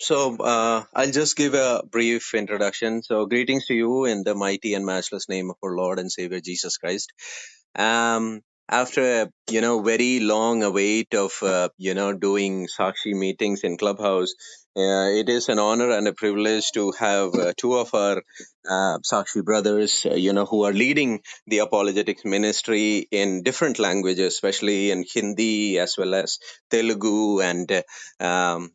I'll just give a brief introduction. So, greetings to you in the mighty and matchless name of our Lord and Savior Jesus Christ. After a very long await of doing Sakshi meetings in Clubhouse, it is an honor and a privilege to have two of our Sakshi brothers, who are leading the apologetics ministry in different languages, especially in Hindi as well as Telugu and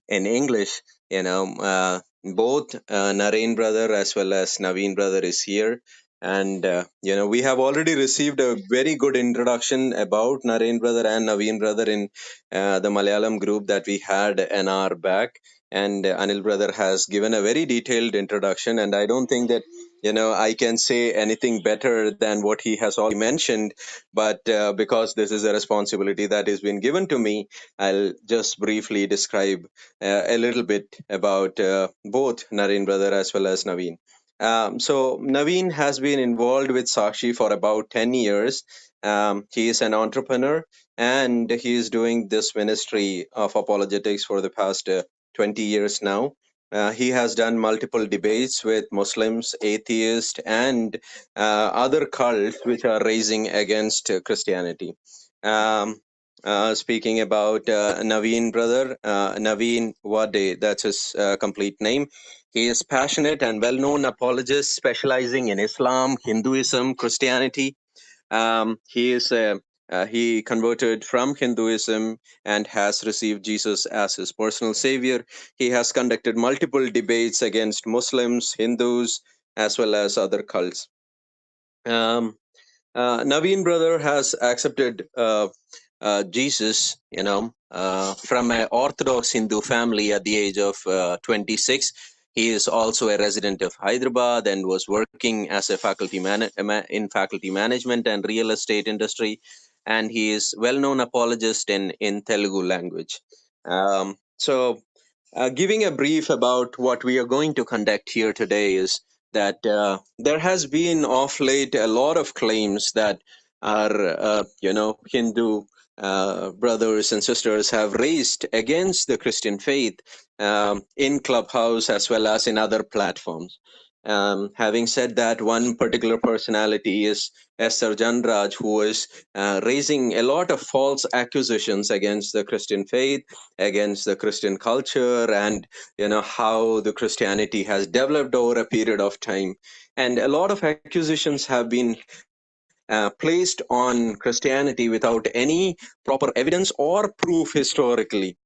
in English. Both Naren brother as well as Naveen brother is here, and we have already received a very good introduction about Naren brother and Naveen brother in the Malayalam group that we had an hour back. And Anil brother has given a very detailed introduction, and I don't think that I can say anything better than what he has already mentioned. But because this is a responsibility that has been given to me, I'll just briefly describe a little bit about both Naren brother as well as Naveen. So Naveen has been involved with Sakshi for about 10 years. He is an entrepreneur, and he is doing this ministry of apologetics for the past 20 years now. He has done multiple debates with Muslims, atheists, and other cults which are raising against Christianity. Speaking about Naveen brother, Naveen Wade, that's his complete name. He is passionate and well-known apologist specializing in Islam, Hinduism, Christianity. He converted from Hinduism and has received Jesus as his personal savior. He has conducted multiple debates against Muslims, Hindus, as well as other cults. Naveen brother has accepted Jesus, from an Orthodox Hindu family at the age of 26. He is also a resident of Hyderabad and was working as a in faculty management and real estate industry. And he is well-known apologist in Telugu language. Giving a brief about what we are going to conduct here today is that there has been of late a lot of claims that our Hindu brothers and sisters have raised against the Christian faith in Clubhouse as well as in other platforms. Having said that, one particular personality is Esther Janraj, who is raising a lot of false accusations against the Christian faith, against the Christian culture, and how the Christianity has developed over a period of time. And a lot of accusations have been placed on Christianity without any proper evidence or proof historically.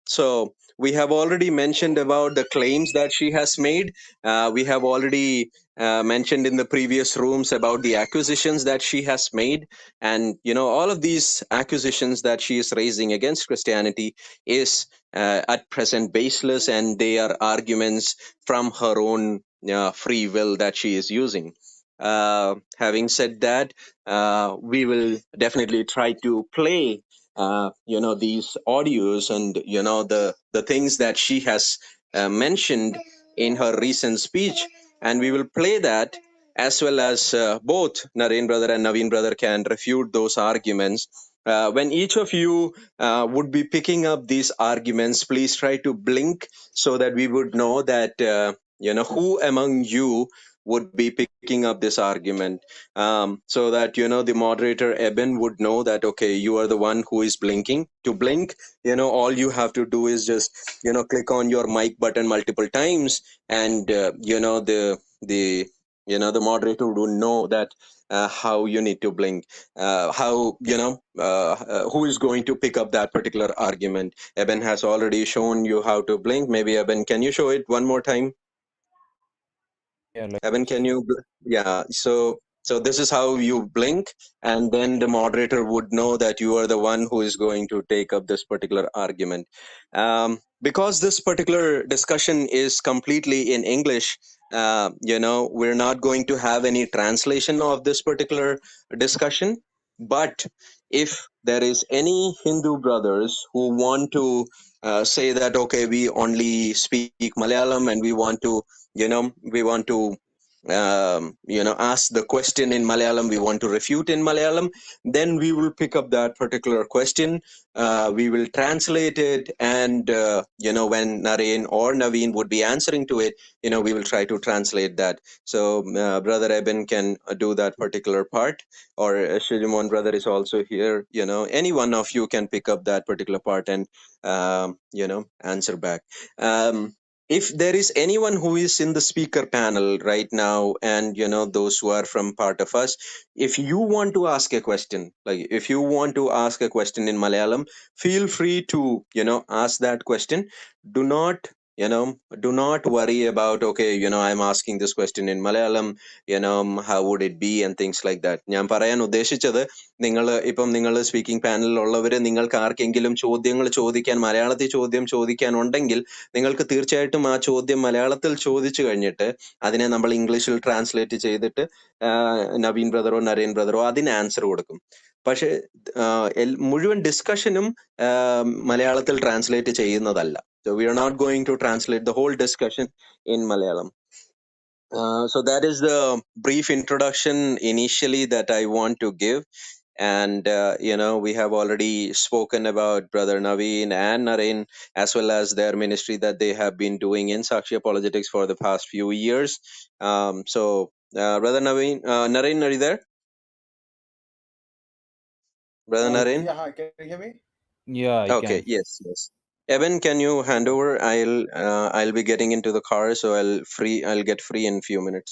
So we have already mentioned about the claims that she has made. We have already mentioned in the previous rooms about the accusations that she has made. And, all of these accusations that she is raising against Christianity is at present baseless, and they are arguments from her own free will that she is using. Having said that, we will definitely try to play these audios and the things that she has mentioned in her recent speech, and we will play that, as well as both Naren brother and Naveen brother can refute those arguments. When each of you would be picking up these arguments, please try to blink so that we would know that who among you would be picking up this argument, so that the moderator Eben would know that, okay, you are the one who is blinking. To blink, all you have to do is just click on your mic button multiple times, and the moderator would know that how you need to blink, how who is going to pick up that particular argument. Eben has already shown you how to blink. Maybe Eben, can you show it one more time? Yeah, like Evan, this. can you? Yeah. So this is how you blink, and then the moderator would know that you are the one who is going to take up this particular argument. Because this particular discussion is completely in English, we're not going to have any translation of this particular discussion. But if there is any Hindu brothers who want to say that, okay, we only speak Malayalam and we want to ask the question in Malayalam, we want to refute in Malayalam, then we will pick up that particular question. We will translate it, and when Naren or Naveen would be answering to it, we will try to translate that. So Brother Eben can do that particular part, or Shijimon brother is also here. Any one of you can pick up that particular part and answer back. If there is anyone who is in the speaker panel right now, and those who are from part of us, if you want to ask a question, like if you want to ask a question in Malayalam, feel free to ask that question. Do not do not worry about, okay, I'm asking this question in Malayalam, how would it be and things like that. ഞാൻ പറയാൻ ഉദ്ദേശിച്ചത്, നിങ്ങൾ speaking പാനലിലുള്ളവര്, നിങ്ങൾക്ക് ആർക്കെങ്കിലും ചോദ്യങ്ങൾ ചോദിക്കാൻ, മലയാളത്തിൽ ചോദ്യം ചോദിക്കാനുണ്ടെങ്കിൽ, നിങ്ങൾക്ക് തീർച്ചയായിട്ടും ആ ചോദ്യം മലയാളത്തിൽ ചോദിച്ചു കഴിഞ്ഞിട്ട് അതിനെ നമ്മൾ ഇംഗ്ലീഷിൽ ട്രാൻസ്ലേറ്റ് ചെയ്തിട്ട് നവീൻ ബ്രദറോ നരേൻ ബ്രദറോ അതിന് ആൻസർ കൊടുക്കും. പക്ഷെ മുഴുവൻ ഡിസ്കഷനും മലയാളത്തിൽ ട്രാൻസ്ലേറ്റ് ചെയ്യുന്നതല്ല. So we are not going to translate the whole discussion in Malayalam. So that is the brief introduction initially that I want to give. And we have already spoken about Brother Naveen and Naren, as well as their ministry that they have been doing in Sakshi Apologetics for the past few years. So Brother Naveen, Naren, are you there? Brother Naren? Yeah, hi, can you hear me? Yeah, I Okay, can. yes. Evan, can you hand over? I'll be getting into the car, so I'll get free in few minutes.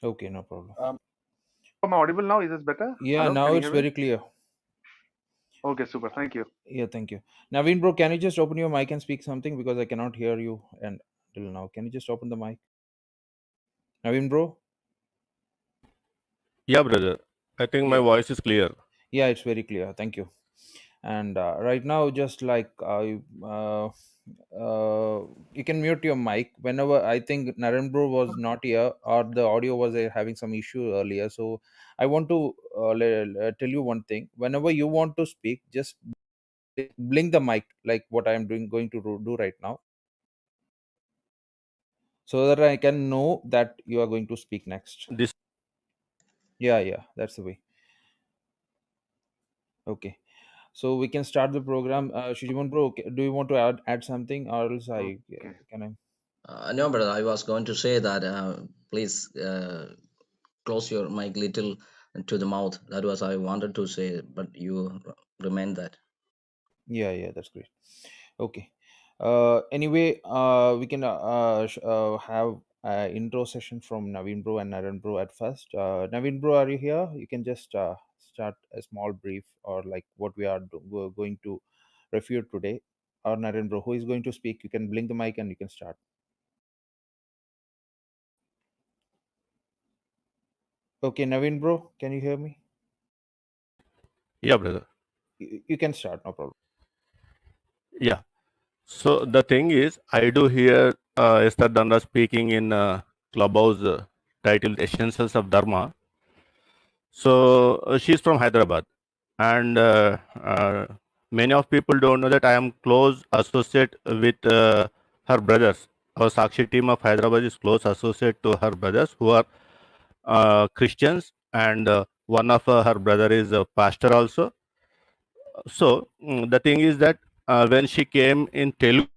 Okay, no problem. I'm audible now. Is this better? Yeah, Hello, now can you it's hear me? very clear. Okay, super. Thank you. Yeah, thank you. Naveen bro, can you just open your mic and speak something, because I cannot hear you and till now. Can you just open the mic? Naveen bro? Yeah, brother. I think my Yeah. voice is clear. Yeah, it's very clear. Thank you. And right now, just like you can mute your mic whenever. I think Naren bro was not here, or the audio was having some issue earlier. So I want to tell you one thing. Whenever you want to speak, just blink the mic, like what I am going to do right now, so that I can know that you are going to speak next. This Yeah, that's the way. Okay, so we can start the program. Shijimon bro, do you want to add something, or else I Okay. can I? No, brother, I was going to say that please close your mic little to the mouth. That was I wanted to say, but you remain that. Yeah, that's great. Okay. Anyway, we can have intro session from Naveen bro and Naren bro at first. Naveen bro, are you here? You can just start a small brief, or like what we are we're going to refute today. Or Naren bro, who is going to speak? You can blink the mic and you can start. Okay, Naveen bro, can you hear me? Yeah, brother. You can start, no problem. Yeah. So the thing is, I do hear Esther Danda speaking in Clubhouse titled Essentials of Dharma. So she's from Hyderabad, and many of people don't know that I am close associate with her brothers. Our Sakshi team of Hyderabad is close associate to her brothers, who are Christians, and one of her brother is a pastor also. So the thing is that when she came in Telugu,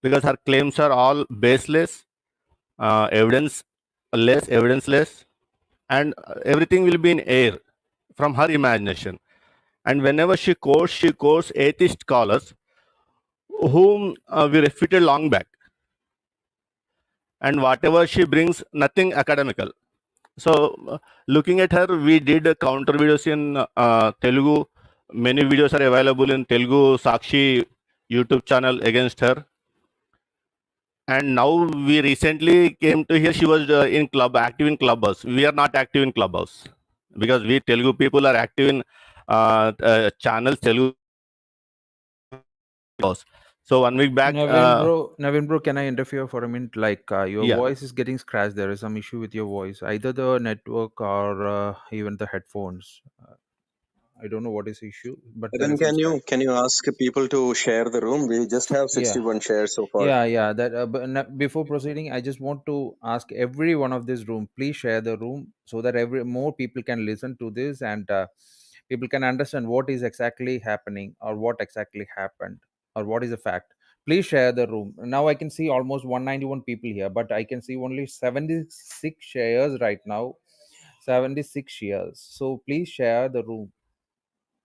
because her claims are all baseless, evidenceless, and everything will be in air from her imagination. And whenever she quotes atheist scholars whom we refuted long back, and whatever she brings, nothing academical. So, looking at her, we did counter videos in Telugu. Many videos are available in Telugu Sakshi YouTube channel against her. And now we recently came to hear she was active in Clubhouse. We are not active in Clubhouse because we Telugu people are active in channels Telugu. So 1 week back, Naveen bro, can I interfere for a minute? Like your yeah, voice is getting scratched. There is some issue with your voice, either the network or even the headphones. I don't know what is the issue, but there Then is some scratch. can you ask people to share the room? We just have Yeah. 61 shares so far. Yeah. That before proceeding, I just want to ask every one of this room, please share the room so that every more people can listen to this, and people can understand what is exactly happening, or what exactly happened, or what is the fact. Please share the room. Now I can see almost 191 people here, but I can see only 76 shares right now. 76 shares. So please share the room.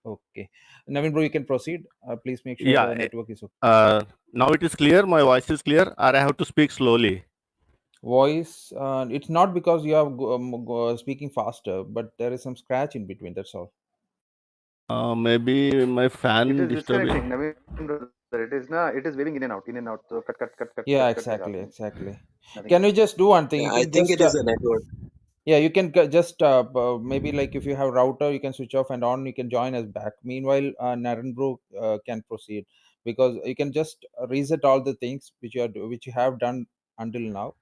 Okay. Naveen bro, you can proceed. Please make sure Yeah. the network is okay. Now it is clear. My voice is clear, or I have to speak slowly. Voice, it's not because you are speaking faster, but there is some scratch in between, that's all. Maybe my It fan is disturbing. disconnecting, Naveen brother. It is going in and out, in and out. So Yeah, cut is exactly, happening. exactly. Nothing Can else. we just do one thing? Yeah, You I can think just it is a network. yeah, you can just maybe like if you have router, you can switch off and on, you can join us back. Meanwhile, Naren bro can proceed, because you can just reset all the things which which you have done until now,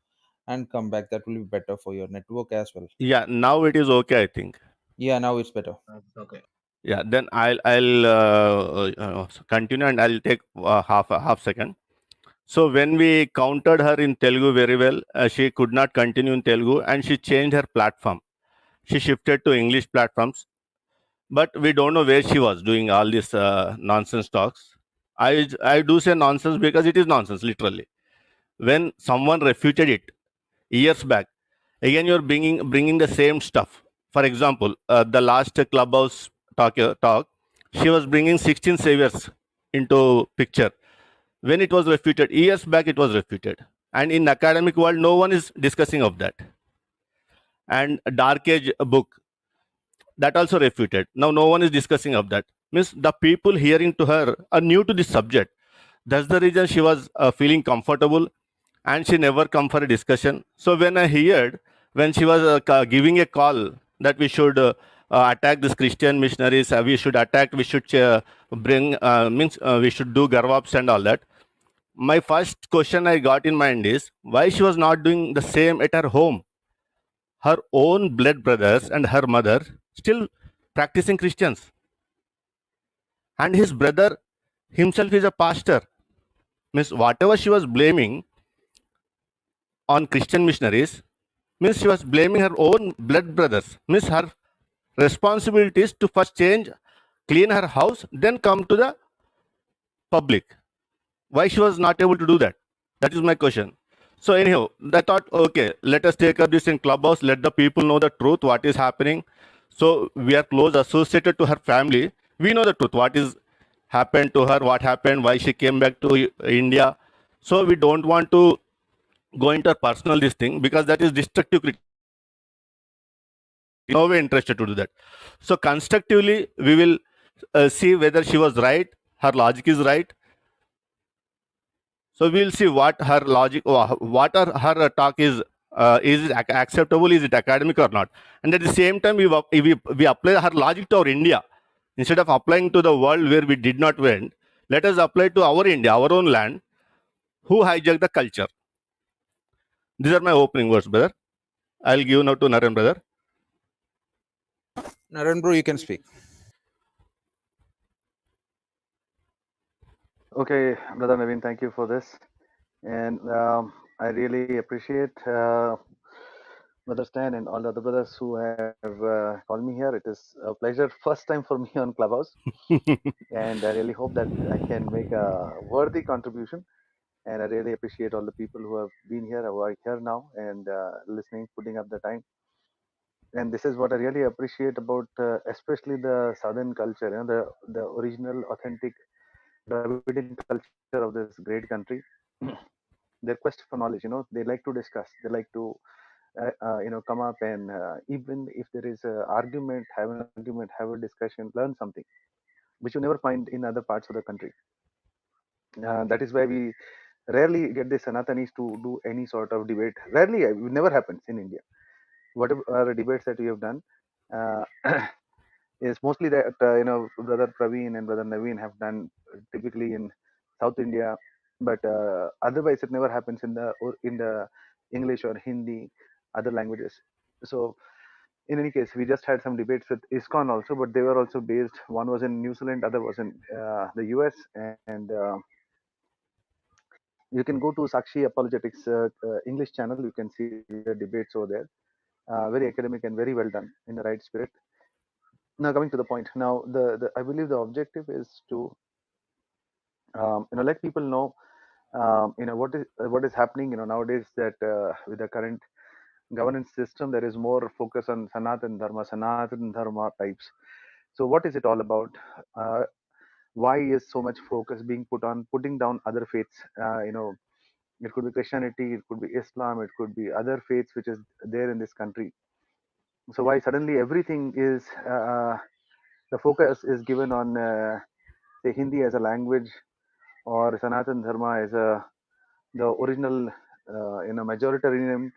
and come back. That will be better for your network as well. Yeah. Now it is okay, I think. Yeah, now it's better. Okay. Yeah. Then I'll continue, and I'll take half second. So when we countered her in Telugu very well, she could not continue in Telugu, and she changed her platform. She shifted to English platforms, but we don't know where she was doing all this nonsense talks. I do say nonsense because it is nonsense, literally. When someone refuted it years back, again you're bringing the same stuff. For example, the last clubhouse talk, she was bringing 16 saviors into picture. When it was refuted years back, it was refuted, and in academic world no one is discussing of that. And dark age book, that also refuted. Now no one is discussing of that. Means the people hearing to her are new to this subject. That's the reason she was feeling comfortable, and she never come for a discussion. So when I heard, when she was giving a call that we should attack these Christian missionaries, we should attack, we should bring means we should do garvaps and all that. My first question I got in mind is why she was not doing the same at her home. Her own blood brothers and her mother still practicing Christians, and his brother himself is a pastor. Means whatever she was blaming on Christian missionaries, means she was blaming her own blood brothers. Means her responsibility is to first change, clean her house, then come to the public. Why she was not able to do that? That is my question. So anyhow, I thought, okay, let us take up this in clubhouse, let the people know the truth, what is happening. So we are close associated to her family. We know the truth, what is happened to her, what happened, why she came back to India. So we don't want to go into her personal this thing, because that is destructive criticism. No way interested to do that. So constructively, we will see whether she was right, her logic is right. So we'll see what her logic, what her talk is it acceptable, is it academic or not. And at the same time, we apply her logic to our India. Instead of applying to the world where we did not went, let us apply to our India, our own land, who hijacked the culture. These are my opening words, brother. I'll give now to Naren, brother. Naren bro, you can speak. Okay, brother Naveen, thank you for this. And I really appreciate Brother Stan and all the other brothers who have called me here. It is a pleasure, first time for me on Clubhouse. And I really hope that I can make a worthy contribution. And I really appreciate all the people who have been here, who are here now, and listening, putting up the time. And this is what I really appreciate about, especially the Southern culture, the original, authentic Dravidian culture of this great country. Their quest for knowledge, they like to discuss, they like to, come up and even if there is a argument, have an argument, have a discussion, learn something, which you never find in other parts of the country. That is why we rarely get the Sanatanis to do any sort of debate. Rarely, it never happens in India. Whatever debates that we have done uh, is mostly that Brother Praveen and Brother Naveen have done typically in South India, but otherwise it never happens in the English or Hindi, other languages. So in any case, we just had some debates with ISKCON also, but they were also based. One was in New Zealand, other was in the US, and you can go to Sakshi Apologetics English channel. You can see the debates over there. Very academic and very well done in the right spirit. Now coming to the point. Now the I believe the objective is to let people know what is happening nowadays, that with the current governance system there is more focus on Sanatan Dharma types. So what is it all about? Uh, why is so much focus being put on putting down other faiths? It could be Christianity, it could be Islam, it could be other faiths which is there in this country. So why suddenly everything is the focus is given on say Hindi as a language, or Sanatan Dharma as the original majoritarian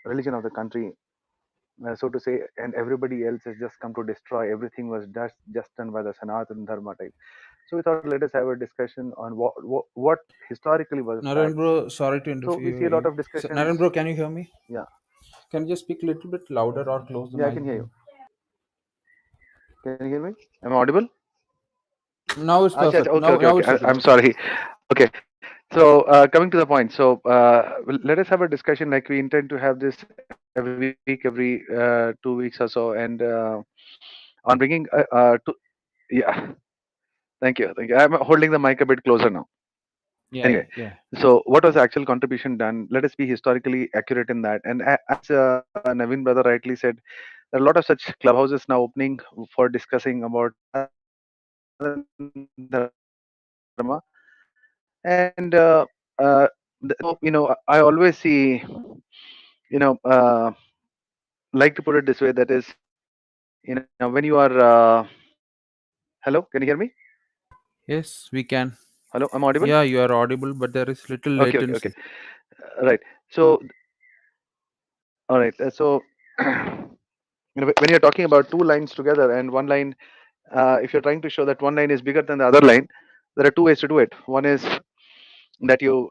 religion of the country, so to say, and everybody else has just come to destroy everything was just done by the Sanatan Dharma type. So we thought, let us have a discussion on what historically was that. Naren bro, sorry to So we see interfere a lot you. of discussions. Naren bro, can you hear me? Yeah, Can you just speak a little bit louder or close the yeah, I mic? can hear you. Can you hear me? Am I audible? Now it's Acha, acha, perfect. okay, Now, okay, now okay. it's okay. I'm Now it's okay. sorry. Okay. So coming to the point. So let us have a discussion, like we intend to have this every week, every 2 weeks or so, and on bringing yeah. Thank you. Thank you. I'm holding the mic a bit closer now. Yeah, Anyway, yeah. so what was the actual contribution done? Let us be historically accurate in that. And as Naveen brother rightly said, there are a lot of such clubhouses now opening for discussing about Sanatan Dharma. And I always see, you know, uh, like to put it this way, that is, when you are, hello, can you hear me? Yes, we can. Hello, I'm audible? Yeah, you are audible, but there is little Okay, okay, okay. latency. Right. So, all right. So, when you're talking about two lines together and one line, if you're trying to show that one line is bigger than the other line, there are two ways to do it. One is that you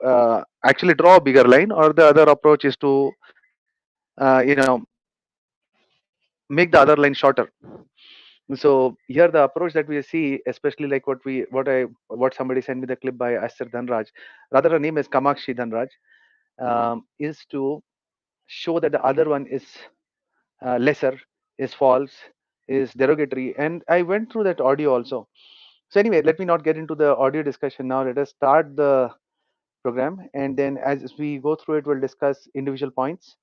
actually draw a bigger line, or the other approach is to, make the other line shorter. So here the approach that we see, especially like what somebody sent me the clip by Asher Dhanraj, rather her name is Kamakshi Dhanraj, is to show that the other one is lesser, is false, is derogatory. And I went through that audio also. So anyway, let me not get into the audio discussion now. Let us start the program, and then as we go through it, we'll discuss individual points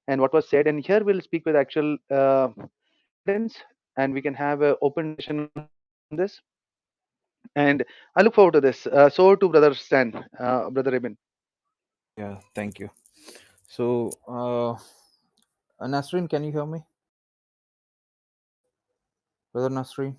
and what was said. And here we'll speak with actual evidence, and we can have an open discussion on this. And I look forward to this. So to brother Stan, brother Ibn. Yeah, thank you. So, Nasreen, can you hear me? Brother Nasreen?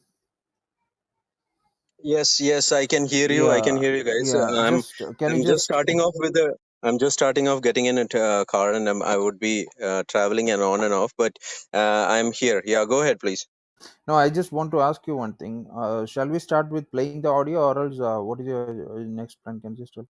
Yes, yes, I can hear you. I can Yeah, hear you guys. yeah. Just can you I'm just just starting off with the. I'm just starting off getting in a car, and I would be traveling and on and off. But I'm here. Yeah, go ahead, please. no? I just want to ask you one thing. Shall we start with playing the audio, or else what is your next plan? Can you just tell?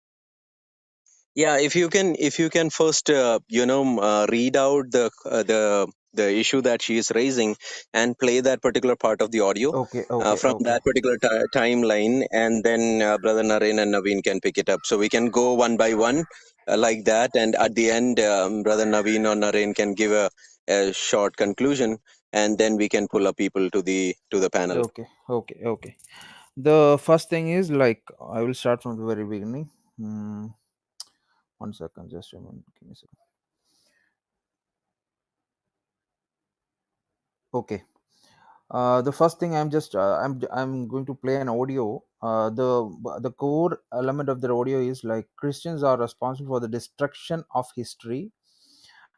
Yeah, if you can first read out the issue that she is raising and play that particular part of the audio Okay, okay, from okay. that particular timeline, and then brother Naren and Naveen can pick it up. So we can go one by one like that, and at the end, brother Naveen or Naren can give a short conclusion, and then we can pull up people to the panel. Okay, okay, okay. The first thing is like I will start from the very beginning. 1 second, just a minute. Give me a second. Okay. The first thing I'm going to play an audio. The core element of the audio is like Christians are responsible for the destruction of history,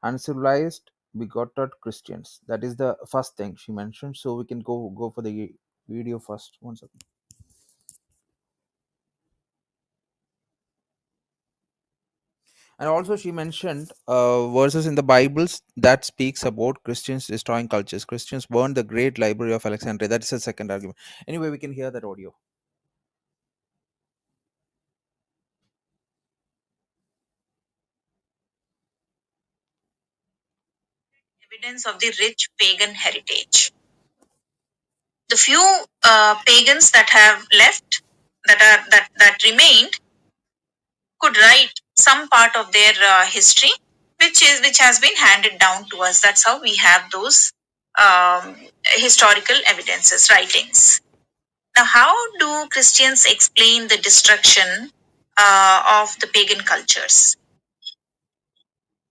uncivilized, bigoted Christians. That is the first thing she mentioned. So we can go for the video first. 1 second. And also she mentioned verses in the Bibles that speaks about Christians destroying cultures. Christians burned the great library of Alexandria. That is the second argument. Anyway, we can hear that audio. evidence of the rich pagan heritage. The few pagans that have left, that remained, could write some part of their history, which has been handed down to us. That's how we have those historical evidences, writings. Now, how do Christians explain the destruction of the pagan cultures?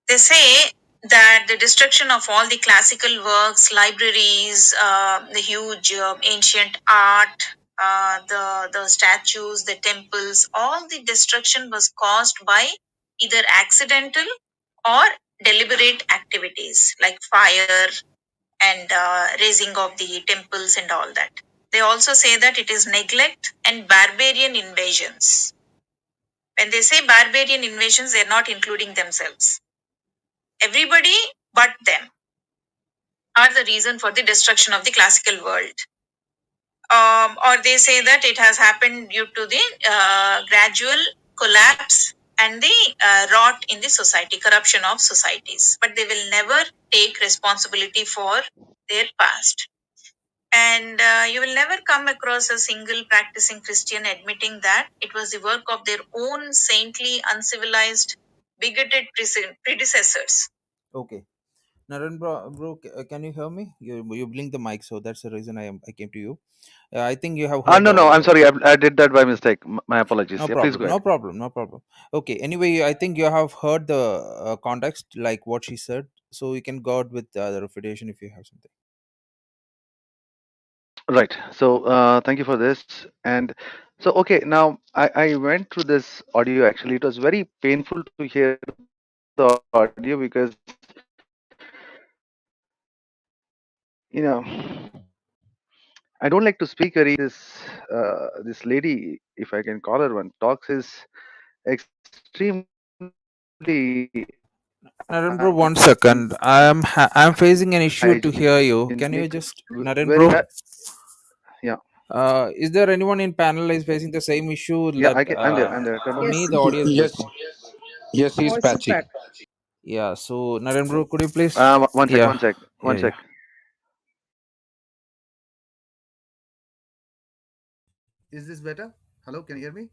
They say that the destruction of all the classical works, libraries, the huge ancient art, the statues, the temples, all the destruction was caused by either accidental or deliberate activities like fire and raising of the temples and all that. They also say that it is neglect and barbarian invasions. When they say barbarian invasions, they are not including themselves. Everybody but them are the reason for the destruction of the classical world. Or they say that it has happened due to the gradual collapse and the rot in the society, corruption of societies. But they will never take responsibility for their past. And you will never come across a single practicing Christian admitting that it was the work of their own saintly, uncivilized, bigoted predecessors. Okay. Naren bro, can you hear me? You blink the mic, so that's the reason I came to you. I think you have heard No, no, I'm the sorry. I did that by mistake. My apologies. no Yeah, please problem, go ahead. no problem, no problem. Okay. Anyway, I think you have heard the context, like what she said, so you can go out with the refutation if you have something. Right. So thank you for this. And so, okay, now I went through this audio actually. It was very painful to hear the audio because, you know, I don't like to speak very this lady, if I can call her one, talks is extremely Naren bro, 1 second. I'm facing an issue to hear you. Can you unhygienic, just Naren very bro? bad. Yeah, Is there anyone in panel is facing the same issue yeah. that I'm there. I'm there. Tell for me. me Yes, the audio is Yes, breaking? yes, he's voice is patchy. bad. Yeah. So Naren bro, could you please? One sec. Yeah. One sec. Yeah. One Yeah. sec. Is this better? Hello, can you hear me?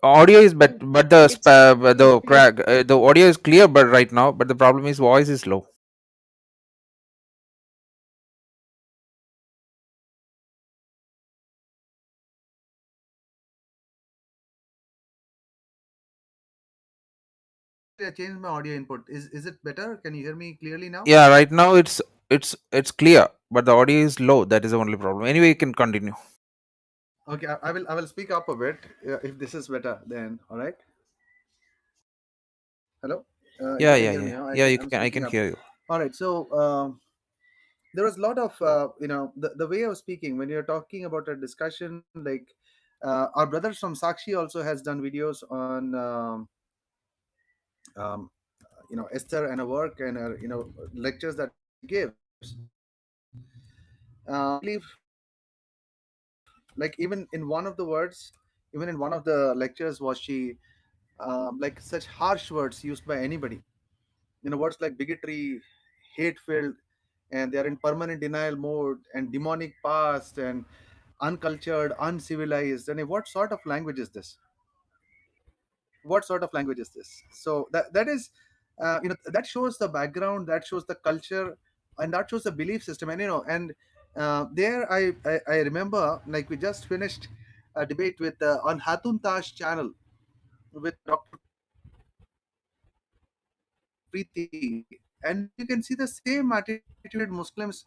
Audio is better, but It's the clear. crack the audio is clear, but right now, but the problem is voice is low. I changed my audio input. Is it better? Can you hear me clearly now? Yeah, right now it's clear, but the audio is low. That is the only problem. Anyway, you can continue. Okay, I will speak up a bit if this is better. Then all right. Hello. If Yeah, you can yeah, hear me yeah, now, yeah. You I'm can I speaking can up. hear you. All right. So there was a lot of the way of speaking when you're talking about a discussion like our brothers from Sakshi also has done videos on um, Esther and her work and her lectures that she gives. I believe like even in one of the lectures was she like such harsh words used by anybody, words like bigotry, hate filled, and they are in permanent denial mode and demonic past and uncultured, uncivilized. And what sort of language is this? What sort of language is this? So that is that shows the background, that shows the culture, and that shows the belief system. And there I remember, like, we just finished a debate with on Hatun Tash channel with Dr. Preeti, and you can see the same attitude Muslims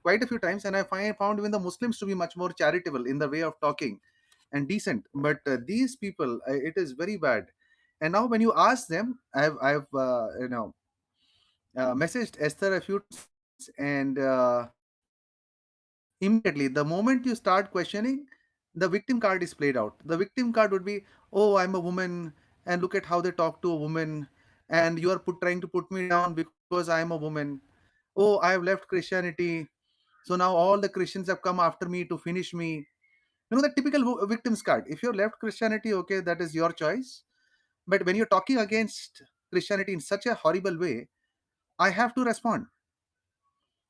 quite a few times. And found even the Muslims to be much more charitable in the way of talking and decent. But these people, it is very bad. And now when you ask them, I've messaged Esther a few times, and immediately the moment you start questioning, the victim card is played out. The victim card would be, oh, I'm a woman, and look at how they talk to a woman, and you are trying to put me down because I am a woman. Oh, I have left Christianity, so now all the Christians have come after me to finish me. The typical victim's card. If you're left Christianity, okay, that is your choice. But when you're talking against Christianity in such a horrible way, I have to respond.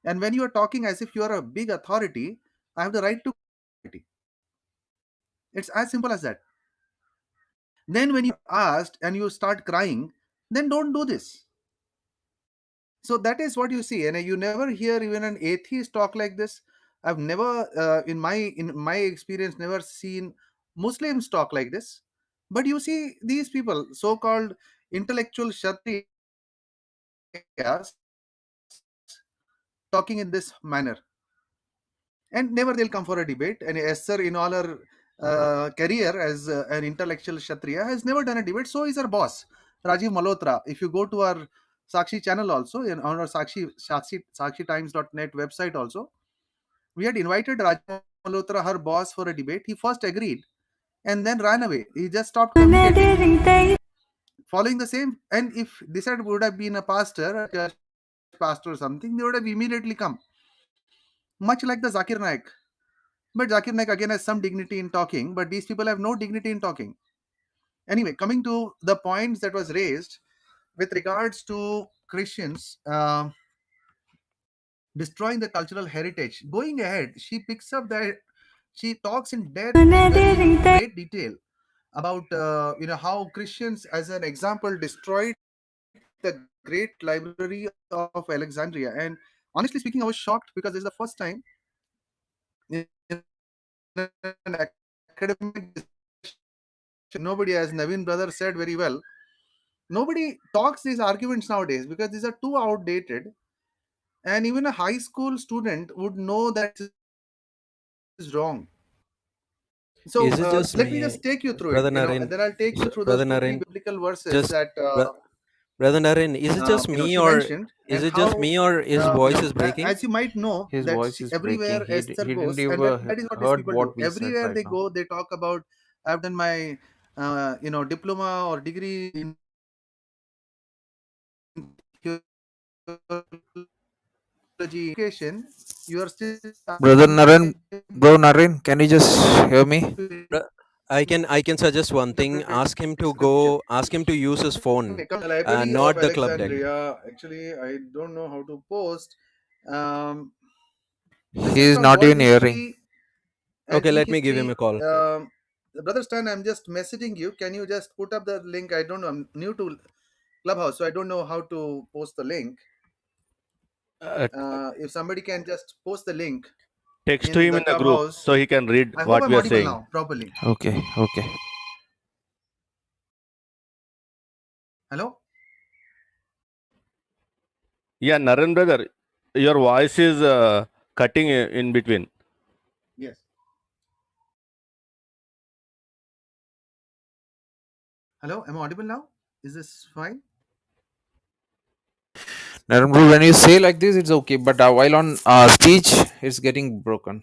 And when you are talking as if you are a big authority, I have the right to. It's as simple as that. Then when you are asked and you start crying, then don't do this. So that is what you see, and you never hear even an atheist talk like this. I've never, in my experience, never seen Muslims talk like this. But you see these people, so-called intellectual Kshatriyas, talking in this manner, and never they'll come for a debate. And Esther, in all her career as an intellectual Kshatriya, has never done a debate. So is our boss, Rajiv Malhotra. If you go to our Sakshi channel also, on our SakshiTimes.net website also, we had invited Rajiv Malhotra, her boss, for a debate. He first agreed and then ran away. He just stopped communicating. Following the same, and if this would have been a pastor, a church pastor or something, they would have immediately come. Much like the Zakir Naik. But Zakir Naik again has some dignity in talking, but these people have no dignity in talking. Anyway, coming to the points that was raised with regards to Christians destroying the cultural heritage. Going ahead, she picks up that she talks in very great detail about how Christians, as an example, destroyed the great library of Alexandria. And honestly speaking, I was shocked because this is the first time in an academic discussion, nobody, as Naveen brother said very well, nobody talks these arguments nowadays because these are too outdated, and even a high school student would know that this is wrong. So Is it just let me me, just take you through it, Brother and Naren? then I'll take you through those Brother 2-3 Naren, biblical verses just that Brother Naren, is it just me she or mentioned, is and it just how me or his voice is breaking? as you might know His that voice is breaking. everywhere He Esther didn't goes, and that even is what these heard people do. what we said Everywhere right they now. go, they talk about, I've done my diploma or degree in theology education. You are still Brother asking Naren, him bro Naren, can you just hear me? to Br- I can suggest one thing. interpret Ask scripture. him to use his phone, The library of not the club deck. Alexandria. Actually, I don't know how to post. Um, He this is is from not World even hearing. History and Okay, let me give him a e-history. call. Brother Stan, I'm just messaging you. Can you just put up the link? I don't know. I'm new to Clubhouse, so I don't know how to post the link. Uh, If somebody can just post the link Text to in him the in the group Clubhouse. so he can read I hope what I'm we are audible saying. now properly. Okay. Hello? Yeah, Naren brother, your voice is cutting in between. Yes. Hello? Am I audible now? Is this fine? Naren bro, when you say like this, it's okay. But while on speech, it's getting broken.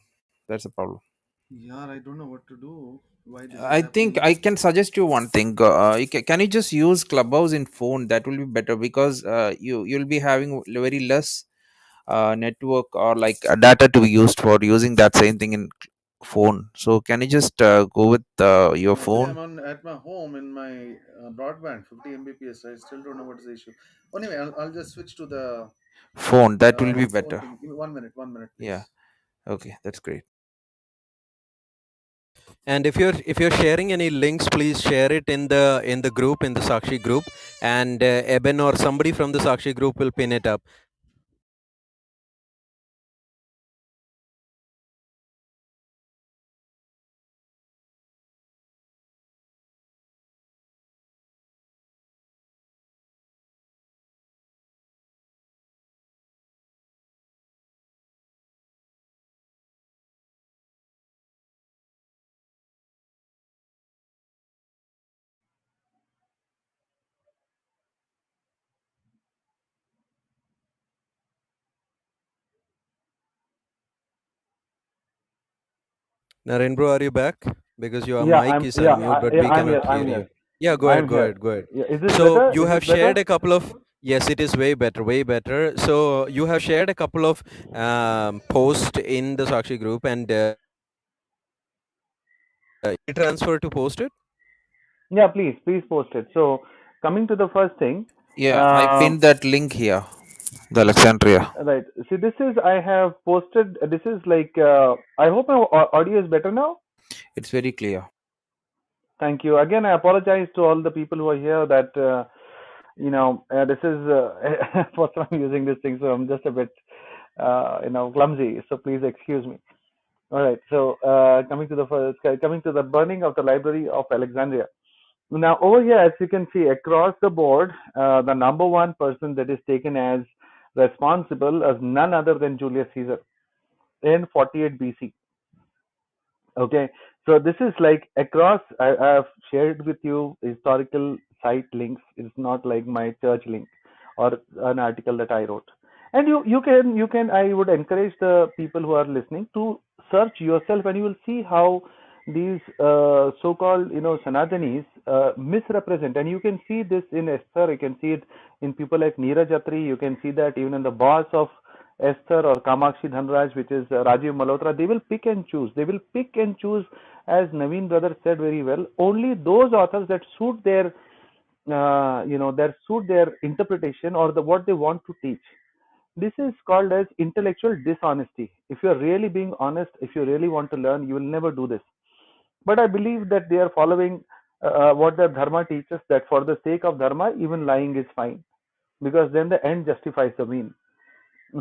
That's the problem. Yeah, I don't know what to do. Why this is I think happening? I can suggest you one thing. Can you just use Clubhouse in phone? That will be better because you'll be having very less network or like data to be used for using that same thing in phone. So can you just go with your Actually, I'm phone? on at my home in my broadband, 50 Mbps. I still don't know what is the issue. Anyway, I'll just switch to the Phone, that will be phone better. thing. Give me 1 minute, Yeah. please. Okay, that's great. And if you're sharing any links, please share it in the group, in the Sakshi group, and Eben or somebody from the Sakshi group will pin it up. Naren bro, are you back? Because your mic is unmute, but we I'm here. cannot hear I'm you. here. Yeah, go ahead, I'm go here. ahead, go ahead. Yeah, is this So better? you Is this have shared better? a couple of, yes, it is way better, way better. So you have shared a couple of posts in the Sakshi group, and transfer to post it. Yeah, please post it. So, coming to the first thing, Yeah, I um, pinned that link here. The Alexandria. Right. See, this is I have posted. This is like. I hope my audio is better now. It's very clear. Thank you. Again, I apologize to all the people who are here that this is first time using this thing, so I'm just a bit clumsy. So please excuse me. All right. So coming to the burning of the Library of Alexandria. Now over here, as you can see across the board, the number one person that is taken as responsible is none other than Julius Caesar in 48 BC. Okay, so this is like across. I've shared with you historical site links. It's not like my church link or an article that I wrote. And you can. I would encourage the people who are listening to search yourself, and you will see how these so-called Sanatanis misrepresent. And you can see this in Esther. You can see it in people like Neeraj Attri. You can see that even in the boss of Esther or Kamakshi Dhanraj, which is Rajiv Malhotra. They will pick and choose. They will pick and choose, as Naveen brother said very well, only those authors that suit their that suit their interpretation or what they want to teach. This is called as intellectual dishonesty. If you are really being honest, if you really want to learn, you will never do this. But I believe that they are following what the dharma teaches, that for the sake of dharma, even lying is fine, because then the end justifies the mean.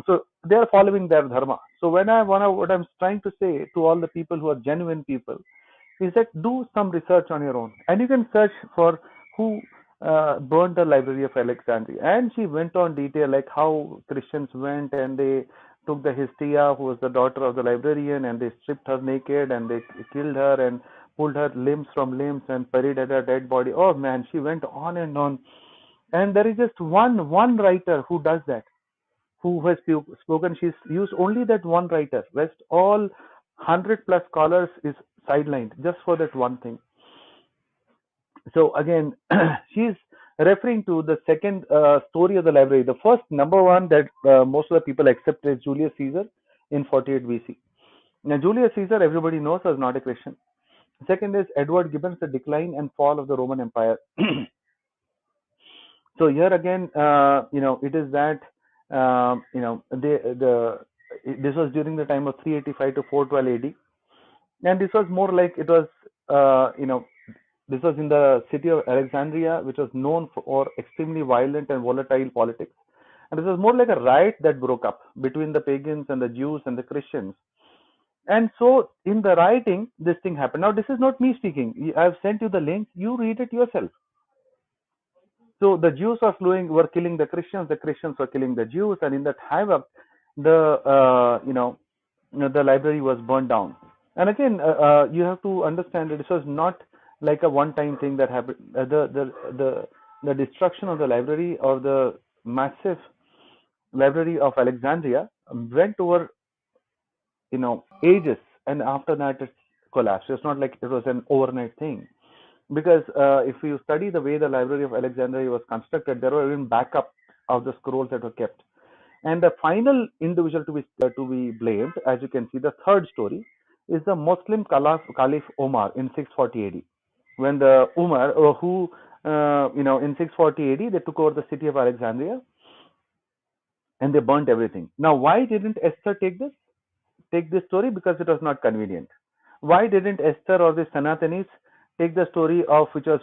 So they are following their dharma. So what I'm trying to say to all the people who are genuine people is that do some research on your own, and you can search for who burned the Library of Alexandria. And she went on detail like how Christians went and they took the Hestia, who was the daughter of the librarian, and they stripped her naked and they killed her and pulled her limbs from limbs and buried her dead body. Oh man, she went on and on. And there is just one writer who does that, who has spoken. She's used only that one writer. Rest all 100 plus scholars is sidelined just for that one thing. So again, she's referring to the second story of the library. The first number one that most of the people accept is Julius Caesar in 48 BC. Now Julius Caesar, everybody knows, was not a Christian. Second is Edward Gibbon's The Decline and Fall of the Roman Empire. So here again, it is that this was during the time of 385 to 412 AD, and this was more like it was this was in the city of Alexandria, which was known for extremely violent and volatile politics, and this was more like a riot that broke up between the pagans and the Jews and the Christians. And so in the rioting, this thing happened. Now this is not me speaking. I've sent you the link. You read it yourself. So the Jews were killing the Christians were killing the Jews, and in that havoc, the library was burned down. And again, you have to understand that this was not like a one-time thing that happened. The destruction of the library or the massive library of Alexandria went over ages, and after that it collapsed. It's not like it was an overnight thing. Because if you study the way the Library of Alexandria was constructed, there were even backup of the scrolls that were kept. And the final individual to be blamed, as you can see, the third story, is the Muslim Caliph Omar in 640 AD. When the Umar, who in 640 AD, they took over the city of Alexandria and they burnt everything. Now, why didn't Esther take this story? Because it was not convenient. Why didn't Esther or the Sanatanis take the story of which was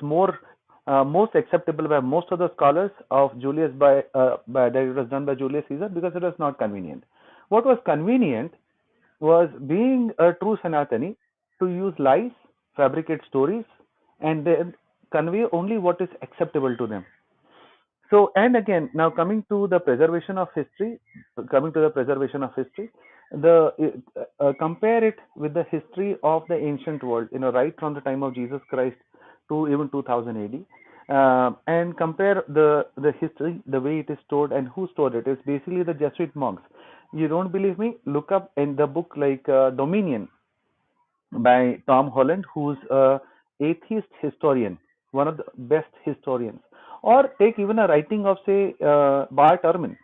most acceptable by most of the scholars of Julius that it was done by Julius Caesar? Because it was not convenient. What was convenient was being a true Sanatani to use lies, fabricate stories, and then convey only what is acceptable to them. So, and again, now coming to the preservation of history, compare it with the history of the ancient world, right from the time of Jesus Christ to even 2000 AD, and compare the history, the way it is stored and who stored it. It's basically the Jesuit monks. You don't believe me? Look up in the book like Dominion by Tom Holland, who's a atheist historian, one of the best historians. Or take even a writing of, say, Bart Ehrman,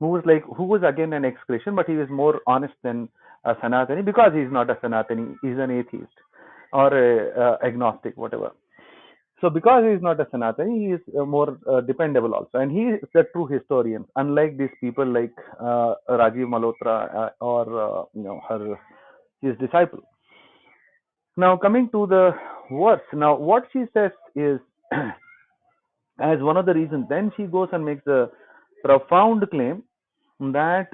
who was again an ex-Christian, but he was more honest than a Sanatani, because he's not a Sanatani, he's an atheist or a agnostic, whatever. So because he is not a Sanatani, he is more dependable also, and he is a true historian, unlike these people like Rajiv Malhotra or his disciple. Now coming to the verse, now what she says is as one of the reasons, then she goes and makes a profound claim that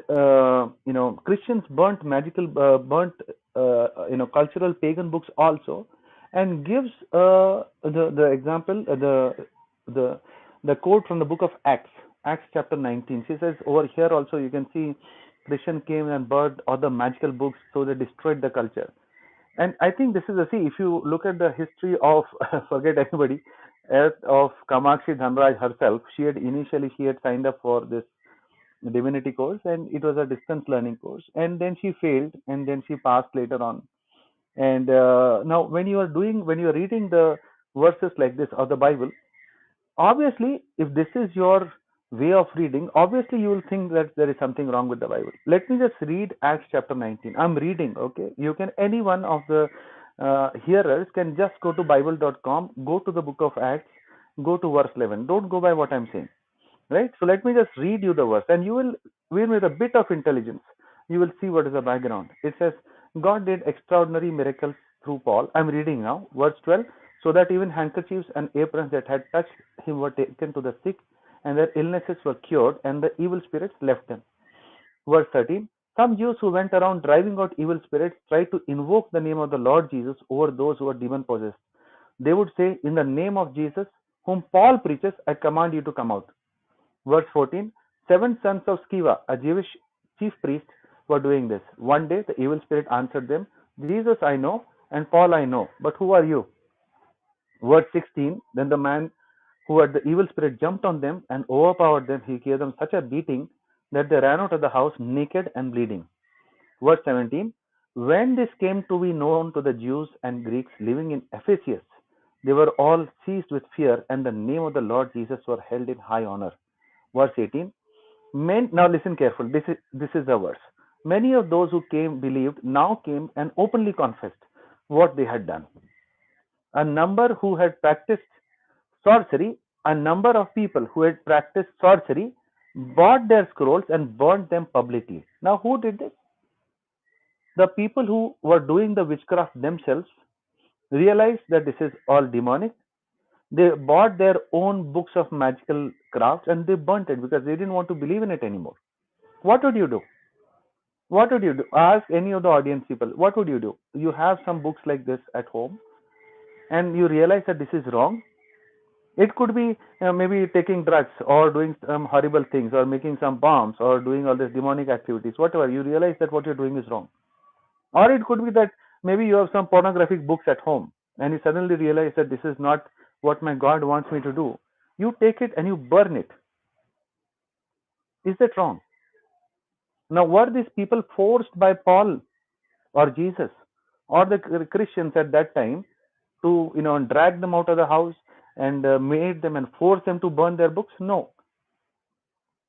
Christians burnt cultural pagan books also, and gives the example, the quote from the book of Acts chapter 19. She says over here also you can see Christian came and burnt other magical books, so they destroyed the culture. And I think this is a, see, if you look at the history of forget anybody of Kamakshi Dhanraj herself, she had signed up for this divinity course, and it was a distance learning course, and then she failed, and then she passed later on. And now when you are reading the verses like this of the Bible, obviously if this is your way of reading, obviously you will think that there is something wrong with the Bible. Let me just read Acts chapter 19. I'm reading, okay? You can, any one of the hearers can just go to bible.com, go to the book of Acts, go to verse 11. Don't go by what I'm saying, right? So let me just read you the verse, and you will, with a bit of intelligence, you will see what is the background. It says, God did extraordinary miracles through Paul. I'm reading now, verse 12. So that even handkerchiefs and aprons that had touched him were taken to the sick, and their illnesses were cured, and the evil spirits left them. Verse 13. Some Jews who went around driving out evil spirits tried to invoke the name of the Lord Jesus over those who were demon possessed. They would say, in the name of Jesus, whom Paul preaches, I command you to come out. Verse 14. 7 sons of Sceva, a Jewish chief priest, were doing this. One day the evil spirit answered them, Jesus I know, and Paul I know, but who are you? Verse 16. Then the man who had the evil spirit jumped on them and overpowered them. He gave them such a beating that they ran out of the house naked and bleeding. Verse 17. When this came to be known to the Jews and Greeks living in Ephesus, they were all seized with fear, and the name of the Lord Jesus were held in high honor. Verse 18. Now listen carefully. This is the verse. Many of those who believed now came and openly confessed what they had done. A number who had practiced sorcery, a number of people who had practiced sorcery bought their scrolls and burned them publicly. Now who did this? The people who were doing the witchcraft themselves realized that this is all demonic. They bought their own books of magical crafts and they burnt it because they didn't want to believe in it anymore. What would you do? What would you do? Ask any of the audience people. What would you do? You have some books like this at home and you realize that this is wrong. It could be maybe taking drugs or doing some horrible things or making some bombs or doing all these demonic activities, whatever. You realize that what you're doing is wrong. Or it could be that maybe you have some pornographic books at home and you suddenly realize that this is not what my God wants me to do. You take it and you burn it. Is that wrong? Now, were these people forced by Paul or Jesus or the Christians at that time to drag them out of the house and made them and forced them to burn their books? No,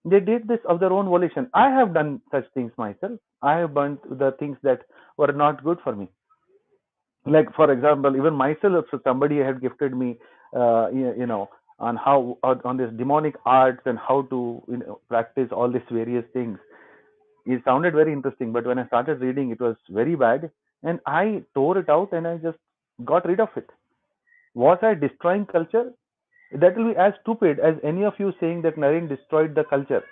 they did this of their own volition. I have done such things myself. I have burnt the things that were not good for me. Like for example, even myself, so somebody had gifted me on how on this demonic arts and how to practice all these various things. It sounded very interesting, but when I started reading, it was very bad, and I tore it out and I just got rid of it. Was I destroying culture? That will be as stupid as any of you saying that Naren destroyed the culture.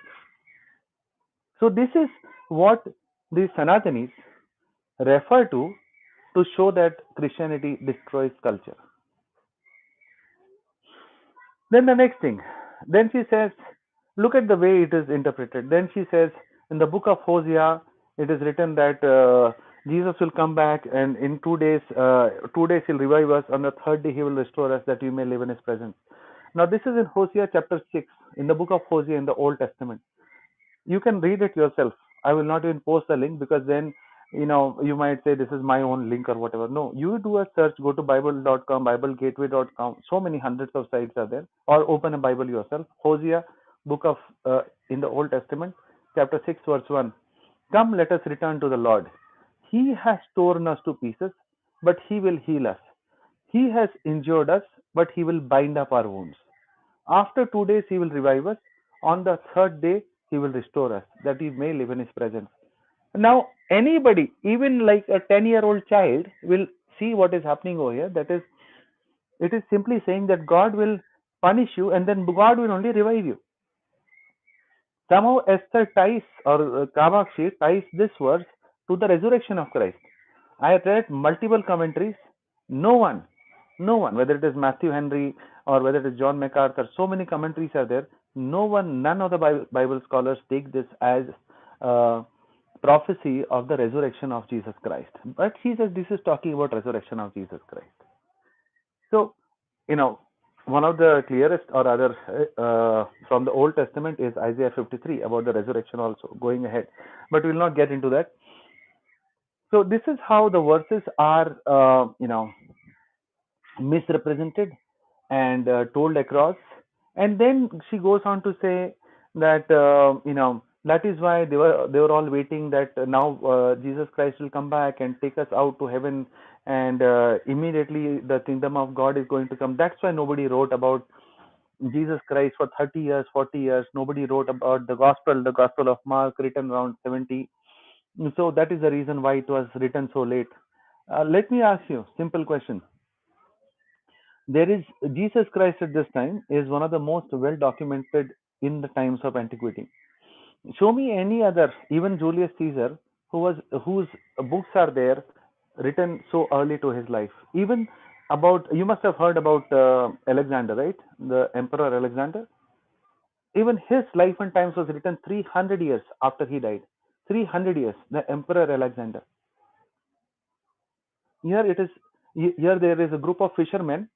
So this is what the Sanatanis refer to show that Christianity destroys culture. Then the next thing, then she says, look at the way it is interpreted. Then she says, in the book of Hosea, it is written that Jesus will come back and in 2 days, 2 days he'll revive us. On the third day he will restore us that we may live in his presence. Now this is in Hosea chapter 6, in the book of Hosea in the Old Testament. You can read it yourself. I will not even post the link because then you might say this is my own link or whatever. No, you do a search, go to bible.com, biblegateway.com. So many hundreds of sites are there. Or open a Bible yourself. Hosea, book of in the Old Testament, chapter 6, verse 1. Come, let us return to the Lord. He has torn us to pieces, but he will heal us. He has injured us, but he will bind up our wounds. After 2 days, he will revive us. On the third day, he will restore us, that we may live in his presence. Now, anybody, even like a 10-year-old child, will see what is happening over here. That is, it is simply saying that God will punish you and then God will only revive you. Somehow Esther ties, or Kamakshi ties this verse to the resurrection of Christ. I have read multiple commentaries. No one, whether it is Matthew Henry or whether it is John MacArthur, so many commentaries are there. None of the Bible scholars take this as prophecy of the resurrection of Jesus Christ. But he says this is talking about resurrection of Jesus Christ. So, one of the clearest or other from the Old Testament is Isaiah 53 about the resurrection also going ahead. But we will not get into that. So this is how the verses are, misrepresented and told across. And then she goes on to say that that is why they were all waiting that now Jesus Christ will come back and take us out to heaven, and immediately the kingdom of God is going to come. That's why nobody wrote about Jesus Christ for 30 years, 40 years. Nobody wrote about the Gospel of Mark, written around 70. So that is the reason why it was written so late. Let me ask you a simple question. There is Jesus Christ at this time is one of the most well documented in the times of antiquity. Show me any other, even Julius Caesar, whose books are there written so early to his life. Even about, you must have heard about Alexander, right? The Emperor Alexander. Even his life and times was written 300 years after he died. 300 years, the Emperor Alexander. Here there is a group of fishermen.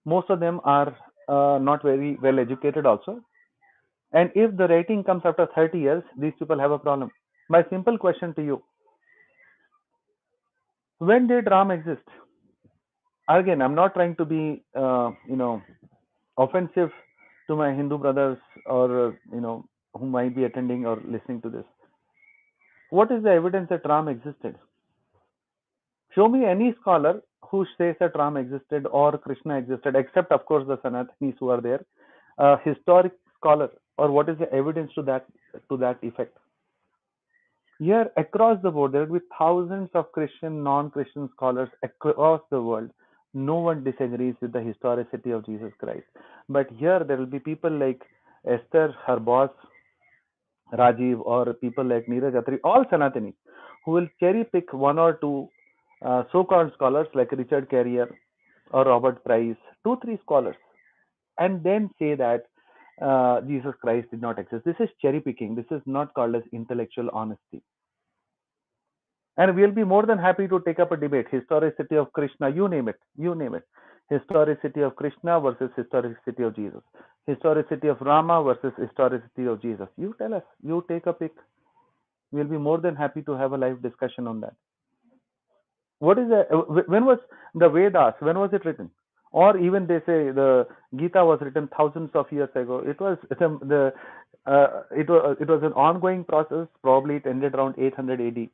Most of them are not very well educated also. And if the rating comes after 30 years, these people have a problem. My simple question to you, when did Ram exist? Again, I'm not trying to be, offensive to my Hindu brothers or, who might be attending or listening to this. What is the evidence that Ram existed? Show me any scholar who says that Ram existed or Krishna existed, except of course the Sanatanis who are there. Historic scholar, or what is the evidence to that effect? Here across the board, there will be thousands of Christian, non-Christian scholars across the world. No one disagrees with the historicity of Jesus Christ. But here there will be people like Esther, her boss, Rajiv, or people like Neeraj Attari, all Sanatanis, who will cherry pick one or two so-called scholars like Richard Carrier or Robert Price, 2-3 scholars, and then say that Jesus Christ did not exist. This is cherry picking. This is not called as intellectual honesty. And we'll be more than happy to take up a debate. Historicity of Krishna, you name it. Historicity of Krishna versus historicity of Jesus. Historicity of Rama versus historicity of Jesus. You tell us. You take a pick. We'll be more than happy to have a live discussion on that. What is when was the Vedas? When was it written? Or even they say the Gita was written thousands of years ago. It was an ongoing process. Probably it ended around 800 AD.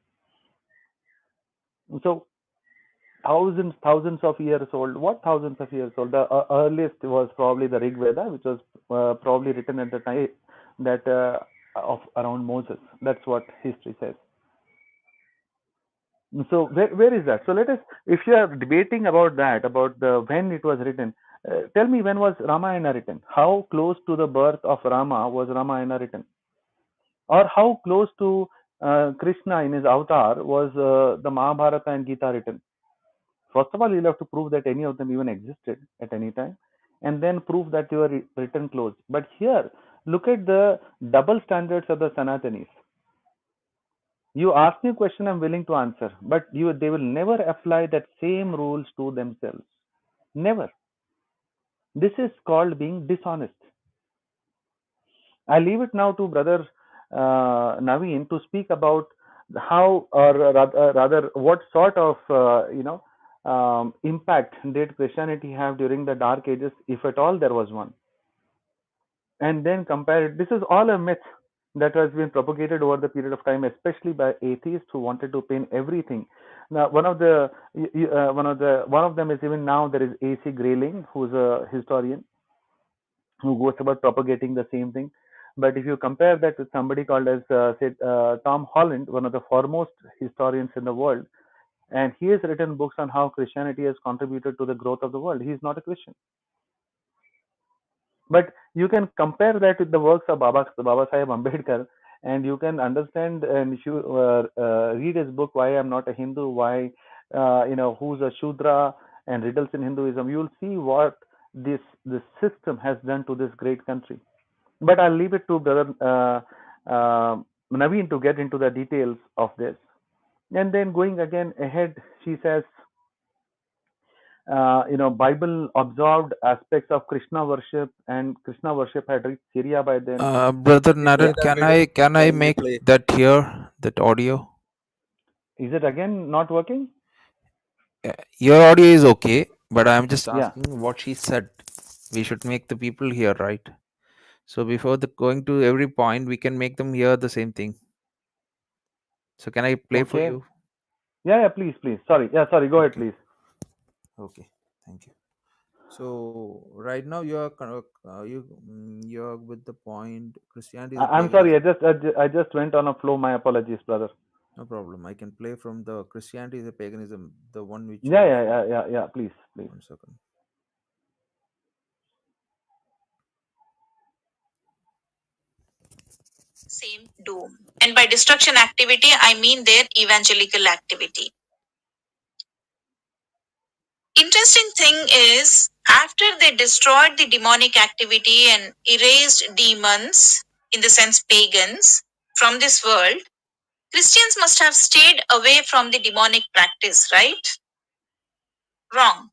So thousands of years old. What thousands of years old? The earliest was probably the Rig Veda, which was probably written at the time that of around Moses. That's what history says. So where is that? So let us, if you are debating about that, about the when it was written, tell me, when was Ramayana written? How close to the birth of Rama was Ramayana written? Or how close to Krishna in his avatar was the Mahabharata and Gita written? First of all, you'll have to prove that any of them even existed at any time, and then prove that they were written close. But here, look at the double standards of the Sanatanis. You ask me a question, I'm willing to answer, but they will never apply that same rules to themselves. Never. This is called being dishonest. I leave it now to Brother Naveen to speak about how, or rather, what sort of impact did Christianity have during the Dark Ages, if at all there was one, and then compare it. This is all a myth that has been propagated over the period of time, especially by atheists who wanted to pin everything Now, one of them is, even now there is A.C. Grayling, who's a historian who goes about propagating the same thing. But if you compare that with somebody called as Tom Holland, one of the foremost historians in the world, and he has written books on how Christianity has contributed to the growth of the world. He is not a Christian, but you can compare that with the works of Baba Sahib Ambedkar, and you can understand, and if you read his book, Why I Am Not a Hindu, why who's a Shudra, and riddles in Hinduism, you'll see what this system has done to this great country. But I'll leave it to brother Naveen to get into the details of this. And then going again ahead, she says, Bible observed aspects of Krishna worship, and Krishna worship had reached Syria by then. Brother Can we play Naren, that video? can I Can we make play? that here, that audio? Is it again not working? Your audio is okay, but I'm just Yeah. asking what she said. We should make the people hear, right? So before the going to every point, we can make them hear the same thing. So can I play for Okay. you? Yeah, please. Sorry. Yeah, sorry. Go ahead, Okay. please. Okay. Thank you. So right now you're you're with the point Christianity is a I'm sorry. paganism. I just went on a flow. My apologies, brother. No problem. I can play from the Christianity is a paganism, the one which Yeah, I yeah, showed. yeah, yeah, yeah. Please. 1 second. Same doom. And by destruction activity, I mean their evangelical activity. Interesting thing is, after they destroyed the demonic activity and erased demons, in the sense pagans, from this world, Christians must have stayed away from the demonic practice, right? Wrong.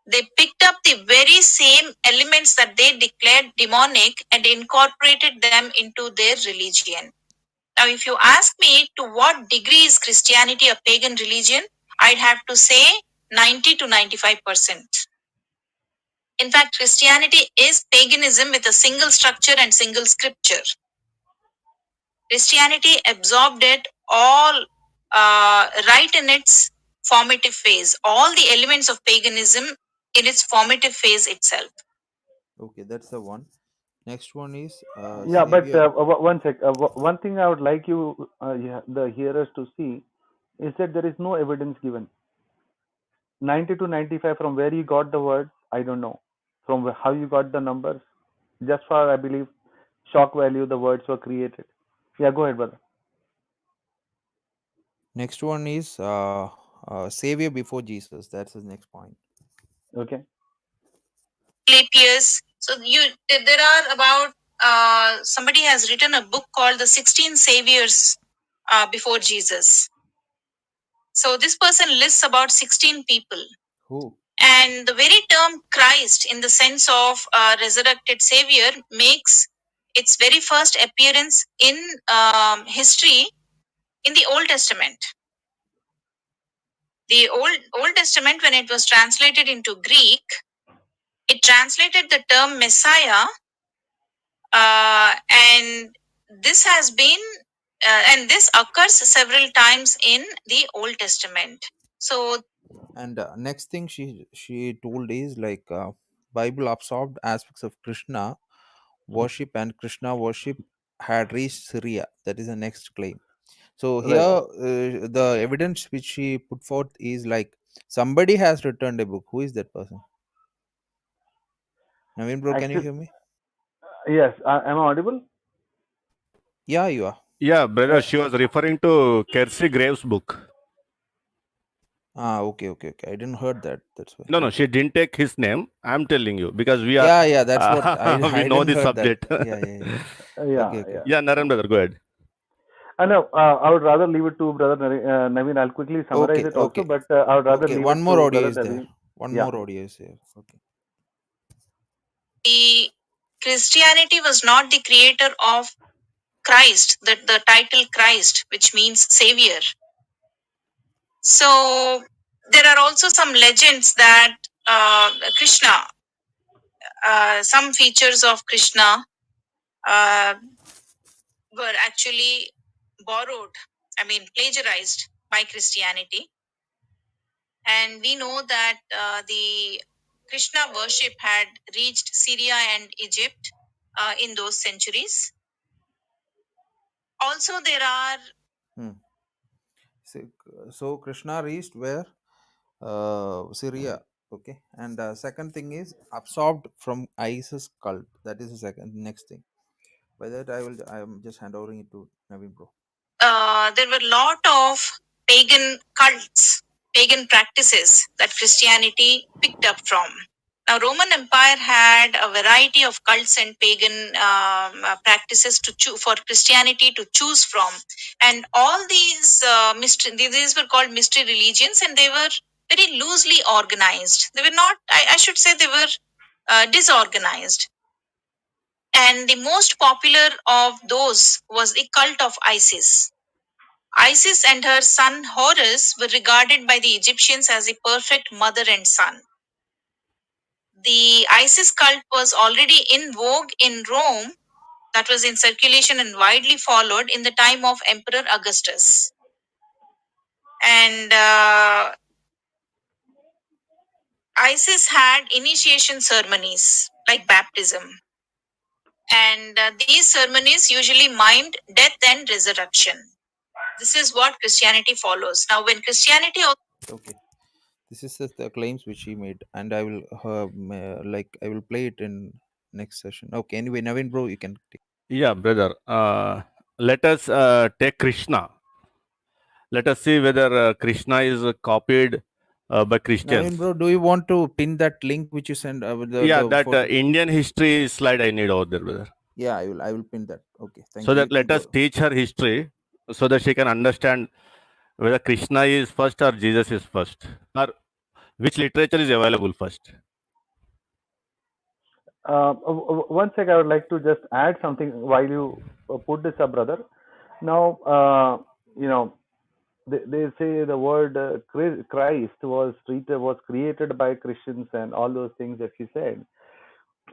They picked up the very same elements that they declared demonic and incorporated them into their religion. Now, if you ask me to what degree is Christianity a pagan religion, I'd have to say 90 to 95%. In fact, Christianity is paganism with a single structure and single scripture. Christianity absorbed it all right in its formative phase, all the elements of paganism in its formative phase itself. Okay, that's the one. Next one is Yeah, but Savior. one sec. One thing I would like you, the hearers, to see is that there is no evidence given. 90 to 95, from where you got the words, I don't know. From how you got the numbers, just for, I believe, shock value, the words were created. Yeah, go ahead, brother. Next one is Savior before Jesus. That's the next point. Okay. Clapius. So there are about somebody has written a book called The 16 Saviors Before Jesus. So this person lists about 16 people. Who? And the very term Christ, in the sense of resurrected Savior, makes its very first appearance in history in the Old Testament. The Old Testament, when it was translated into Greek, it translated the term Messiah, and this has been and this occurs several times in the Old Testament. So And next thing she told is like Bible absorbed aspects of Krishna worship, and Krishna worship had reached Syria. That is the next claim. So here Right. the evidence which she put forth is like somebody has returned a book. Who is that person? Naveen bro, can you Actually, hear me? yes. Am I audible? Yeah, you are. Yeah, brother, she was referring to Kelsey Graves' book. Okay. I didn't heard that. That's why. No, Okay. she didn't take his name. I'm telling you because we are Yeah. That's what we I know didn't the heard that. subject. Yeah. Yeah, Okay. yeah. Yeah, Naren brother, go ahead. I know. I would rather leave it to brother Naveen. I'll quickly summarize it also, Okay. but I would rather Okay. leave One it more to audio brother is there. Naveen. One Yeah. more audio is here. Okay. the Christianity was not the creator of Christ, the title Christ, which means Savior. So there are also some legends that Krishna, some features of Krishna were actually borrowed, plagiarized by Christianity. And we know that the Krishna worship had reached Syria and Egypt in those centuries. Also, there are Hmm. So Krishna reached where? Syria. Okay. And second thing is absorbed from ISIS cult. That is the second next thing. By that I am just handovering it to Naveen bro. there were a lot of pagan cults, pagan practices that Christianity picked up from. Now, Roman Empire had a variety of cults and pagan practices for Christianity to choose from, and all these these were called mystery religions, and they were very loosely organized. They were not, I should say, they were disorganized. And the most popular of those was the cult of Isis. Isis and her son Horus were regarded by the Egyptians as a perfect mother and son. The Isis cult was already in vogue in Rome, that was in circulation and widely followed in the time of Emperor Augustus. And Isis had initiation ceremonies like baptism. And these ceremonies usually mimed death and resurrection. This is what Christianity follows. Now, when Christianity Okay. This is the claims which he made, and I will I will play it in next session. Okay. Anyway, Naveen bro, you can take. Yeah, brother. Let us take Krishna. Let us see whether Krishna is copied by Christians. Naveen bro, do you want to pin that link which you send with Yeah, the that photo? Indian history slide I need over there, brother. Yeah, I will pin that. Okay, thank So you. that You can let us go. teach her history so that she can understand whether Krishna is first or Jesus is first, or which literature is available first. One sec, I would like to just add something while you put this up, brother. Now, you know, they say the word Christ was created by Christians and all those things that she said.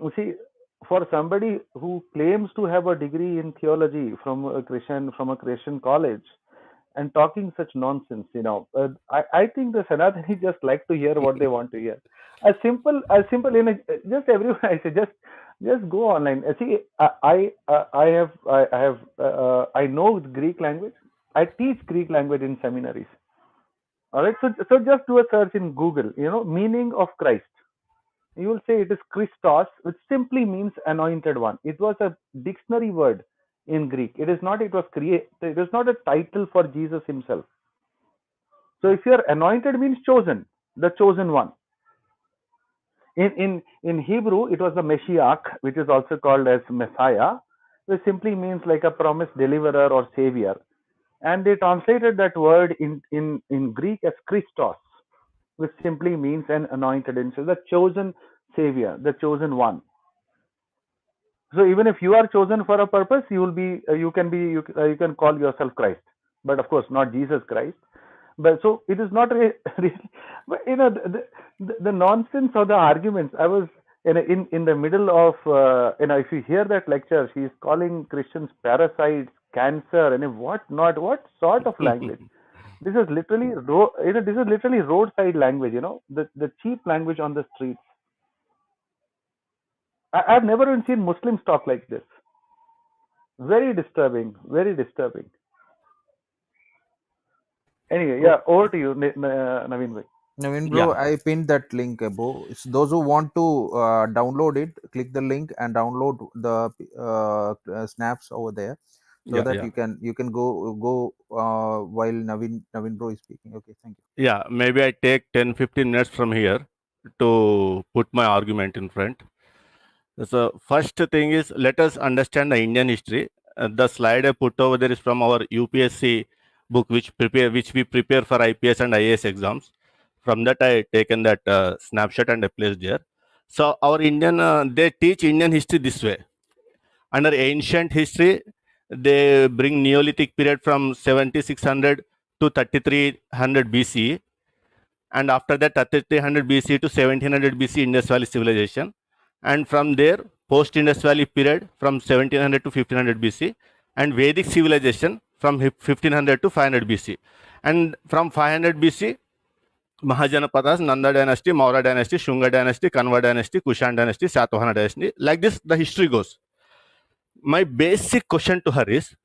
You see, for somebody who claims to have a degree in theology from a Christian college and talking such nonsense, I think the Sanatani just like to hear what they want to hear. As simple, just everyone. I say just go online. See, I know Greek language. I teach Greek language in seminaries. All right, so just do a search in Google. Meaning of Christ. You will say it is Christos, which simply means anointed one. It was a dictionary word in Greek. It is not. It was created. It is not a title for Jesus himself. So if you are anointed means chosen, the chosen one. In Hebrew, it was the Meshiach, which is also called as Messiah, which simply means like a promised deliverer or savior. And they translated that word in Greek as Christos, which simply means an anointed one. So the chosen savior, the chosen one. So even if you are chosen for a purpose, you can call yourself Christ, but of course not Jesus Christ. But so it is not really, but the nonsense or the arguments. I was in the middle of if you hear that lecture, she is calling Christians parasites, cancer, and what not. What sort of language? This is literally roadside language. The cheap language on the streets. I've never even seen Muslims talk like this. Very disturbing. Very disturbing. Anyway, yeah, over to you, Naveen bhai. Naveen bro, Yeah, I pinned that link above. It's those who want to download it, click the link and download the snaps over there, so yeah, that yeah, you can go while Naveen bro is speaking. Okay, thank you. yeah. Maybe I take 10-15 minutes from here to put my argument in front. So first thing is, let us understand the Indian history. The slide I put over there is from our UPSC book, which we prepare for IPS and IAS exams. From that, I taken that snapshot and I placed there. So our Indian, they teach Indian history this way. Under ancient history, they bring Neolithic period from 7600 to 3300 BC, and after that 3300 BC to 1700 BC Indus Valley civilization, and from there post Indus Valley period from 1700 to 1500 BC, and Vedic civilization from 1500 to 500 BC, and from 500 BC Mahajanapadas, Nanda dynasty, Maurya dynasty, Shunga dynasty, Kanva dynasty, Kushan dynasty, Satavahana dynasty. Like this, the history goes. My basic question to her is,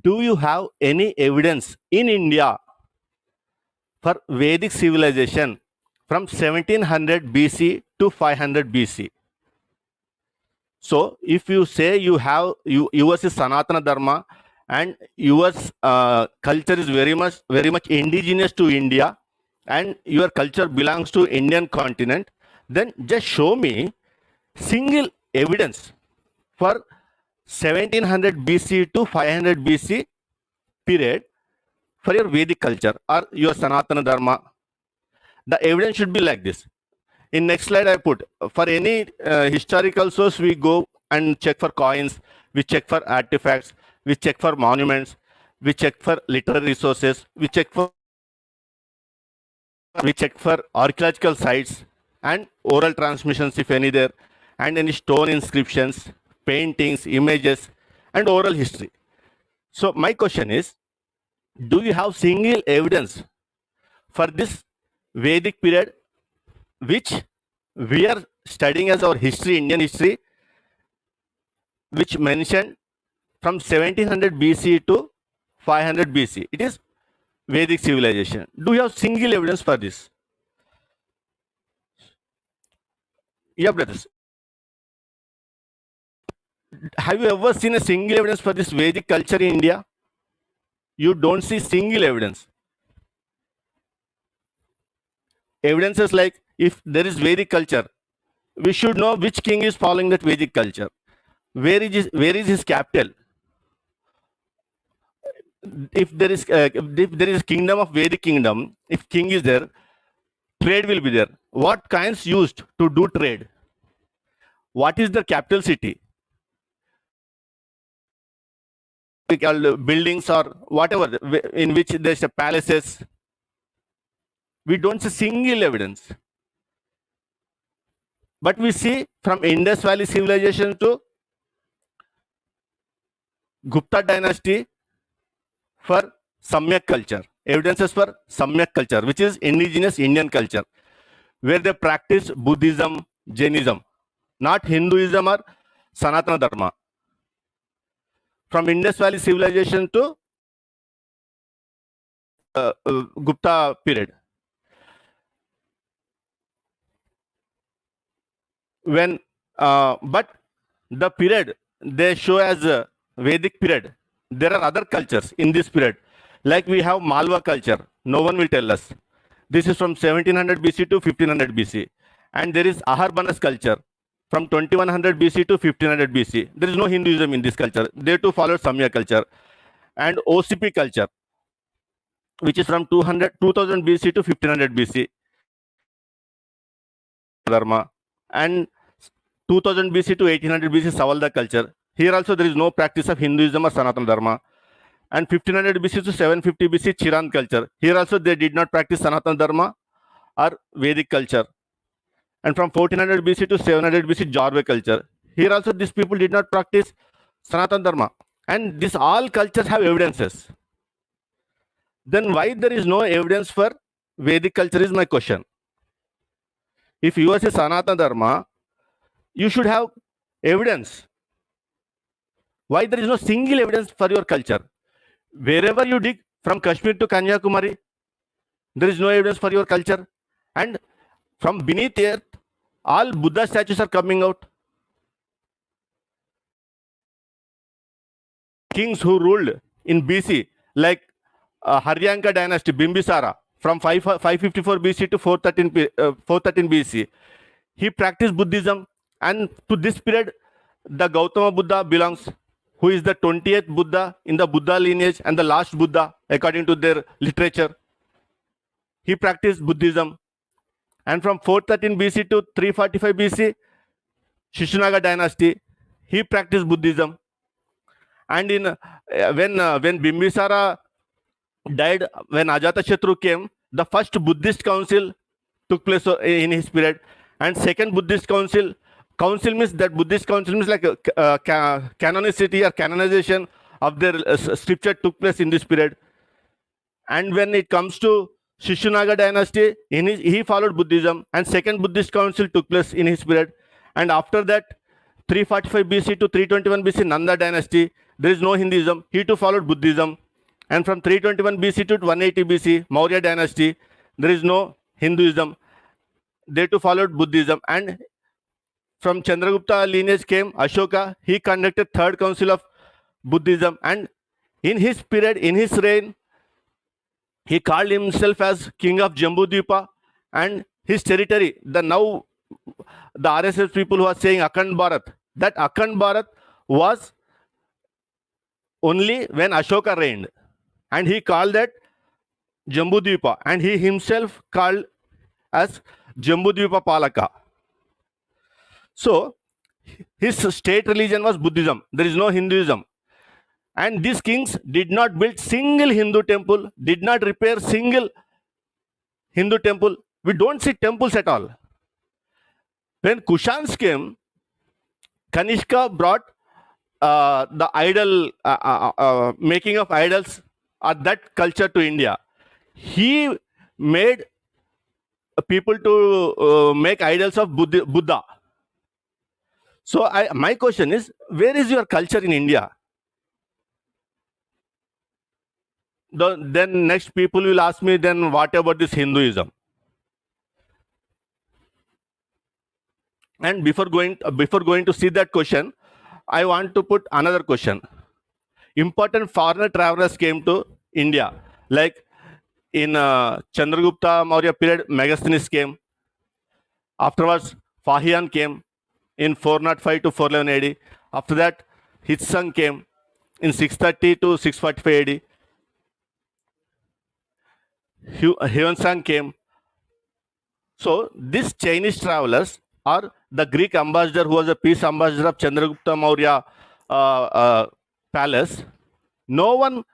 do you have any evidence in India for Vedic civilization from 1700 BC to 500 BC? So, if you say yours is Sanatana Dharma and yours culture is very much indigenous to India, and your culture belongs to Indian continent, then just show me single evidence for 1700 BC to 500 BC period for your Vedic culture or your Sanatana Dharma. The evidence should be like this. In next slide, I put for any historical source, we go and check for coins, we check for artifacts, we check for monuments, we check for literary resources, we check for archaeological sites and oral transmissions, if any there, and any stone inscriptions, paintings, images, and oral history. So my question is, do you have single evidence for this Vedic period, which we are studying as our history, Indian history, which mentioned from 1700 BC to 500 BC? It is Vedic civilization. Do you have single evidence for this? Yeah, brothers. Have you ever seen a single evidence for this Vedic culture in India? You don't see single evidence. Evidences like, if there is Vedic culture, we should know which king is following that Vedic culture. Where is his capital? If there is kingdom of Vedic kingdom, if king is there, trade will be there. What kinds used to do trade? What is the capital city? We call buildings or whatever in which there's a palaces. We don't see single evidence. But we see from Indus Valley civilization to Gupta dynasty for Samyak culture, evidences for Samyak culture, which is indigenous Indian culture, where they practice Buddhism, Jainism, not Hinduism or Sanatana Dharma. From Indus Valley civilization to Gupta period. When, but the period they show as a Vedic period, there are other cultures in this period. Like we have Malwa culture, no one will tell us. This is from 1700 BC to 1500 BC. And there is Aharbanas culture from 2100 BC to 1500 BC. There is no Hinduism in this culture. They too follow Samya culture. And OCP culture, which is from 2000 BC to 1500 BC. Dharma. And 2000 BC to 1800 BC Savalda culture. Here also there is no practice of Hinduism or Sanatana Dharma. And 1500 BC to 750 BC Chiran culture. Here also they did not practice Sanatana Dharma or Vedic culture. And from 1400 BC to 700 BC Jorve culture. Here also these people did not practice Sanatana Dharma. And these all cultures have evidences. Then why there is no evidence for Vedic culture is my question. If yours is Sanatana Dharma, you should have evidence. Why there is no single evidence for your culture? Wherever you dig, from Kashmir to Kanyakumari, there is no evidence for your culture. And from beneath earth, all Buddha statues are coming out. Kings who ruled in BC, like Haryanka dynasty, Bimbisara, from 554 BC to 413 BC, he practiced Buddhism. And to this period, the Gautama Buddha belongs, who is the 20th Buddha in the Buddha lineage and the last Buddha according to their literature. He practiced Buddhism. And from 413 BC to 345 BC, Shishunaga dynasty, he practiced Buddhism. And in when Bimbisara died, when Ajatashatru came, the first Buddhist council took place in his period. And second Buddhist council means that Buddhist council means like canonicity or canonization of their scripture took place in this period. And when it comes to Shishunaga dynasty, he followed Buddhism, and second Buddhist council took place in his period. And after that, 345 BC to 321 BC, Nanda dynasty, there is no Hinduism. He too followed Buddhism. And from 321 BC to 180 BC, Maurya dynasty, there is no Hinduism. They too followed Buddhism. And from Chandragupta lineage came Ashoka. He conducted third council of Buddhism. And in his period, in his reign, he called himself as king of Jambudvipa, and his territory, now the RSS people who are saying Akhand Bharat, that Akhand Bharat was only when Ashoka reigned, and he called that Jambudvipa, and he himself called as Jambudvipa Palaka. So his state religion was Buddhism. There is no Hinduism. And these kings did not build single Hindu temple, did not repair single Hindu temple. We don't see temples at all. When Kushans came, Kanishka brought the idol, making of idols, that culture to India. He made people to make idols of Buddha. So my question is, where is your culture in India? Then next people will ask me, then what about this Hinduism? And before going to see that question, I want to put another question. Important foreigner travelers came to India, like in Chandragupta Maurya period, Megasthenes came. Afterwards, Fahian came in 405 to 411 AD. After that, Hitsung came in 630 to 645 AD. Hyunsang came. So these Chinese travelers are the Greek ambassador who was a peace ambassador of Chandragupta Maurya palace. No one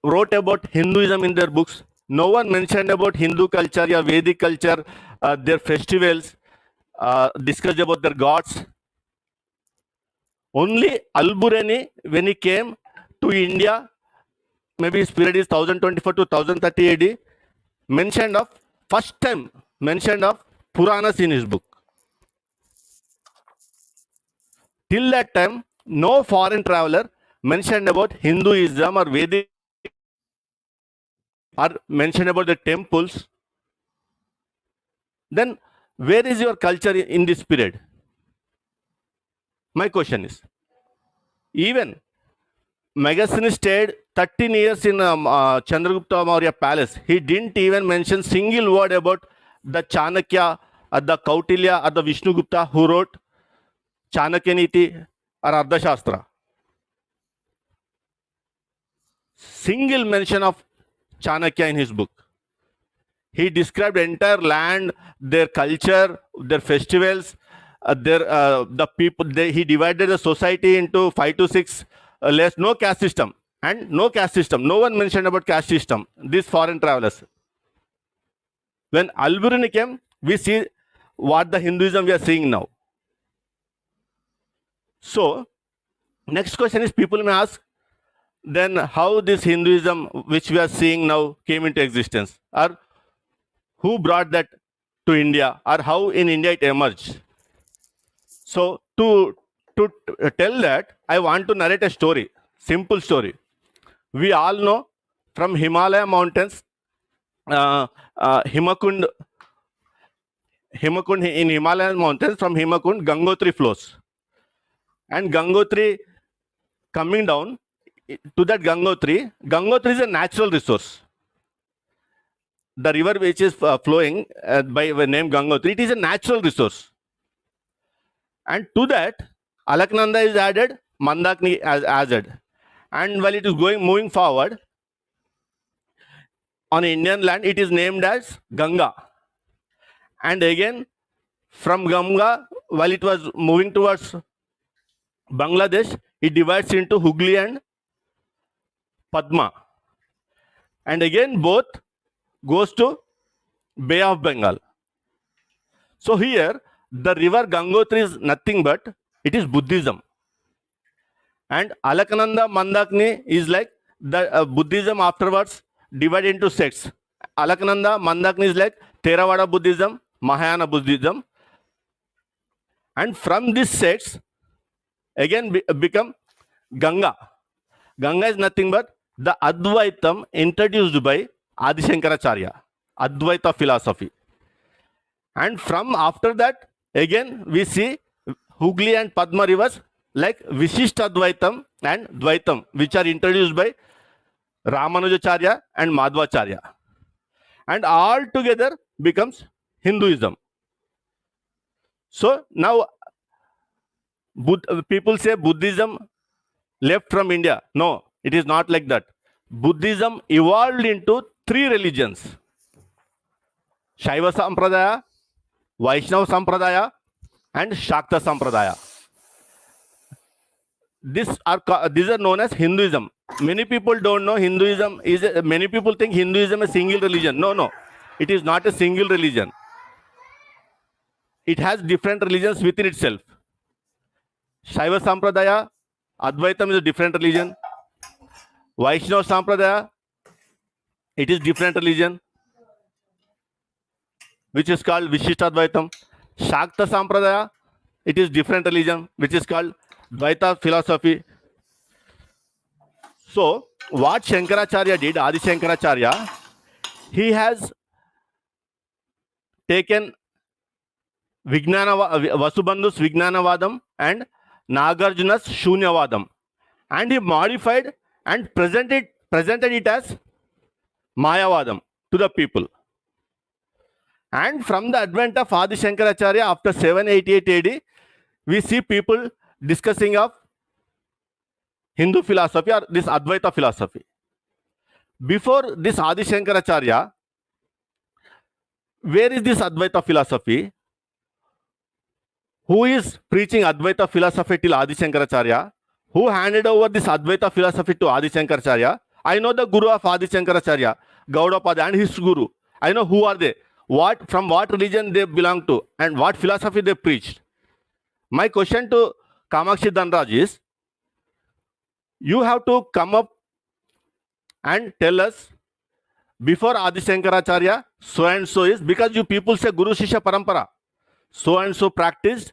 wrote about Hinduism in their books. No one mentioned about Hindu culture or Vedic culture, their festivals, discussed about their gods. Only Al-Burani, when he came to India, maybe his period is 1024 to 1030 AD, first time mentioned of Puranas in his book. Till that time, no foreign traveler mentioned about Hinduism or Vedic, or mentioned about the temples. Then where is your culture in this period? My question is, even Megasthenes stayed 13 years in Chandragupta Maurya palace. He didn't even mention single word about the Chanakya or the Kautilya or the Vishnugupta who wrote Chanakya Niti or Ardhashastra. Single mention of Chanakya in his book. He described the entire land, their culture, their festivals, the people. He divided the society into 5 to 6 layers. No caste system, and no caste system. No one mentioned about caste system. These foreign travelers. When Al-Biruni came, we see what the Hinduism we are seeing now. So, next question is, people may ask, then how this Hinduism which we are seeing now came into existence, or who brought that to India, or how in India it emerged? So to tell that, I want to narrate a story, simple story. We all know from Himalaya mountains, Himakund in Himalayan mountains, from Himakund, Gangotri flows. And Gangotri coming down to that Gangotri is a natural resource. The river which is flowing by the name Gangotri, it is a natural resource. And to that, Alaknanda is added, Mandakini is added. And while it is moving forward, on Indian land, it is named as Ganga. And again, from Ganga, while it was moving towards Bangladesh, it divides into Hooghly and Padma. And again, both goes to Bay of Bengal. So here, the river Gangotri is nothing but, it is Buddhism. And Alaknanda, Mandakini is like the Buddhism afterwards divided into sects. Alaknanda, Mandakini is like Theravada Buddhism, Mahayana Buddhism. And from this sects, again become Ganga. Ganga is nothing but the Advaitam introduced by Adi Shankaracharya, Advaita philosophy. And from after that, again we see Hooghly and Padma rivers like Vishishta Advaitam and Dvaitam, which are introduced by Ramanujacharya and Madhvacharya. And all together becomes Hinduism. So now people say Buddhism left from India. No, it is not like that. Buddhism evolved into three religions: Shaiva Sampradaya, Vaishnava Sampradaya, and Shakta Sampradaya. These are known as Hinduism. Many people don't know Hinduism is. Many people think Hinduism is a single religion. No, it is not a single religion. It has different religions within itself. Shaiva Sampradaya, Advaitam is a different religion. Vaishnava Sampradaya, it is different religion, which is called Vishishtadvaitam. Shakta Sampradaya, it is different religion, which is called Dvaita philosophy. So, what Shankaracharya did, Adi Shankaracharya, he has taken Vasubandhu's Vijnanavadam and Nagarjuna's Shunyavadam, and he modified and presented it as Mayavadam to the people. And from the advent of Adi Shankaracharya after 788 AD, we see people discussing of Hindu philosophy or this Advaita philosophy. Before this Adi Shankaracharya, where is this Advaita philosophy? Who is preaching Advaita philosophy till Adi Shankaracharya? Who handed over this Advaita philosophy to Adi Shankaracharya? I know the guru of Adi Shankaracharya, Gaudapada, and his guru. I know who are they, from what religion they belong to, and what philosophy they preached. My question to Kamakshi Dhanraj is, you have to come up and tell us, before Adi Shankaracharya, so and so is, because you people say Guru Shishya Parampara, so and so practiced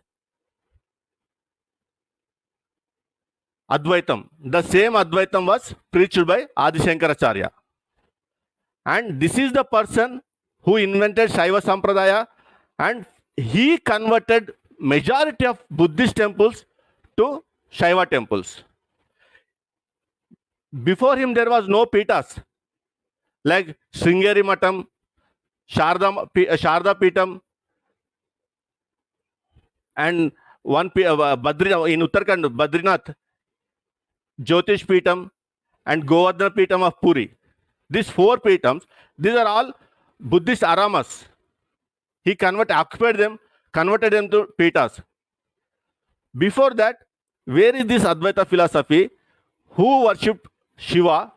Advaitam. The same Advaitam was preached by Adi Shankaracharya. And this is the person who invented Shaiva Sampradaya, and he converted majority of Buddhist temples to Shaiva temples. Before him, there was no pitas like Sringeri Matam, Sharda Pitam, and one in Uttarakhand, Badrinath, Jyotish Pitam, and Govardhana Pitam of Puri. These four Pitams, these are all Buddhist aramas. He occupied them, converted them to Pitas. Before that, where is this Advaita philosophy? Who worshipped Shiva?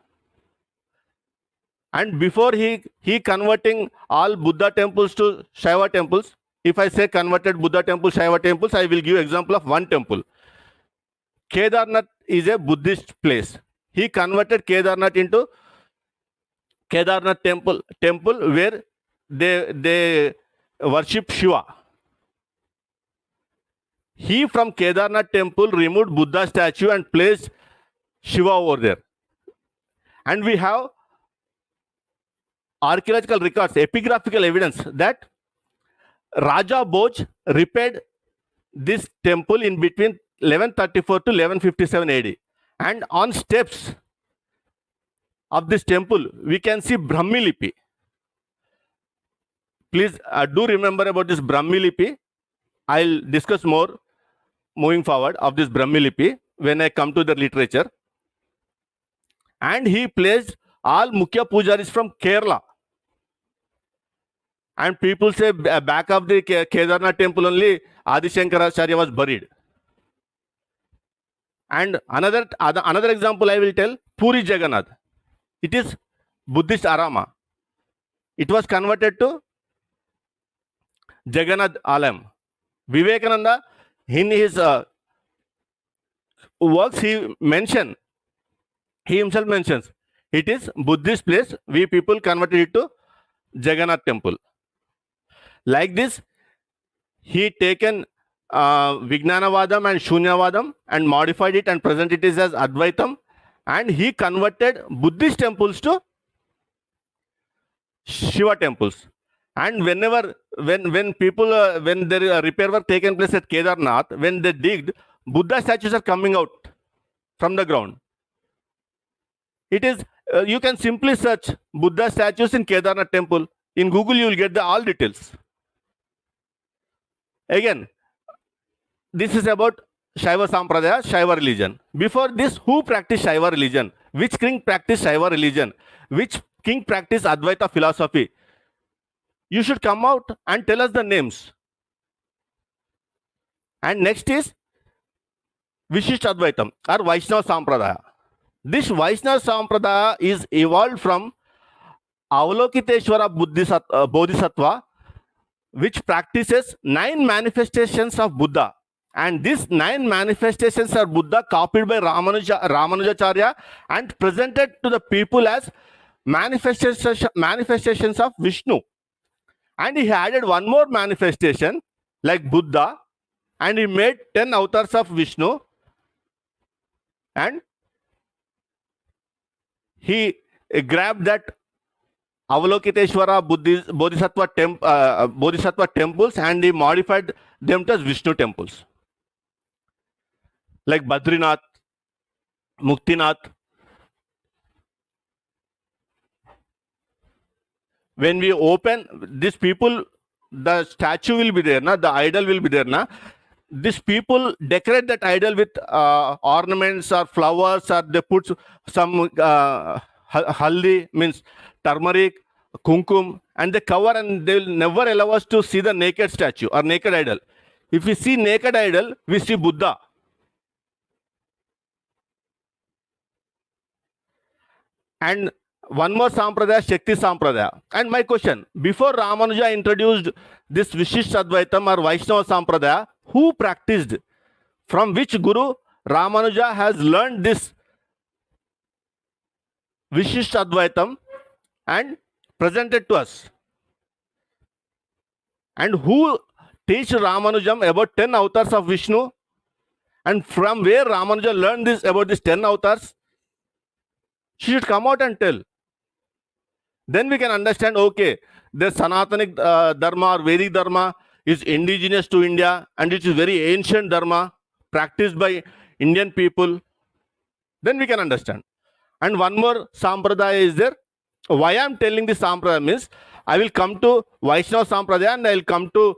And before he converting all Buddha temples to Shaiva temples, if I say converted Buddha temples, Shaiva temples, I will give example of one temple. Kedarnath is a Buddhist place. He converted Kedarnath into Kedarnath temple where they worship Shiva. He from Kedarnath temple removed Buddha statue and placed Shiva over there. And we have archaeological records, epigraphical evidence that Raja Bhoj repaired this temple in between 1134 to 1157 AD. And on steps of this temple, we can see Brahmi Lipi. Please do remember about this Brahmi Lipi. I'll discuss more moving forward of this Brahmi Lipi when I come to the literature. And he placed all Mukhya Pujaris from Kerala. And people say back of the Kedarnath temple only Adi Shankaracharya was buried. And another example I will tell, Puri Jagannath. It is Buddhist arama. It was converted to Jagannath Alam. Vivekananda, in his works, he himself mentions, it is Buddhist place. We people converted it to Jagannath temple. Like this, he taken Vijnanavadam and Shunyavadam and modified it and presented it as Advaitam, and he converted Buddhist temples to Shiva temples. And whenever, when people, when there is repair work taken place at Kedarnath, when they digged, Buddha statues are coming out from the ground. It is, you can simply search Buddha statues in Kedarnath temple. In Google, you will get the all details. Again, this is about Shaiva Sampradaya, Shaiva religion. Before this, who practiced Shaiva religion? Which king practiced Shaiva religion? Which king practiced Advaita philosophy? You should come out and tell us the names. And next is Vishishta Advaitam or Vaishnava Sampradaya. This Vaishnava Sampradaya is evolved from Avalokiteshvara Bodhisattva, which practices 9 manifestations of Buddha. And these 9 manifestations are Buddha copied by Ramanujacharya and presented to the people as manifestations of Vishnu. And he added one more manifestation like Buddha, and he made 10 avatars of Vishnu, and he grabbed that Avalokiteshvara Bodhisattva temples and he modified them as Vishnu temples. Like Badrinath, Muktinath. When we open, these people, the statue will be there, the idol will be there. These people decorate that idol with ornaments or flowers, or they put some haldi, means turmeric, kumkum, and they cover, and they will never allow us to see the naked statue or naked idol. If we see naked idol, we see Buddha. And one more Sampradaya, Shakti Sampradaya. And my question, before Ramanuja introduced this Vishishta Advaitam or Vaishnava Sampradaya, who practiced? From which Guru Ramanuja has learned this Vishishta Advaitam and presented to us? And who teach Ramanujam about 10 avatars of Vishnu? And from where Ramanuja learned this about these 10 avatars? She should come out and tell. Then we can understand, okay, the Sanatanic Dharma or Vedic Dharma is indigenous to India and it is very ancient Dharma practiced by Indian people. Then we can understand. And one more Sampradaya is there. Why I am telling this Sampradaya means, I will come to Vaishnava Sampradaya and I will come to,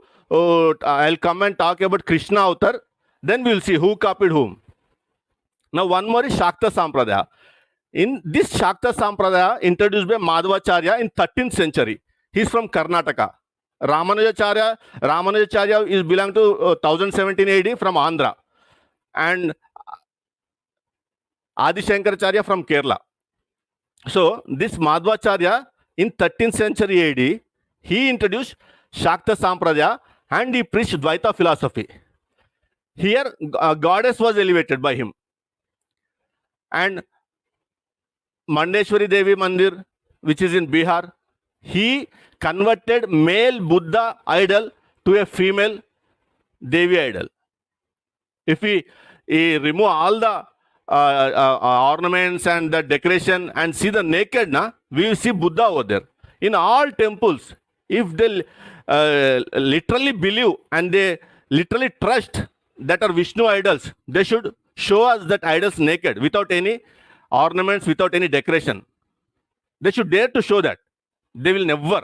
I'll come and talk about Krishna Avatar. Then we will see who copied whom. Now one more is Shakta Sampradaya. In this Shakta Sampradaya, introduced by Madhvacharya in 13th century. He is from Karnataka. Ramanujacharya is belong to 1017 AD from Andhra. And Adi Shankaracharya from Kerala. So this Madhvacharya in 13th century AD, he introduced Shakta Sampradaya and he preached Dvaita philosophy. Here, goddess was elevated by him. And Mandeshwari Devi Mandir, which is in Bihar, he converted male Buddha idol to a female Devi idol. If we remove all the ornaments and the decoration and see the naked, we will see Buddha over there. In all temples, if they literally believe and they literally trust that are Vishnu idols, they should show us that idols naked without any ornaments, without any decoration. They should dare to show that. They will never.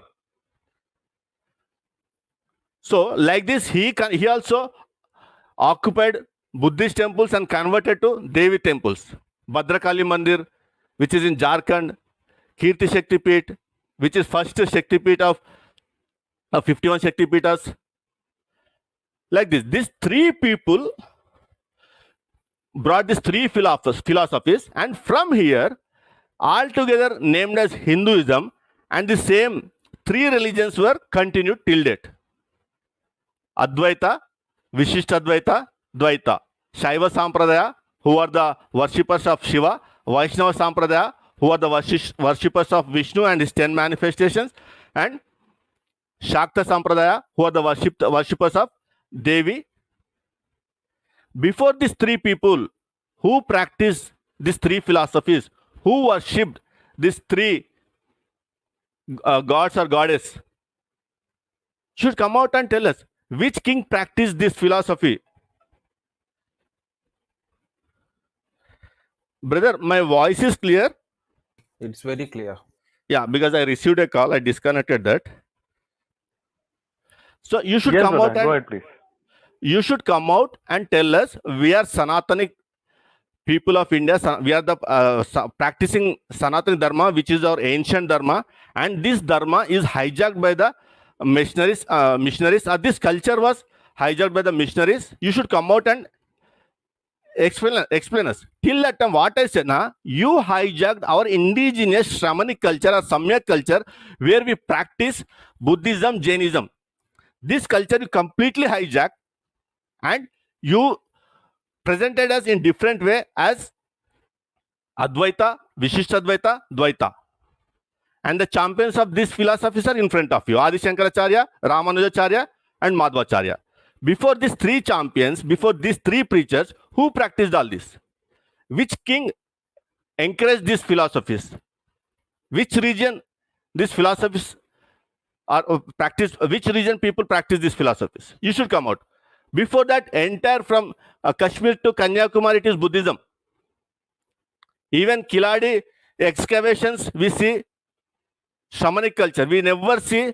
So like this, he also occupied Buddhist temples and converted to Devi temples. Bhadrakali Mandir, which is in Jharkhand, Kirti Shakti Peeth, which is first Shakti Peeth of 51 Shakti Peethas. Like this, these 3 people brought these 3 philosophies, and from here, all together named as Hinduism, and the same 3 religions were continued till date. Advaita, Vishishta Advaita, Dvaita. Shaiva Sampradaya, who are the worshippers of Shiva. Vaishnava Sampradaya, who are the worshippers of Vishnu and his 10 manifestations. and Shakta Sampradaya, who are the worshippers of Devi. Before these three people who practiced these three philosophies, who worshipped these three gods or goddess, should come out and tell us which king practiced this philosophy. Brother, my voice is clear? It's very clear. Yeah, because I received a call, I disconnected that. So you should Yes, come brother. out and Go ahead, please. you should come out and tell us we are Sanatanic people of India. We are the practicing Sanatani Dharma, which is our ancient Dharma, and this Dharma is hijacked by the missionaries. This culture was hijacked by the missionaries. You should come out and explain us. Till that time, what I said, you hijacked our indigenous Shramanic culture or Samyak culture, where we practice Buddhism, Jainism. This culture you completely hijacked, and you presented us in different way as Advaita, Vishishtadvaita, Dvaita. And the champions of these philosophies are in front of you. Adi Shankaracharya, Ramanujacharya, and Madhvacharya. Before these three champions, before these three preachers, who practiced all this? Which king encouraged these philosophies? Which region these philosophies are practiced? Which region people practice these philosophies? You should come out. Before that, entire from Kashmir to Kanyakumari, it is Buddhism. Even Kiladi excavations, we see Shamanic culture. We never see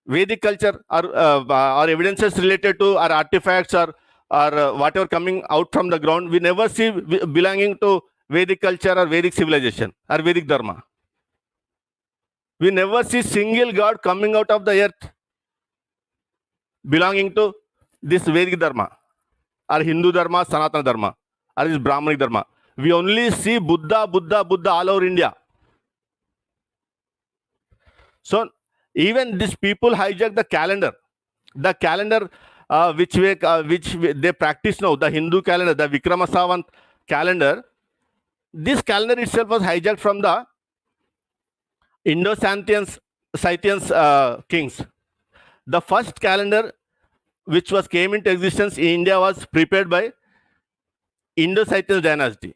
Vedic culture or evidences related to our artifacts or whatever coming out from the ground. We never see belonging to Vedic culture or Vedic civilization or Vedic Dharma. We never see single god coming out of the earth belonging to this Vedic Dharma or Hindu Dharma, Sanatana Dharma or this Brahmanic Dharma. We only see Buddha all over India. So even these people hijack the calendar which they practice now, the Hindu calendar, the Vikrama Samvat calendar. This calendar itself was hijacked from the Indo-Scythians kings. The first calendar which came into existence in India was prepared by Indo-Scythian dynasty,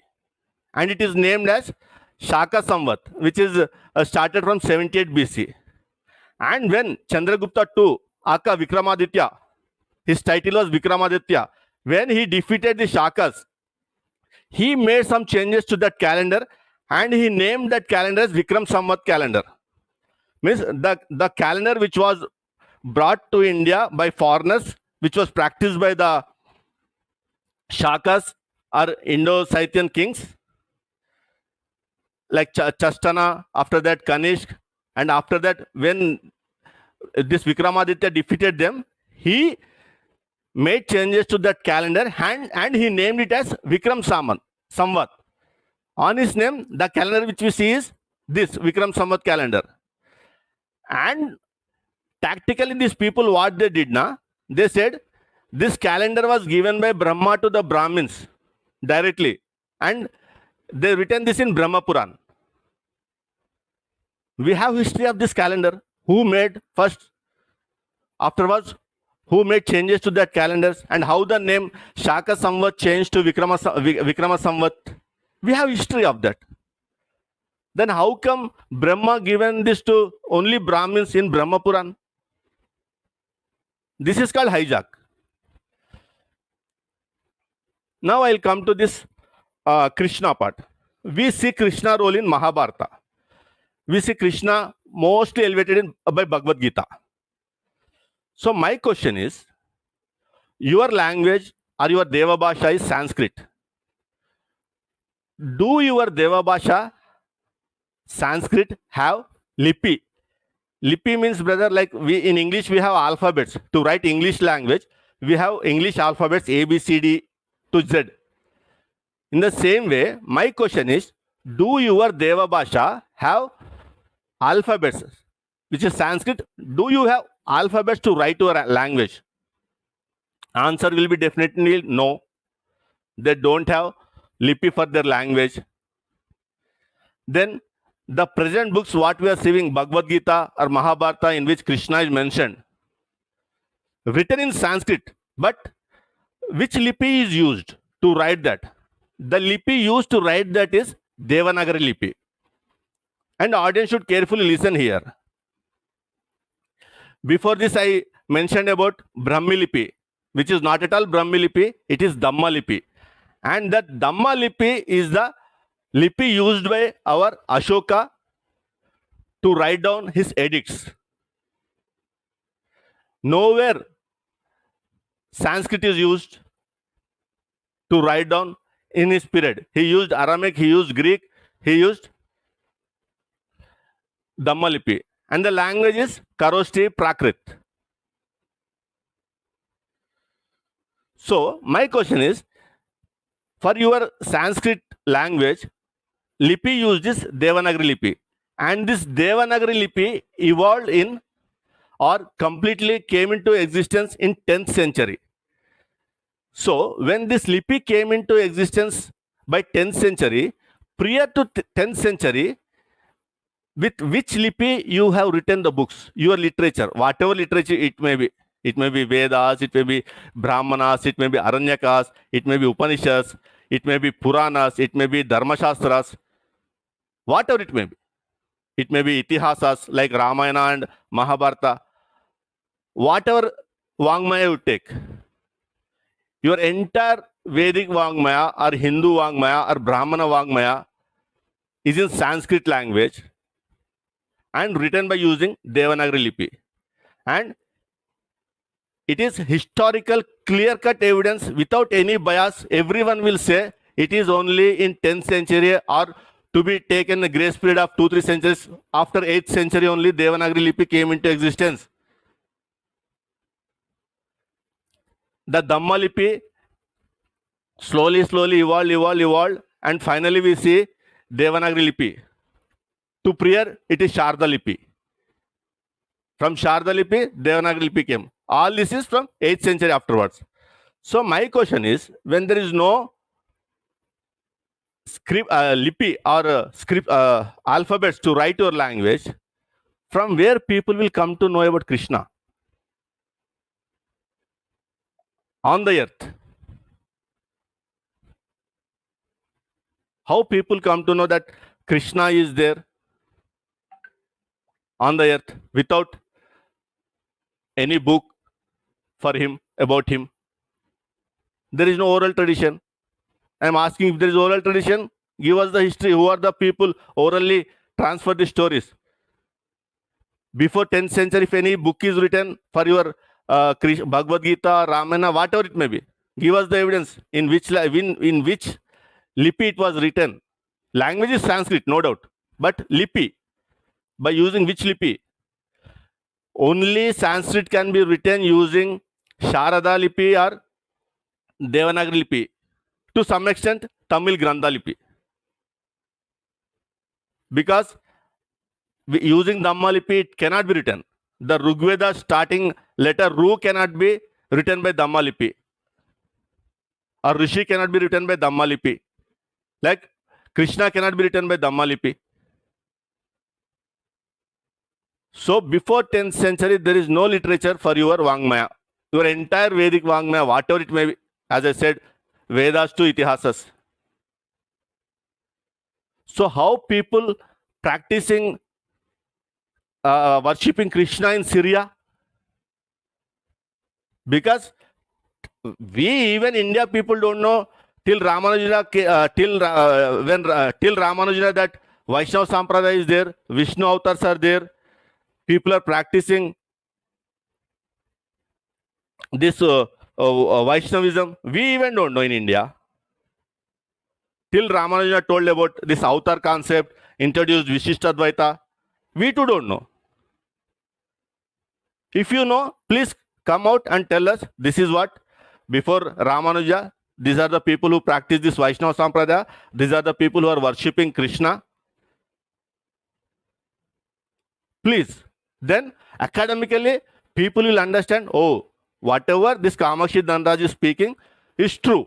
and it is named as Shaka Samvat, which is started from 78 BC. And when Chandragupta II, aka Vikramaditya, his title was Vikramaditya, when he defeated the Shakas, he made some changes to that calendar and he named that calendar as Vikram Samvat calendar. Means the calendar which was brought to India by foreigners, which was practiced by the Shakas or Indo-Scythian kings, like Chastana, after that Kanishk, and after that when this Vikramaditya defeated them, he made changes to that calendar and he named it as Vikram Samvat. On his name, the calendar which we see is this Vikram Samvat calendar. And tactically, these people, what they did, they said this calendar was given by Brahma to the Brahmins directly, and they written this in Brahma Puran. We have history of this calendar. Who made first? Afterwards, who made changes to that calendars, and how the name Shaka Samvat changed to Vikrama Samvat. We have history of that. Then how come Brahma given this to only Brahmins in Brahma Puran? This is called hijack. Now I'll come to this Krishna part. We see Krishna role in Mahabharata. We see Krishna mostly elevated by Bhagavad Gita. So my question is, your language or your Deva Bhasha is Sanskrit. Do your Deva Bhasha Sanskrit have Lipi? Lipi means, brother, like we in English we have alphabets. To write English language, we have English alphabets A, B, C, D to Z. In the same way, my question is, do your Deva Bhasha have alphabets, which is Sanskrit? Do you have alphabets to write your language? Answer will be definitely no. They don't have Lipi for their language. Then the present books what we are seeing, Bhagavad Gita or Mahabharata, in which Krishna is mentioned, written in Sanskrit, but which lipi is used to write that? The lipi used to write that is Devanagari lipi. And the audience should carefully listen here. Before this, I mentioned about Brahmi lipi, which is not at all Brahmi lipi, it is Dhamma lipi. And that Dhamma lipi is the lipi used by our Ashoka to write down his edicts. Nowhere Sanskrit is used to write down in his period. He used Aramaic, he used Greek, he used Dhamma lipi. And the language is Kharoshthi Prakrit. So, my question is, for your Sanskrit language, lipi used is Devanagari lipi. And this Devanagari lipi evolved in or completely came into existence in 10th century. So, when this lipi came into existence by 10th century, prior to 10th century, with which lipi you have written the books, your literature, whatever literature it may be. It may be Vedas, it may be Brahmanas, it may be Aranyakas, it may be Upanishads, it may be Puranas, it may be Dharmashastras, whatever it may be. It may be Itihasas like Ramayana and Mahabharata. Whatever Vangmaya you take, your entire Vedic Vangmaya or Hindu Vangmaya or Brahmana Vangmaya is in Sanskrit language and written by using Devanagari lipi. And it is historical, clear-cut evidence without any bias. Everyone will say it is only in 10th century or to be taken a grace period of 2-3 centuries. After 8th century only Devanagari lipi came into existence. The Dhamma lipi slowly evolved, and finally we see Devanagari lipi. To prior, it is Sharda lipi. From Sharda lipi, Devanagari lipi came. All this is from 8th century afterwards. So my question is, when there is no script, lipi or script alphabets to write your language, from where people will come to know about Krishna on the earth? How people come to know that Krishna is there on the earth without any book for him, about him? There is no oral tradition. I am asking, if there is oral tradition, give us the history. Who are the people orally transfer the stories? Before 10th century, if any book is written for your Bhagavad Gita, Ramayana, whatever it may be, give us the evidence in which lipi it was written. Language is Sanskrit, no doubt, but lipi, by using which lipi? Only Sanskrit can be written using Sharada lipi or Devanagari lipi. To some extent, Tamil Grantha lipi. Because using Dhamma lipi, it cannot be written. The Rigveda starting letter Ru cannot be written by Dhamma lipi. Or Rishi cannot be written by Dhamma lipi. Like Krishna cannot be written by Dhamma lipi. So before 10th century, there is no literature for your Vangmaya. Your entire Vedic Vangmaya, whatever it may be, as I said, Vedas to Itihasas. So how people practicing worshipping Krishna in Syria? Because we, even India people, don't know till Ramanuja, till Ramanuja, that Vaishnava Sampradaya is there, Vishnu avatars are there. People are practicing this Vaishnavism. We even don't know in India. Till Ramanuja told about this avatar concept, introduced Vishishtadvaita, we too don't know. If you know, please come out and tell us, this is what, before Ramanuja, these are the people who practice this Vaishnava Sampradaya, these are the people who are worshipping Krishna. Please. Then academically, people will understand, oh, whatever this Kamakshi Dhanraj is speaking is true.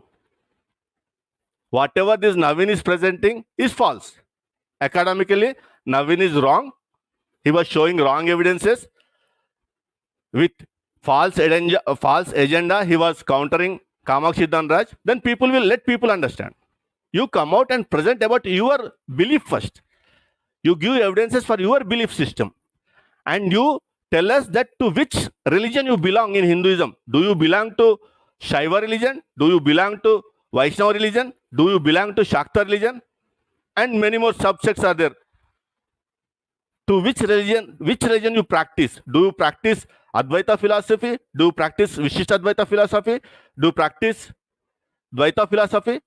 Whatever this Navin is presenting is false. Academically, Navin is wrong. He was showing wrong evidences with false agenda. He was countering Kamakshi Dhanraj. Then people will let people understand. You come out and present about your belief first. You give evidences for your belief system. And you tell us that to which religion you belong in Hinduism. Do you belong to Shaiva religion? Do you belong to Vaishnava religion? Do you belong to Shakta religion? And many more subsects are there. To which religion you practice? Do you practice Advaita philosophy? Do you practice Vishishta Advaita philosophy? Do you practice Dvaita philosophy?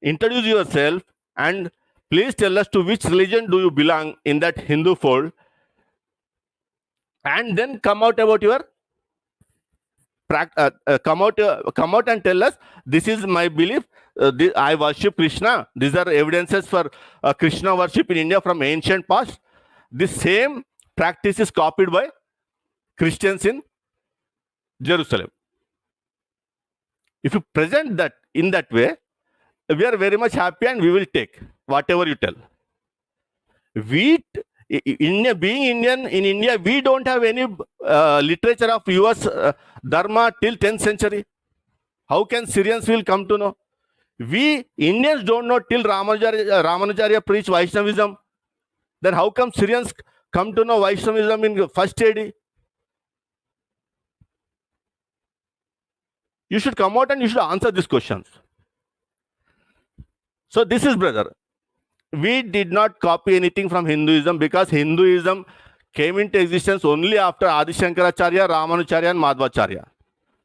Introduce yourself and please tell us to which religion do you belong in that Hindu fold, and then come out about your come out and tell us, this is my belief. I worship Krishna. These are evidences for Krishna worship in India from ancient past. This same practice is copied by Christians in Jerusalem. If you present that in that way, we are very much happy and we will take whatever you tell. Being Indian in India, we don't have any literature of US Dharma till 10th century. How can Syrians will come to know? We Indians don't know till Ramanujacharya preached Vaishnavism. Then how come Syrians come to know Vaishnavism in first AD? You should come out and you should answer these questions. So this is, brother, we did not copy anything from Hinduism because Hinduism came into existence only after Adi Shankaracharya, Ramanujacharya and Madhvacharya.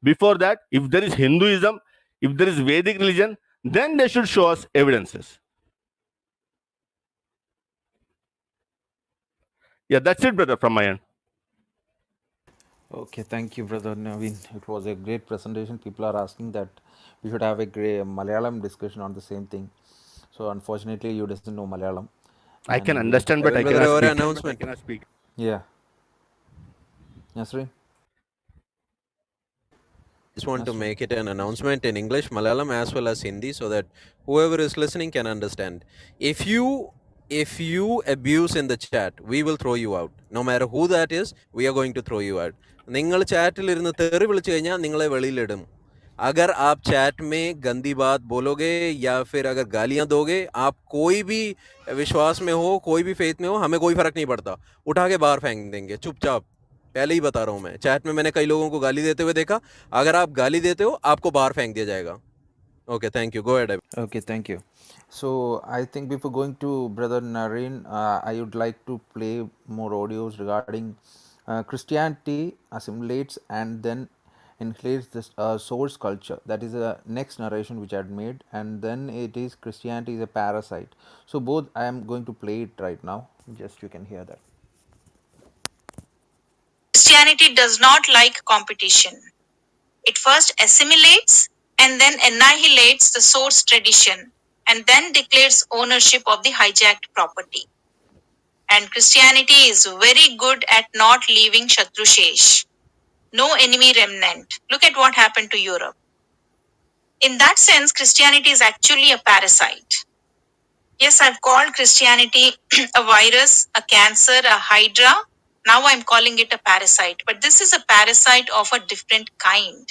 Before that, if there is Hinduism, if there is Vedic religion, then they should show us evidences. Yeah, that's it, brother, from my end. Okay, thank you, brother Naveen. It was a great presentation. People are asking that we should have a great Malayalam discussion on the same thing. So unfortunately, you doesn't know Malayalam. I can And understand, but I Brother, cannot our speak. announcement. yeah. Nasreen? Just want to make it an announcement in English, Malayalam as well as Hindi, so that whoever is listening can understand. If you abuse in the chat, we will throw you out. No matter who that is, we are going to throw you out. നിങ്ങൾ ചാറ്റിലിരുന്ന് തെറി വിളിച്ചു കഴിഞ്ഞാൽ നിങ്ങളെ വെളിയിലിടും. अगर आप chat में गंदी बात बोलोगे या फिर अगर गालियां दोगे, आप कोई भी विश्वास में हो, कोई भी फेथ में हो, हमें कोई फर्क नहीं पड़ता, उठा के बाहर फेंक देंगे चुपचाप. पहले ही बता रहा हूं मैं. चैट में मैंने कई लोगों को गाली देते हुए देखा. अगर आप गाली देते हो, आपको बाहर फेंक दिया जाएगा. Okay, thank you. Go ahead. Okay, thank you. So I think before going to Brother Nareen, I would like to play more audios regarding Christianity assimilates and then inhalates this source culture. That is the next narration which I had made, and then it is Christianity is a parasite. So both I am going to play it right now. Just you can hear that. Christianity does not like competition. It first assimilates and then annihilates the source tradition and then declares ownership of the hijacked property. And Christianity is very good at not leaving Shatrushesh. No enemy remnant. Look at what happened to Europe. In that sense, Christianity is actually a parasite. Yes, I've called Christianity a virus, a cancer, a hydra. Now I'm calling it a parasite. But this is a parasite of a different kind.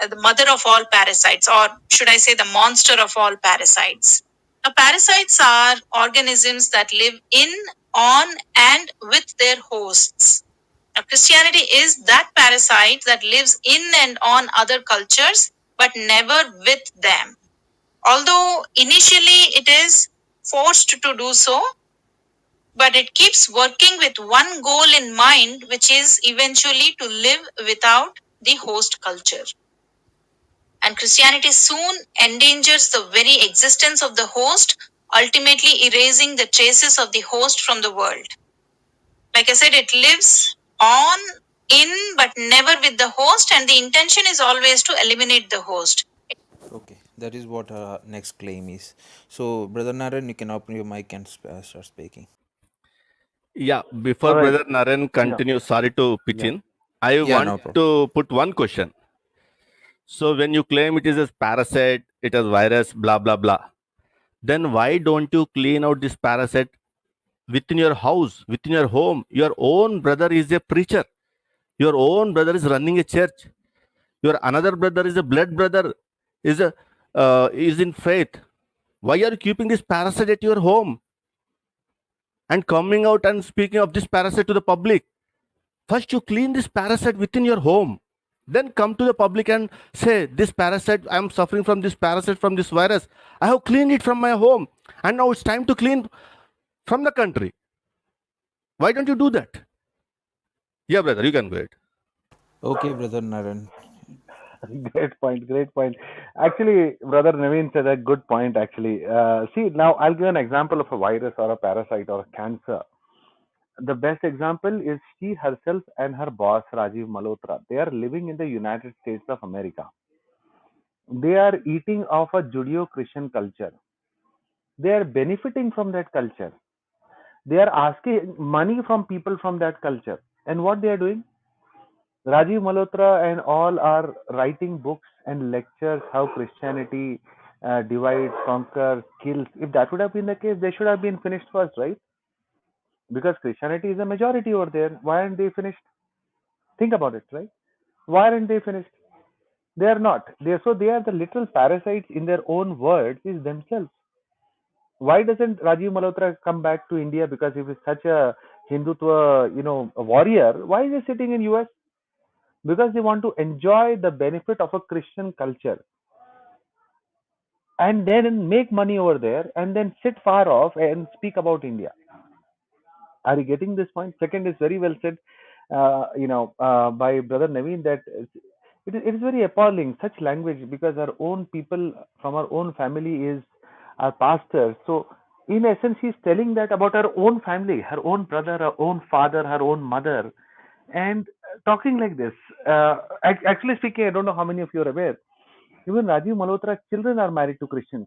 The mother of all parasites, or should I say the monster of all parasites. Now, parasites are organisms that live in, on, and with their hosts. Now, Christianity is that parasite that lives in and on other cultures, but never with them. Although initially it is forced to do so, but it keeps working with one goal in mind, which is eventually to live without the host culture. And Christianity soon endangers the very existence of the host, ultimately erasing the traces of the host from the world. Like I said, it lives on, in, but never with the host, and the intention is always to eliminate the host. Okay, that is what next claim is. So, Brother Naren, you can open your mic and start speaking. Yeah, before All right. Brother Naren continues, sorry to pitch in. I Yeah, want no problem. to put one question. So when you claim it is a parasite, it is virus, blah, blah, blah. then why don't you clean out this parasite within your house, within your home? Your own brother is a preacher. Your own brother is running a church. Your another brother is a blood brother, is in faith. Why are you keeping this parasite at your home and coming out and speaking of this parasite to the public? First, you clean this parasite within your home. Then come to the public and say, this parasite, I am suffering from this parasite, from this virus. I have cleaned it from my home. And now it's time to clean from the country. Why don't you do that? Yeah, brother, you can go ahead. Okay, brother Naren. Great point. Great point. Actually, brother Naveen said a good point. Actually, see, now I'll give an example of a virus or a parasite or a cancer. The best example is she herself and her boss Rajiv Malhotra. They are living in the United States of America. They are eating off a Judeo-Christian culture. They are benefiting from that culture. They are asking money from people from that culture. And what they are doing? Rajiv Malhotra and all are writing books and lectures how Christianity divides, conquers, kills. If that would have been the case, they should have been finished first, right? Because Christianity is a majority over there. Why aren't they finished? Think about it, right? Why aren't they finished? They are not. They are the literal parasites in their own words is themselves. Why doesn't Rajiv Malhotra come back to India? Because if he's such a Hindutva, a warrior, why is he sitting in US? Because they want to enjoy the benefit of a Christian culture and then make money over there and then sit far off and speak about India. Are you getting this point? Second is very well said, by Brother Naveen that it is very appalling such language because our own people from our own family is our pastors. So in essence, she's telling that about her own family, her own brother, her own father, her own mother, and talking like this. Actually speaking, I don't know how many of you are aware. Even Rajiv Malhotra's children are married to Christians.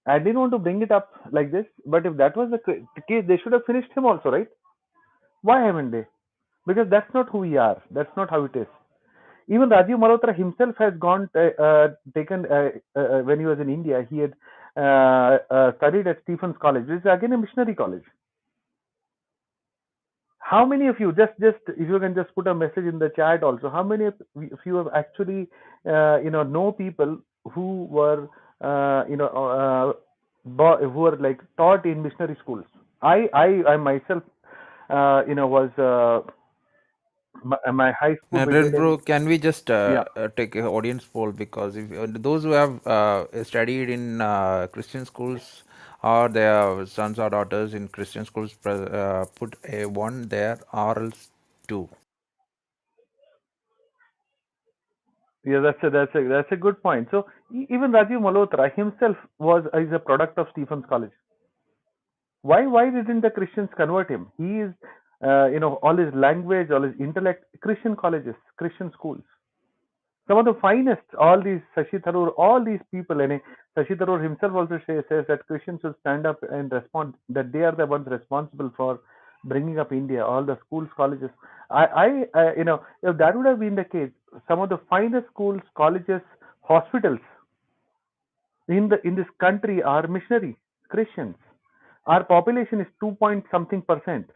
I didn't want to bring it up like this, but if that was the case, they should have finished him also, right? Why haven't they? Because that's not who we are. That's not how it is. Even Rajiv Malhotra himself has gone taken when he was in India. He had studied at Stephen's College, which is again a missionary college. How many of you just if you can just put a message in the chat also? How many of you have actually know people who were who were like taught in missionary schools? I myself was my high school we Naren did bro, in can we just yeah. take an audience poll, because if those who have studied in Christian schools or their sons or daughters in Christian schools, put a 1 there or else 2. Yeah, that's a good point. So even Rajiv Malhotra himself is a product of Stephen's College. Why didn't the Christians convert him? He is all his language, all his intellect, Christian colleges, Christian schools. Some of the finest, all these Shashi Tharoor, all these people, and Shashi Tharoor himself also says that Christians should stand up and respond, that they are the ones responsible for bringing up India, all the schools, colleges. If that would have been the case, some of the finest schools, colleges, hospitals in this country are missionary Christians. Our population is 2 point something percent.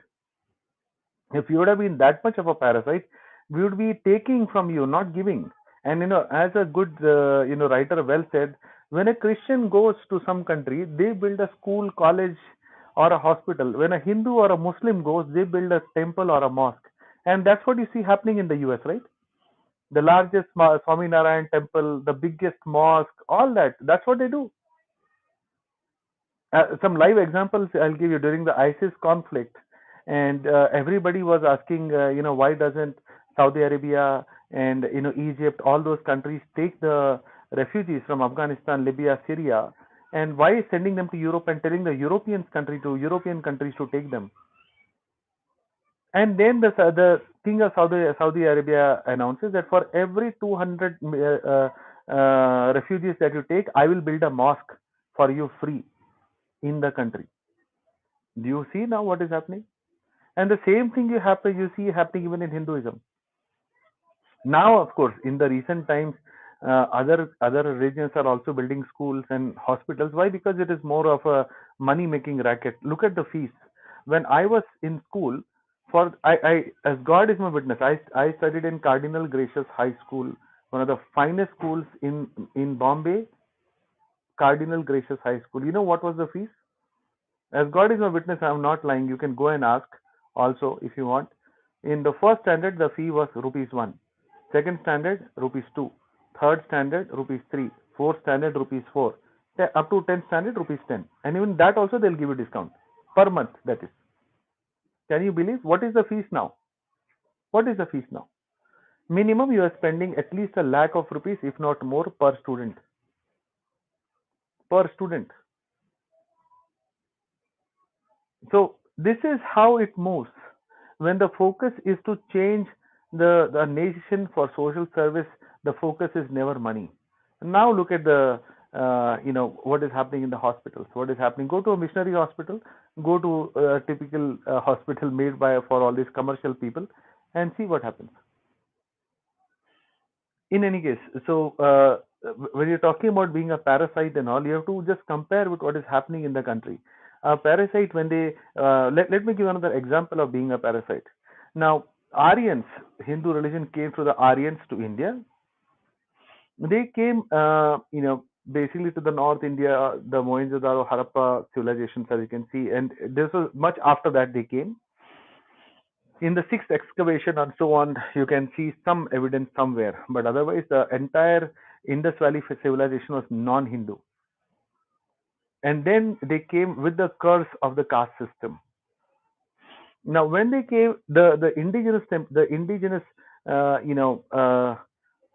If you would have been that much of a parasite, we would be taking from you, not giving. And as a good writer well said, when a Christian goes to some country, they build a school, college, or a hospital. When a Hindu or a Muslim goes, they build a temple or a mosque. And that's what you see happening in the US, right? The largest Swaminarayan temple, the biggest mosque, all that. That's what they do. Some live examples I'll give you during the ISIS conflict, and everybody was asking, why doesn't Saudi Arabia and Egypt, all those countries take the refugees from Afghanistan, Libya, Syria, and why sending them to Europe and telling the European countries to take them? And then the king of Saudi Arabia announces that for every 200 refugees that you take, I will build a mosque for you free in the country. Do you see now what is happening? And the same thing you see happening even in Hinduism. Now, of course, in the recent times, Other religions are also building schools and hospitals. Why? Because it is more of a money making racket. Look at the fees. When I was in school, for I as God is my witness, I studied in Cardinal Gracious High School, one of the finest schools in Bombay. Cardinal Gracious High School. You know what was the fees? As God is my witness, I am not lying. You can go and ask also if you want. In the first standard, the fee was rupees 1. Second standard, rupees 2. Third standard, rupees 3. Fourth standard, rupees 4. Up to 10th standard, rupees 10. And even that also they'll give you discount per month. That is. Can you believe? What is the fees now? What is the fees now? Minimum you are spending at least a lakh of rupees, if not more, per student. Per student. So this is how it moves. When the focus is to change the nation for social service, the focus is never money. Now look at the what is happening in the hospitals. What is happening? Go to a missionary hospital. Go to a typical hospital made by for all these commercial people, and see what happens. In any case, so when you're talking about being a parasite and all, you have to just compare with what is happening in the country. A parasite, when they let me give another example of being a parasite. Now, Aryans, Hindu religion came through the Aryans to India. They came, basically to the North India, the Mohenjo-daro, Harappa civilizations, as you can see, and this was much after that they came. In the sixth excavation and so on, you can see some evidence somewhere, but otherwise the entire Indus Valley civilization was non-Hindu. And then they came with the curse of the caste system. Now, when they came, the indigenous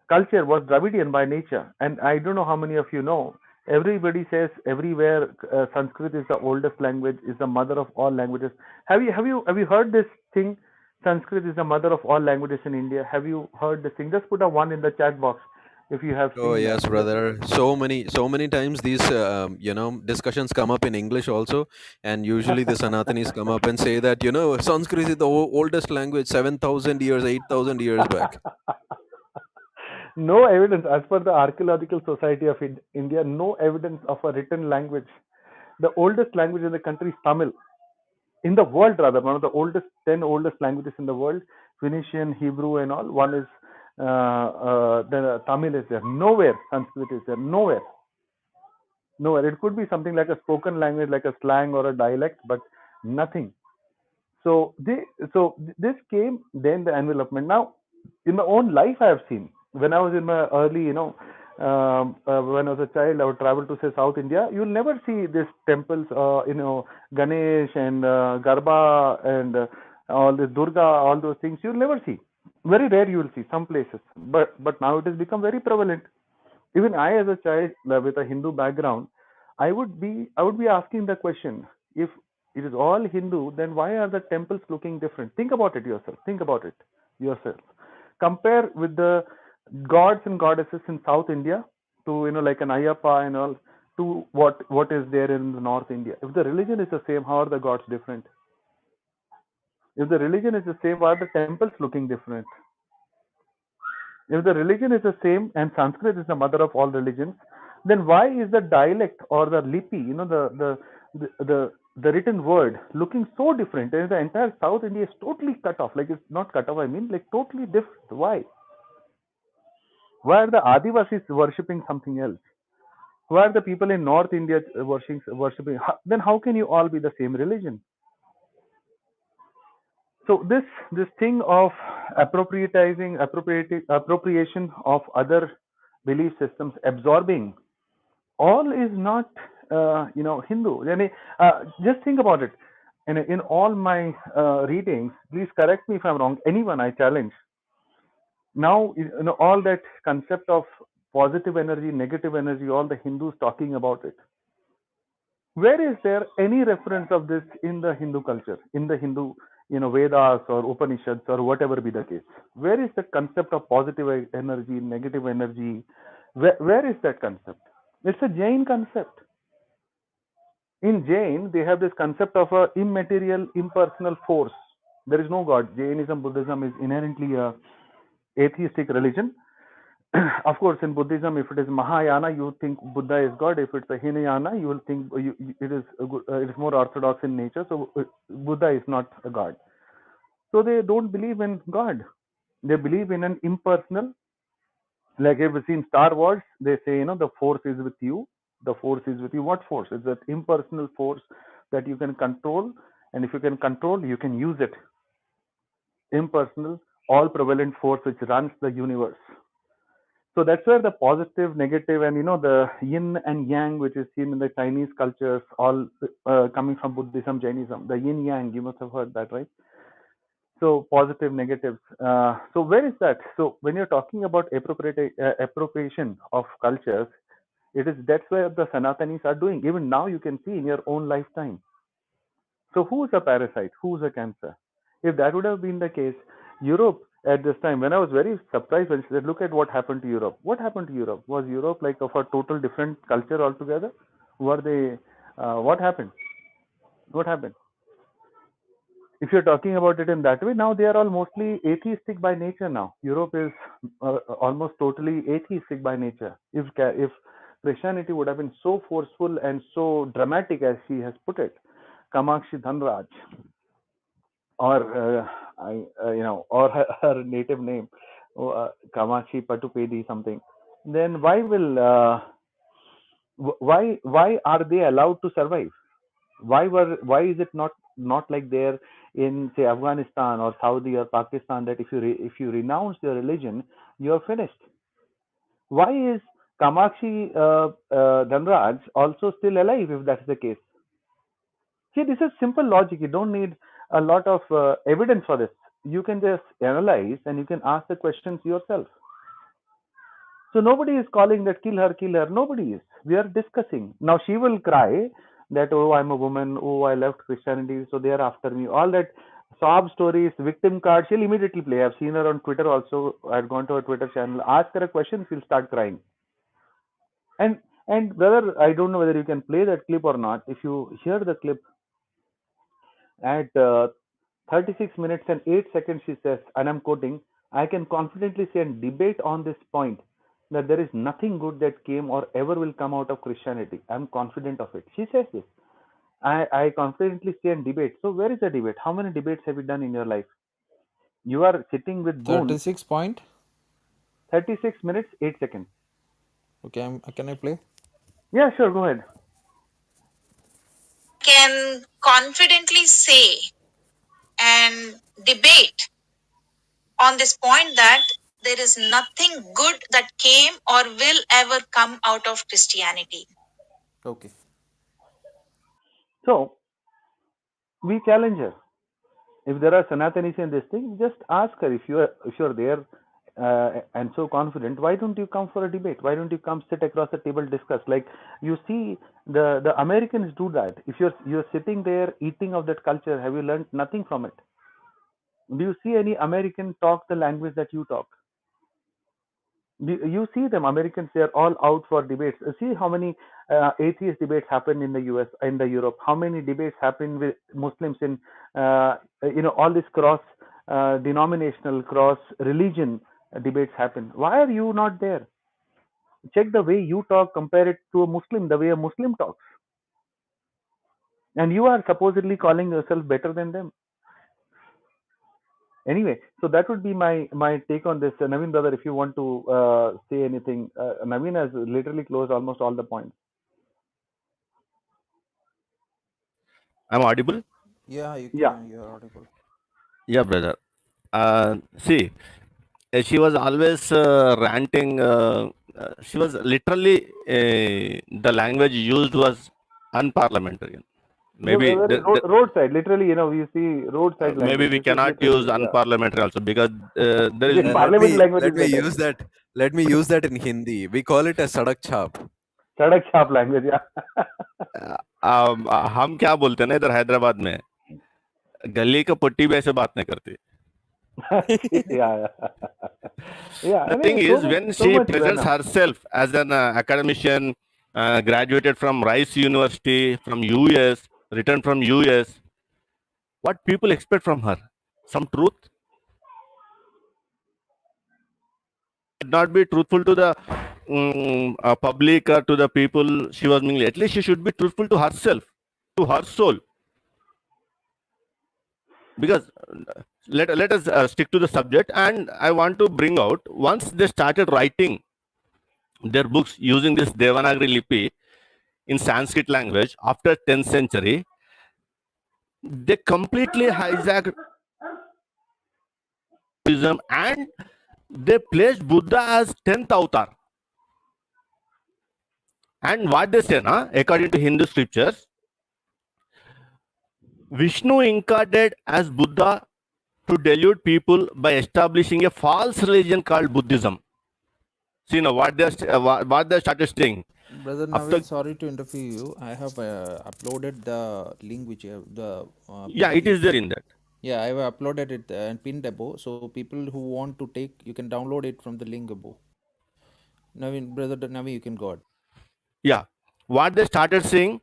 culture was Dravidian by nature, and I don't know how many of you know. Everybody says everywhere Sanskrit is the oldest language, is the mother of all languages. Have you heard this thing? Sanskrit is the mother of all languages in India. Have you heard this thing? Just put a 1 in the chat box if you have Oh seen yes, brother. So many times these discussions come up in English also, and usually the Sanatanis come up and say that Sanskrit is the oldest language, 7,000 years, 8,000 years back. No evidence, as per the Archaeological Society of India, no evidence of a written language. The oldest language in the country is Tamil. In the world, rather, one of the 10 oldest languages in the world, Phoenician, Hebrew, and all. One is the Tamil is there. Nowhere Sanskrit is there. Nowhere. It could be something like a spoken language, like a slang or a dialect, but nothing. So this came then the envelopment. Now, in my own life, I have seen when I was in my early, when I was a child, I would travel to say South India. You'll never see these temples, Ganesh and Garba and all this Durga, all those things. You'll never see. Very rare you will see some places, but now it has become very prevalent. Even I, as a child with a Hindu background, I would be asking the question: if it is all Hindu, then why are the temples looking different? Think about it yourself. Compare with the gods and goddesses in South India to like an Ayyappa and all, to what is there in the North India. If the religion is the same, how are the gods different? If the religion is the same, why are the temples looking different? If the religion is the same and Sanskrit is the mother of all religions, then why is the dialect or the lipi, the written word, looking so different? And the entire South India is totally cut off. Like, it's not cut off, I mean, like totally different. Why? Why are the Adivasis worshipping something else? Why are the people in North India worshipping? Then how can you all be the same religion? So this thing of appropriation of other belief systems, absorbing, all is not Hindu. I mean, just think about it. In all my readings, please correct me if I'm wrong. Anyone, I challenge. Now, all that concept of positive energy, negative energy, all the Hindus talking about it. Where is there any reference of this in the Hindu culture, in the Hindu, Vedas or Upanishads or whatever be the case? Where is the concept of positive energy, negative energy? Where is that concept? It's a Jain concept. In Jain, they have this concept of a immaterial, impersonal force. There is no God. Jainism, Buddhism is inherently a atheistic religion. of course, in Buddhism, if it is Mahayana, you think Buddha is God. If it's a Hinayana, you will think it is more orthodox in nature. So Buddha is not a God. So they don't believe in God. They believe in an impersonal. Like if you've seen Star Wars, they say, the force is with you. The force is with you. What force? It's that impersonal force that you can control. And if you can control, you can use it. Impersonal, all prevalent force which runs the universe. So that's where the positive, negative, and the yin and yang, which is seen in the Chinese cultures, all coming from Buddhism, Jainism. The yin yang, you must have heard that, right? So positive, negatives. So where is that? So when you're talking about appropriation of cultures, that's where the Sanatanis are doing. Even now, you can see in your own lifetime. So who's a parasite? Who's a cancer? If that would have been the case, Europe at this time, when I was very surprised when she said, look at what happened to Europe. What happened to Europe? Was Europe like of a total different culture altogether? Were they, what happened? What happened? If you're talking about it in that way, now they are all mostly atheistic by nature now. Europe is almost totally atheistic by nature. If Christianity would have been so forceful and so dramatic as she has put it, Kamakshi Dhanraj, or or her native name, Kamachi Patupedi something, then why are they allowed to survive? Why is it not like there in, say, Afghanistan or Saudi or Pakistan, that if you renounce your religion, you are finished? Why is Kamakshi Dhanraj also still alive if that's the case? See, this is simple logic. You don't need a lot of evidence for this. You can just analyze and you can ask the questions yourself. So nobody is calling that kill her, kill her. Nobody is. We are discussing. Now she will cry that, oh, I'm a woman, oh, I left Christianity, so they are after me. All that sob stories, victim card, she'll immediately play. I've seen her on Twitter also. I've gone to her Twitter channel. Ask her a question, she'll start crying. And brother, I don't know whether you can play that clip or not. If you hear the clip at 36 minutes and 8 seconds, she says, and I'm quoting, I can confidently say and debate on this point that there is nothing good that came or ever will come out of Christianity. I'm confident of it. She says this. I confidently say and debate. So where is the debate? How many debates have you done in your life? You are sitting with goons. 36 point. 36 minutes, 8 seconds. Okay, can I play? Yeah, sure, go ahead. Can confidently say and debate on this point that there is nothing good that came or will ever come out of Christianity. Okay. So we challenge her. If there are Sanatanis in this thing, just ask her. If you're there and so confident, why don't you come for a debate? Why don't you come sit across the table, discuss? Like you see, the Americans do that. If you're sitting there eating of that culture, have you learned nothing from it? Do you see any American talk the language that you talk? You see them, Americans, they are all out for debates. See how many atheist debates happen in the US, in the Europe. How many debates happen with Muslims in, all this cross denominational, cross religion debates happen. Why are you not there? Check the way you talk, compare it to a Muslim, the way a Muslim talks. And you are supposedly calling yourself better than them. Anyway, so that would be my take on this. Naveen brother, if you want to say anything. Naveen has literally closed almost all the points. I'm audible? Yeah, you Yeah. can. You're audible. Yeah, brother. See, she was always ranting. She was literally, the language used was unparliamentarian. Maybe Roadside, literally, you see roadside maybe language. we This is cannot use literally, yeah. unparliamentary also, because there is This parliament language is better. use that. Let me use that in Hindi. We call it a sadak chap. Sadak chap language, yeah. हम क्या बोलते हैं ना इधर हैदराबाद में, गली का पट्टी भी ऐसे बात नहीं करती. yeah. The thing is, when she presents herself as an academician, graduated from Rice University, from US, returned from US, what people expect from her? Some truth? not be truthful to the public or to the people she was mingling. At least she should be truthful to herself, to her soul. Because let us stick to the subject, and I want to bring out, once they started writing their books using this Devanagari Lipi in Sanskrit language after 10th century, they completely hijacked Buddhism and they placed Buddha as 10th avatar. And what they say, according to Hindu scriptures, Vishnu incarnated as Buddha to delude people by establishing a false religion called Buddhism. See now what they started saying. Brother After, Naveen, sorry to interfere you. I have uploaded the link which you have, the yeah, it PPT. is there in that. Yeah, I have uploaded it and pinned above. So people who want to take, you can download it from the link above. Naveen, brother Naveen, you can go ahead. Yeah, what they started saying,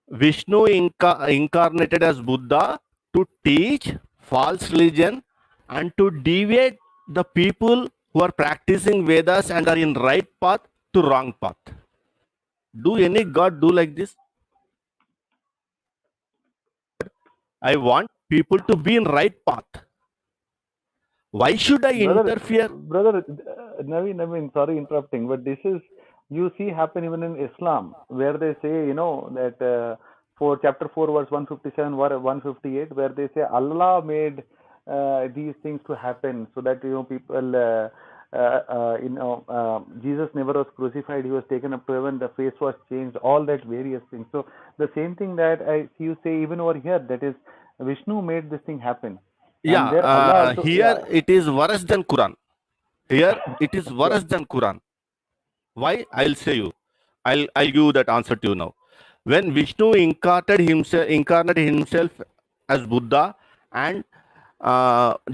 Vishnu incarnated as Buddha to teach false religion and to deviate the people who are practicing Vedas and are in right path to wrong path. Do any god do like this? I want people to be in right path. Why should I interfere? Brother Naveen, sorry interrupting, but this is, you see, happen even in Islam, where they say, that for chapter 4, verse 157, 158, where they say Allah made these things to happen so that, people, Jesus never was crucified, he was taken up to heaven, the face was changed, all that various things. So the same thing that I see you say even over here, that is, Vishnu made this thing happen. Yeah, And there Allah also, here it is worse than Quran. Here it is worse than Quran. Why? I'll say you. I'll give that answer to you now. When Vishnu incarnated himself as Buddha and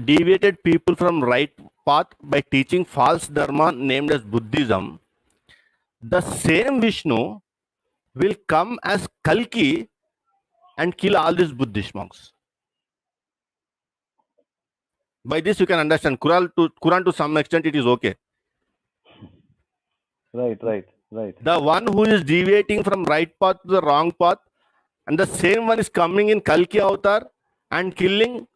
deviated people from right path by teaching false dharma named as Buddhism, the same Vishnu will come as Kalki and kill all these Buddhist monks. By this you can understand Quran to some extent it is okay. Right. The one who is deviating from right path to the wrong path, and the same one is coming in Kalki avatar and killing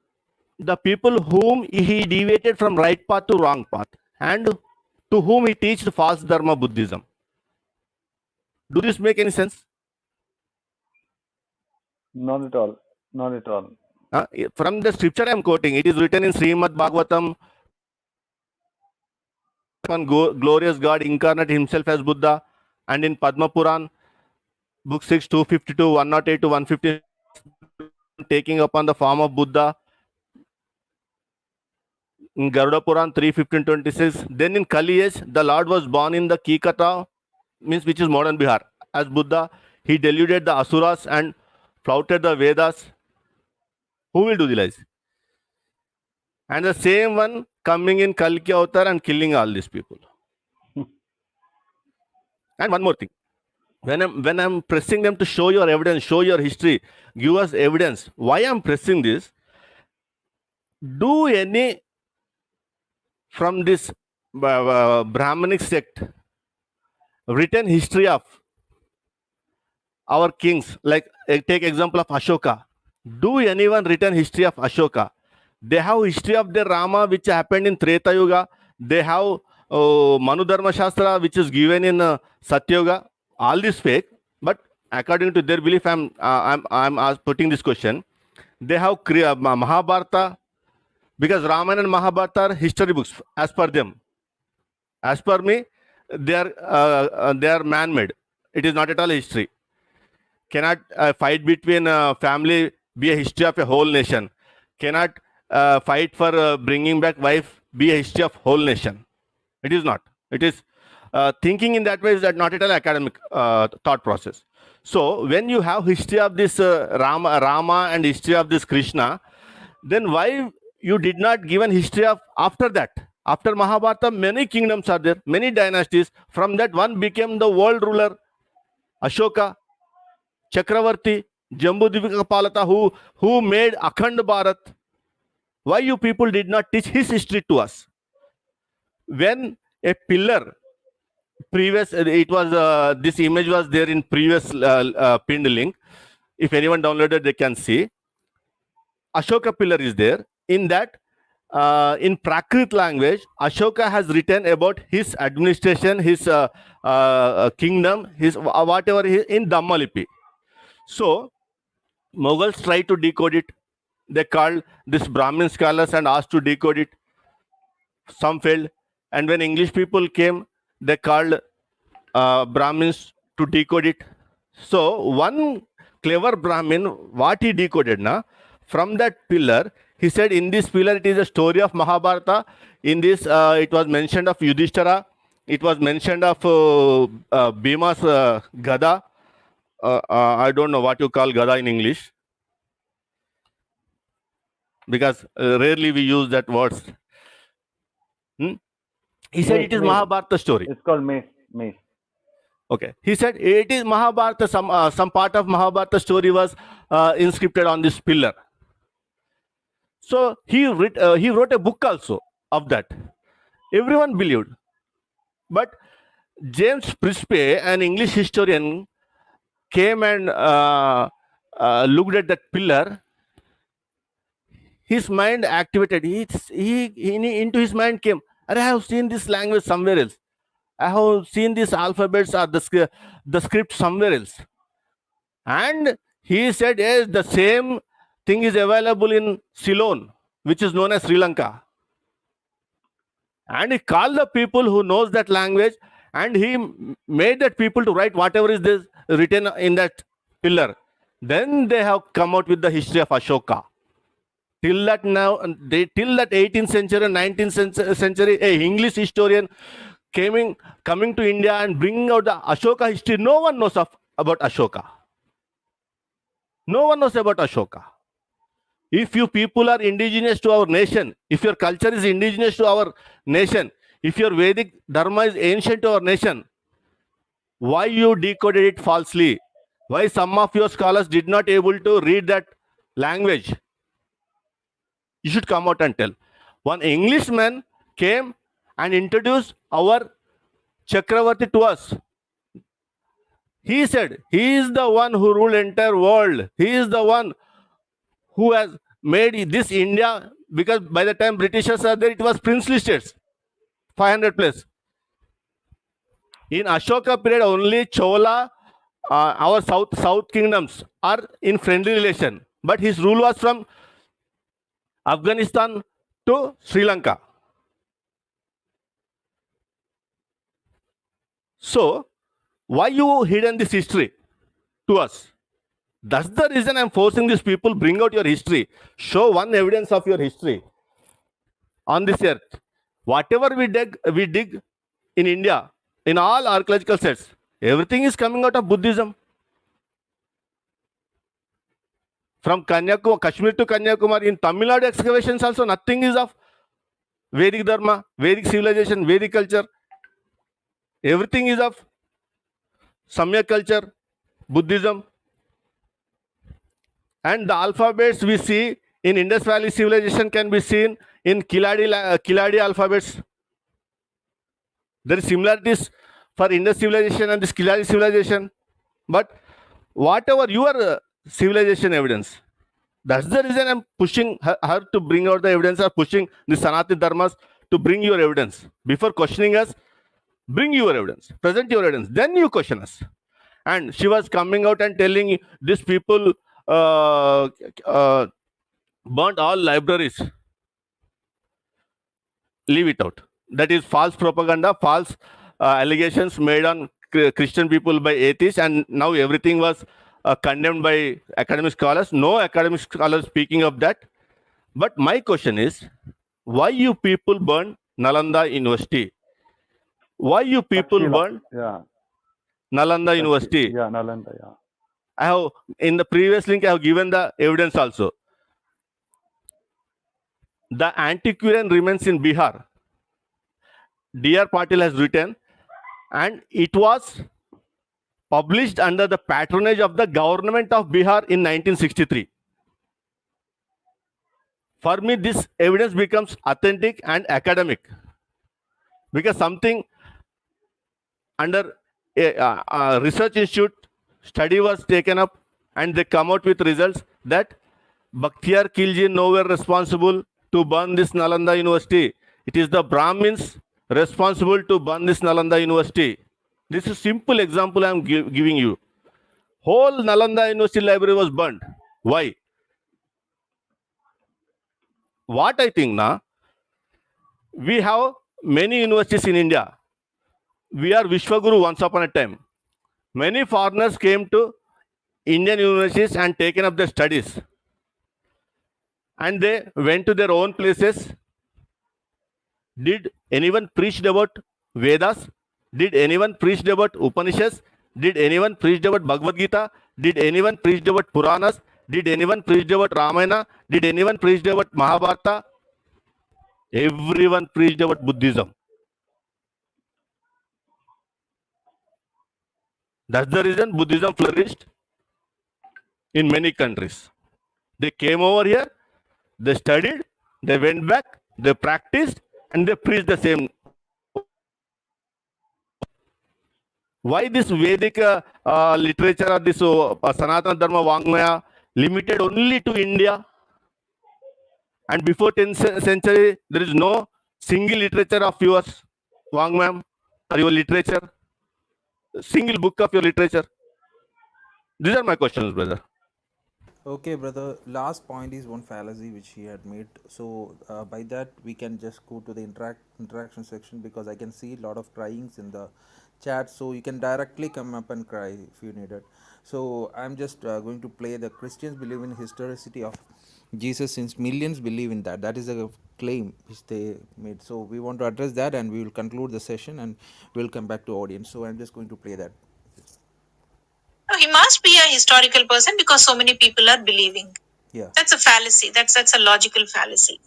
the people whom he deviated from right path to wrong path, and to whom he teaches false dharma Buddhism. Do this make any sense? Not at all. From the scripture I am quoting, it is written in Srimad Bhagavatam, glorious God incarnate himself as Buddha, and in Padma Puran, book 6, 252, 108 to 150, taking upon the form of Buddha. In Garuda Puran 3:15-26, then in Kali age, the Lord was born in the Kikata, which is modern Bihar, as Buddha. He deluded the Asuras and flouted the Vedas. Who will do the lies? And the same one coming in Kalki avatar and killing all these people. And one more thing. When I'm pressing them to show your evidence, show your history, give us evidence. Why I'm pressing this? Do any from this Brahmanic sect written history of our kings, like take example of Ashoka? Do anyone written history of Ashoka? They have history of their Rama which happened in Treta Yuga. They have Manu Dharma Shastra which is given in Satya Yuga. All this fake, but according to their belief, I'm putting this question. They have Mahabharata, because Ramayana and Mahabharata are history books as per them. As per me, they are man-made. It is not at all history. Cannot fight between family be a history of a whole nation. Cannot fight for bringing back wife be a history of whole nation. It is not. It is thinking in that way is that not at all academic thought process. So when you have history of this Rama and history of this Krishna, then why you did not give an history of after that? After Mahabharata, many kingdoms are there, many dynasties. From that one became the world ruler, Ashoka, Chakravarti, Jambudvika Kapalata, who made Akhand Bharat. Why you people did not teach his history to us? when a pillar, previous, it was, this image was there in previous pinned link. If anyone downloaded, they can see. Ashoka pillar is there. In that, in Prakrit language, Ashoka has written about his administration, his kingdom, his whatever in Dhammalipi. So Mughals tried to decode it. They called this Brahmin scholars and asked to decode it. Some failed. And when English people came, they called Brahmins to decode it. So one clever Brahmin, what he decoded, from that pillar, he said, in this pillar it is a story of Mahabharata. In this, it was mentioned of Yudhishthira. It was mentioned of Bhima's Gada. I don't know what you call Gada in English, because rarely we use that words. He said it is Mahabharata story. It's called mace. Mace. Okay. He said it is Mahabharata. Some part of Mahabharata story was inscripted on this pillar. So he wrote a book also of that. Everyone believed. But James Prispe, an English historian, came and looked at that pillar. His mind activated. Into his mind came, I have seen this language somewhere else. I have seen these alphabets or the script somewhere else. And he said, yes, the same thing is available in Ceylon, which is known as Sri Lanka. And he called the people who knows that language, and he made that people to write whatever is this written in that pillar. Then they have come out with the history of Ashoka. Till that 18th century and 19th century, a English historian coming to India and bringing out the Ashoka history. No one knows about Ashoka. No one knows about Ashoka. If you people are indigenous to our nation, if your culture is indigenous to our nation, if your Vedic Dharma is ancient to our nation, why you decoded it falsely? Why some of your scholars did not able to read that language? You should come out and tell. One Englishman came and introduced our Chakravarti to us. He said, he is the one who ruled entire world. He is the one who has made this India, because by the time Britishers are there, it was princely states, 500 plus. In Ashoka period, only Chola, our south kingdoms are in friendly relation. But his rule was from Afghanistan to Sri Lanka. So, why you hidden this history to us? That's the reason I'm forcing these people, bring out your history. Show one evidence of your history on this earth. Whatever we dig in India, in all archaeological sites, everything is coming out of Buddhism. From Kashmir to Kanyakumari, in Tamil Nadu excavations also, nothing is of Vedic Dharma, Vedic civilization, Vedic culture. Everything is of Samyak culture, Buddhism. And the alphabets we see in Indus Valley civilization can be seen in Kiladi alphabets. There is similarities for Indus civilization and this Kiladi civilization. But whatever your civilization evidence, that's the reason I'm pushing her to bring out the evidence, or pushing the Sanatani Dharmas to bring your evidence. Before questioning us, bring your evidence, present your evidence, then you question us. And she was coming out and telling these people burnt all libraries. Leave it out. That is false propaganda, false allegations made on Christian people by atheists, and now everything was condemned by academic scholars. No academic scholars speaking of that. But my question is, why you people burn Nalanda University? Why you people burn Nalanda University? Yeah, Nalanda, yeah. I have, in the previous link, I have given the evidence also. The antiquarian remains in Bihar. D.R. Patil has written, and it was published under the patronage of the government of Bihar in 1963. For me, this evidence becomes authentic and academic. because something under a research institute study was taken up, and they come out with results that Bakhtiyar Khilji nowhere responsible to burn this Nalanda University. It is the Brahmins responsible to burn this Nalanda University. This is simple example I am giving you. Whole Nalanda University library was burned. Why? What I think now, we have many universities in India. We are Vishwaguru once upon a time. Many foreigners came to Indian universities and taken up their studies. And they went to their own places. Did anyone preach about Vedas? Did anyone preach about Upanishads? Did anyone preach about Bhagavad Gita? Did anyone preach about Puranas? Did anyone preach about Ramayana? Did anyone preach about Mahabharata? Everyone preached about Buddhism. That's the reason Buddhism flourished in many countries. They came over here, they studied, they went back, they practiced, and they preached the same. Why this Vedic literature or this Sanatana Dharma Vangmaya limited only to India? And before 10th century, there is no single literature of yours, Vangmayam, or your literature, single book of your literature. These are my questions, brother. Okay, brother. Last point is one fallacy which he had made. So by that we can just go to the interaction section, because I can see a lot of cryings in the chat. So you can directly come up and cry if you need it. So I'm just going to play the Christians believe in historicity of Jesus, since millions believe in that. That is a claim which they made. So we want to address that, and we will conclude the session, and we'll come back to audience. So I'm just going to play that. No, he must be a historical person because so many people are believing. Yeah. That's a fallacy. That's a logical fallacy.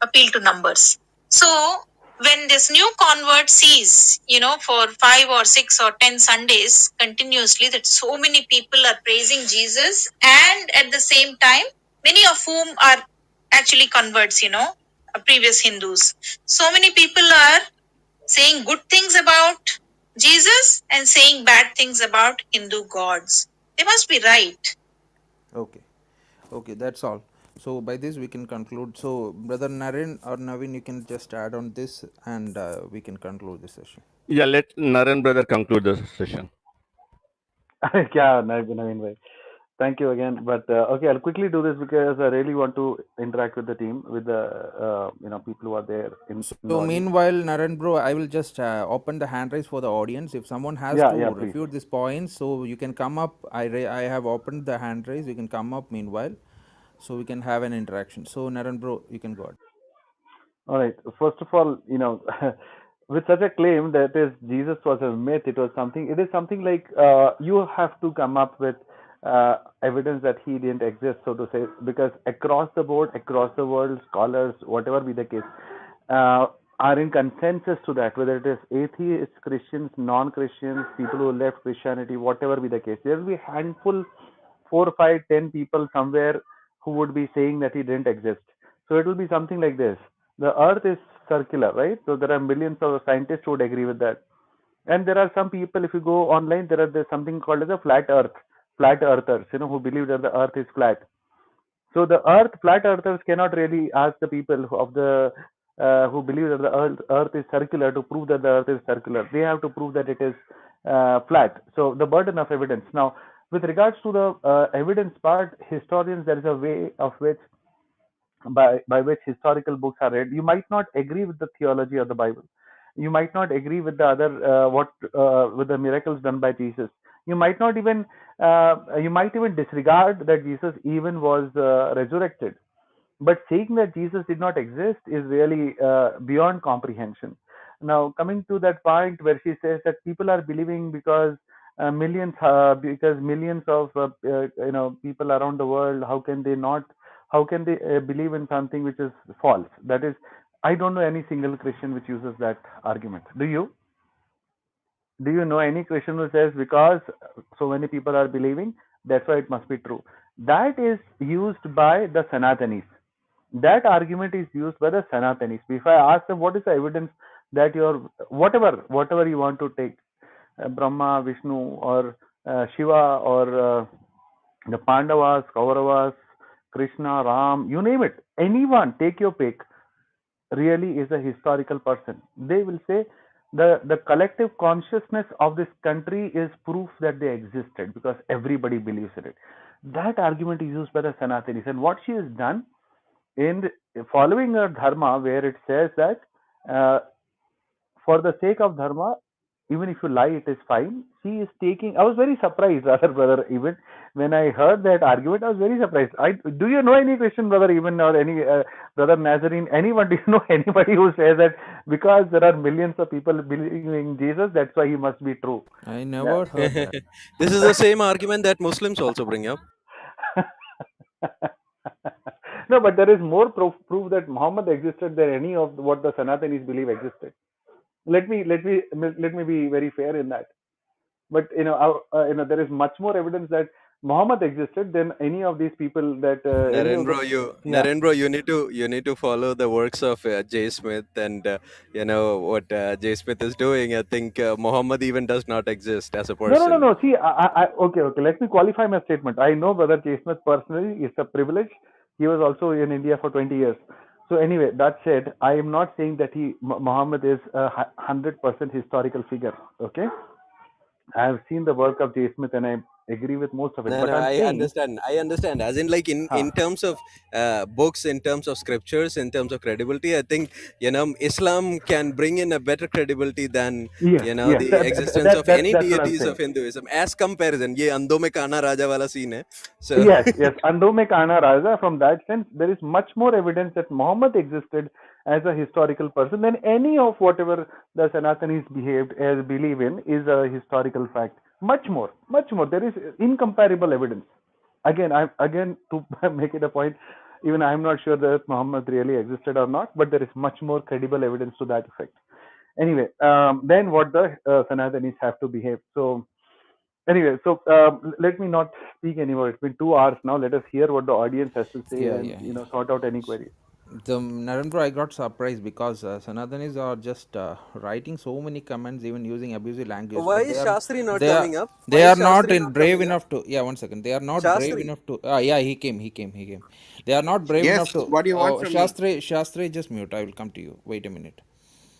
Appeal to numbers. So when this new convert sees, for 5 or 6 or 10 Sundays continuously that so many people are praising Jesus, and at the same time, many of whom are actually converts, previous Hindus. So many people are saying good things about Jesus and saying bad things about Hindu gods. They must be right. Okay, that's all. So by this we can conclude. So brother Naren or Naveen, you can just add on this, and we can conclude the session. Yeah, let Naren brother conclude the session. Yeah, Naveen bhai. Thank you again. But okay, I'll quickly do this because I really want to interact with the team, with the people who are there in the So audience. meanwhile, Naren bro, I will just open the hand raise for the audience. If someone has Yeah, to yeah, please. refute this point, so you can come up. I have opened the hand raise. You can come up meanwhile, so we can have an interaction. So Naren bro, you can go ahead. All right. First of all, with such a claim that is Jesus was a myth, it is something like you have to come up with evidence that he didn't exist, so to say, because across the board, across the world, scholars, whatever be the case, are in consensus to that, whether it is atheists, Christians, non-Christians, people who left Christianity, whatever be the case. There will be a handful, 4, 5, 10 people somewhere who would be saying that he didn't exist. So it will be something like this. The earth is circular, right? So there are millions of scientists who would agree with that. And there are some people, if you go online, there's something called as a flat earthers, who believe that the earth is flat. So the flat earthers cannot really ask the people who believe that the earth is circular to prove that the earth is circular. They have to prove that it is flat. So the burden of evidence. Now, with regards to the evidence part, historians, there is a way of which by which historical books are read. You might not agree with the theology of the Bible. You might not agree with the other with the miracles done by Jesus. You might not even you might even disregard that Jesus even was resurrected. But saying that Jesus did not exist is really beyond comprehension. Now, coming to that point where she says that people are believing because millions of people around the world, how can they not? How can they believe in something which is false? That is, I don't know any single Christian which uses that argument. Do you? Do you know any Christian who says because so many people are believing, that's why it must be true? That is used by the Sanatanis. That argument is used by the Sanatanis. If I ask them what is the evidence that your whatever you want to take, Brahma, Vishnu, or Shiva, or the Pandavas, Kauravas, Krishna, Ram, you name it, anyone, take your pick, really is a historical person. They will say the collective consciousness of this country is proof that they existed because everybody believes in it. That argument is used by the Sanatanis, and what she has done in following a dharma where it says that uh, for the sake of dharma, even if you lie, it is fine. She is taking. I was very surprised, rather, brother. Even when I heard that argument, I was very surprised. Do you know any Christian brother, even, or any brother Nazarene? Anyone? Do you know anybody who says that because there are millions of people believing in Jesus, that's why he must be true? I Yeah. never heard that. This is the same argument that Muslims also bring up. No, but there is more proof that Muhammad existed than any of what the Sanatanis believe existed. Let me be very fair in that. But there is much more evidence that Muhammad existed than any of these people, that any of the, yeah. Narendra, you need to follow the works of J. Smith, and you know what J. Smith is doing. I think Muhammad even does not exist as a person. No. See, okay. Let me qualify my statement. I know Brother Chestnut personally. It's a privilege. He was also in India for 20 years. So anyway, that said, I am not saying that Muhammad is a 100% historical figure. Okay, I have seen the work of J. Smith and I agree with most of it. No, But no, I'm I saying, understand. I understand. As in, like huh, in terms of books, in terms of scriptures, in terms of credibility, I think Islam can bring in a better credibility than yes, yes, the existence of any that's what I'm deities saying. of Hinduism. As comparison, ye andon mein kana raja wala scene hai. So Yes. Andome Kana Raja, from that sense, there is much more evidence that Muhammad existed as a historical person than any of whatever the Sanatanis believe in is a historical fact. Much more, much more. There is incomparable evidence. Again to make it a point, even I am not sure that Muhammad really existed or not, but there is much more credible evidence to that effect. Anyway, then what the Sanatanis have to behave. So anyway, so let me not speak anymore. It's been 2 hours now. Let us hear what the audience has to say, Yeah, and yeah, yeah. sort out any queries. The Narendra, I got surprised because Sanatanis are just writing so many comments, even using abusive language, why but is Shastri not they are coming up? Why they is are not Shastri in not brave coming up? enough to. Yeah, 1 second. They are not brave Shastri. enough to. Yeah, he came. They are not brave enough Yes, to. what do you want from me? Shastri, just mute. I will come to you. Wait a minute.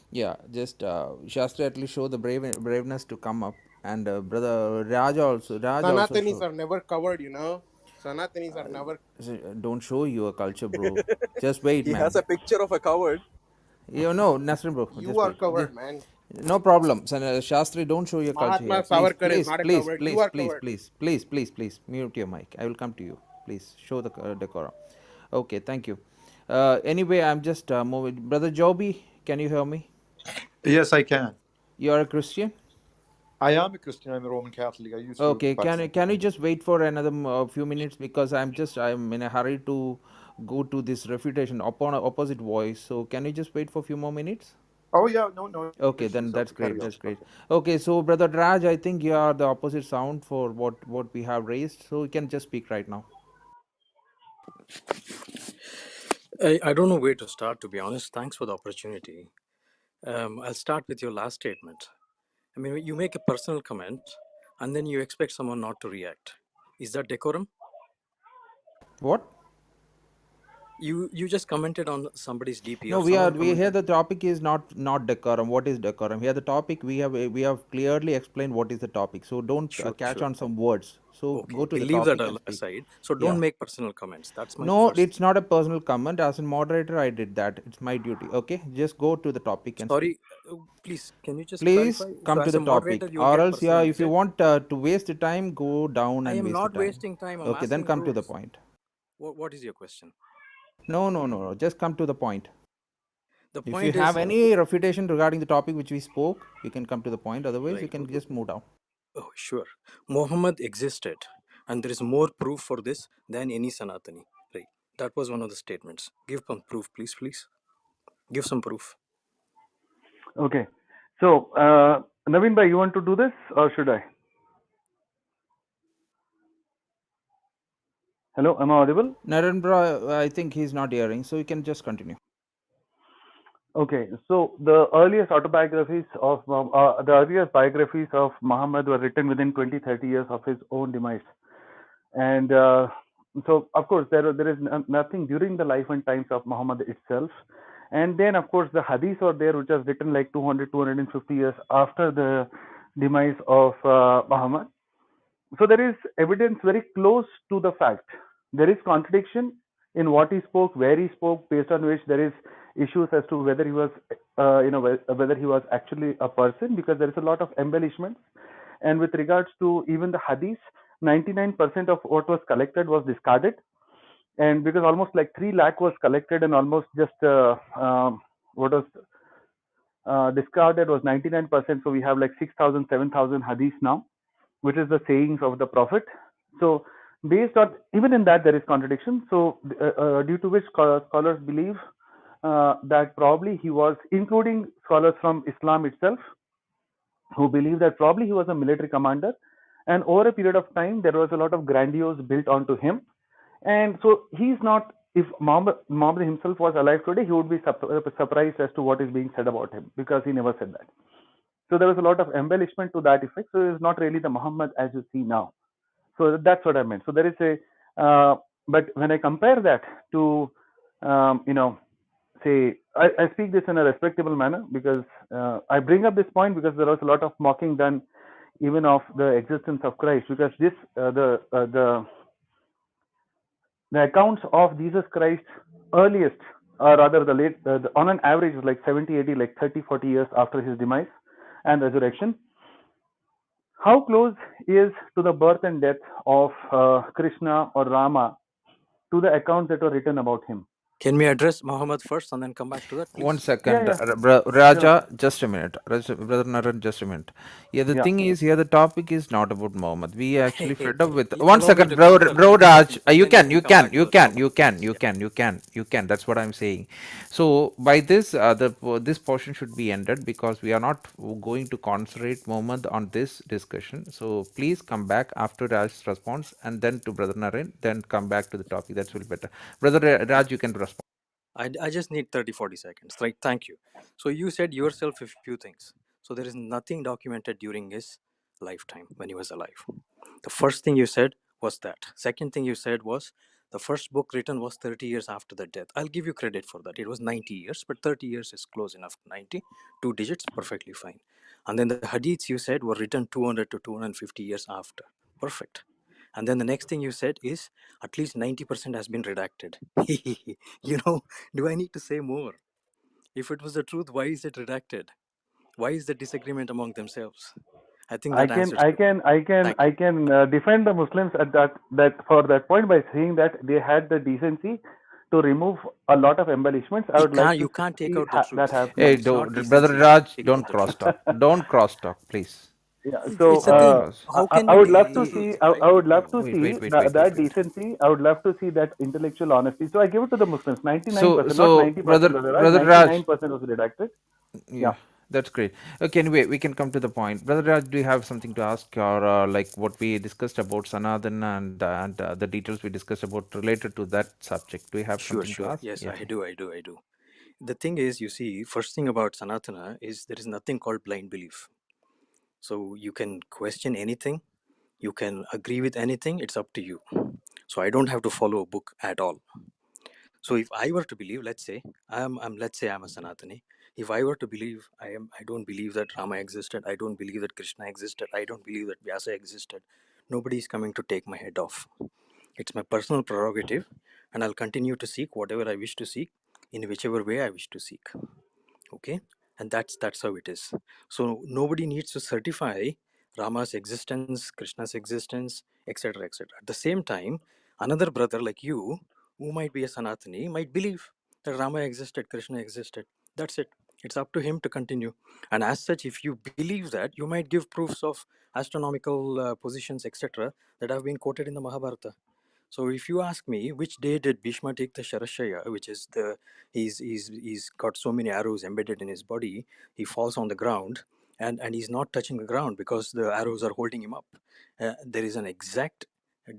Yeah, just Shastri at least show the braveness to come up, and brother Raj also Sanatanis show. are never covered, you know. Sanatanis are never. Don't show your culture, bro. Just wait, He has man. a picture of a coward. Nasrin bro, You just are wait. covered, man. No problem. Shastri, don't show your culture Mahatma here. Please, Savarkar is please, not a please, coward. You please, are please, covered. please, please, please, please. Mute your mic. I will come to you. Please show the decorum. Okay, thank you. Anyway, I'm just moving. Brother Joby, can you hear me? Yes, I can. You are a Christian? I am a Christian. I'm a Roman Catholic. I used to Okay, practice. can you just wait for another few minutes because I'm in a hurry to go to this refutation upon opposite voice. So can you just wait for a few more minutes? Oh yeah, no Okay, then issues. that's Okay, great. carry on. That's great. Okay, so brother Raj, I think you are the opposite sound for what we have raised. So you can just speak right now. I don't know where to start, to be honest. Thanks for the opportunity. I'll start with your last statement. I mean, you make a personal comment and then you expect someone not to react. Is that decorum? What? You just commented on somebody's DP No, or someone we here commented. the topic is not decorum. What is decorum? Here the topic we have clearly explained what is the topic. So don't Sure, catch sure. on some words. So go Okay, to we'll the leave that topic and speak. aside. So Yeah. don't make personal comments. That's my No, first. it's not a personal comment. As a moderator, I did that. It's my duty. Okay, just go to the topic and speak. Sorry, please, can you just Please clarify? So come to as the a moderator, topic, you'll or get else, yeah, personal, if is you it? want to waste the time, go down I and am waste the not time. wasting time. I'm Okay, then asking come to the proofs. point. What is your question? No. Just come to the point. The If you point have is, any refutation regarding the topic which we spoke, you can come to the point. Otherwise, you right. can just move down. Oh, sure. Muhammad existed, and there is more proof for this than any Sanatani. Right. That was one of the statements. Give some proof, please. Give some proof. Okay, so Naveen bhai, you want to do this or should I? Hello, am I audible? Narendra, I think he's not hearing, so you can just continue. Okay, so the earliest autobiographies of the earliest biographies of Muhammad were written within 20, 30 years of his own demise. And so, of course, there is nothing during the life and times of Muhammad itself. And then, of course, the hadith are there, which was written like 200, 250 years after the demise of Muhammad. So there is evidence very close to the fact. There is contradiction in what he spoke, where he spoke, based on which there is issues as to whether he was, whether he was actually a person, because there is a lot of embellishments. And with regards to even the hadith, 99% of what was collected was discarded, and because almost like 3 lakh was collected, and almost just what was discarded was 99%. So we have like 6,000, 7,000 hadiths now, which is the sayings of the Prophet. So based on, even in that there is contradiction. So due to which scholars believe that probably he was, including scholars from Islam itself, who believe that probably he was a military commander, and over a period of time there was a lot of grandiose built onto him. And so he's not, if Muhammad himself was alive today, he would be surprised as to what is being said about him, because he never said that. So there was a lot of embellishment to that effect. So it's not really the Muhammad as you see now. So that's what I meant. So there is a, but when I compare that to, say, I speak this in a respectable manner, because I bring up this point because there was a lot of mocking done even of the existence of Christ, because this the accounts of Jesus Christ earliest, or rather the late, on an average is like 70, 80, like 30, 40 years after his demise and resurrection. How close is to the birth and death of Krishna or Rama to the accounts that were written about him? Can we address Muhammad first and then come back to that, please? 1 second, Yeah. Raja, just a minute. Brother Naran, just a minute. Yeah, the thing is here, the topic is not about Muhammad. We actually fed up with. 1 Allow me second, to bro, conclude bro, with Raj. and You then we can, can you come can, back to you the can, topic. you can, you Yeah. can, you can. That's what I'm saying. So by this, this portion should be ended, because we are not going to concentrate Muhammad on this discussion. So please come back after Raj's response, and then to Brother Naran, then come back to the topic. That's will be better. Brother Raj, you can respond. I just need 30, 40 seconds, right? Thank you. So you said yourself a few things. So there is nothing documented during his lifetime when he was alive. The first thing you said was that. Second thing you said was the first book written was 30 years after the death. I'll give you credit for that. It was 90 years, but 30 years is close enough. 90, 2 digits, perfectly fine. And then the hadiths you said were written 200 to 250 years after. Perfect. And then the next thing you said is at least 90% has been redacted. Do I need to say more? If it was the truth, why is it redacted? Why is the disagreement among themselves? I think that answers your point. Thank you. I can defend the Muslims at that for that point by saying that they had the decency to remove a lot of embellishments. I would like You to can't take see out the that truth. happening. Hey, It's not Brother decency to Raj, take don't out the cross truth. talk. Don't cross talk, please. Yeah. It's So the thing. How can I you would take love out the to truth, see. right? I would love to Wait, see wait, wait, wait, that wait. decency. I would love to see that intellectual honesty. So I give it to the Muslims. 99%, not So 90%. brother Raj, 99% was redacted. yeah, Yeah. that's great. Okay, anyway, we can come to the point. Brother Raj, do you have something to ask, or like what we discussed about Sanatan and the details we discussed about related to that subject? Do you have Sure, something to sure. ask? Yes, Yeah, I okay. do. The thing is, you see, first thing about Sanatana is there is nothing called blind belief. So you can question anything, you can agree with anything, it's up to you. So I don't have to follow a book at all. So if I were to believe, let's say I'm a Sanatani. If I were to believe I don't believe that Rama existed, I don't believe that Krishna existed, I don't believe that Vyasa existed, nobody is coming to take my head off. It's my personal prerogative, and I'll continue to seek whatever I wish to seek in whichever way I wish to seek. Okay, and that's how it is. So nobody needs to certify Rama's existence, Krishna's existence, etc., etc. At the same time, another brother like you, who might be a Sanatani, might believe that Rama existed, Krishna existed. That's it. It's up to him to continue. And as such, if you believe that, you might give proofs of astronomical positions, etc., that have been quoted in the Mahabharata. So if you ask me, which day did Bhishma take the Sharashaya, which is he's got so many arrows embedded in his body, he falls on the ground and he's not touching the ground because the arrows are holding him up. There is an exact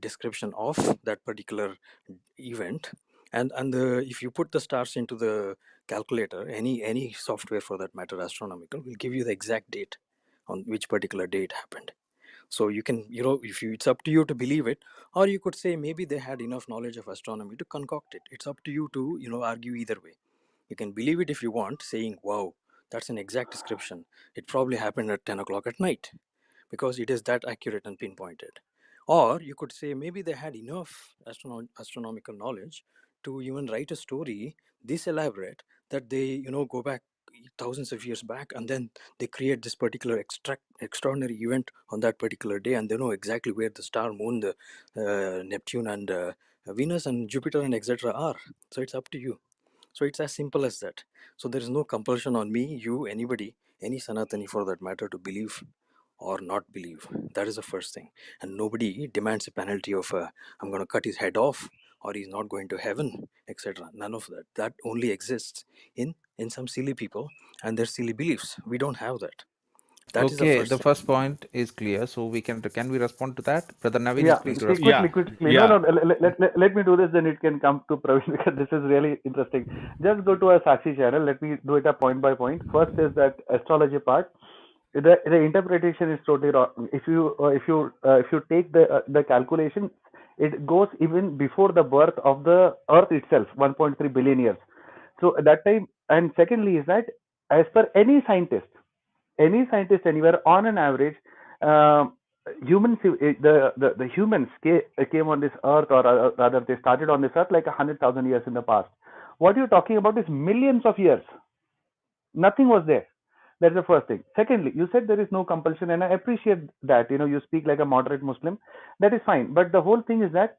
description of that particular event, And if you put the stars into the calculator, any software for that matter, astronomical, will give you the exact date on which particular day it happened. So you can, if you, it's up to you to believe it, or you could say maybe they had enough knowledge of astronomy to concoct it. It's up to you to, argue either way. You can believe it if you want, saying, wow, that's an exact description. It probably happened at 10 o'clock at night, because it is that accurate and pinpointed. Or you could say maybe they had enough astronomical knowledge to even write a story this elaborate that they, go back thousands of years back, and then they create this particular extraordinary event on that particular day, and they know exactly where the star, moon, the Neptune, and Venus, and Jupiter, and etc. are. So it's up to you. So it's as simple as that. So there is no compulsion on me, you, anybody, any Sanatani for that matter, to believe or not believe. That is the first thing. And nobody demands a penalty of I'm going to cut his head off, or he's not going to heaven, etc. None of that. That only exists in some silly people and their silly beliefs. We don't have that. That is the Okay, first the thing. first point is clear, so can we respond to that? Brother Naveen is Yeah, free to see, respond. quickly. No, let me do this, then it can come to Praveen because this is really interesting. Just go to our Sakshi channel. Let me do it a point by point. First is that astrology part. The interpretation is totally wrong. If you take the calculation, it goes even before the birth of the Earth itself, 1.3 billion years. So at that time, and secondly is that as per any scientist anywhere, on an average, um humans, the humans came on this earth, or rather they started on this earth like 100,000 years in the past. What you're talking about is millions of years. Nothing was there. That's the first thing. Secondly, you said there is no compulsion, and I appreciate that. You speak like a moderate Muslim. That is fine. But the whole thing is that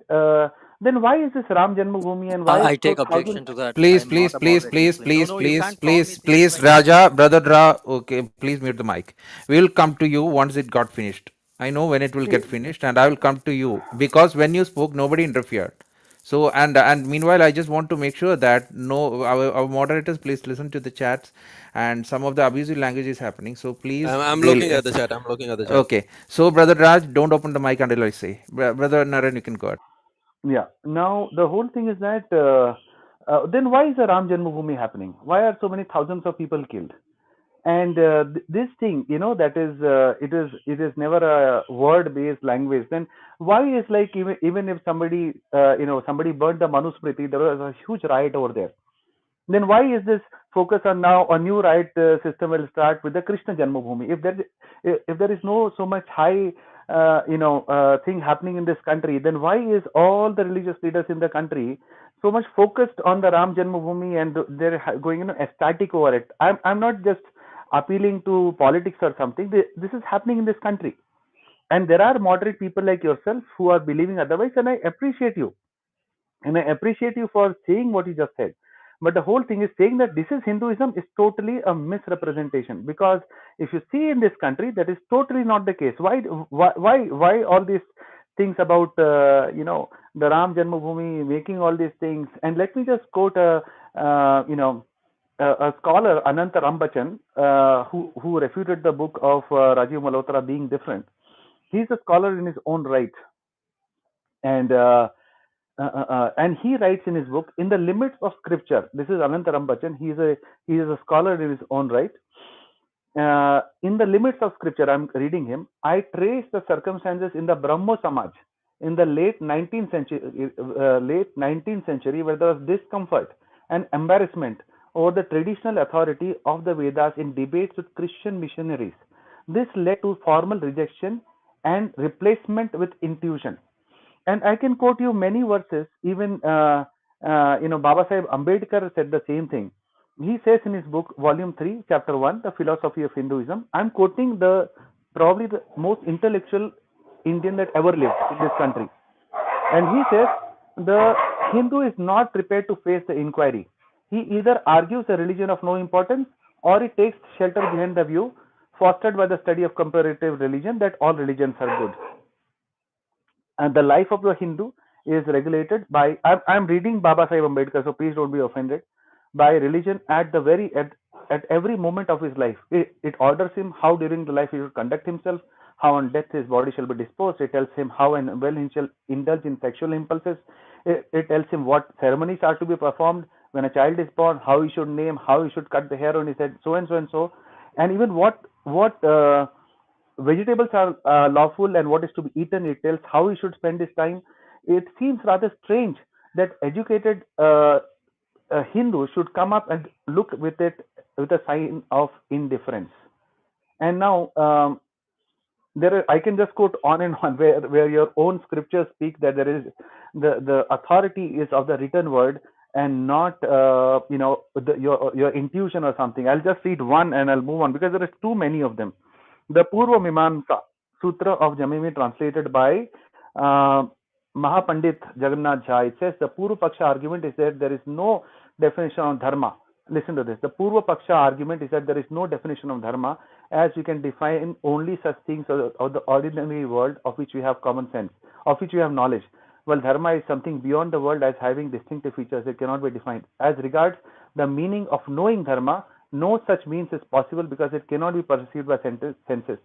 then why is this Ram Janmabhoomi, and why I so take objection to that. I Please, am not please, a please, moderate please, Muslim. No, please, no, you please, can't call me please, things please, like that. Raja, Brother Ra. Okay, please mute the mic. We'll come to you once it got finished. I know when it will see? get finished, and I will come to you because when you spoke, nobody interfered. So and meanwhile, I just want to make sure that no, our moderators, please listen to the chats, and some of the abusive language is happening. So please, I'm they'll. looking at the chat. I'm looking at the chat. Okay, so Brother Raj, don't open the mic until I say. Brother Naren, you can go ahead. Yeah. Now the whole thing is that then why is the Ram Janmabhoomi happening? Why are so many thousands of people killed? And this thing, that is it is never a word based language. Then why is, like, even if somebody somebody burned the Manusmriti, there was a huge riot over there. Then why is this focus on now a new riot system will start with the Krishna Janmabhoomi? If there is no so much high thing happening in this country, then why is all the religious leaders in the country so much focused on the Ram Janmabhoomi, and they're going ecstatic over it? I'm not just appealing to politics or something. This is happening in this country, and there are moderate people like yourself who are believing otherwise, and I appreciate you. And I appreciate you for saying what you just said. But the whole thing is saying that this is Hinduism is totally a misrepresentation, because if you see in this country, that is totally not the case. Why all these things about the Ram Janmabhoomi, making all these things? And let me just quote a scholar, Ananta Rambachan, who refuted the book of Rajiv Malhotra being different. He's a scholar in his own right, and and he writes in his book, in the limits of scripture. This is Anantaram Bachchan. He is a scholar in his own right. In the limits of scripture, I'm reading him. I trace the circumstances in the Brahmo Samaj in the late 19th century, where there was discomfort and embarrassment over the traditional authority of the Vedas in debates with Christian missionaries. This led to formal rejection and replacement with intuition. And I can quote you many verses. Even Baba Sahib Ambedkar said the same thing. He says in his book, Volume 3, Chapter 1, The Philosophy of Hinduism. I'm quoting probably the most intellectual Indian that ever lived in this country. And he says the Hindu is not prepared to face the inquiry. He either argues a religion of no importance, or he takes shelter behind the view fostered by the study of comparative religion that all religions are good. And the life of the Hindu is regulated by, I'm reading Baba Sahib Ambedkar, so please don't be offended, by religion at every moment of his life. It orders him how during the life he should conduct himself, how on death his body shall be disposed. It tells him how and when he shall indulge in sexual impulses. It tells him what ceremonies are to be performed when a child is born, how he should name, how he should cut the hair on his head, so and so and so, and even what vegetables are lawful and what is to be eaten. It tells how he should spend his time. It seems rather strange that educated Hindu should come up and look with it with a sign of indifference. And now I can just quote on and on where your own scriptures speak that there is the authority is of the written word and not your intuition or something. I'll just read one and I'll move on because there is too many of them. The Purva Mimamsa Sutra of Jamimi, translated by Mahapandit Jagannath Jha. It says the Purva Paksha argument is that there is no definition of dharma. Listen to this. The Purva Paksha argument is that there is no definition of dharma, as we can define only such things of the ordinary world of which we have common sense, of which we have knowledge. Well, dharma is something beyond the world as having distinctive features that cannot be defined. As regards the meaning of knowing dharma, no such means is possible because it cannot be perceived by senses.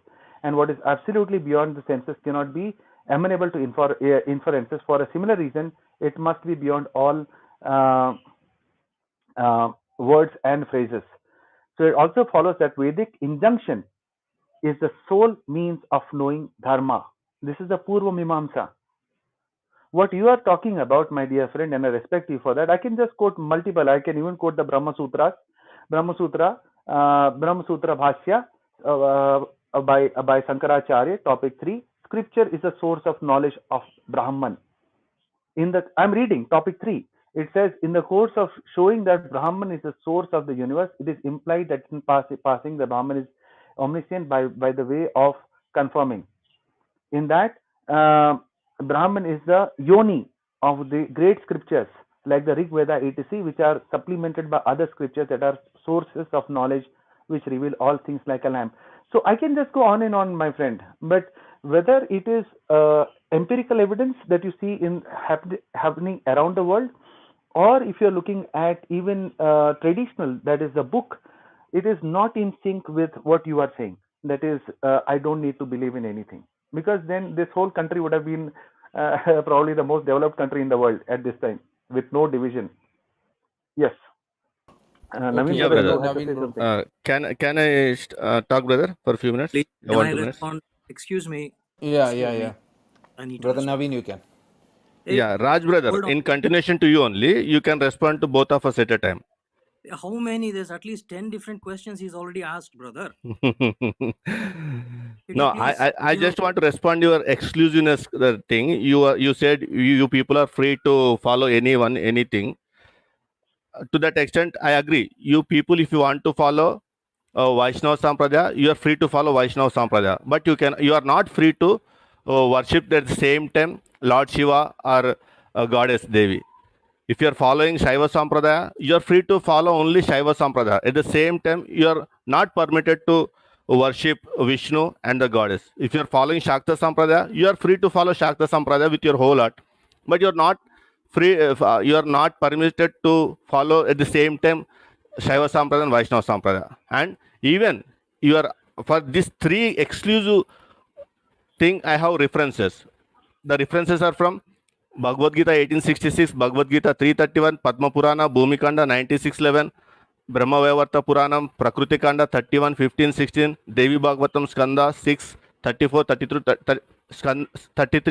And what is absolutely beyond the senses cannot be amenable to inferences. For a similar reason, it must be beyond all words and phrases. So it also follows that Vedic injunction is the sole means of knowing dharma. This is the Purva Mimamsa. What you are talking about, my dear friend, and I respect you for that, I can just quote multiple. I can even quote the Brahma Sutras, Brahma Sutra Bhashya by Shankaracharya, topic 3. Scripture is a source of knowledge of Brahman. I'm reading topic 3. It says, in the course of showing that Brahman is the source of the universe, it is implied that in passing the Brahman is omniscient by the way of confirming. In that, Brahman is the yoni of the great scriptures like the Rig Veda etc., which are supplemented by other scriptures that are sources of knowledge which reveal all things like a lamp. So I can just go on and on, my friend, but whether it is empirical evidence that you see in happening around the world, or if you're looking at even traditional, that is the book, it is not in sync with what you are saying. That is, I don't need to believe in anything, because then this whole country would have been probably the most developed country in the world at this time with no division. Yes. Naveen, Yeah, brother, brother. you had to say something. Can I talk, brother, for a few minutes? Please, can 1 I 2 minutes. respond? Excuse me. Yeah. I need to Brother respond. Naveen, you can. Hey, Yeah, Raj, brother, hold on. in continuation to you only, you can respond to both of us at a time. How many? There's at least 10 different questions he's already asked, brother. No, I just want to respond to your exclusiveness thing. You said you people are free to follow anyone, anything. To that extent, I agree. You people, if you want to follow Vaishnava Sampradaya, you are free to follow Vaishnava Sampradaya. But you are not free to worship at the same time Lord Shiva or Goddess Devi. If you are following Shaiva Sampradaya, you are free to follow only Shaiva Sampradaya. At the same time, you are not permitted to worship Vishnu and the goddess. If you are following Shakta Sampradaya, you are free to follow Shakta Sampradaya with your whole heart. But you are not free. You are not permitted to follow at the same time Shaiva Sampradaya and Vaishnava Sampradaya. And even you are for these three exclusive thing, I have references. The references are from Bhagavad Gita 1866, Bhagavad Gita 331, Padma Purana, Bhumi Kanda 9611, Brahma Vaivarta Puranam, Prakriti Kanda 31, 15, 16, Devi Bhagavatam Skanda 6, 34, 33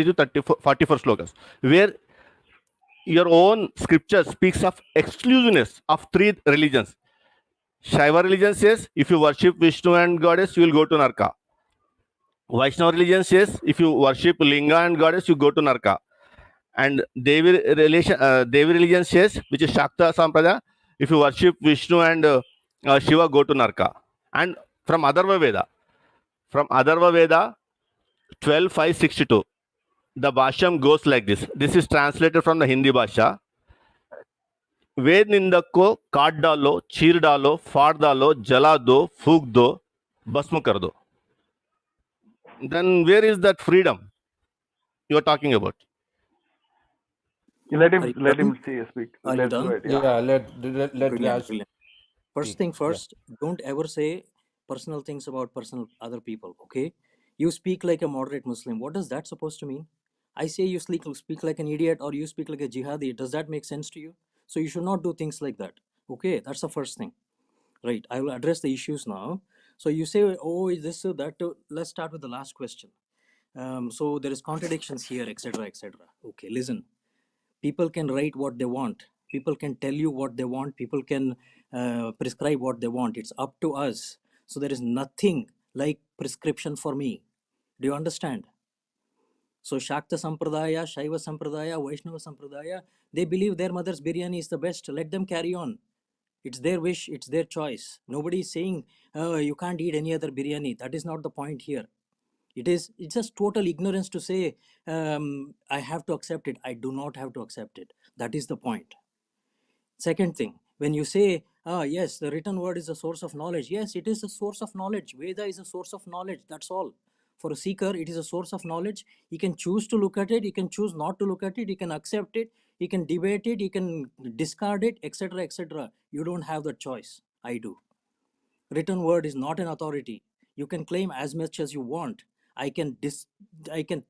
to 34, 44 slokas, where your own scripture speaks of exclusiveness of three religions. Shaiva religion says, if you worship Vishnu and Goddess, you will go to Narka. Vaishnava religion says, if you worship Linga and Goddess, you go to Narka. And Devi religion says, which is Shakta Sampradaya, if you worship Vishnu and Shiva, go to Narka. And from Atharva Veda 12.5.62, the Bhashyam goes like this. This is translated from the Hindi Bhasha. वेद निंदक को काट डालो, चीर डालो, फाड़ डालो, जला दो, फूक दो, भस्म कर दो. Then where is that freedom you are talking about? Let Are you him done? speak. Are you Let's done? do it. Yeah, let Brilliant, Raj brilliant. First speak. thing first, don't ever say personal things about other people, okay? You speak like a moderate Muslim. What does that supposed to mean? I say you speak like an idiot or you speak like a jihadi. Does that make sense to you? So you should not do things like that. Okay, that's the first thing. Right, I will address the issues now. So you say, oh, is this, that? Let's start with the last question. So there is contradictions here, etc., etc. Okay, listen. People can write what they want. People can tell you what they want. People can prescribe what they want. It's up to us. So there is nothing like prescription for me. Do you understand? So Shakta Sampradaya, Shaiva Sampradaya, Vaishnava Sampradaya, they believe their mother's biryani is the best. Let them carry on. It's their wish, it's their choice. Nobody is saying you can't eat any other biryani. That is not the point here. It's just total ignorance to say I have to accept it. I do not have to accept it. That is the point. Second thing, when you say, yes, the written word is a source of knowledge. Yes, it is a source of knowledge. Veda is a source of knowledge. That's all. For a seeker, it is a source of knowledge. He can choose to look at it. He can choose not to look at it. He can accept it. He can debate it. He can discard it, etc., etc. You don't have the choice. I do. Written word is not an authority. You can claim as much as you want. I can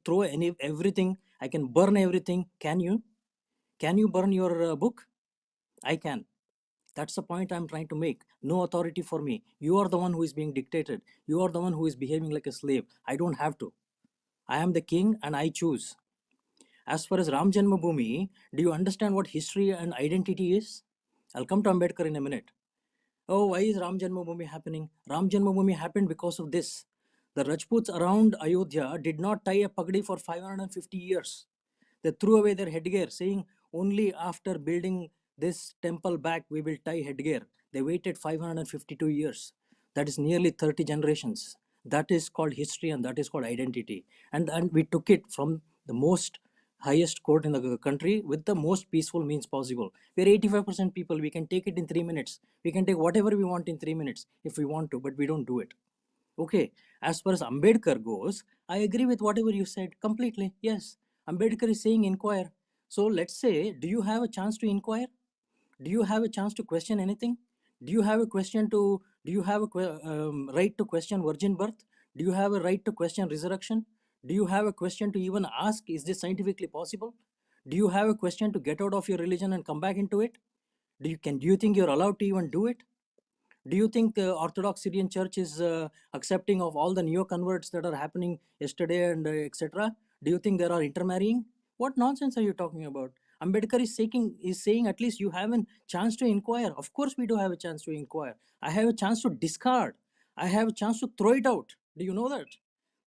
throw everything. I can burn everything. Can you? Can you burn your book? I can. That's the point I'm trying to make. No authority for me. You are the one who is being dictated. You are the one who is behaving like a slave. I don't have to. I am the king and I choose. As far as Ram Janmabhoomi, do you understand what history and identity is? I'll come to Ambedkar in a minute. Oh, why is Ram Janmabhoomi happening? Ram Janmabhoomi happened because of this. The Rajputs around Ayodhya did not tie a pagdi for 550 years. They threw away their headgear, saying only after building this temple back we will tie headgear. They waited 552 years. That is nearly 30 generations. That is called history and that is called identity. And we took it from the most highest court in the country with the most peaceful means possible. We're 85% people. We can take it in 3 minutes. We can take whatever we want in 3 minutes if we want to, but we don't do it. Okay, as far as Ambedkar goes, I agree with whatever you said completely. Yes, Ambedkar is saying inquire. So let's say, do you have a chance to inquire? Do you have a chance to question anything? Do you have a question to? Do you have a right to question virgin birth? Do you have a right to question resurrection? Do you have a question to even ask, is this scientifically possible? Do you have a question to get out of your religion and come back into it? Do you think you're allowed to even do it? Do you think Orthodox Syrian Church is accepting of all the neo converts that are happening yesterday and etc.? Do you think there are intermarrying? What nonsense are you talking about? Ambedkar is saying at least you have a chance to inquire. Of course, we do have a chance to inquire. I have a chance to discard. I have a chance to throw it out. Do you know that?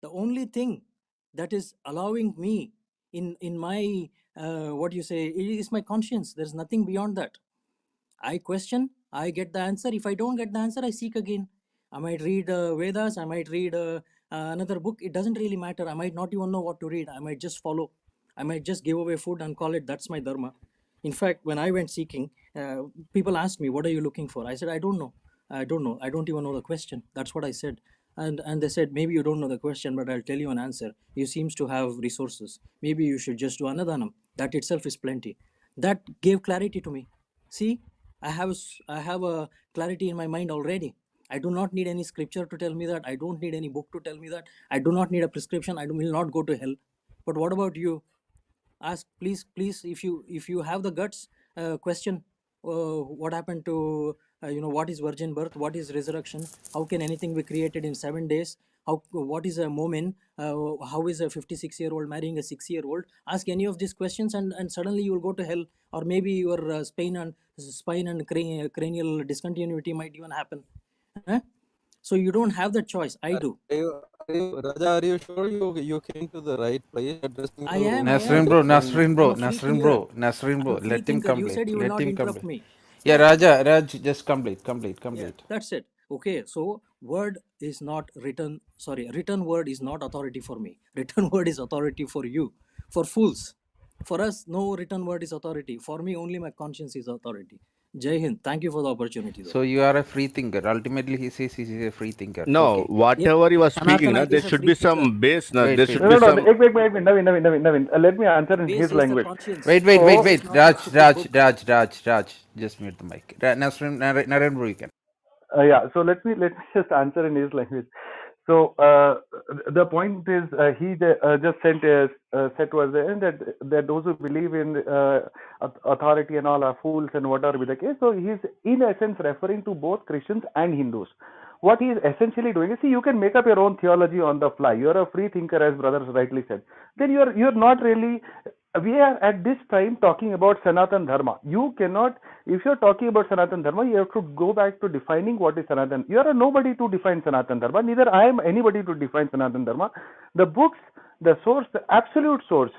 The only thing that is allowing me in my what you say is my conscience. There's nothing beyond that. I question, I get the answer. If I don't get the answer, I seek again. I might read Vedas, I might read another book. It doesn't really matter. I might not even know what to read. I might just follow. I might just give away food and call it that's my dharma. In fact, when I went seeking, people asked me, what are you looking for? I said, I don't know. I don't know. I don't even know the question. That's what I said. And they said, maybe you don't know the question, but I'll tell you an answer. You seems to have resources. Maybe you should just do anadhanam. That itself is plenty. That gave clarity to me. See, I have a clarity in my mind already. I do not need any scripture to tell me that. I don't need any book to tell me that. I do not need a prescription. I will not go to hell. But what about you? Ask, please, if you have the guts, question what happened to what is virgin birth, what is resurrection, how can anything be created in 7 days, what is a moment, how is a 56-year-old marrying a 6-year-old? Ask any of these questions and suddenly you will go to hell, or maybe your spine and cranial discontinuity might even happen. So you don't have the choice. I do. Raja, are you sure you came to the right place? Addressing I am. Nasrin bro, let him You said complete. you will Let not him interrupt complete. me. Yeah, Raj, just complete. Yeah, that's it. Okay, so word is not written. Sorry, written word is not authority for me. Written word is authority for you, for fools. For us, no written word is authority. For me, only my conscience is authority. Jai Hind. Thank you for the opportunity, though. So you are a free thinker. Ultimately, he says he's a free thinker. No, Okay. Yeah, whatever you are speaking, Sanatana there is a should free be thinker. some base. Wait, There wait, should No, be no, no. some. Navin. Let me answer in Base his is the language. conscience. wait. So, Base is not a Raj, stupid book. just mute the mic. Nasrin, Naren bro, you can. yeah. So let me just answer in his language. So the point is, he just said towards the end that those who believe in authority and all are fools and whatever be the case. So he's in essence referring to both Christians and Hindus. What he is essentially doing is, see, you can make up your own theology on the fly. You're a free thinker, as brothers rightly said. Then you're not really. We are at this time talking about Sanatan Dharma. You cannot, if you're talking about Sanatan Dharma, you have to go back to defining what is Sanatan. You are a nobody to define Sanatan Dharma. Neither I am anybody to define Sanatan Dharma. The books, the source, the absolute source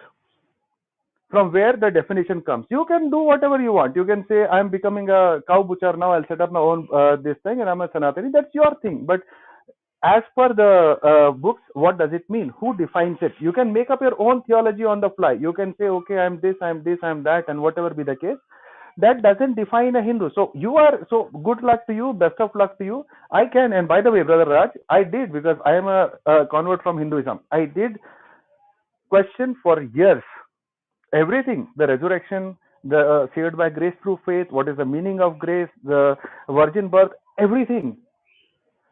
from where the definition comes. You can do whatever you want. You can say, I'm becoming a cow butcher now, I'll set up my own this thing and I'm a Sanatani. That's your thing. But as per the books, what does it mean? Who defines it? You can make up your own theology on the fly. You can say, okay, I'm this, I'm that, and whatever be the case. That doesn't define a Hindu. So good luck to you, best of luck to you. I can, and by the way, Brother Raj, I did, because I am a convert from Hinduism. I did question for years everything, the resurrection, the saved by grace through faith, what is the meaning of grace, the virgin birth, everything.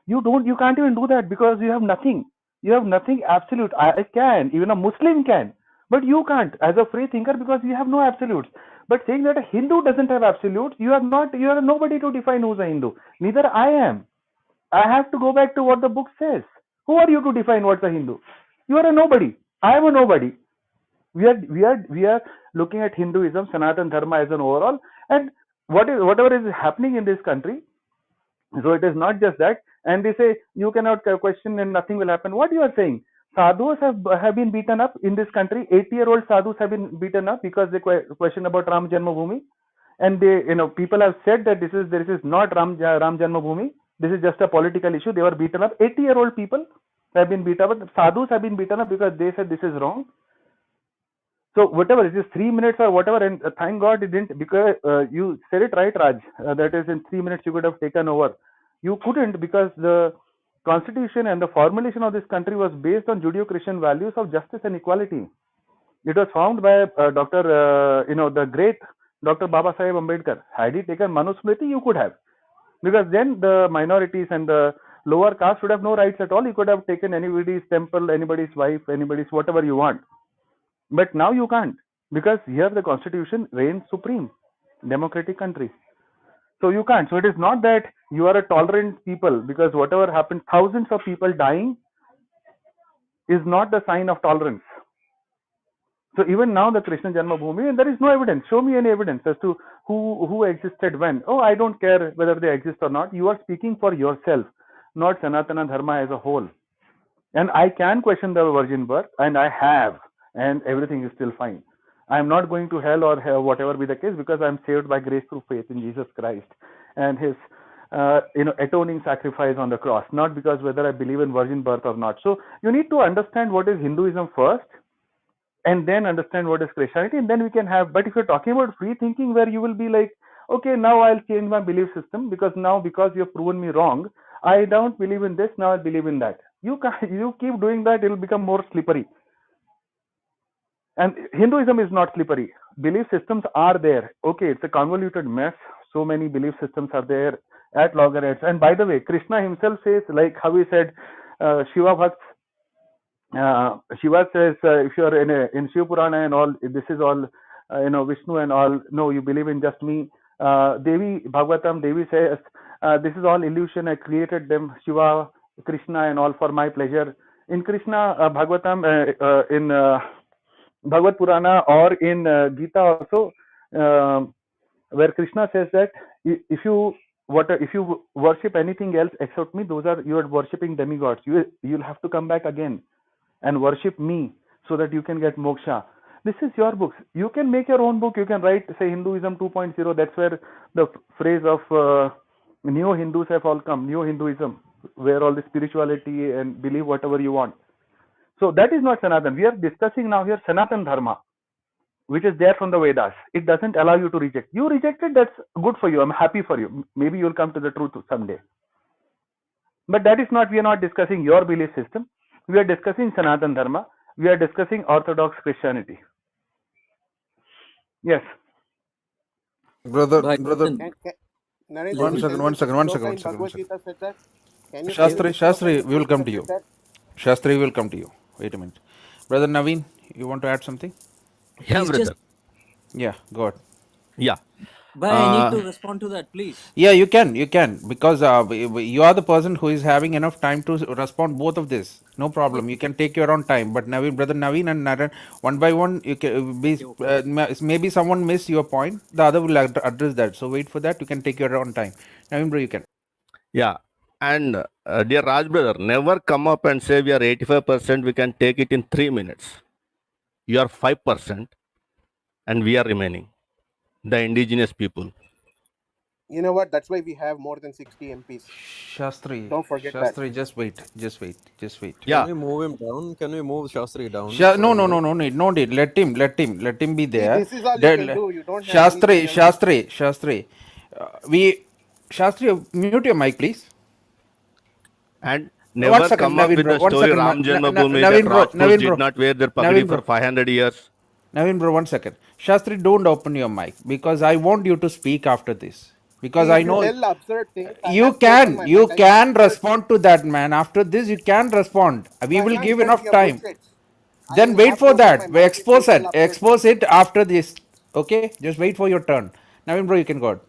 You can't even do that because you have nothing. You have nothing absolute. I can, even a Muslim can, but you can't as a free thinker because you have no absolutes. But saying that a Hindu doesn't have absolutes, you are nobody to define who's a Hindu. Neither I am. I have to go back to what the book says. Who are you to define what's a Hindu? You are a nobody. I am a nobody. We are looking at Hinduism, Sanatan Dharma as an overall, and whatever is happening in this country. So it is not just that, and they say you cannot question and nothing will happen. What you are saying? Sadhus have been beaten up in this country. 80-year-old sadhus have been beaten up because they question about Ram Janmabhoomi, and people have said that this is not Ram Janmabhoomi. This is just a political issue. They were beaten up. 80-year-old people have been beaten up. Sadhus have been beaten up because they said this is wrong. So whatever, it is 3 minutes or whatever, and thank God it didn't, because you said it right, Raj. That is, in 3 minutes you could have taken over. You couldn't, because the constitution and the formulation of this country was based on Judeo-Christian values of justice and equality. It was found by the great Dr. Baba Saheb Ambedkar. Had he taken Manusmriti, you could have, because then the minorities and the lower caste would have no rights at all. You could have taken anybody's temple, anybody's wife, anybody's whatever you want. But now you can't, because here the constitution reigns supreme, democratic country. So you can't. So it is not that you are a tolerant people, because whatever happens, thousands of people dying is not the sign of tolerance. So even now the Krishna Janmabhoomi, and there is no evidence. Show me any evidence as to who existed when. Oh, I don't care whether they exist or not. You are speaking for yourself, not Sanatana Dharma as a whole. And I can question the virgin birth, and I have, and everything is still fine. I am not going to hell or whatever be the case, because I am saved by grace through faith in Jesus Christ and his atoning sacrifice on the cross, not because whether I believe in virgin birth or not. So you need to understand what is Hinduism first, and then understand what is Christianity, and then we can have. But if you're talking about free thinking, where you will be like, okay, now I'll change my belief system because you've proven me wrong, I don't believe in this, now I believe in that. You keep doing that, it will become more slippery. And Hinduism is not slippery. Belief systems are there. Okay, it's a convoluted mess. So many belief systems are there at loggerheads. And by the way, Krishna himself says, like how he said, Shiva Bhakts, Shiva says, if you are in Shiva Purana and all, this is all, Vishnu and all, no, you believe in just me. Devi Bhagavatam, Devi says, this is all illusion, I created them, Shiva, Krishna and all for my pleasure. In Krishna Bhagavatam, in Bhagavad Purana or in Gita also, where Krishna says that if you worship anything else except me, you are worshipping demigods. You'll have to come back again and worship me so that you can get moksha. This is your books. You can make your own book. You can write, say, Hinduism 2.0. That's where the phrase of Neo-Hindus have all come. Neo-Hinduism, where all the spirituality and believe whatever you want. So that is not Sanatan. We are discussing now here Sanatan Dharma, which is there from the Vedas. It doesn't allow you to reject. You rejected, that's good for you. I'm happy for you. Maybe you'll come to the truth someday. But that is not, we are not discussing your belief system. We are discussing Sanatan Dharma. We are discussing Orthodox Christianity. Yes. Brother, Can, one second. Shloka in Bhagavad Gita said that Can you Shastri, we will come to repeat you. that? Shastri will come to you. Wait a minute. Brother Naveen, you want to add something? Yeah, Please just, brother. Yeah, go ahead. Yeah. but I need to Uh, respond to that, please. Yeah, you can, because you are the person who is having enough time to respond both of this. No problem. You can take your own time. But Naveen, brother Naveen and Naren, one by one, you can be Okay, okay. maybe someone missed your point. The other will address that. So wait for that. You can take your own time. Naveen, bro, you can. yeah. And dear Raj brother, never come up and say we are 85%, we can take it in 3 minutes. You are 5% and we are remaining, the indigenous people. You know what? That's why we have more than 60 MPs. Don't forget that. Shastri, just wait. Can Yeah. we move him down? Can we move Shastri down for No, a no, minute? no, no need. Let him be See, there. this is all you can do. You don't have anything else. Shastri, Shastri, mute your mic, please. And One never second, come up Naveen with bro. the One story second, Ram Janmabhoomi that Naveen Rajputs did bro, not wear their Naveen pagadi for bro, 500 years. Naveen bro. 1 second, Shastri, don't open your mic because I want you to speak after this. Because See, I if you know tell absurd things, I you have to open my you mic. I say can absurd things. respond to that, man. After this, you can respond. No, We I will can't give because enough you're time. bullshit. I Then will wait have to for open my that. We mic if you tell absurd things. expose it after this. Okay, just wait for your turn. Naveen bro, you can go ahead.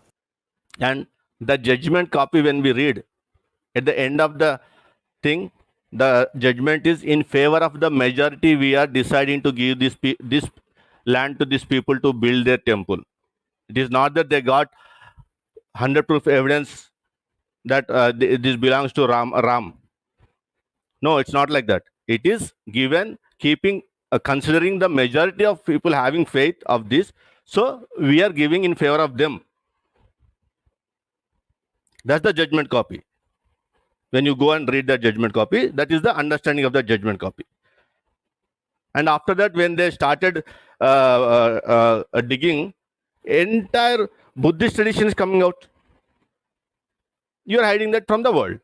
And the judgment copy, when we read at the end of the thing, the judgment is in favor of the majority. We are deciding to give this land to these people to build their temple. It is not that they got 100 proof evidence that this belongs to Ram. No, it's not like that. It is given keeping considering the majority of people having faith of this. So we are giving in favor of them. That's the judgment copy. When you go and read the judgment copy, that is the understanding of the judgment copy. And after that, when they started digging, entire Buddhist tradition is coming out. You are hiding that from the world.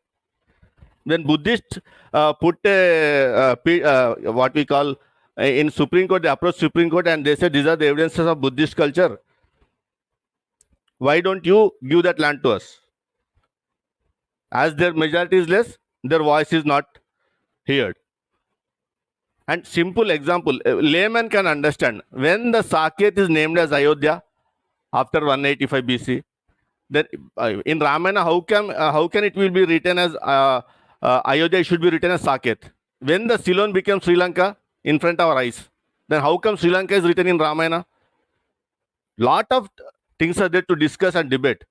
When Buddhists put what we call in Supreme Court, they approach Supreme Court and they said these are the evidences of Buddhist culture. Why don't you give that land to us? As their majority is less, their voice is not heard. And simple example, a layman can understand. When the Saket is named as Ayodhya after 185 BC, then in Ramayana, how can it will be written as Ayodhya? It should be written as Saket. When the Ceylon became Sri Lanka in front of our eyes, then how come Sri Lanka is written in Ramayana? Lot of things are there to discuss and debate.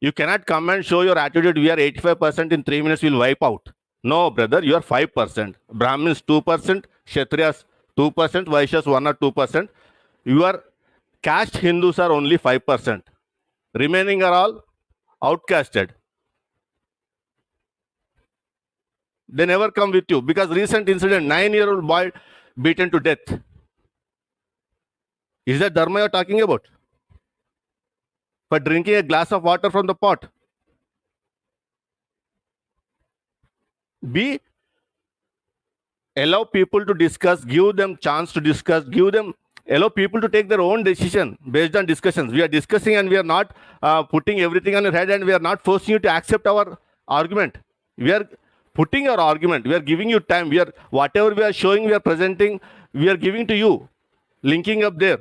You cannot come and show your attitude. We are 85% in 3 minutes. We'll wipe out. No, brother, you are 5%. Brahmins 2%, Kshatriyas 2%, Vaishyas 1 or 2%. Your caste Hindus are only 5%. Remaining are all outcasted. They never come with you because recent incident, 9-year-old boy beaten to death. Is that dharma you're talking about? For drinking a glass of water from the pot. B, allow people to discuss, give them chance to discuss, allow people to take their own decision based on discussions. We are discussing and we are not putting everything on your head and we are not forcing you to accept our argument. We are putting your argument. We are giving you time. Whatever we are showing, we are presenting, we are giving to you, linking up there.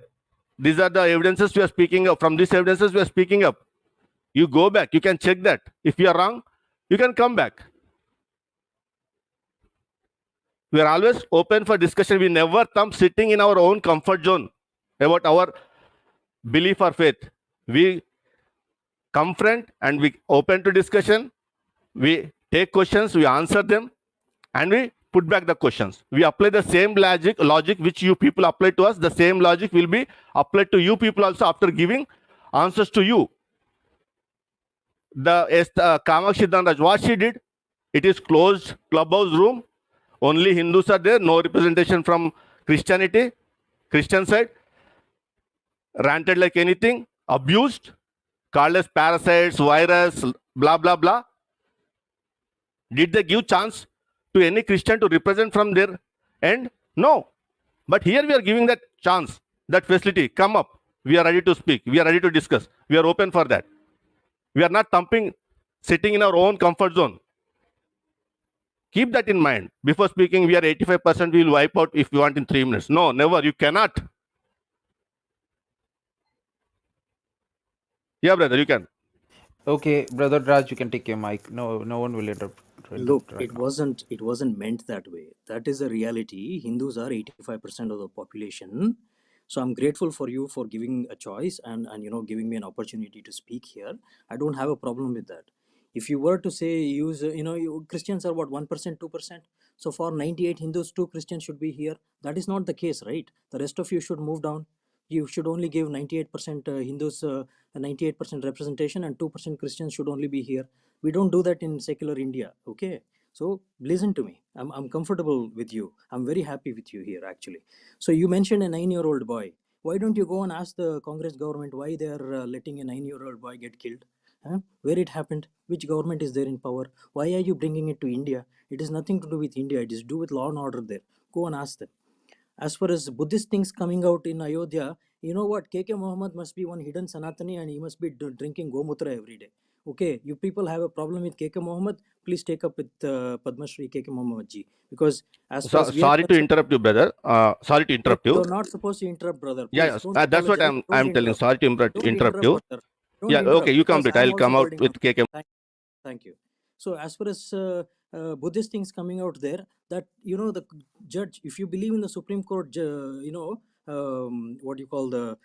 These are the evidences we are speaking of. From these evidences we are speaking up. You go back. You can check that. If you are wrong, you can come back. We are always open for discussion. We never come sitting in our own comfort zone about our belief or faith. We confront and we open to discussion. We take questions, we answer them, and we put back the questions. We apply the same logic which you people apply to us. The same logic will be applied to you people also after giving answers to you. The Kamakshi Dhanraj, what she did, it is closed clubhouse room. Only Hindus are there, no representation from Christianity, Christian side. Ranted like anything, abused, called as parasites, virus, blah, blah, blah. Did they give chance to any Christian to represent from their end? No. But here we are giving that chance, that facility. Come up. We are ready to speak. We are ready to discuss. We are open for that. We are not thumping, sitting in our own comfort zone. Keep that in mind. Before speaking, we are 85%, we will wipe out if you want in 3 minutes. No, never. You cannot. Yeah, brother, you can. Okay, brother Raj, you can take your mic. No one will interrupt Look, right now. it wasn't meant that way. That is a reality. Hindus are 85% of the population. So I'm grateful for you for giving a choice and giving me an opportunity to speak here. I don't have a problem with that. If you were to say Christians are what, 1%, 2%. So for 98 Hindus, 2 Christians should be here. That is not the case, right? The rest of you should move down. You should only give 98% Hindus 98% representation, and 2% Christians should only be here. We don't do that in secular India. Okay, so listen to me. I'm comfortable with you. I'm very happy with you here actually. So you mentioned a 9-year-old boy. Why don't you go and ask the Congress government why they are letting a 9-year-old boy get killed? Huh? Where it happened? Which government is there in power? Why are you bringing it to India? It is nothing to do with India. It is to do with law and order there. Go and ask them. As far as Buddhist things coming out in Ayodhya, you know what? KK Muhammad must be one hidden Sanatani and he must be drinking Gomutra every day. Okay, you people have a problem with KK Muhammad, please take up with Padma Shri KK Muhammad ji. Because as far as we are Sorry to concerned, interrupt you, brother. Sorry to interrupt you. you're not supposed to interrupt, brother. Please, Yeah, don't that's what apologize. I'm telling. Sorry to Don't interrupt interrupt, you. brother. Don't Yeah, interrupt okay, you because complete. I'm I'll also come out holding on. with KK. Thank you. So as far as Buddhist things coming out there, that the judge, if you believe in the Supreme Court, what you call the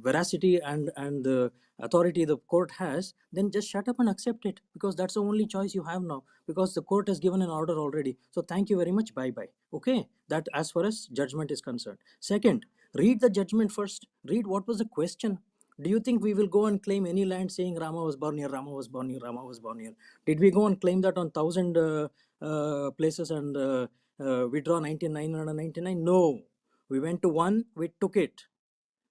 veracity and the authority the court has, then just shut up and accept it, because that's the only choice you have now, because the court has given an order already. So thank you very much. Bye bye. Okay, that as far as judgment is concerned. Second, read the judgment first. Read what was the question. Do you think we will go and claim any land saying Rama was born here, Rama was born here, Rama was born here? Did we go and claim that on 1,000 places and withdraw 999? No. We went to one, we took it.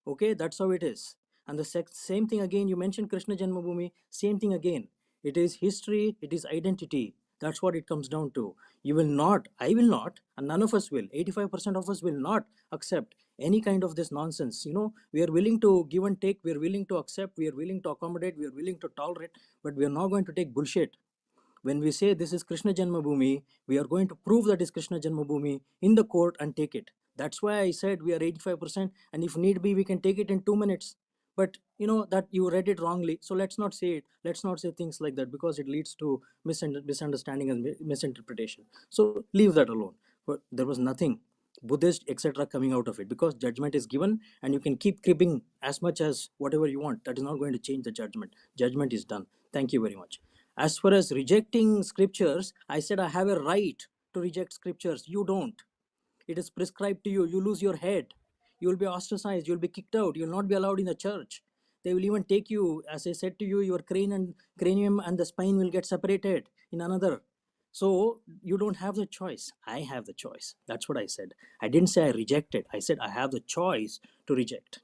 Okay, that's how it is. And the same thing again, you mentioned Krishna Janmabhoomi, same thing again. It is history, it is identity. That's what it comes down to. You will not, I will not, and none of us will, 85% of us will not accept any kind of this nonsense. We are willing to give and take, we are willing to accept, we are willing to accommodate, we are willing to tolerate, but we are not going to take bullshit. When we say this is Krishna Janmabhoomi, we are going to prove that is Krishna Janmabhoomi in the court and take it. That's why I said we are 85%, and if need be, we can take it in 2 minutes. But that you read it wrongly, so let's not say it. Let's not say things like that, because it leads to misunderstanding and misinterpretation. So leave that alone. But there was nothing Buddhist etc. coming out of it, because judgment is given, and you can keep cribbing as much as whatever you want. That is not going to change the judgment. Judgment is done. Thank you very much. As far as rejecting scriptures, I said I have a right to reject scriptures. You don't. It is prescribed to you. You lose your head. You will be ostracized. You will be kicked out. You will not be allowed in the church. They will even take you, as I said to you, your cranium and the spine will get separated in another. So you don't have the choice. I have the choice. That's what I said. I didn't say I rejected. I said I have the choice to reject.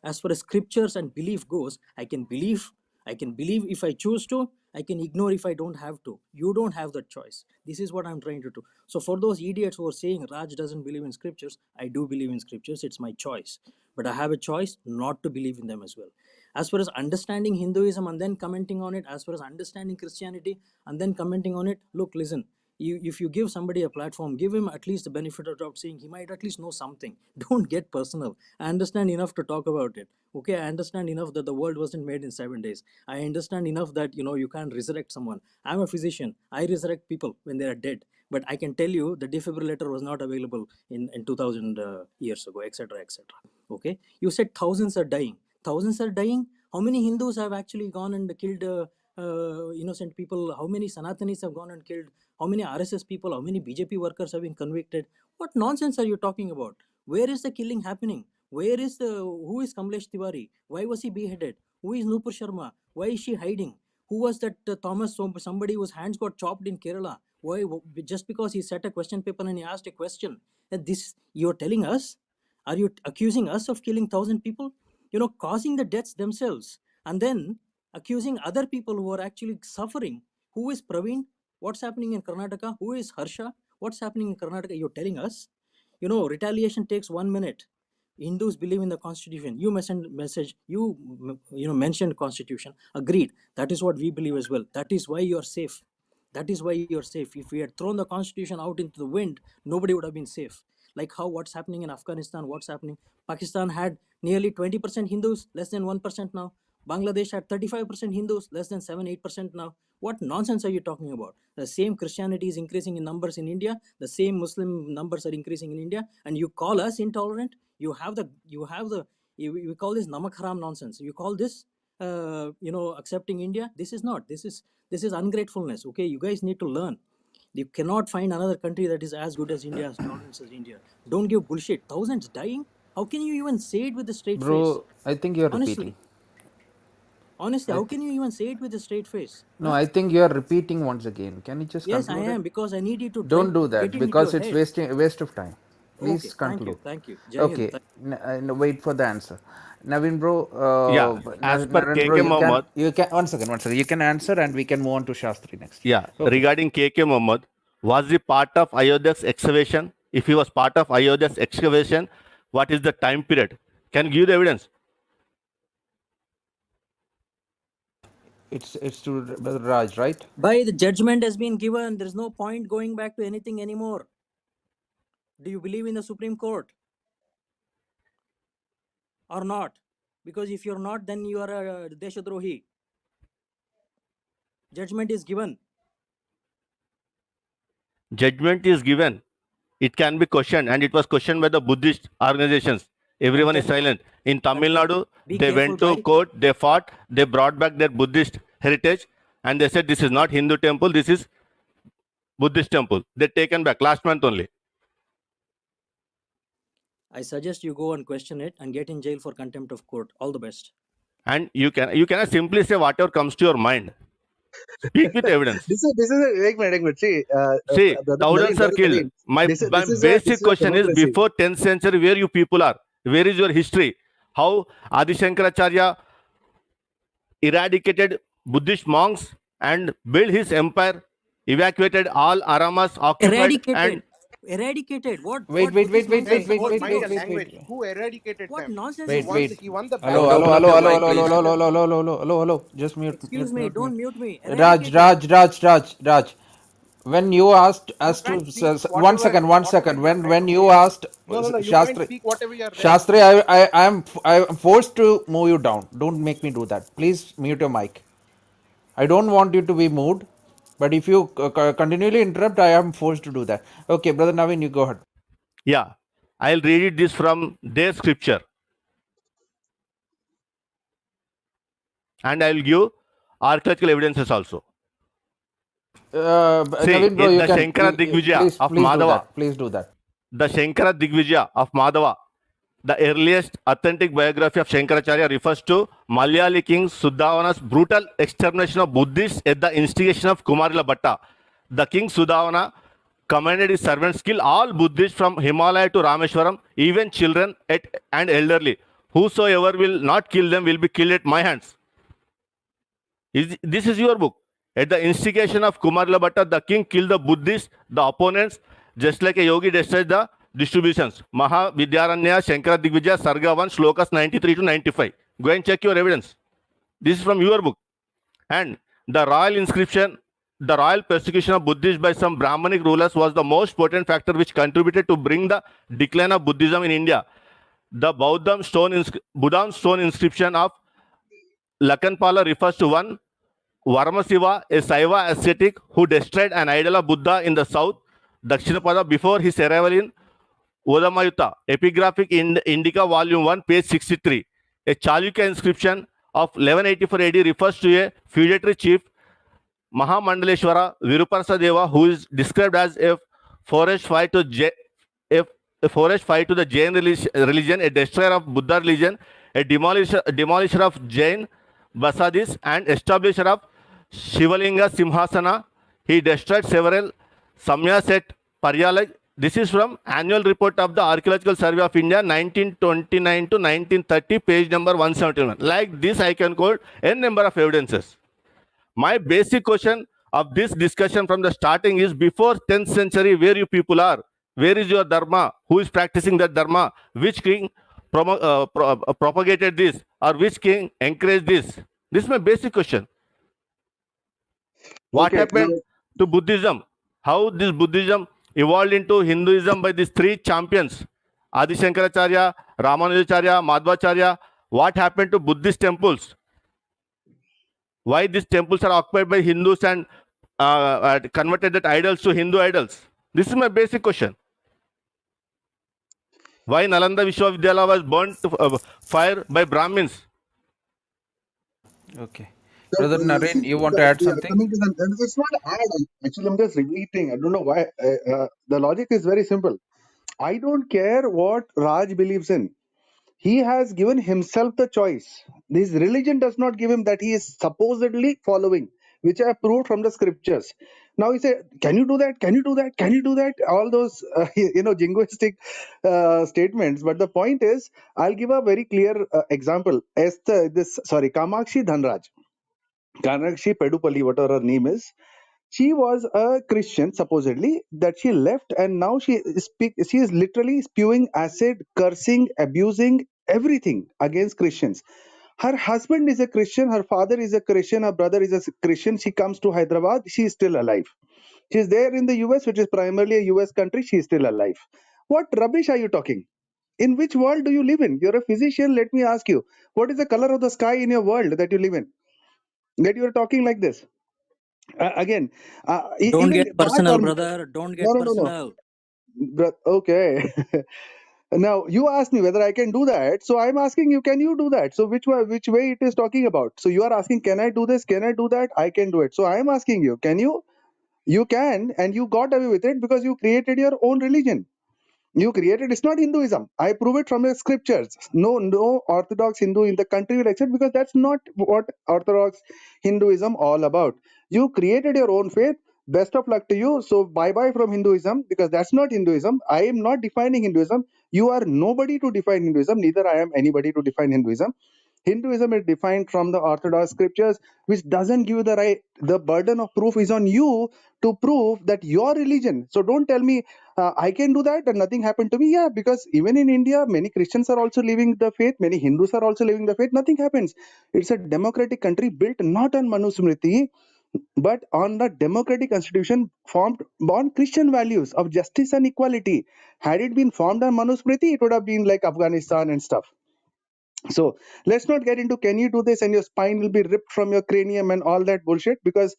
As far as scriptures and belief goes, I can believe if I choose to, I can ignore if I don't have to. You don't have that choice. This is what I'm trying to do. So for those idiots who are saying Raj doesn't believe in scriptures, I do believe in scriptures. It's my choice. But I have a choice not to believe in them as well. As far as understanding Hinduism and then commenting on it, as far as understanding Christianity and then commenting on it, look, listen, if you give somebody a platform, give him at least the benefit of doubt, saying he might at least know something. Don't get personal. I understand enough to talk about it. Okay, I understand enough that the world wasn't made in 7 days. I understand enough that you can't resurrect someone. I'm a physician. I resurrect people when they are dead. But I can tell you the defibrillator was not available in 2000 years ago, etc., etc. Okay, you said thousands are dying. Thousands are dying. How many Hindus have actually gone and killed innocent people? How many Sanatanis have gone and killed? How many RSS people, how many BJP workers have been convicted? What nonsense are you talking about? Where is the killing happening? Who is Kamlesh Tiwari? Why was he beheaded? Who is Nupur Sharma? Why is she hiding? Who was that Thomas, somebody whose hands got chopped in Kerala? Why? Just because he set a question paper and he asked a question. This you're telling us? Are you accusing us of killing 1,000 people? Causing the deaths themselves, and then accusing other people who are actually suffering. Who is Praveen? What's happening in Karnataka? Who is Harsha? What's happening in Karnataka? You're telling us? Retaliation takes 1 minute. Hindus believe in the constitution. You mentioned constitution. Agreed. That is what we believe as well. That is why you are safe. That is why you're safe. If we had thrown the constitution out into the wind, nobody would have been safe. Like how what's happening in Afghanistan, what's happening. Pakistan had nearly 20% Hindus, less than 1% now. Bangladesh had 35% Hindus, less than 7-8% now. What nonsense are you talking about? The same Christianity is increasing in numbers in India, the same Muslim numbers are increasing in India, and you call us intolerant? We call this namak haram nonsense. You call this accepting India? This is ungratefulness. Okay, you guys need to learn. You cannot find another country that is as good as India, as tolerance as India. Don't give bullshit. Thousands dying. How can you even say it with a straight face? Bro, I think you're repeating. Honestly, how can you even say it with a straight face? No, Huh? I think you're repeating once again. Can you just Yes, I conclude it? am, because I need you to Don't do get that it into because your it's head. waste of time. Okay, Please conclude. thank you. Jai Hind. Okay, wait for the answer. Naveen bro, Yeah, as per Naren bro, KK Mohammed, you can one second. You can answer and we can move on to Shastri next. yeah, Okay. regarding KK Mohammed, was he part of Ayodhya's excavation? If he was part of Ayodhya's excavation, what is the time period? Can you give the evidence? It's to Brother Raj, right? By the judgment has been given, there's no point going back to anything anymore. Do you believe in the Supreme Court or not? Because if you're not, then you are a Deshadrohi. Judgment is given. Judgment is given. It can be questioned, and it was questioned by the Buddhist organizations. Everyone is silent. In Tamil Nadu, they went to court, they fought, they brought back their Buddhist heritage, and they said this is not Hindu temple, this is Buddhist temple. They taken back last month only. I suggest you go and question it and get in jail for contempt of court. All the best. And you cannot simply say whatever comes to your mind. Speak with evidence. This is a minute. See, thousands are killed. My basic question is, before 10th century, where you people are? Where is your history? How Adi Shankaracharya eradicated Buddhist monks and built his empire, evacuated all Aramas, occupied and eradicated. What? Wait. Who eradicated what them? Nonsense Wait. He won the Hello. Just mute. Excuse me. Don't mute me. Raj. When you asked us to one second. When you asked Shastri, speak whatever you are Shastri, I am forced to move you down. Don't make me do that. Please mute your mic. I don't want you to be moved, but if you continually interrupt, I am forced to do that. Okay, Brother Naveen, you go ahead. Yeah, I'll read this from their scripture. And I will give archaeological evidences also. Naveen bro, the Shankara Digvijaya of Madhava. Please do that. The Shankara Digvijaya of Madhava, the earliest authentic biography of Shankaracharya, refers to Malayali king Sudhavana's brutal extermination of Buddhists at the instigation of Kumarila Bhatta. The king Sudhavana commanded his servants kill all Buddhists from Himalaya to Rameshwaram, even children and elderly. Whosoever will not kill them will be killed at my hands. This is your book. At the instigation of Kumarila Bhatta, the king killed the Buddhists, the opponents, just like a yogi destroyed the distributions. Maha Vidyaranya Shankara Digvijaya Sarga 1 Shlokas 93 to 95. Go and check your evidence. This is from your book. And the royal inscription, the royal persecution of Buddhists by some Brahmanic rulers was the most potent factor which contributed to bring the decline of Buddhism in India. The Buddha stone inscription of Lakanpala refers to one Varmasiva, a Saiva ascetic who destroyed an idol of Buddha in the south, Dakshinapada, before his arrival in Odamayuta. Epigraphic Indica, Volume 1, page 63. A Chalukya inscription of 1184 AD refers to a feudatory chief, Mahamandaleshwara Viruparsadeva, who is described as a forest fire to the Jain religion, a destroyer of Buddha religion, a demolisher of Jain Basadis, and establisher of Shivalinga Simhasana. He destroyed several Samyas at Paryalag. This is from Annual Report of the Archaeological Survey of India, 1929 to 1930, page number 171. Like this, I can quote n number of evidences. My basic question of this discussion from the starting is, before 10th century, where you people are? Where is your dharma? Who is practicing that dharma? Which king propagated this, or which king encouraged this? This is my basic question. What happened? to Buddhism. How this Buddhism evolved into Hinduism by these three champions, Adi Shankaracharya, Ramanujacharya, Madhvacharya. What happened to Buddhist temples? Why these temples are occupied by Hindus and converted that idols to Hindu idols? This is my basic question. Why Nalanda Vishwavidyalaya was burnt to fire by Brahmins? Okay. So, Brother Naren, you want to add yeah, something? coming to the, and it's not add. Actually, I'm just repeating. I don't know why. The logic is very simple. I don't care what Raj believes in. He has given himself the choice. His religion does not give him that he is supposedly following, which I have proved from the scriptures. Now he said, "Can you do that? Can you do that? Can you do that?" All those jingoistic statements. But the point is, I'll give a very clear example. Kamakshi Dhanraj, Kamakshi Pedupalli, whatever her name is. She was a Christian, supposedly, that she left, and now she is literally spewing acid, cursing, abusing everything against Christians. Her husband is a Christian, her father is a Christian, her brother is a Christian. She comes to Hyderabad, she is still alive. She is there in the US, which is primarily a US country, she is still alive. What rubbish are you talking? In which world do you live in? You're a physician, let me ask you, what is the color of the sky in your world that you live in? That you are talking like this? Again, Don't even get Mark personal, or brother. Don't no, get no, no, no. personal. Okay. Now you asked me whether I can do that, so I'm asking you, can you do that? So which way it is talking about? So you are asking, can I do this? Can I do that? I can do it. So I'm asking you, can you? You can, and you got away with it because you created your own religion. You created, it's not Hinduism. I prove it from the scriptures. No Orthodox Hindu in the country will accept, because that's not what Orthodox Hinduism all about. You created your own faith. Best of luck to you. So bye bye from Hinduism, because that's not Hinduism. I am not defining Hinduism. You are nobody to define Hinduism. Neither I am anybody to define Hinduism. Hinduism is defined from the Orthodox scriptures, which doesn't give you the right. The burden of proof is on you to prove that your religion. So don't tell me I can do that and nothing happened to me. Yeah, because even in India, many Christians are also living the faith, many Hindus are also living the faith. Nothing happens. It's a democratic country built not on Manusmriti, but on the democratic constitution formed on Christian values of justice and equality. Had it been formed on Manusmriti, it would have been like Afghanistan and stuff. So let's not get into can you do this and your spine will be ripped from your cranium and all that bullshit, because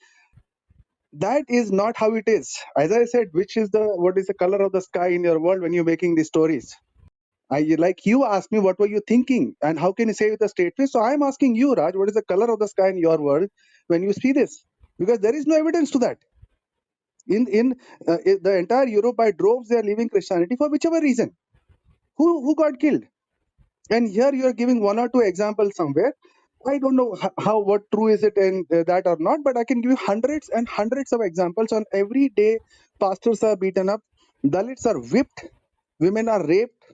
that is not how it is. As I said, what is the color of the sky in your world when you're making these stories? Like you asked me, what were you thinking and how can you say with a straight face? So I'm asking you, Raj, what is the color of the sky in your world when you see this? Because there is no evidence to that. In the entire Europe, by droves, they are leaving Christianity for whichever reason. Who got killed? And here you are giving one or two examples somewhere. I don't know what true is it and that or not, but I can give you hundreds and hundreds of examples on every day. Pastors are beaten up, Dalits are whipped, women are raped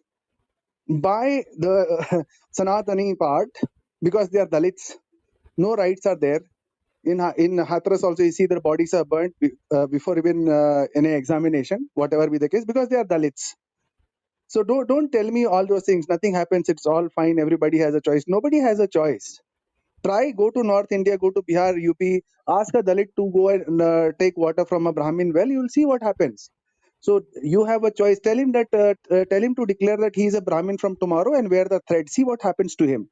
by the Sanatani part because they are Dalits. No rights are there. In Hathras also, you see their bodies are burnt before even any examination, whatever be the case, because they are Dalits. So don't tell me all those things. Nothing happens. It's all fine. Everybody has a choice. Nobody has a choice. Try, go to North India, go to Bihar, UP, ask a Dalit to go and take water from a Brahmin well. You will see what happens. So you have a choice. Tell him to declare that he is a Brahmin from tomorrow and wear the thread. See what happens to him.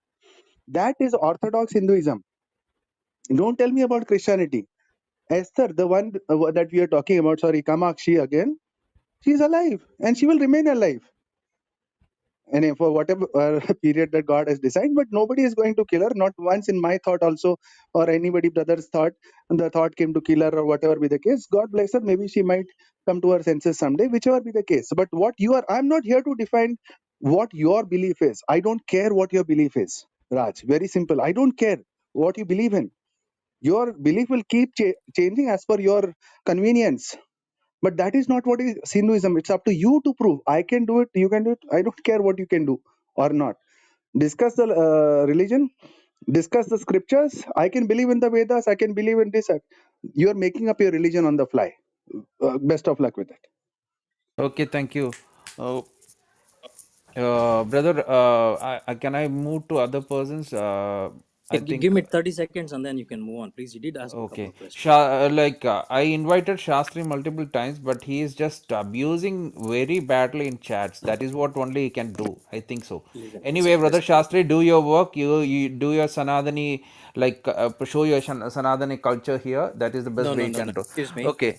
That is Orthodox Hinduism. Don't tell me about Christianity. Esther, the one that we are talking about, Kamakshi again, she is alive and she will remain alive. And for whatever period that God has designed, but nobody is going to kill her. Not once in my thought also, or anybody brother's thought, and the thought came to kill her or whatever be the case. God bless her. Maybe she might come to her senses someday, whichever be the case. But I'm not here to define what your belief is. I don't care what your belief is, Raj. Very simple. I don't care what you believe in. Your belief will keep changing as per your convenience. But that is not what is Hinduism. It's up to you to prove. I can do it, you can do it. I don't care what you can do or not. Discuss the religion, discuss the scriptures. I can believe in the Vedas, I can believe in this. You are making up your religion on the fly. Best of luck with it. Okay, thank you. Uh, Brother, can I move to other persons? Give me 30 seconds and then you can move on, please. You did ask a couple Okay. of questions. I invited Shastri multiple times, but he is just abusing very badly in chats. That is what only he can do. I think so. Anyway, brother Listen. Shastri, do your work. You do your Sanadani, show your Sanadani culture here. That is the best way you No. can do. Excuse me. Okay.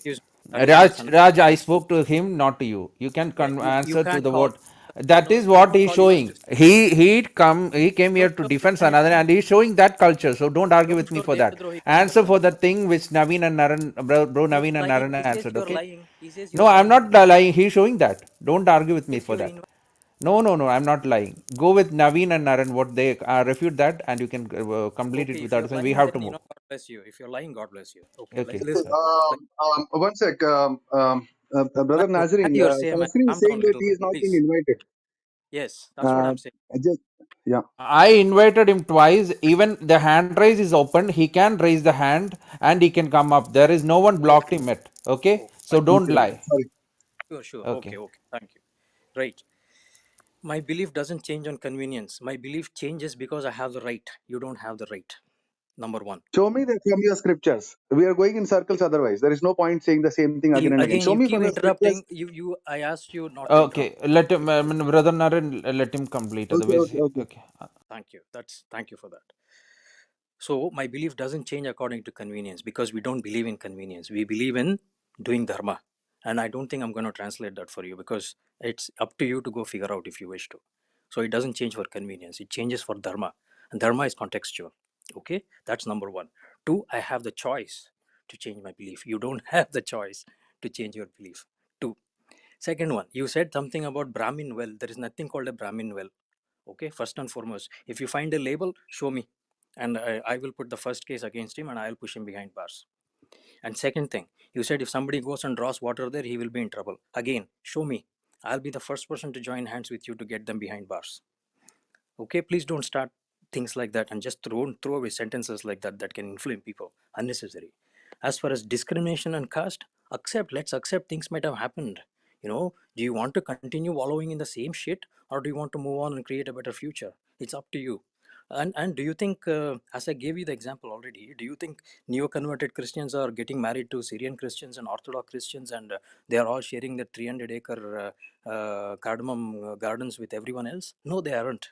That is not Sanat. Raj, I spoke to him, not to you. You can Yeah, you answer to can't the call. what. That No, is I what won't he's call you as showing. to. He came No, here to no. defend Sanadana, and he's showing that culture. So don't argue Don't with me show for that. Deshdrohi culture Answer for for me. the thing which Naveen and Naran, bro He is Naveen and lying. Naran He says answered. you are Okay. lying. He says you No, are I'm lying. not lying. He's showing that. Don't argue with me Yes, for you that. invite. No, I'm not lying. Go with Naveen and Naran. What they refute that, and you can complete it Okay, if without you're saying we lying, have then to move. God bless you. If you're lying, God bless you. Okay, Okay. let's start. One sec. Now, Brother Nazrin, land your say, man. Shastri is Calm down saying a that little he bit, is not being please. invited. Yes, that's what I'm saying. Yeah. I invited him twice. Even the hand raise is open. He can raise the hand and he can come up. There is no one blocked Okay. him yet. Okay. Oh, So don't Okay. lie. Sorry. sure. Okay. Okay. Thank you. Right. My belief doesn't change on convenience. My belief changes because I have the right. You don't have the right. Number one. Show me that from your scriptures. We are going in circles otherwise. There is no point saying the same thing again and again. Again, Show you me keep from your scriptures. interrupting. I asked you not to interrupt. Okay. Let him, brother Naren, let him complete. Otherwise, okay. Thank you. Thank you for that. So my belief doesn't change according to convenience because we don't believe in convenience. We believe in doing dharma. And I don't think I'm going to translate that for you because it's up to you to go figure out if you wish to. So it doesn't change for convenience. It changes for dharma. And dharma is contextual. Okay? That's number one. Two, I have the choice to change my belief. You don't have the choice to change your belief. Two. Second one, you said something about Brahmin well. There is nothing called a Brahmin well. Okay, first and foremost, if you find a label, show me. And I will put the first case against him and I'll push him behind bars. And second thing, you said if somebody goes and draws water there, he will be in trouble. Again, show me. I'll be the first person to join hands with you to get them behind bars. Okay, please don't start things like that and just throw away sentences like that can inflame people. Unnecessary. As far as discrimination and caste, let's accept things might have happened. Do you want to continue wallowing in the same shit or do you want to move on and create a better future? It's up to you. And do you think, as I gave you the example already, do you think neo-converted Christians are getting married to Syrian Christians and Orthodox Christians and they are all sharing the 300-acre cardamom gardens with everyone else? No, they aren't.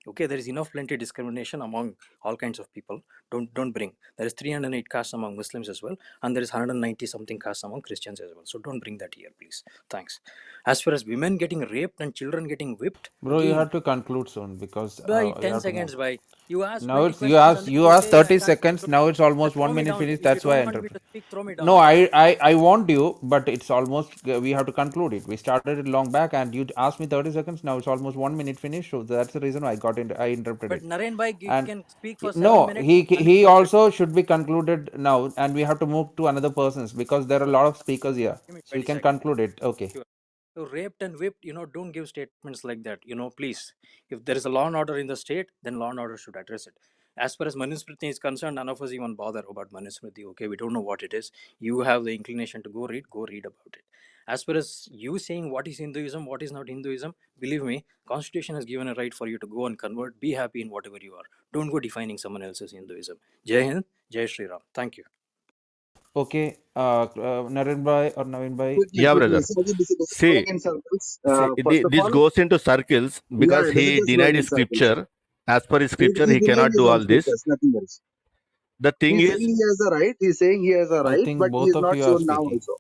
Okay, there is enough plenty discrimination among all kinds of people. Don't bring. There is 308 castes among Muslims as well, and there is 190 something castes among Christians as well. So don't bring that here, please. Thanks. As far as women getting raped and children getting whipped, Bro, you again, have to conclude soon because by you 10 have to move. seconds, by you ask Now 20 it's questions and then you you asked say I 30 can't. seconds. Now it's almost Throw one me minute down. finished. If you That's why don't I want me interrupted. to speak, throw me No, down. I want you, but it's almost we have to conclude it. We started it long back, and you asked me 30 seconds. Now it's almost 1 minute finished. So that's the reason I I interrupted But it. Naren Bhai And can speak for 7 no, minutes and he then also should be concluded now, and we have to move to another person's because there are a lot of speakers here. give me So you 20 can seconds. conclude it. Okay. Sure. So raped and whipped, don't give statements like that. Please. If there is a law and order in the state, then law and order should address it. As far as Manusmriti is concerned, none of us even bother about Manusmriti. Okay, we don't know what it is. You have the inclination to go read about it. As far as you saying what is Hinduism, what is not Hinduism, believe me, Constitution has given a right for you to go and convert. Be happy in whatever you are. Don't go defining someone else's Hinduism. Jai Hind, Jai Shri Ram. Thank you. Okay. Naren bhai or Naveen bhai. Quickly, Yeah, quickly. brother. So this is See, going in circles. see, First of this all, goes into circles yeah, because this is he just denied going in his circles. scripture. As per his scripture, He's he denying cannot his do own all this. scriptures, nothing else. The thing He's is, saying he has a right. He's saying he has a I right, think but he both is of not you are shown now speaking. also.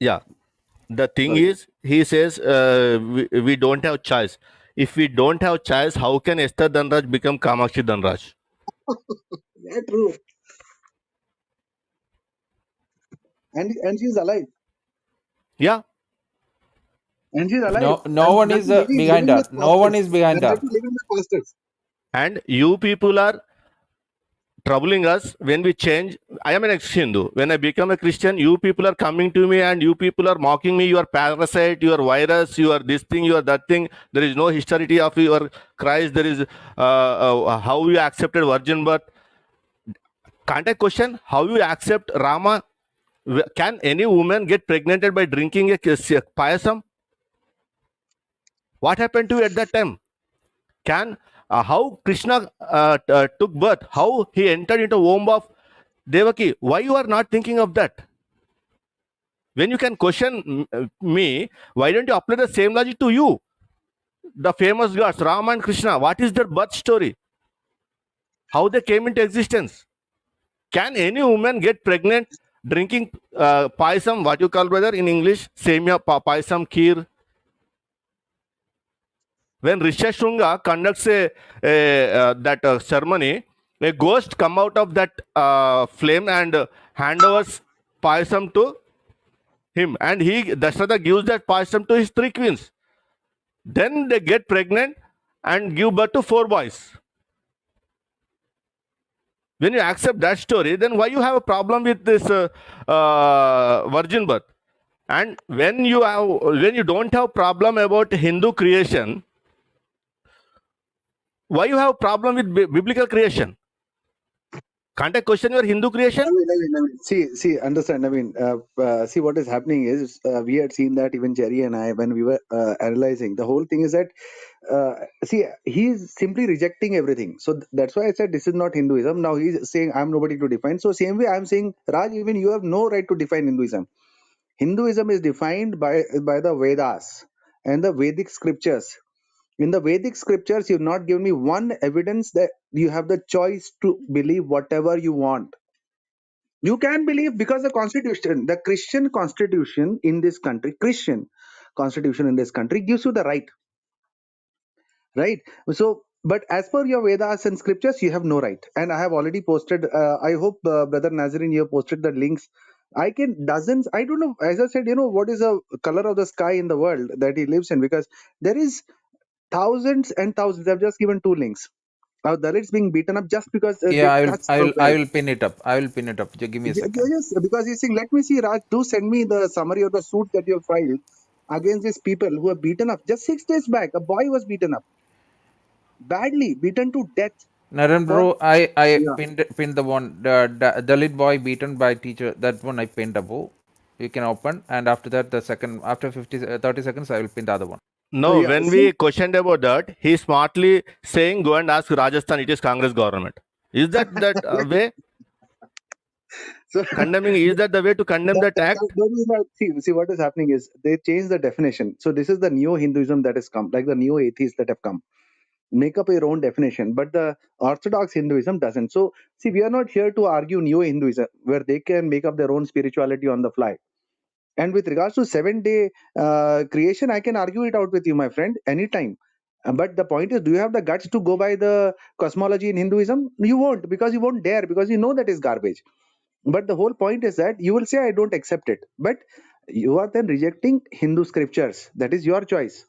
yeah, the thing Sorry. is, he says we don't have choice. If we don't have choice, how can Esther Dhanraj become Kamakshi Dhanraj? Yeah, true. And she's alive. Yeah, And she's alive. No one And is behind living her. with No one is pastors. behind And her. that too living with pastors. and you people are troubling us when we change. I am an ex-Hindu. When I become a Christian, you people are coming to me and you people are mocking me. You are parasite, you are virus, you are this thing, you are that thing. There is no history of your Christ. There is how you accepted virgin birth. Can't I question how you accept Rama? Can any woman get pregnant by drinking a payasam? What happened to you at that time? Can how Krishna took birth, how he entered into womb of Devaki? Why you are not thinking of that? When you can question me, why don't you apply the same logic to you? The famous gods, Rama and Krishna, what is their birth story? How they came into existence? Can any woman get pregnant drinking paisam, what you call, brother, in English? Semia, paisam, kheer. When Rishashunga conducts that ceremony, a ghost come out of that flame and hand over paisam to him. And Dasharatha gives that paisam to his 3 queens. Then they get pregnant and give birth to 4 boys. When you accept that story, then why you have a problem with this virgin birth? And when you don't have problem about Hindu creation, why you have problem with biblical creation? Can't I question your Hindu creation? See, understand. See what is happening is we had seen that even Jerry and I, when we were analyzing, the whole thing is that he's simply rejecting everything. So that's why I said this is not Hinduism. Now he's saying I'm nobody to define. So same way I'm saying, Raj, even you have no right to define Hinduism. Hinduism is defined by the Vedas and the Vedic scriptures. In the Vedic scriptures, you've not given me one evidence that you have the choice to believe whatever you want. You can believe because the Christian constitution in this country, gives you the right. So, but as per your Vedas and scriptures, you have no right. And I have already posted. I hope Brother Nazarene, you have posted the links. I don't know. As I said, what is the color of the sky in the world that he lives in? Because there is thousands and thousands. I've just given 2 links. Now Dalits being beaten up just because they touch a I well. will pin it up. Just give me a second. Yes, because he's saying, let me see, Raj, do send me the summary of the suit that you have filed against these people who were beaten up. Just 6 days back, a boy was beaten up. Badly, beaten to death. Naren For, bro, I yeah. pinned the one, the Dalit boy beaten by teacher. That one I pinned above. You can open, and after that, the second, after 30 seconds, I will pin the other one. No, when we questioned about that, he smartly saying, go and ask Rajasthan, it is Congress government. Is that way? So, condemning, is that the way to condemn that act? See, what is happening is they change the definition. So this is the neo-Hinduism that has come, like the neo-atheists that have come. Make up your own definition, but the Orthodox Hinduism doesn't. So, see, we are not here to argue neo-Hinduism, where they can make up their own spirituality on the fly. And with regards to 7-day creation, I can argue it out with you, my friend, anytime. But the point is, do you have the guts to go by the cosmology in Hinduism? You won't, because you won't dare, because you know that is garbage. But the whole point is that you will say, I don't accept it. But you are then rejecting Hindu scriptures. That is your choice.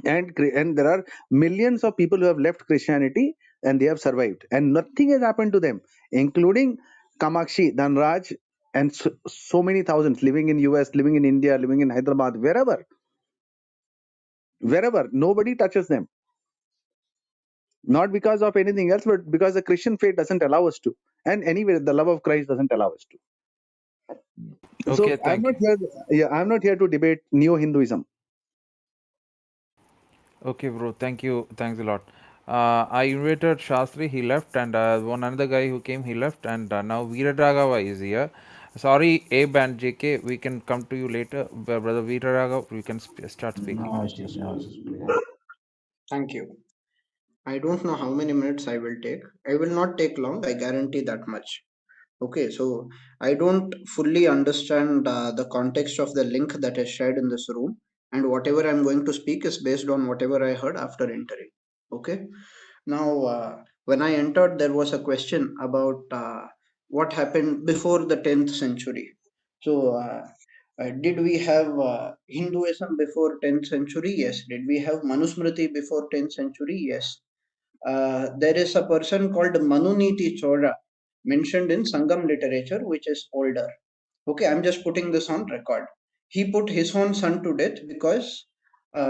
And there are millions of people who have left Christianity and they have survived. And nothing has happened to them, including Kamakshi, Dhanraj, and so many thousands living in US, living in India, living in Hyderabad, wherever, nobody touches them. Not because of anything else, but because the Christian faith doesn't allow us to. And anyway, the love of Christ doesn't allow us to. Okay, So I'm not here to debate neo-Hinduism. Okay, bro. Thank you. Thanks a lot. I invited Shastri. He left, and one another guy who came. He left, and now Veeraragava is here. Sorry, Abe and JK. We can come to you later, brother Veeraragava. We can start speaking. No issues, please. Thank you. I don't know how many minutes I will take. I will not take long. I guarantee that much. Okay, so I don't fully understand the context of the link that is shared in this room, and whatever I'm going to speak is based on whatever I heard after entering. Okay, now when I entered, there was a question about what happened before the 10th century. So, did we have Hinduism before 10th century? Yes. Did we have Manusmriti before 10th century? Yes. There is a person called Manuniti Chora mentioned in Sangam literature, which is older. Okay, I'm just putting this on record. He put his own son to death because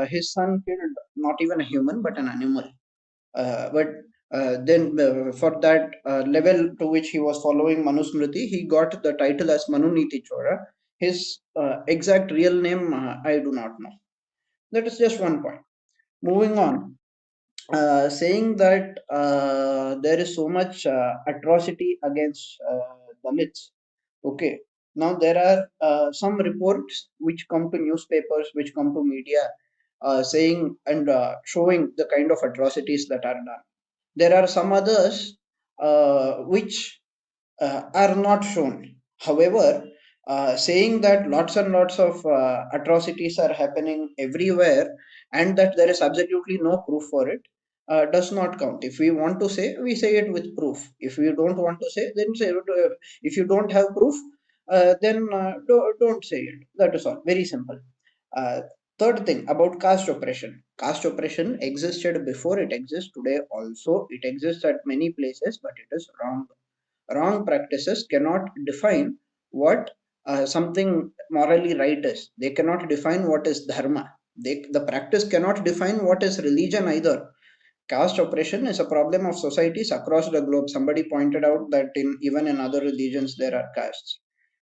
his son killed not even a human but an animal. Then for that level to which he was following Manusmriti, he got the title as Manuniti Chora. His exact real name I do not know. That is just one point. Moving on. saying that there is so much atrocity against Dalits. Okay. Now there are some reports which come to newspapers, which come to media, saying and showing the kind of atrocities that are done. There are some others which are not shown. However, saying that lots and lots of atrocities are happening everywhere and that there is absolutely no proof for it does not count. If we want to say, we say it with proof. If we don't want to say, then say it. If you don't have proof, then don't say it. That is all. Very simple. Uh, Third thing about caste oppression. Caste oppression existed before, it exists today also. It exists at many places, but it is wrong. Wrong practices cannot define what something morally right is. They cannot define what is dharma. The practice cannot define what is religion either. Caste oppression is a problem of societies across the globe. Somebody pointed out that even in other religions there are castes.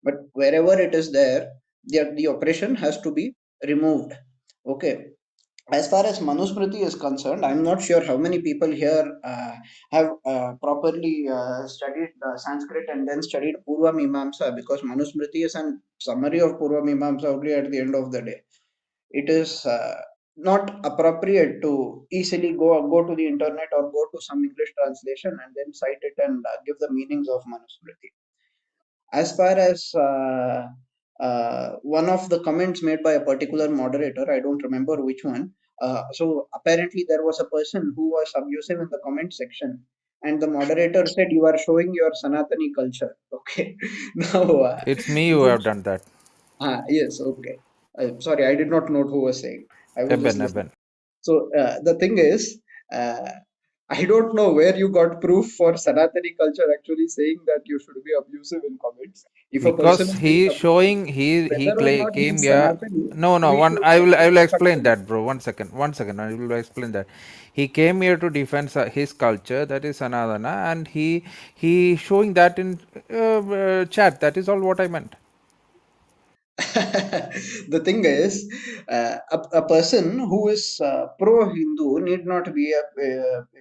But wherever it is there, the oppression has to be removed. Okay. As far as Manusmriti is concerned, I'm not sure how many people here have properly studied Sanskrit and then studied Purva Mimamsa, because Manusmriti is a summary of Purva Mimamsa only at the end of the day. It is not appropriate to easily go to the internet or go to some English translation and then cite it and give the meanings of Manusmriti. As far as one of the comments made by a particular moderator, I don't remember which one. So apparently there was a person who was abusive in the comment section, and the moderator said, "You are showing your Sanatani culture." Okay. Now, It's me who have done that. yes. Okay. Sorry, I did not know who was saying. I was just listening. Eben. So the thing is, uh, I don't know where you got proof for Sanatani culture actually saying that you should be abusive in comments. If a person Because is being he abusive, showing he whether or not he came is here. Sanatani, No, we one should I will explain continue. that, bro. One second. I will explain that. He came here to defend his culture, that is Sanatana, and he showing that in chat. That is all what I meant. The thing is, a person who is pro-Hindu need not be a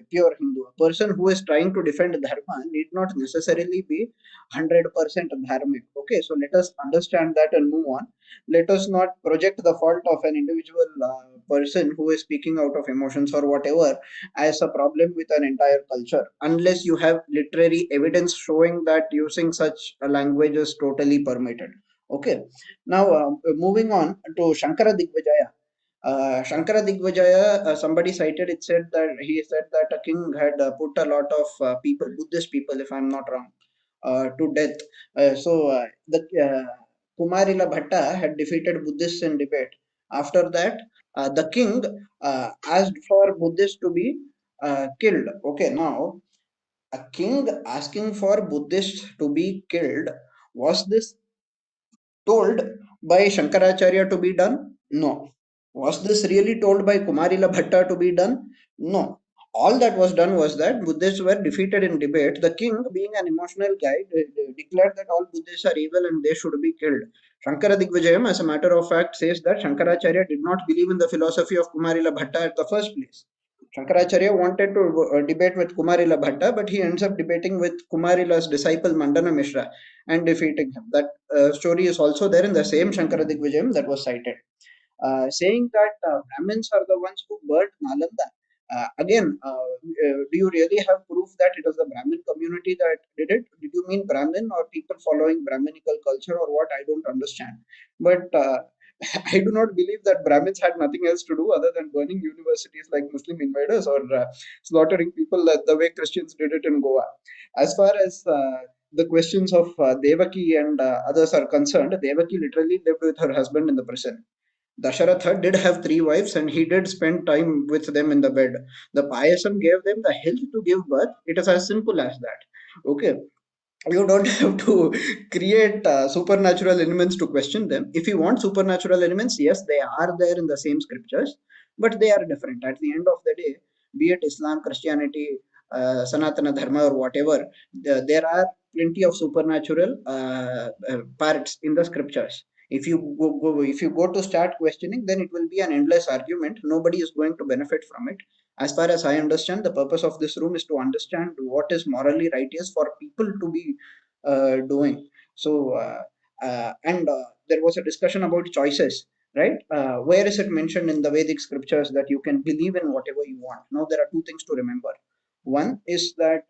pure Hindu. A person who is trying to defend dharma need not necessarily be 100% dharmic. Okay, so let us understand that and move on. Let us not project the fault of an individual person who is speaking out of emotions or whatever as a problem with an entire culture, unless you have literary evidence showing that using such a language is totally permitted. Okay. Now, moving on to Shankara Digvijaya. Shankara Digvijaya, somebody cited it, said that he said that a king had put a lot of people, Buddhist people, if I'm not wrong, to death. The Kumarila Bhatta had defeated Buddhists in debate. After that, the king asked for Buddhists to be killed. Okay, now a king asking for Buddhists to be killed, was this told by Shankaracharya to be done? No. Was this really told by Kumarila Bhatta to be done? No. All that was done was that Buddhists were defeated in debate. The king, being an emotional guy, declared that all Buddhists are evil and they should be killed. Shankara Digvijayam, as a matter of fact, says that Shankaracharya did not believe in the philosophy of Kumarila Bhatta at the first place. Shankaracharya wanted to debate with Kumarila Bhatta, but he ends up debating with Kumarila's disciple Mandana Mishra and defeating him. That story is also there in the same Shankara Digvijayam that was cited. Saying that Brahmins are the ones who burnt Nalanda. Do you really have proof that it was the Brahmin community that did it? Did you mean Brahmin or people following Brahminical culture or what? I don't understand. But I do not believe that Brahmins had nothing else to do other than burning universities like Muslim invaders or slaughtering people the way Christians did it in Goa. As far as the questions of Devaki and others are concerned, Devaki literally lived with her husband in the prison. Dasharatha did have 3 wives and he did spend time with them in the bed. The Payasam gave them the health to give birth. It is as simple as that. Okay. You don't have to create supernatural elements to question them. If you want supernatural elements, yes, they are there in the same scriptures, but they are different. At the end of the day, be it Islam, Christianity, Sanatana Dharma, or whatever, there are plenty of supernatural parts in the scriptures. If you go to start questioning, then it will be an endless argument. Nobody is going to benefit from it. As far as I understand, the purpose of this room is to understand what is morally righteous for people to be doing. So there was a discussion about choices, right? Where is it mentioned in the Vedic scriptures that you can believe in whatever you want? Now there are two things to remember. One is that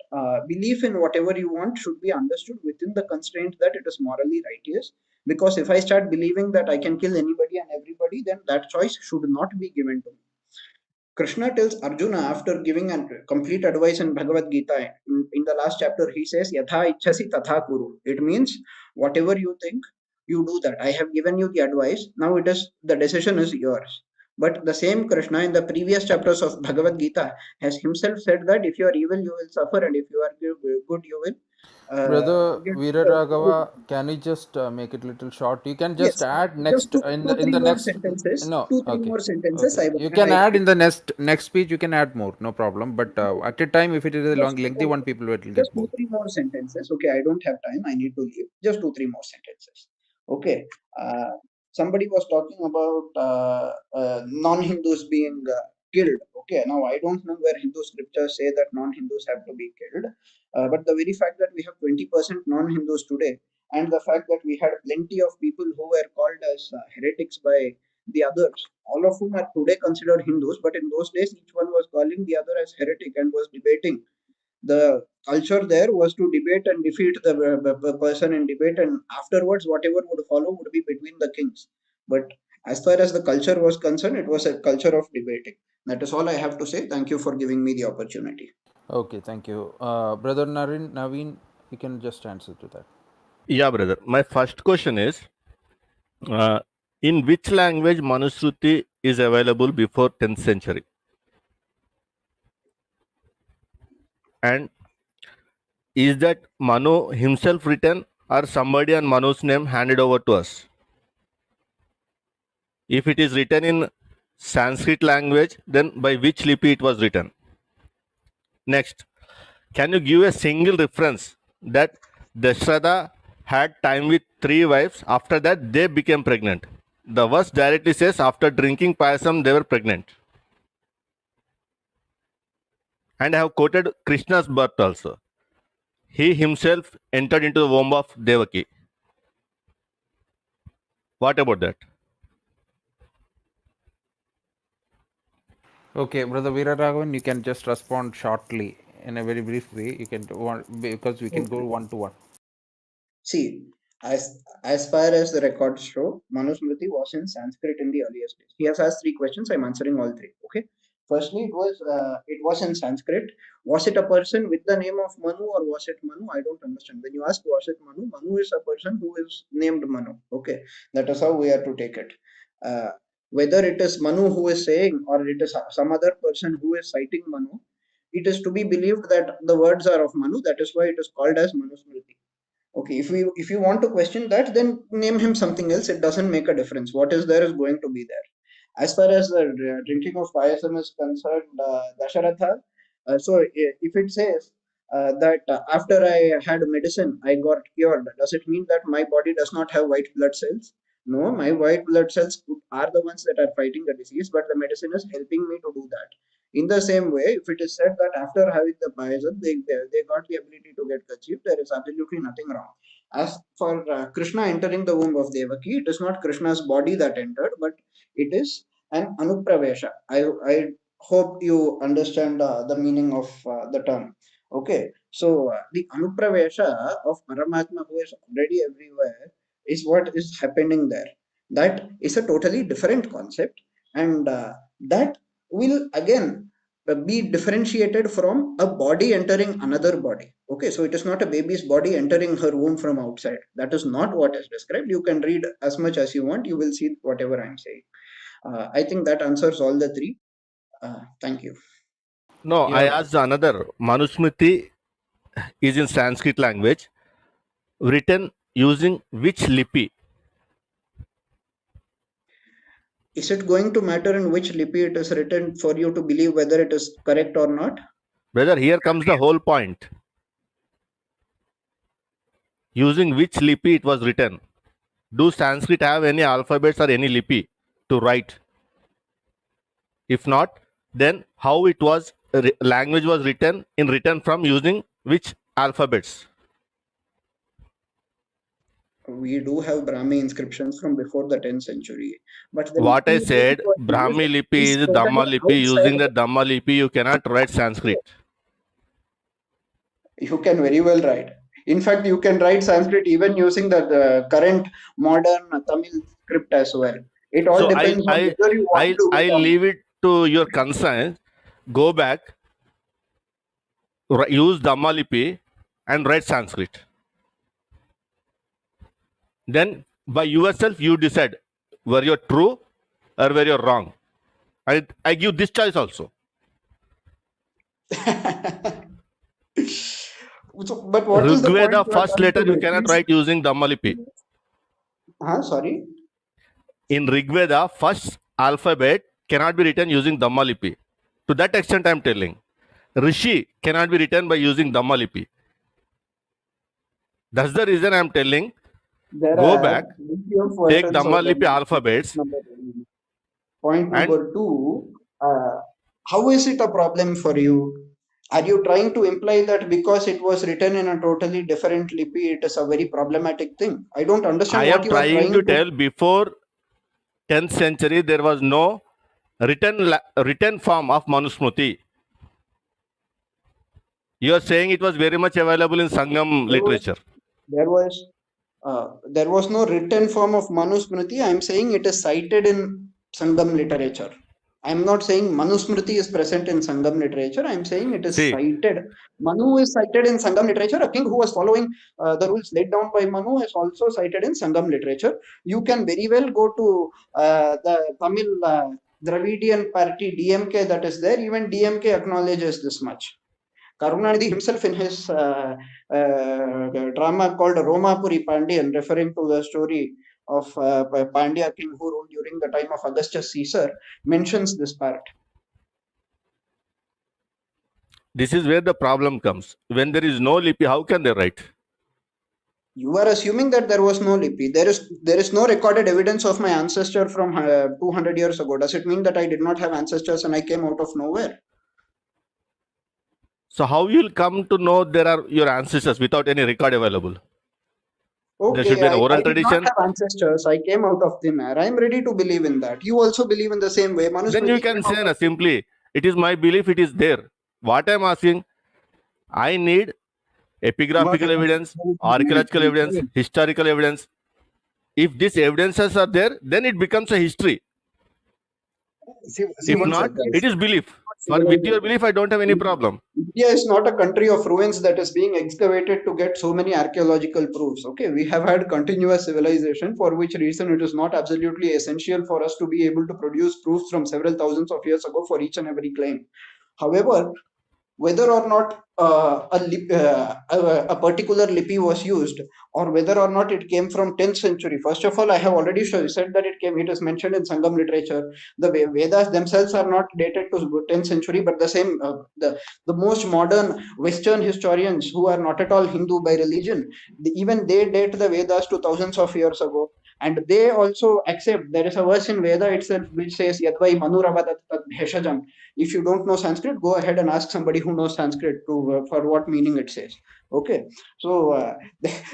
belief in whatever you want should be understood within the constraint that it is morally righteous. Because if I start believing that I can kill anybody and everybody, then that choice should not be given to me. Krishna tells Arjuna after giving a complete advice in Bhagavad Gita, in the last chapter, he says, Yatha ichhasi tatha kuru. It means whatever you think, you do that. I have given you the advice. Now the decision is yours. But the same Krishna in the previous chapters of Bhagavad Gita has himself said that if you are evil, you will suffer, and if you are good, you will Brother get Veera good. Raghava, can you just make it a little short? You can just Yes, add just next in three the more next. sentences. No, Two, three okay, more sentences. okay. I will You add. can add in the next speech. You can add more, no problem. But at a time, if it is a long, lengthy one, people will Just get two, bored. three more sentences. Okay, I don't have time. I need to leave. Just two, three more sentences. Okay. Somebody was talking about non-Hindus being killed. Okay. Now I don't know where Hindu scriptures say that non-Hindus have to be killed. But the very fact that we have 20% non-Hindus today, and the fact that we had plenty of people who were called as heretics by the others, all of whom are today considered Hindus, but in those days each one was calling the other as heretic and was debating. The culture there was to debate and defeat the person in debate, and afterwards whatever would follow would be between the kings. But as far as the culture was concerned, it was a culture of debating. That is all I have to say. Thank you for giving me the opportunity. Okay, thank you, brother Naveen. You can just answer to that. Yeah, brother. My first question is, in which language Manusruti is available before 10th century? And is that Manu himself written or somebody on Manu's name handed over to us? If it is written in Sanskrit language, then by which lipi it was written? Next, can you give a single reference that Dashratha had time with 3 wives, after that they became pregnant? The verse directly says after drinking payasam they were pregnant. And I have quoted Krishna's birth also. He himself entered into the womb of Devaki. What about that? Okay, brother Veera Raghavan, you can just respond shortly in a very brief way. You can because we can go Okay. one to one. See, as far as the records show, Manusmriti was in Sanskrit in the earliest days. He has asked three questions. I'm answering all three. Okay. Firstly, it was in Sanskrit. Was it a person with the name of Manu or was it Manu? I don't understand. When you ask was it Manu, Manu is a person who is named Manu. Okay, that is how we are to take it. Uh, whether it is Manu who is saying or it is some other person who is citing Manu, it is to be believed that the words are of Manu. That is why it is called as Manusmriti. Okay, if you want to question that, then name him something else. It doesn't make a difference. What is there is going to be there. As far as the drinking of payasam is concerned, Dasharatha, if it says that after I had medicine, I got cured, does it mean that my body does not have white blood cells? No, my white blood cells are the ones that are fighting the disease, but the medicine is helping me to do that. In the same way, if it is said that after having the payasam, they got the ability to get conceived, there is absolutely nothing wrong. As for Krishna entering the womb of Devaki, it is not Krishna's body that entered, but it is an anupravesha. I hope you understand the meaning of the term. Okay, so the anupravesha of Paramatma, who is already everywhere, is what is happening there. That is a totally different concept, and that will again be differentiated from a body entering another body. Okay, so it is not a baby's body entering her womb from outside. That is not what is described. You can read as much as you want, you will see whatever I'm saying. I think that answers all the three. Thank you. No, I Yeah. asked another. Manusmriti is in Sanskrit language, written using which lipi? Is it going to matter in which lipi it is written for you to believe whether it is correct or not? Brother, here comes the whole point. Using which lipi it was written? Do Sanskrit have any alphabets or any lipi to write? If not, then how it was language was written from using which alphabets? We do have Brahmi inscriptions from before the 10th century, but the What I lipi which said, was used Brahmi lipi is is totally Dhamma lipi. Using outside. the Dhamma lipi, you cannot write Sanskrit. You can very well write. In fact, you can write Sanskrit even using the current modern Tamil script as well. It all So depends on whether you want to I read or not. leave it to your concern. Go back, use Dhamma lipi, and write Sanskrit. Then by yourself you decide were you true or were you wrong. I give this choice also. So, but what is the point Rigveda you are first trying letter to you make? cannot write using Dhamma lipi. Sorry? In Rigveda, first alphabet cannot be written using Dhamma lipi. To that extent I am telling. Rishi cannot be written by using Dhamma lipi. That's the reason I am telling. There Go are back, plenty of take versions Dhamma of lipi them. alphabets. Point number two, how is it a problem for you? Are you trying to imply that because it was written in a totally different lipi, it is a very problematic thing? I don't understand I what am you are trying trying to to. tell before 10th century there was no written form of Manusmriti. You are saying it was very much available in Sangam literature. There was no written form of Manusmriti. I am saying it is cited in Sangam literature. I am not saying Manusmriti is present in Sangam literature. I am saying it is cited. Manu is cited in Sangam literature. A king who was following the rules laid down by Manu is also cited in Sangam literature. You can very well go to the Tamil Dravidian party DMK that is there. Even DMK acknowledges this much. Karunanidhi himself in his drama called Romapuri Pandian, referring to the story of Pandya king who ruled during the time of Augustus Caesar, mentions this part. This is where the problem comes. When there is no lipi, how can they write? You are assuming that there was no lipi. There is no recorded evidence of my ancestor from 200 years ago. Does it mean that I did not have ancestors and I came out of nowhere? So how you will come to know there are your ancestors without any record available? Okay, there should be an oral I did not tradition. have ancestors. I came out of thin air. I am ready to believe in that. You also believe in the same way. Then you can say simply, it is my belief, it is there. What I am asking, I need epigraphical evidence, archaeological evidence, historical evidence. If these evidences are there, then it becomes a history. If not, it is belief. With your belief, I don't have any problem. India is not a country of ruins that is being excavated to get so many archaeological proofs. Okay, we have had continuous civilization, for which reason it is not absolutely essential for us to be able to produce proofs from several thousands of years ago for each and every claim. However, whether or not a particular lipi was used, or whether or not it came from 10th century. First of all, I have already said that it is mentioned in Sangam literature. The Vedas themselves are not dated to 10th century, but the most modern Western historians who are not at all Hindu by religion, even they date the Vedas to thousands of years ago. And they also accept there is a verse in Veda itself which says Yadvai Manuravadat Bheshajam. If you don't know Sanskrit, go ahead and ask somebody who knows Sanskrit for what meaning it says. Okay, so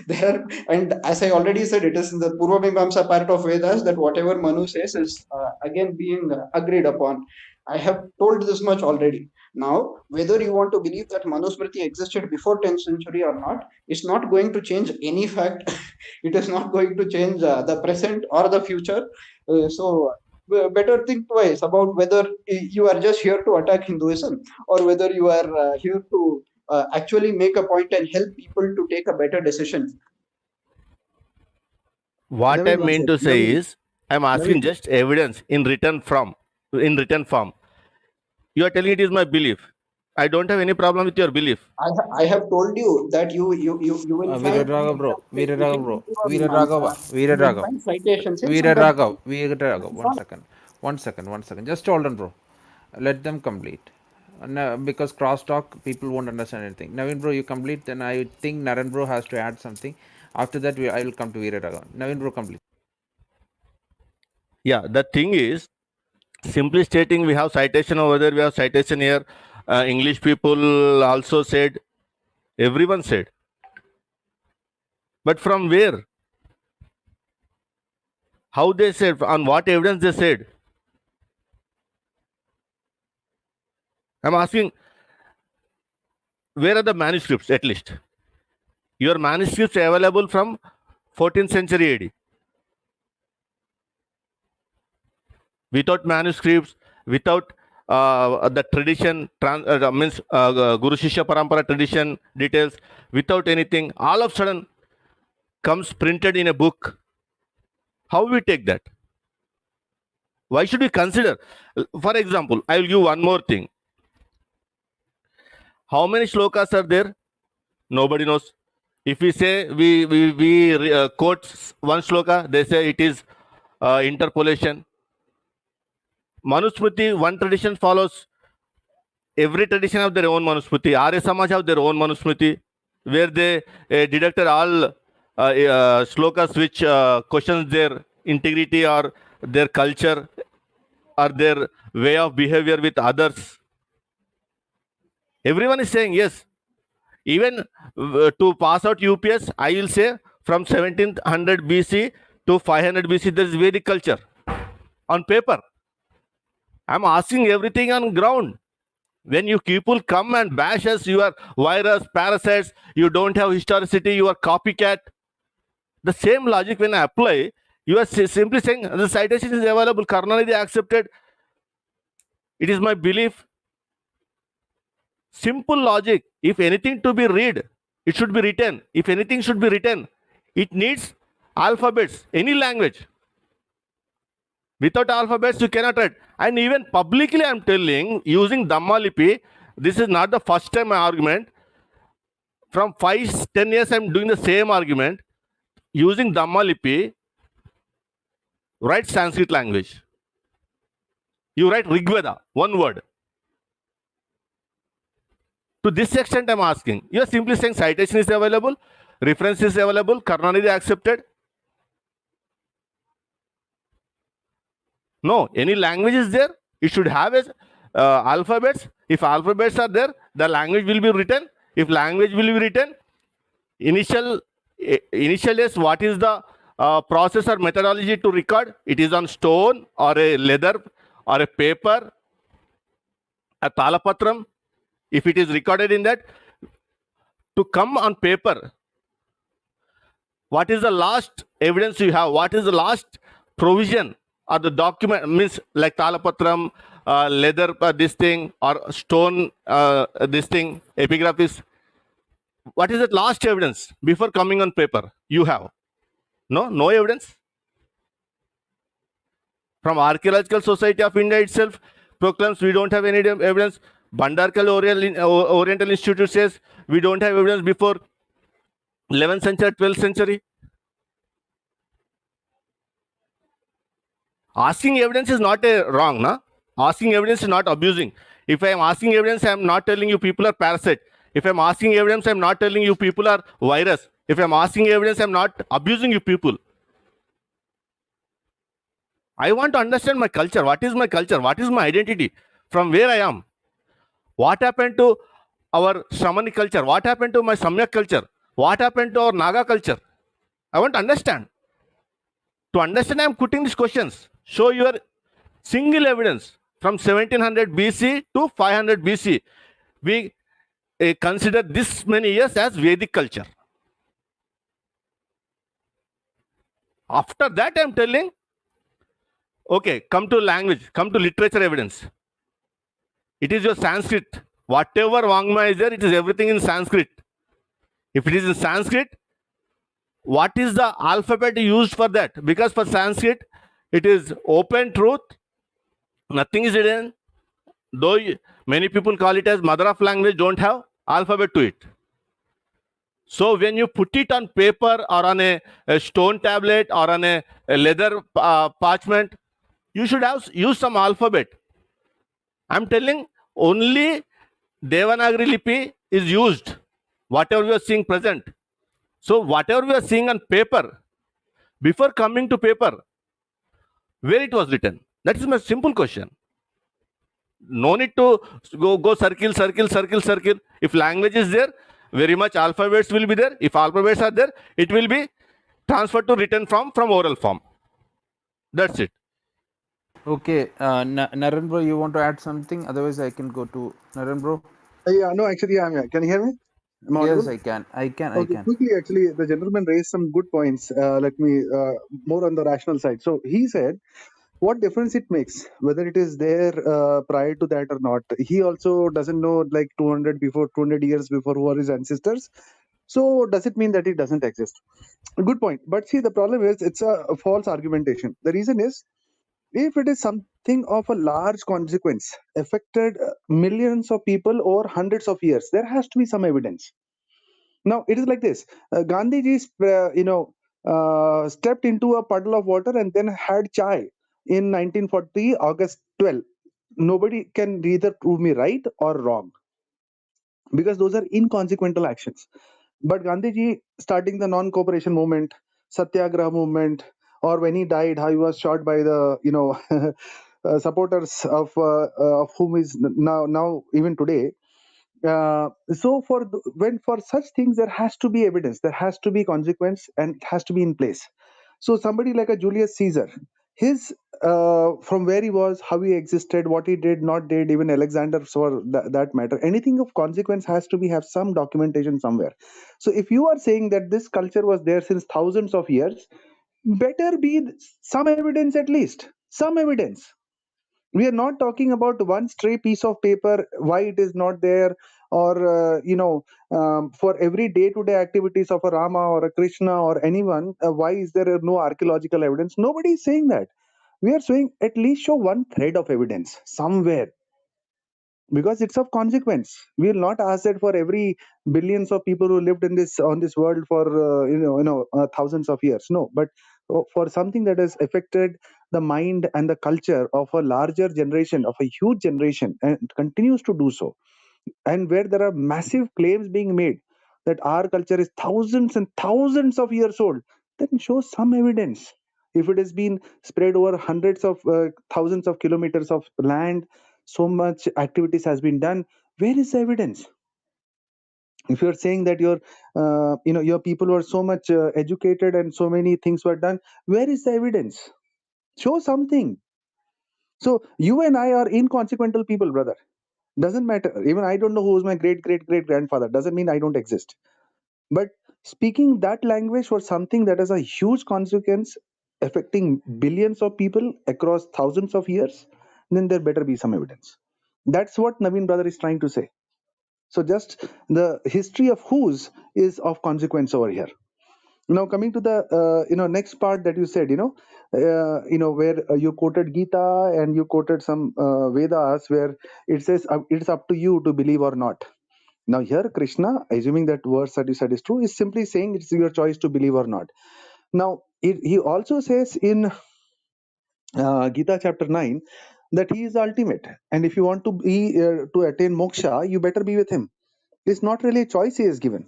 there are, and as I already said, it is in the Purva Mimamsa part of Vedas that whatever Manu says is again being agreed upon. I have told this much already. Now, whether you want to believe that Manusmriti existed before 10th century or not, it's not going to change any fact. It is not going to change the present or the future. So better think twice about whether you are just here to attack Hinduism or whether you are here to actually make a point and help people to take a better decision. What I mean to say is, I am asking just evidence in written form. You are telling it is my belief. I don't have any problem with your belief. I have told you that you will find citations in Veeraraghav, one second. Just hold on, bro. Let them complete. Because crosstalk, people won't understand anything. Naveen bro, you complete, then I think Naren bro has to add something. After that, I will come to Veeraraghav. Naveen bro, complete. Yeah, the thing is, simply stating we have citation over there, we have citation here. English people also said, everyone said. But from where? How they said? On what evidence they said? I'm asking, where are the manuscripts at least? Your manuscripts are available from 14th century AD. Without manuscripts, without the tradition, means Guru Shishya Parampara tradition details, without anything, all of a sudden comes printed in a book. How we take that? Why should we consider? For example, I will give one more thing. How many shlokas are there? Nobody knows. If we say we quote one shloka, they say it is interpolation. Manusmriti, one tradition follows. Every tradition have their own Manusmriti. Arya Samaj have their own Manusmriti, where they deducted all shlokas which questions their integrity or their culture or their way of behavior with others. Everyone is saying yes. Even to pass out UPS, I will say from 1700 BC to 500 BC, there is Vedic culture on paper. I'm asking everything on ground. When you people come and bash us, you are virus, parasites, you don't have historicity, you are copycat. The same logic when I apply, you are simply saying the citation is available, Karnanidhi accepted. It is my belief. Simple logic. If anything to be read, it should be written. If anything should be written, it needs alphabets, any language. Without alphabets, you cannot write. And even publicly, I'm telling, using Dhammalipi, this is not the first time my argument. From 5-10 years, I'm doing the same argument. Using Dhammalipi, write Sanskrit language. You write Rigveda, one word. To this extent, I'm asking. You are simply saying citation is available, reference is available, Karnanidhi accepted. No, any language is there. It should have alphabets. If alphabets are there, the language will be written. If language will be written, initial is what is the process or methodology to record? It is on stone or a leather or a paper, a talapatram. If it is recorded in that, to come on paper, what is the last evidence you have? What is the last provision or the document? Means like talapatram, leather, this thing, or stone, this thing, epigraphies. What is the last evidence before coming on paper? You have no evidence. From Archaeological Society of India itself proclaims we don't have any evidence. Bhandarkal Oriental Institute says we don't have evidence before 11th century, 12th century. Asking evidence is not wrong, na? Asking evidence is not abusing. If I am asking evidence, I am not telling you people are parasite. If I am asking evidence, I am not telling you people are virus. If I am asking evidence, I am not abusing you people. I want to understand my culture. What is my culture? What is my identity? From where I am? What happened to our Shramani culture? What happened to my Samyak culture? What happened to our Naga culture? I want to understand. To understand, I am putting these questions. Show your single evidence from 1700 BC to 500 BC. We consider this many years as Vedic culture. After that, I am telling, okay, come to language, come to literature evidence. It is your Sanskrit. Whatever Vangmaya is there, it is everything in Sanskrit. If it is in Sanskrit, what is the alphabet used for that? Because for Sanskrit, it is open truth. Nothing is hidden. Though many people call it as mother of language, don't have alphabet to it. So when you put it on paper or on a stone tablet or on a leather parchment, you should have use some alphabet. I'm telling only Devanagari Lipi is used. Whatever we are seeing present. So whatever we are seeing on paper, before coming to paper, where it was written? That is my simple question. No need to go circle. If language is there, very much alphabets will be there. If alphabets are there, it will be transferred to written from oral form. That's it. Okay, Naren bro, you want to add something? Otherwise, I can go to Naren bro. Yeah, no, actually, yeah, can you hear me? Am I audible? Yes, I can. Okay, quickly, actually, the gentleman raised some good points. Let me more on the rational side. So he said, what difference it makes whether it is there prior to that or not. He also doesn't know like 200 years before who are his ancestors. So does it mean that it doesn't exist? A good point. But see, the problem is it's a false argumentation. The reason is, if it is something of a large consequence, affected millions of people over hundreds of years, there has to be some evidence. Now it is like this: Gandhiji, stepped into a puddle of water and then had chai in 1940, August 12. Nobody can either prove me right or wrong, because those are inconsequential actions. But Gandhiji starting the non-cooperation movement, Satyagraha movement, or when he died, how he was shot by the supporters of whom is now even today. So when for such things there has to be evidence, there has to be consequence, and it has to be in place. So somebody like a Julius Caesar, his from where he was, how he existed, what he did not did, even Alexander for that matter, anything of consequence has to be have some documentation somewhere. So if you are saying that this culture was there since thousands of years, better be some evidence, at least some evidence. We are not talking about one stray piece of paper, why it is not there, or for every day-to-day activities of a Rama or a Krishna or anyone, why is there no archaeological evidence? Nobody is saying that. We are saying at least show one thread of evidence somewhere, because it's of consequence. We will not ask that for every billions of people who lived in this on this world for thousands of years. No, but for something that has affected the mind and the culture of a larger generation, of a huge generation, and continues to do so, and where there are massive claims being made that our culture is thousands and thousands of years old, then show some evidence. If it has been spread over hundreds of thousands of kilometers of land, so much activities has been done, where is the evidence? If you're saying that your people were so much educated and so many things were done, where is the evidence? Show something. So you and I are inconsequential people, brother. Doesn't matter. Even I don't know who was my great grandfather. Doesn't mean I don't exist. But speaking that language for something that has a huge consequence, affecting billions of people across thousands of years, then there better be some evidence. That's what Naveen brother is trying to say. So just the history of whose is of consequence over here. Now coming to the next part that you said, where you quoted Gita and you quoted some Vedas where it says it's up to you to believe or not. Now here Krishna, assuming that verse that you said is true, is simply saying it's your choice to believe or not. Now he also says in Gita chapter 9 that he is the ultimate, and if you want to be to attain moksha, you better be with him. It's not really a choice he is given.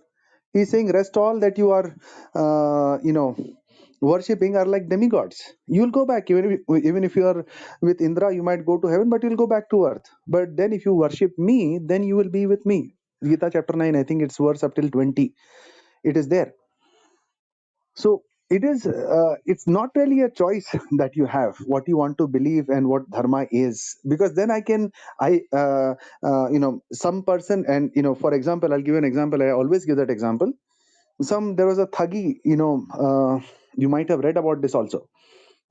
He's saying rest all that you are worshipping are like demigods. You'll go back, even if you are with Indra, you might go to heaven, but you'll go back to earth. But then if you worship me, then you will be with me. Gita chapter 9, I think it's verse up till 20. It is there. So it's not really a choice that you have what you want to believe and what dharma is, because then some person, and for example, I'll give you an example. I always give that example. There was a thagi, you might have read about this also.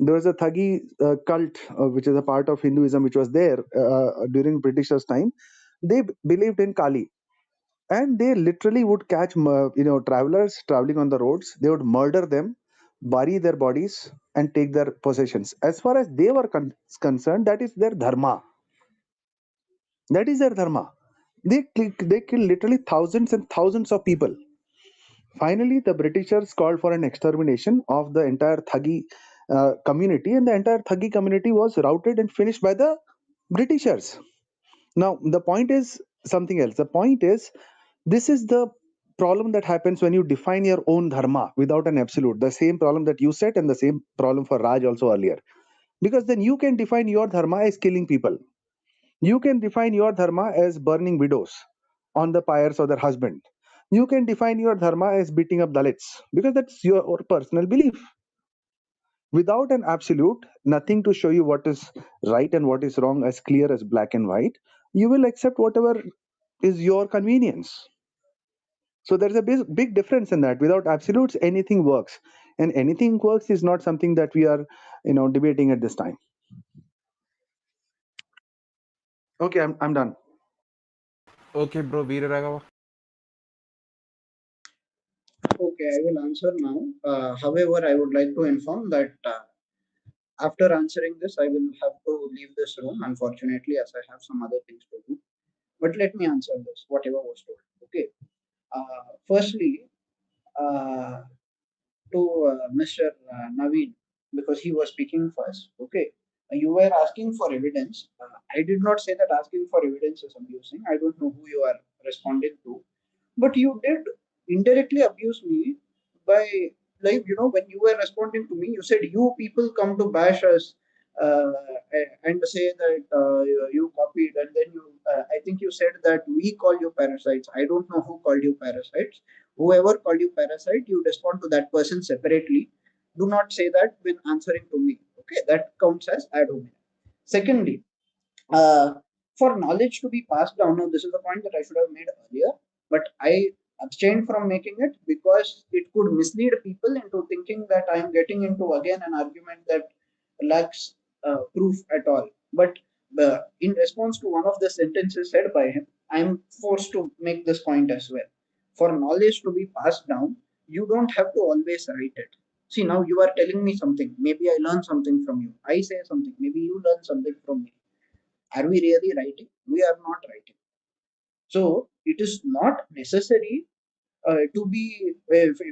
There was a thagi cult, which is a part of Hinduism, which was there during Britishers' time. They believed in Kali, and they literally would catch travelers traveling on the roads. They would murder them, bury their bodies, and take their possessions. As far as they were concerned, that is their dharma. That is their dharma. They kill literally thousands and thousands of people. Finally, the Britishers called for an extermination of the entire Thagi community, and the entire Thagi community was routed and finished by the Britishers. Now, the point is something else. The point is, this is the problem that happens when you define your own dharma without an absolute. The same problem that you said, and the same problem for Raj also earlier. because then you can define your dharma as killing people. You can define your dharma as burning widows on the pyres of their husband. You can define your dharma as beating up Dalits, because that's your personal belief. Without an absolute, nothing to show you what is right and what is wrong as clear as black and white, you will accept whatever is your convenience. So there's a big difference in that. Without absolutes, anything works, and anything works is not something that we are, debating at this time. Okay, I'm done. Okay, bro, Veera Raghava. Okay, I will answer now. However, I would like to inform that after answering this, I will have to leave this room, unfortunately, as I have some other things to do. But let me answer this, whatever was told. Okay. Firstly, to Mr. Naveen, because he was speaking first. Okay. You were asking for evidence. I did not say that asking for evidence is abusing. I don't know who you are responding to, but you did indirectly abuse me by, like, when you were responding to me, you said you people come to bash us uh, and say that you copied, and then I think you said that we call you parasites. I don't know who called you parasites. Whoever called you parasite, you respond to that person separately. Do not say that when answering to me. Okay, that counts as ad hominem. Secondly, uh, for knowledge to be passed down, now this is the point that I should have made earlier, but I abstained from making it because it could mislead people into thinking that I am getting into again an argument that lacks proof at all. But in response to one of the sentences said by him, I am forced to make this point as well. For knowledge to be passed down, you don't have to always write it. See, now you are telling me something. Maybe I learn something from you. I say something. Maybe you learn something from me. Are we really writing? We are not writing. So it is not necessary to be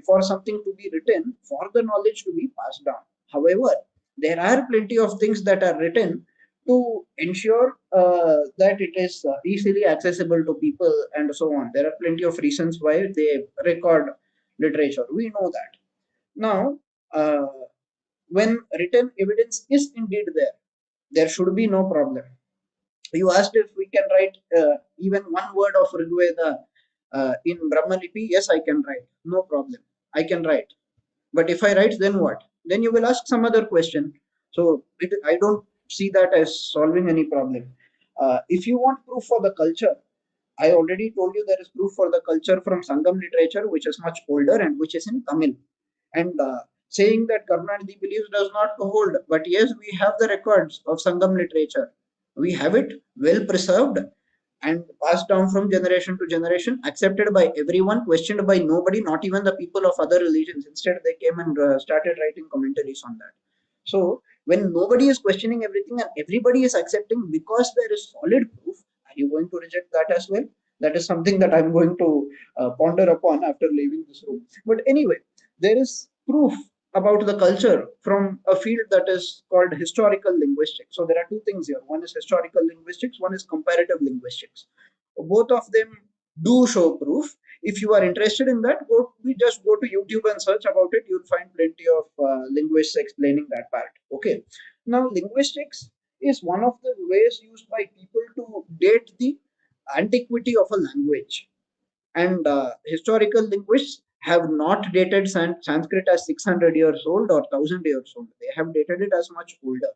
for something to be written for the knowledge to be passed down. However, there are plenty of things that are written to ensure that it is easily accessible to people and so on. There are plenty of reasons why they record literature. We know that. Now, when written evidence is indeed there should be no problem. You asked if we can write even one word of Rigveda in Brahmalipi. Yes, I can write. No problem. I can write. But if I write, then what? Then you will ask some other question. So I don't see that as solving any problem. If you want proof for the culture, I already told you there is proof for the culture from Sangam literature, which is much older and which is in Tamil. And saying that Karunanidhi believes does not hold. But yes, we have the records of Sangam literature. We have it well preserved and passed down from generation to generation, accepted by everyone, questioned by nobody, not even the people of other religions. Instead, they came and started writing commentaries on that. So, when nobody is questioning everything and everybody is accepting because there is solid proof, are you going to reject that as well? That is something that I'm going to ponder upon after leaving this room. But anyway, there is proof about the culture from a field that is called historical linguistics. So there are two things here. One is historical linguistics, one is comparative linguistics. Both of them do show proof. If you are interested in that, we just go to YouTube and search about it. You'll find plenty of linguists explaining that part. Okay. Now, linguistics is one of the ways used by people to date the antiquity of a language. And historical linguists have not dated Sanskrit as 600 years old or 1000 years old. They have dated it as much older.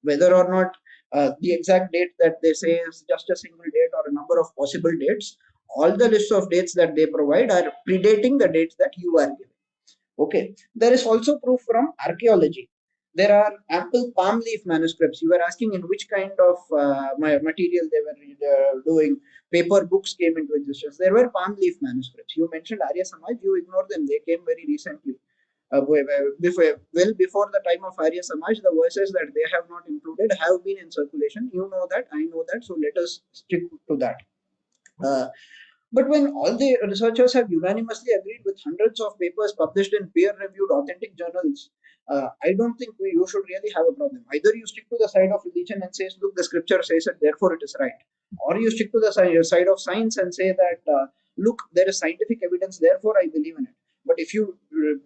Whether or not the exact date that they say is just a single date or a number of possible dates, all the lists of dates that they provide are predating the dates that you are giving. Okay. There is also proof from archaeology. There are ample palm leaf manuscripts. You were asking in which kind of material they were doing. Paper books came into existence. There were palm leaf manuscripts. You mentioned Arya Samaj. You ignore them. They came very recently. Well before the time of Arya Samaj, the verses that they have not included have been in circulation. You know that. I know that. So let us stick to that. But when all the researchers have unanimously agreed with hundreds of papers published in peer-reviewed authentic journals, I don't think you should really have a problem. Either you stick to the side of religion and says, look, the scripture says it, therefore it is right. Or you stick to the side of science and say that, look, there is scientific evidence, therefore I believe in it. But if you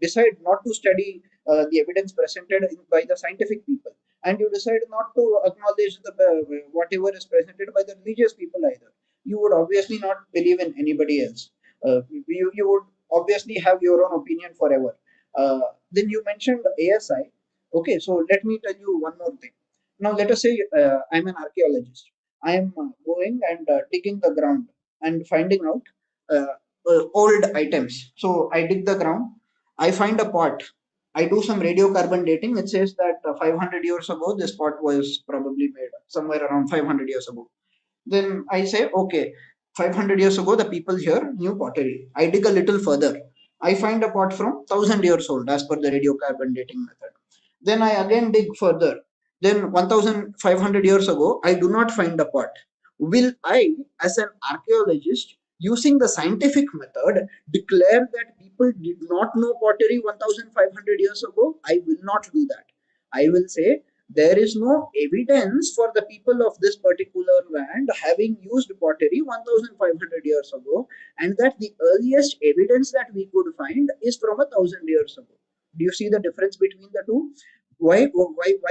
decide not to study the evidence presented by the scientific people and you decide not to acknowledge the whatever is presented by the religious people either, you would obviously not believe in anybody else. You would obviously have your own opinion forever. Then you mentioned ASI. Okay, so let me tell you one more thing. Now, let us say I'm an archaeologist. I am going and digging the ground and finding out old items. So I dig the ground, I find a pot, I do some radiocarbon dating. It says that 500 years ago, this pot was probably made somewhere around 500 years ago. Then I say, okay, 500 years ago, the people here knew pottery. I dig a little further. I find a pot from 1000 years old as per the radiocarbon dating method. Then I again dig further. Then 1500 years ago, I do not find a pot. Will I, as an archaeologist, using the scientific method, declare that people did not know pottery 1500 years ago? I will not do that. I will say there is no evidence for the people of this particular land having used pottery 1500 years ago, and that the earliest evidence that we could find is from 1000 years ago. Do you see the difference between the two? Why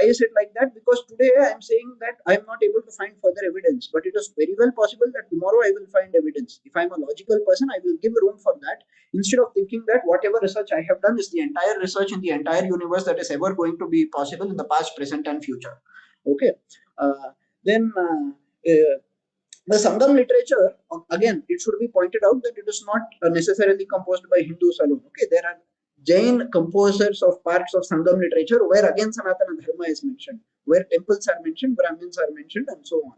is it like that? Because today I am saying that I am not able to find further evidence, but it is very well possible that tomorrow I will find evidence. If I am a logical person, I will give room for that, instead of thinking that whatever research I have done is the entire research in the entire universe that is ever going to be possible in the past, present, and future. Okay. Then the Sangam literature, again, it should be pointed out that it is not necessarily composed by Hindus alone. Okay, there are Jain composers of parts of Sangam literature where again Sanatana Dharma is mentioned, where temples are mentioned, Brahmins are mentioned, and so on.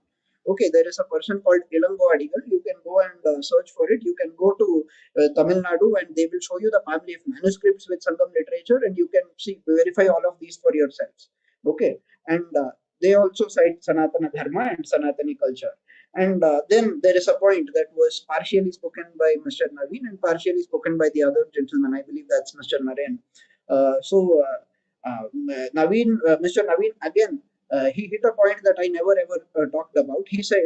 Okay, there is a person called Ilango Adigal. You can go and search for it. You can go to Tamil Nadu and they will show you the palm leaf manuscripts with Sangam literature, and you can verify all of these for yourselves. Okay, and they also cite Sanatana Dharma and Sanatani culture. And then there is a point that was partially spoken by Mr. Naveen and partially spoken by the other gentleman. I believe that's Mr. Naren. Naveen, Mr. Naveen, again, he hit a point that I never ever talked about. He said,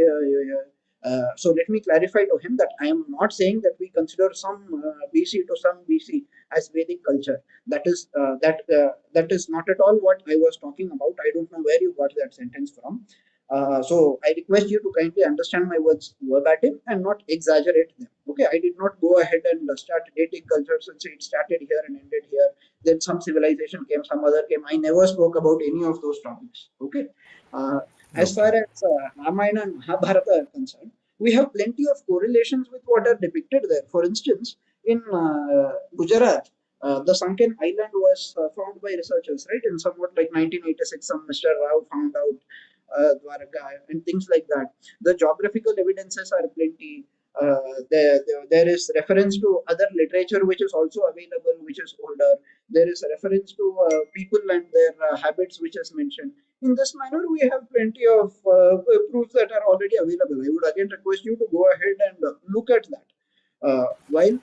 so let me clarify to him that I am not saying that we consider some BC to some BC as Vedic culture. That is that is not at all what I was talking about. I don't know where you got that sentence from. So I request you to kindly understand my words verbatim and not exaggerate them. Okay, I did not go ahead and start dating cultures and say it started here and ended here. Then some civilization came, some other came. I never spoke about any of those topics. Okay. As far as Ramayana and Mahabharata are concerned, we have plenty of correlations with what are depicted there. For instance, in Gujarat, the sunken island was found by researchers, right? In somewhat like 1986, some Mr. Rao found out Dwarka and things like that. The geographical evidences are plenty. There is reference to other literature which is also available, which is older. There is a reference to people and their habits which is mentioned. In this manner, we have plenty of proofs that are already available. I would again request you to go ahead and look at that. While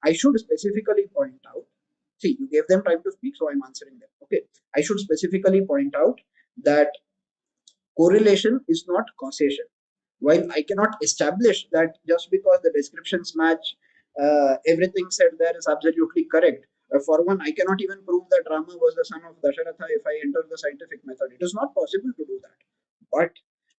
I should specifically point out, see, you gave them time to speak, so I'm answering them. Okay, I should specifically point out that correlation is not causation. While I cannot establish that just because the descriptions match, everything said there is absolutely correct. For one, I cannot even prove that Rama was the son of Dasharatha if I enter the scientific method. It is not possible to do that. But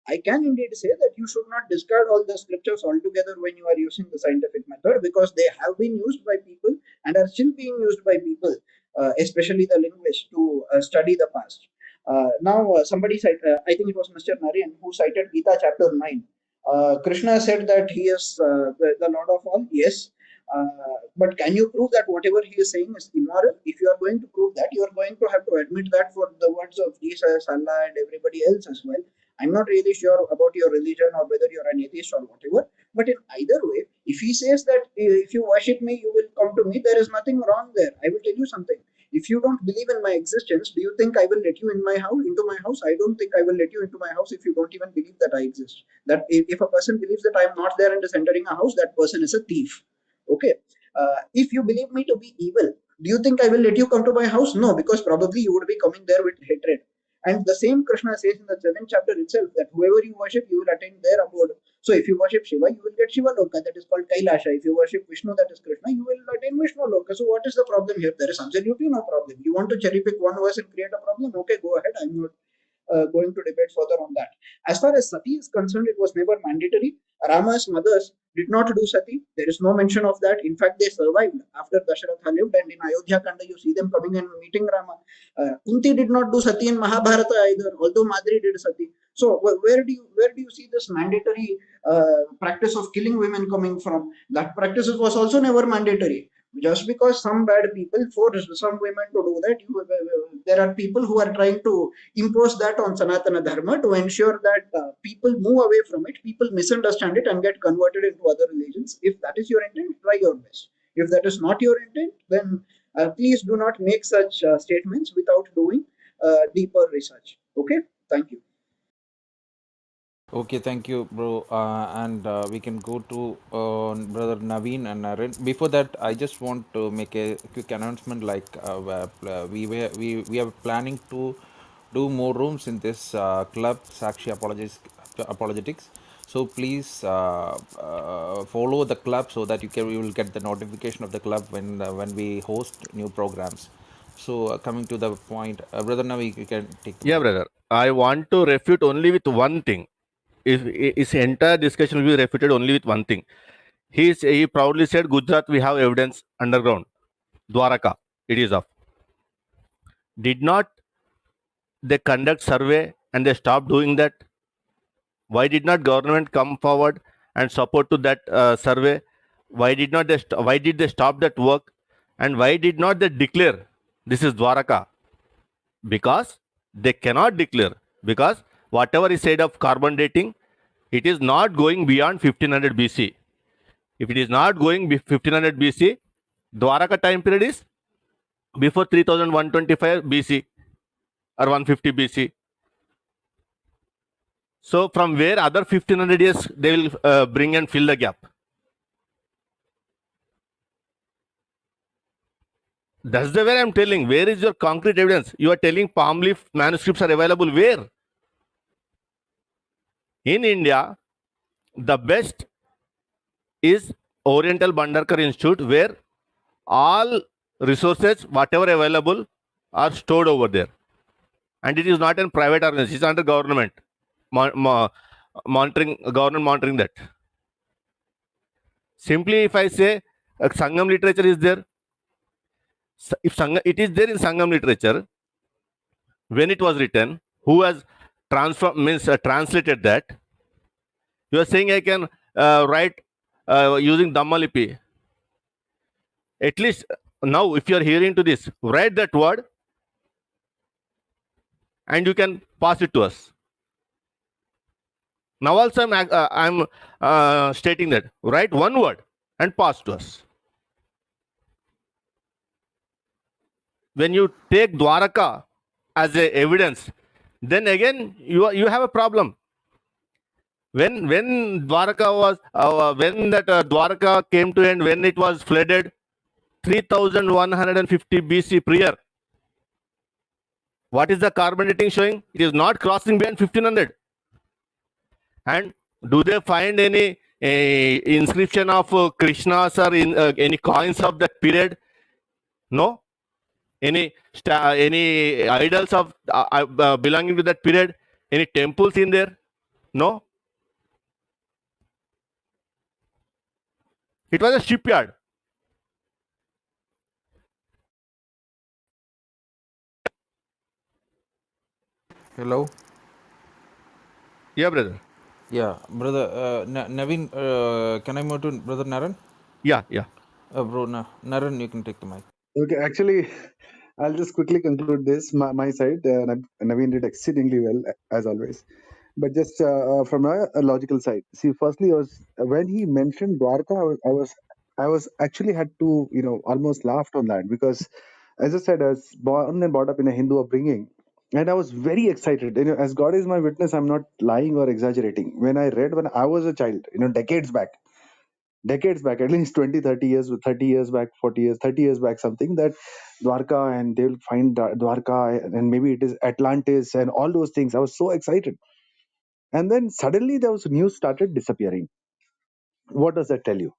I can indeed say that you should not discard all the scriptures altogether when you are using the scientific method, because they have been used by people and are still being used by people, especially the linguists, to study the past. Now, somebody cited, I think it was Mr. Narayan, who cited Gita chapter 9. Krishna said that he is the Lord of all. Yes. But can you prove that whatever he is saying is immoral? If you are going to prove that, you are going to have to admit that for the words of Jesus, Allah, and everybody else as well. I'm not really sure about your religion or whether you're an atheist or whatever. But in either way, if he says that if you worship me, you will come to me, there is nothing wrong there. I will tell you something. If you don't believe in my existence, do you think I will let you into my house? I don't think I will let you into my house if you don't even believe that I exist. That if a person believes that I am not there and is entering a house, that person is a thief. Okay. If you believe me to be evil, do you think I will let you come to my house? No, because probably you would be coming there with hatred. And the same Krishna says in the 7th chapter itself that whoever you worship, you will attain their abode. So if you worship Shiva, you will get Shiva Loka, that is called Kailasha. If you worship Vishnu, that is Krishna, you will attain Vishnu Loka. So what is the problem here? There is absolutely no problem. You want to cherry pick one verse and create a problem? Okay, go ahead. I'm not going to debate further on that. As far as sati is concerned, it was never mandatory. Rama's mothers did not do sati. There is no mention of that. In fact, they survived after Dasharatha lived, and in Ayodhya Kanda, you see them coming and meeting Rama. Kunti did not do sati in Mahabharata either, although Madri did sati. So where do you see this mandatory practice of killing women coming from? That practice was also never mandatory. Just because some bad people forced some women to do that, there are people who are trying to impose that on Sanatana Dharma to ensure that people move away from it, people misunderstand it and get converted into other religions. If that is your intent, try your best. If that is not your intent, then please do not make such statements without doing deeper research. Okay, thank you. Okay, thank you, bro. And we can go to brother Naveen and Naren. Before that, I just want to make a quick announcement. Like we are planning to do more rooms in this club, Sakshi Apologetics. So please follow the club so that you will get the notification of the club when we host new programs. So coming to the point, brother Navi, you can take the Yeah, mic. brother. I want to refute only with one thing. If his entire discussion will be refuted only with one thing. He proudly said, Gujarat, we have evidence underground. Dwaraka, it is of. Did not they conduct survey and they stopped doing that? Why did not government come forward and support to that survey? Why did not why did they stop that work? And why did not they declare this is Dwaraka? Because they cannot declare, because whatever is said of carbon dating, it is not going beyond 1500 BC. If it is not going 1500 BC, Dwaraka time period is before 3125 BC or 150 BC. So from where other 1500 years they will bring and fill the gap? That's the way I'm telling. Where is your concrete evidence? You are telling palm leaf manuscripts are available where? In India, the best is Oriental Bandarkar Institute, where all resources, whatever available, are stored over there. And it is not in private organization, it's under government. Government monitoring that. Simply if I say Sangam literature is there, if Sangam, it is there in Sangam literature, when it was written, who has translated that? You are saying I can write using Dhammalipi. At least now, if you are hearing to this, write that word and you can pass it to us. Now also I'm stating that write one word and pass to us. When you take Dwaraka as a evidence, then again you have a problem. When Dwaraka was when that Dwaraka came to end, when it was flooded, 3150 BC prior. What is the carbon dating showing? It is not crossing beyond 1500. And do they find any inscription of Krishnas or any coins of that period? No. Any idols of belonging to that period? Any temples in there? No. It was a shipyard. Hello. Yeah, brother. Yeah, brother Naveen, can I move to brother Naren? Yeah. Bro, Naren, you can take the mic. Okay, actually, I'll just quickly conclude this. My side, Naveen did exceedingly well as always. But just from a logical side, see, firstly, when he mentioned Dwarka, I was actually had to almost laughed on that, because, as I said, I was born and brought up in a Hindu upbringing, and I was very excited. As God is my witness, I'm not lying or exaggerating. When I read when I was a child, decades back, at least 20, 30 years, 30 years back, 40 years, 30 years back, something, that Dwarka, and they'll find Dwarka, and maybe it is Atlantis and all those things. I was so excited. And then suddenly those news started disappearing. What does that tell you?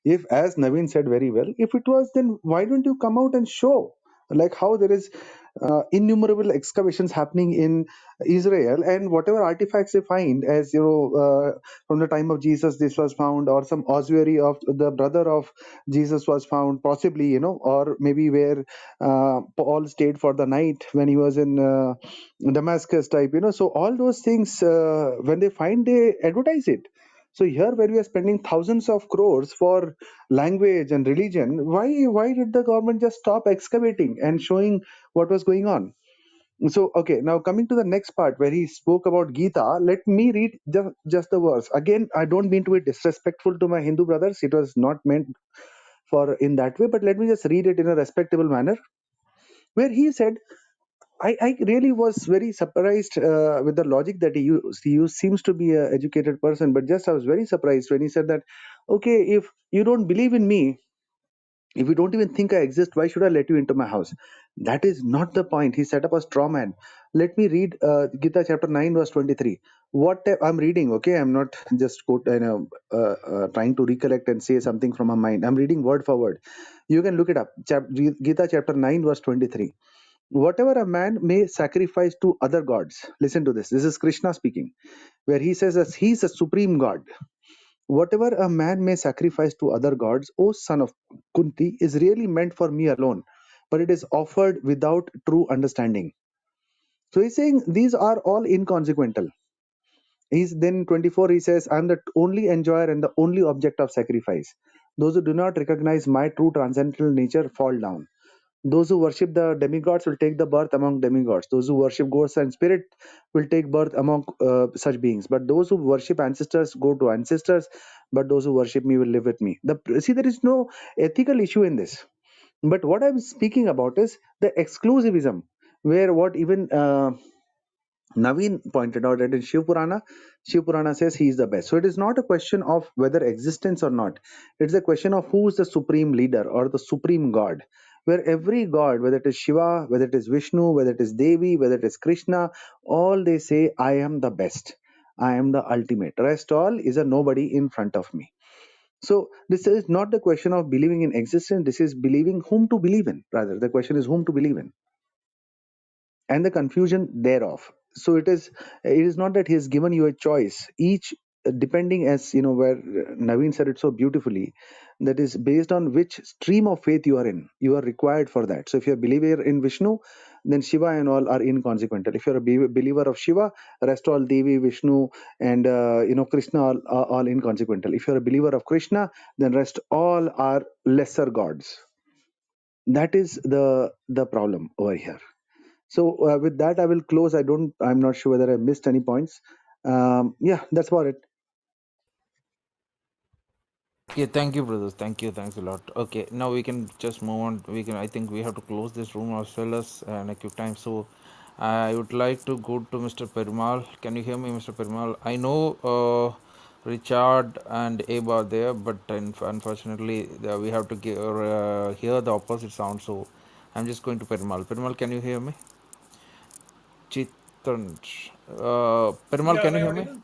If, as Naveen said very well, if it was, then why don't you come out and show, like how there is innumerable excavations happening in Israel, and whatever artifacts they find, as you know, from the time of Jesus this was found, or some ossuary of the brother of Jesus was found, possibly, you know, or maybe where Paul stayed for the night when he was in Damascus type, you know. So all those things, when they find, they advertise it. So here, where we are spending thousands of crores for language and religion, why did the government just stop excavating and showing what was going on? So, okay, now coming to the next part where he spoke about Gita, let me read just the verse. Again, I don't mean to be disrespectful to my Hindu brothers. It was not meant for in that way, but let me just read it in a respectable manner, where he said, I really was very surprised with the logic that he used. Seems to be an educated person, but just I was very surprised when he said that, okay, if you don't believe in me, if you don't even think I exist, why should I let you into my house? That is not the point. He set up a straw man. Let me read Gita chapter 9, verse 23. What I'm reading, okay? I'm not just trying to recollect and say something from my mind. I'm reading word for word. You can look it up. Gita chapter 9, verse 23. Whatever a man may sacrifice to other gods, listen to this. This is Krishna speaking, where he says as he is a supreme god. Whatever a man may sacrifice to other gods, O son of Kunti, is really meant for me alone, but it is offered without true understanding. So he's saying these are all inconsequential. He's then 24, he says, I'm the only enjoyer and the only object of sacrifice. Those who do not recognize my true transcendental nature fall down. Those who worship the demigods will take the birth among demigods. Those who worship ghosts and spirit will take birth among such beings. But those who worship ancestors go to ancestors. But those who worship me will live with me. See, there is no ethical issue in this. But what I'm speaking about is the exclusivism, where what even Naveen pointed out that in Shiv Purana says he is the best. So it is not a question of whether existence or not. It's a question of who is the supreme leader or the supreme god. Where every god, whether it is Shiva, whether it is Vishnu, whether it is Devi, whether it is Krishna, all they say, I am the best. I am the ultimate. Rest all is a nobody in front of me. So this is not the question of believing in existence. This is believing whom to believe in. Rather, the question is whom to believe in and the confusion thereof. So it is not that he has given you a choice, each depending, as you know, where Naveen said it so beautifully, that is based on which stream of faith you are in, you are required for that. So if you're a believer in Vishnu, then Shiva and all are inconsequential. If you're a believer of Shiva, rest all Devi, Vishnu, and Krishna are all inconsequential. If you're a believer of Krishna, then rest all are lesser gods. That is the problem over here. So with that, I will close. I'm not sure whether I missed any points. Yeah, that's about it. Yeah, thank you, brothers. Thank you. Thanks a lot. Okay, now we can just move on. I think we have to close this room as well as in a quick time. So I would like to go to Mr. Perumal. Can you hear me, Mr. Perumal? I know Richard and Abe are there, but unfortunately we have to hear the opposite sound. So I'm just going to Perumal. Perumal, can you hear me? Chitanj. Perumal, Yeah, can am you I hear me? audible?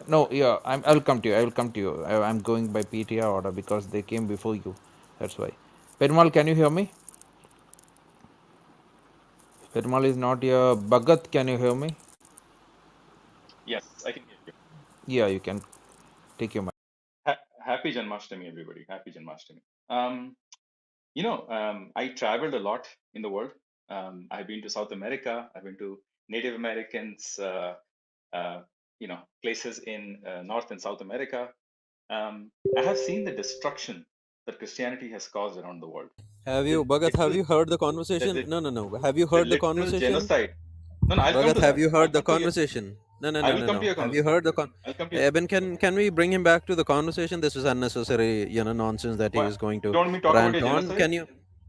No, yeah, I'll come to you. I will come to you. I'm going by PTR order because they came before you. That's why. Perumal, can you hear me? Perumal is not here. Bhagat, can you hear me? Yes, I can hear you. Yeah, you can take your mic. Happy Janmashtami, everybody. Happy Janmashtami. I traveled a lot in the world. I've been to South America. I've been to Native Americans, places in North and South America. I have seen the destruction that Christianity has caused around the world. Have you, The Bhagat, have literal, you heard the the, conversation? the, No. Have you the heard the literal conversation? genocide. No, I'll come Bhagat, to have that. you I'll heard the come to your. conversation? No. I will come to your Have you conversation. heard the I'll come to your. Eben, can we bring him back to the conversation? This is unnecessary, nonsense that he What? is going You to don't want me to talk about rant your on. genocide? Can you?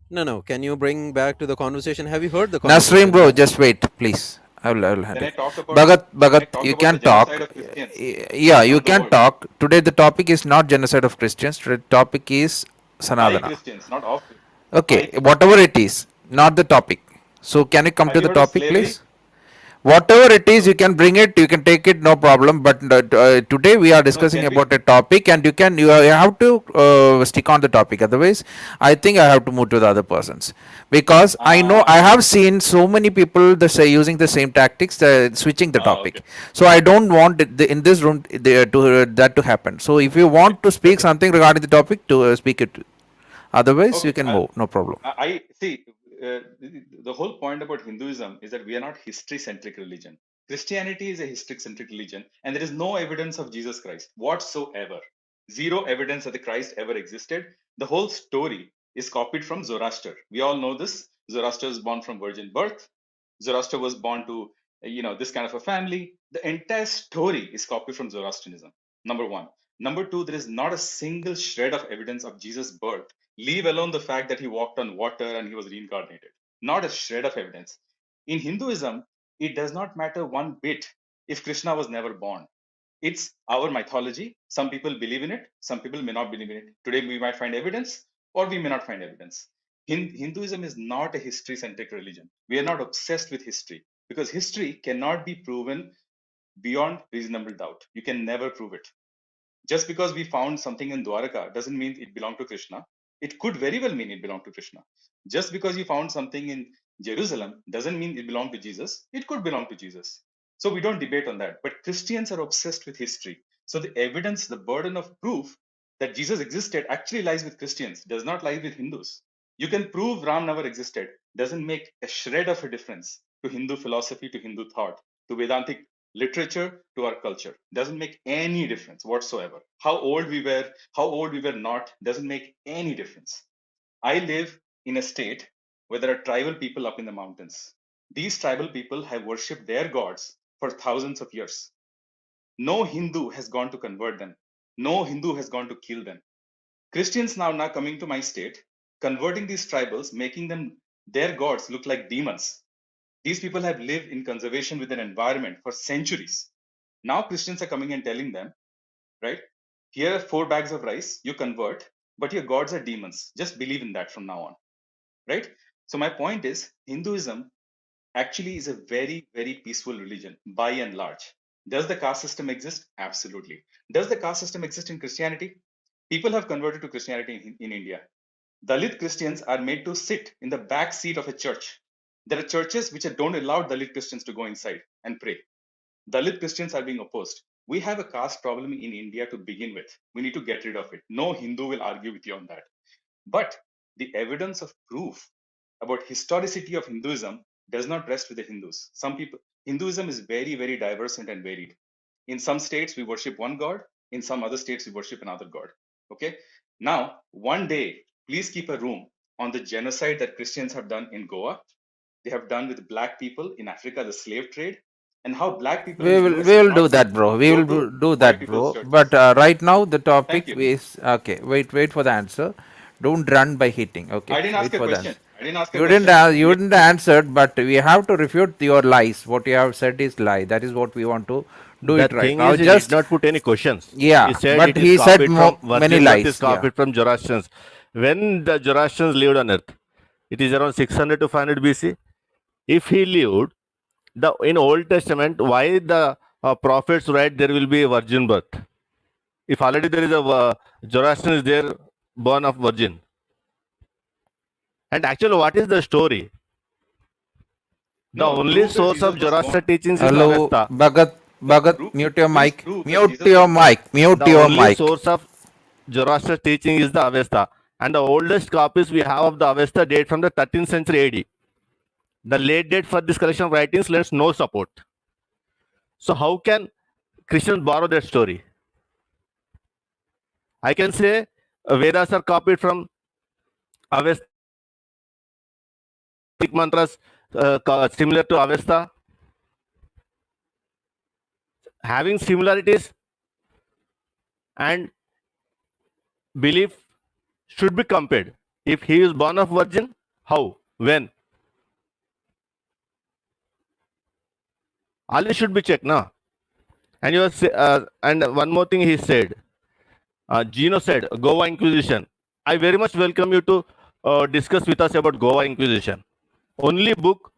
No. Can you bring back to the conversation? Have you heard the Nasreen, conversation? bro, just wait, please. I will Can handle. I talk about Bhagat, you the can genocide talk. of Christians Yeah, you around the can world? talk. Today the topic is not genocide of Christians. Today the topic is By Sanadana. Christians, not of Christians. Okay, By Christians. whatever it is, not the topic. So can you come Have to you the heard of topic, slavery? please? whatever it is, you can bring it, you can take it, no problem. But today we are No, discussing can we? about a topic, and you have to stick on the topic. Otherwise, I think I have to move to the other persons, because I know I have seen so many people that say using the same tactics, switching the Okay. topic. So I don't want in this room that to happen. So if you Okay. want to speak Okay. something regarding the topic, to speak it. Otherwise, you Okay. can move, no problem. I see. The whole point about Hinduism is that we are not history-centric religion. Christianity is a history-centric religion, and there is no evidence of Jesus Christ whatsoever. Zero evidence that the Christ ever existed. The whole story is copied from Zoroaster. We all know this. Zoroaster was born from virgin birth. Zoroaster was born to this kind of a family. The entire story is copied from Zoroastrianism. Number one. Number two, there is not a single shred of evidence of Jesus' birth, leave alone the fact that he walked on water and he was reincarnated. Not a shred of evidence. In Hinduism, it does not matter one bit if Krishna was never born. It's our mythology. Some people believe in it, some people may not believe in it. Today, we might find evidence or we may not find evidence. Hinduism is not a history centric religion. We are not obsessed with history because history cannot be proven beyond reasonable doubt. You can never prove it. Just because we found something in Dwaraka doesn't mean it belonged to Krishna. It could very well mean it belonged to Krishna. Just because you found something in Jerusalem doesn't mean it belonged to Jesus. It could belong to Jesus. So we don't debate on that. But Christians are obsessed with history. So the evidence, the burden of proof that Jesus existed actually lies with Christians, does not lie with Hindus. You can prove Ram never existed, doesn't make a shred of a difference to Hindu philosophy, to Hindu thought, to Vedantic literature, to our culture. Doesn't make any difference whatsoever. How old we were not, doesn't make any difference. I live in a state where there are tribal people up in the mountains. These tribal people have worshipped their gods for thousands of years. No Hindu has gone to convert them. No Hindu has gone to kill them. Christians now coming to my state, converting these tribals, making them their gods look like demons. These people have lived in conservation with an environment for centuries. Now Christians are coming and telling them, right? Here are 4 bags of rice, you convert, but your gods are demons. Just believe in that from now on, right? So my point is, Hinduism actually is a very, very peaceful religion by and large. Does the caste system exist? Absolutely. Does the caste system exist in Christianity? People have converted to Christianity in India. Dalit Christians are made to sit in the back seat of a church. There are churches which don't allow Dalit Christians to go inside and pray. Dalit Christians are being opposed. We have a caste problem in India to begin with. We need to get rid of it. No Hindu will argue with you on that. But the evidence of proof about historicity of Hinduism does not rest with the Hindus. Some people, Hinduism is very, very diverse and varied. In some states, we worship one god. In some other states, we worship another god. Okay. Now, one day, please keep a room on the genocide that Christians have done in Goa. They have done with black people in Africa, the slave trade, and how black people in we the will US we did will do not that, bro. We go will to do white that, people's bro. But churches. right now the Thank topic you. is okay. Wait for the answer. Don't run by hitting. Okay, I didn't wait ask a for the question. answer. I didn't ask a You didn't question. you didn't answer, but we have to refute your lies. What you have said is lie. That is what we want to do The it right thing now. is, he did Just not put any questions. He yeah, said but it is he said copied from many virgin birth is lies. Yeah. copied from Zoroastrians. When the Zoroastrians lived on earth, it is around 600 to 500 BC. If he lived, in Old Testament, why the prophets write there will be a virgin birth? If already there is a Zoroastrian is there, born of virgin. And actually, what is the story? The No, only prove that source Jesus of was Zoroaster born. teachings is the Hello, Avesta. Bhagat, mute your Please mic. prove that Mute Jesus your was born. mic. Mute The your only mic. source of Zoroaster teaching is the Avesta. And the oldest copies we have of the Avesta date from the 13th century AD. The late date for this collection of writings lends no support. So how can Christians borrow that story? I can say Vedas are copied from Avesta mantras similar to Avesta. Having similarities and belief should be compared. If he is born of virgin, how? When? All this should be checked now. And and one more thing he said. Gino said Goa Inquisition. I very much welcome you to discuss with us about Goa Inquisition. Only book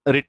written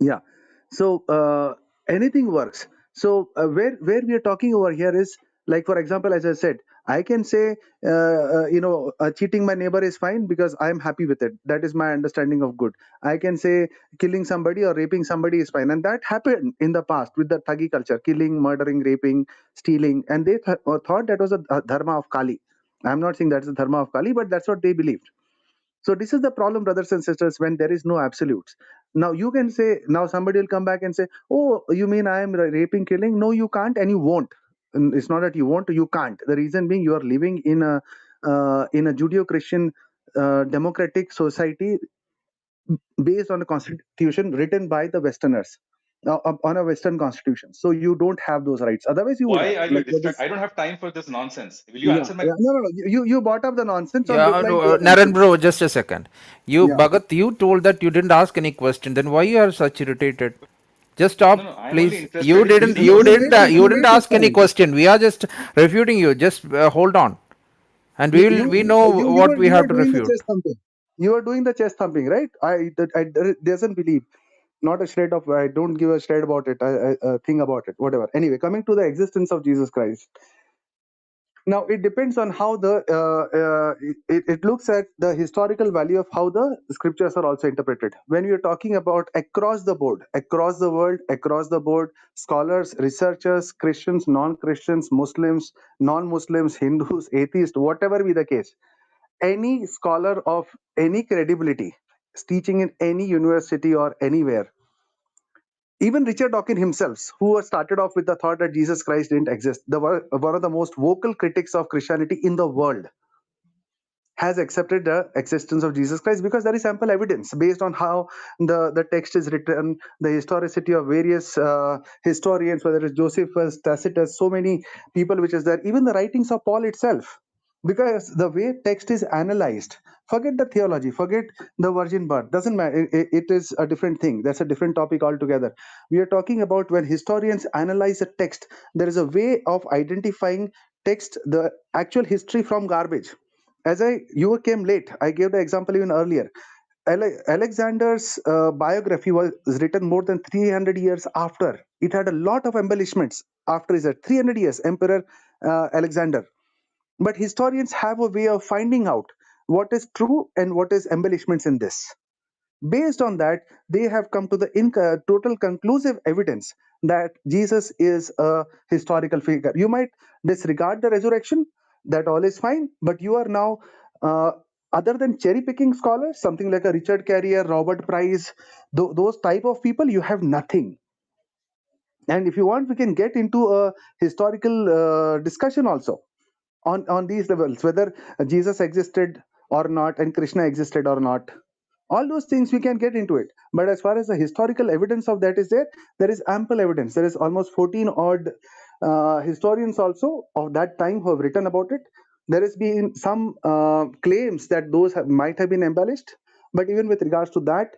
Yeah. So anything works. So where we are talking over here is, like, for example, as I said, I can say cheating my neighbor is fine because I am happy with it. That is my understanding of good. I can say killing somebody or raping somebody is fine, and that happened in the past with the Thagi culture: killing, murdering, raping, stealing, and they thought that was a dharma of Kali. I'm not saying that's the dharma of Kali, but that's what they believed. So this is the problem, brothers and sisters, when there is no absolutes. Now you can say, now somebody will come back and say, oh, you mean I am raping, killing? No, you can't, and you won't. And it's not that you want, you can't. The reason being, you are living in a Judeo-Christian democratic society based on a constitution written by the Westerners, on a Western constitution. So you don't have those rights. Otherwise, you would have. Why are you Like what distracted? is? I don't have time for this nonsense. Will you Yeah, answer my yeah. No, no, no. You brought up the nonsense. So I'm Yeah, replying no, to the Naren nonsense. bro, just a second. You, Yeah. Bhagat, you told that you didn't ask any question. Then why you are such irritated? Just No, stop, no. I am only please. interested in You Jesus' didn't, position. you didn't Debate is ask any fine. question. We are just refuting you. Just hold on, and You we know what we you have were to doing the refute. chest thumping. You were doing the chest thumping, right? I doesn't believe. Not a shred of. I don't give a shred about it. I think about it. Whatever. Anyway, coming to the existence of Jesus Christ. Now it depends on how it looks at the historical value of how the scriptures are also interpreted. When we are talking about across the board, across the world, across the board, scholars, researchers, Christians, non-Christians, Muslims, non-Muslims, Hindus, atheists, whatever be the case, any scholar of any credibility teaching in any university or anywhere, even Richard Dawkins himself, who started off with the thought that Jesus Christ didn't exist, one of the most vocal critics of Christianity in the world, has accepted the existence of Jesus Christ because there is ample evidence based on how the text is written, the historicity of various historians, whether it's Josephus, Tacitus, so many people which is there, even the writings of Paul itself. Because the way text is analyzed, forget the theology, forget the virgin birth, doesn't matter. It is a different thing. That's a different topic altogether. We are talking about when historians analyze a text, there is a way of identifying text, the actual history from garbage. As you came late, I gave the example even earlier. Alexander's biography was written more than 300 years after. It had a lot of embellishments after his death. 300 years, Emperor Alexander. But historians have a way of finding out what is true and what is embellishments in this. Based on that, they have come to the total conclusive evidence that Jesus is a historical figure. You might disregard the resurrection, that all is fine, but you are now, uh, other than cherry picking scholars, something like a Richard Carrier, Robert Price, those type of people, you have nothing. And if you want, we can get into a historical discussion also on these levels, whether Jesus existed or not and Krishna existed or not. All those things we can get into it, but as far as the historical evidence of that is there, there is ample evidence. There is almost 14 odd historians also of that time who have written about it. There has been some claims that those might have been embellished, but even with regards to that,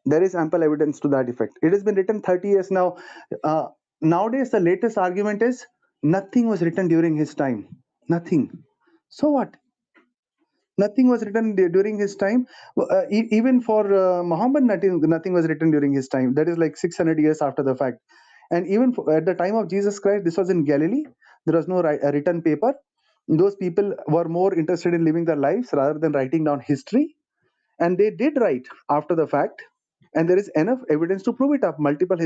there is ample evidence to that effect. It has been written 30 years now. Nowadays the latest argument is nothing was written during his time. Nothing. So what? Nothing was written during his time. Even for Muhammad, nothing was written during his time. That is like 600 years after the fact. And even at the time of Jesus Christ, this was in Galilee. There was no written paper. Those people were more interested in living their lives rather than writing down history. And they did write after the fact. And there is enough evidence to prove it up. Multiple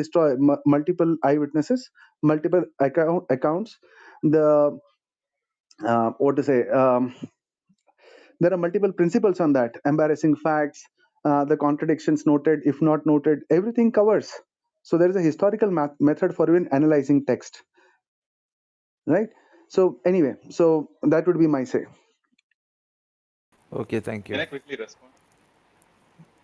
eyewitnesses, multiple accounts. The what to say? There are multiple principles on that. Embarrassing facts, the contradictions noted, if not noted, everything covers. So there is a historical method for even analyzing text, right? So anyway, so that would be my say. Okay, thank Can you. I quickly respond?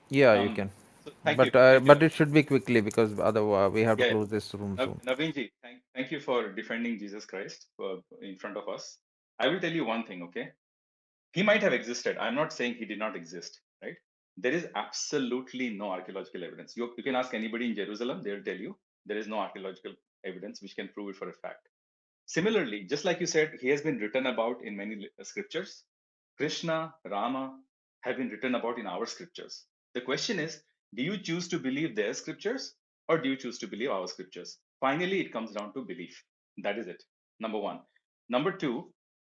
Yeah, you can, So thank you. Thank you. but it should be quickly because otherwise we have to Yeah. close this room soon. Naveenji, thank you for defending Jesus Christ in front of us. I will tell you one thing, okay? He might have existed. I'm not saying he did not exist, right? There is absolutely no archaeological evidence. You can ask anybody in Jerusalem, they'll tell you there is no archaeological evidence which can prove it for a fact. Similarly, just like you said, he has been written about in many scriptures. Krishna, Rama have been written about in our scriptures. The question is, do you choose to believe their scriptures or do you choose to believe our scriptures? Finally, it comes down to belief. That is it. Number one. Number two,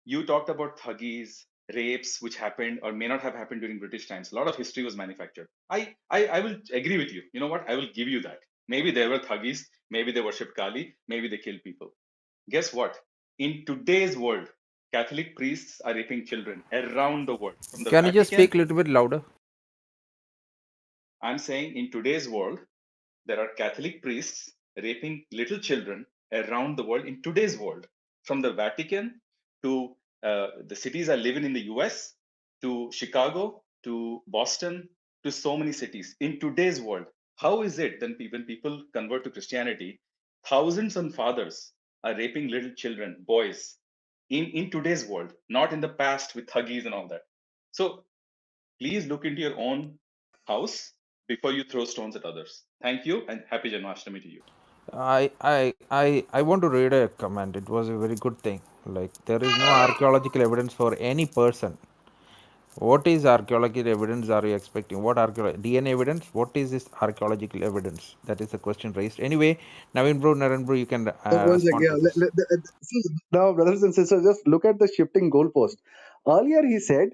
you talked about thuggies, rapes, which happened or may not have happened during British times. A lot of history was manufactured. I will agree with you. You know what? I will give you that. Maybe there were thuggies, maybe they worshipped Kali, maybe they killed people. Guess what? In today's world, Catholic priests are raping children around the world, from the Can you just speak Vatican. a little bit louder? I'm saying in today's world, there are Catholic priests raping little children around the world in today's world, from the Vatican to the cities I live in the US, to Chicago, to Boston, to so many cities in today's world. How is it then when people convert to Christianity, thousands of fathers are raping little children, boys, in today's world, not in the past with huggies and all that? So please look into your own house before you throw stones at others. Thank you and happy Janmashtami to you. I want to read a comment. It was a very good thing. Like, there is no archaeological evidence for any person. What is archaeological evidence are you expecting? What DNA evidence? What is this archaeological evidence? That is the question raised. Anyway, Naveen bro, Naren bro, you can One second. respond Yeah. to this. See, now, brothers and sisters, just look at the shifting goalpost. Earlier, he said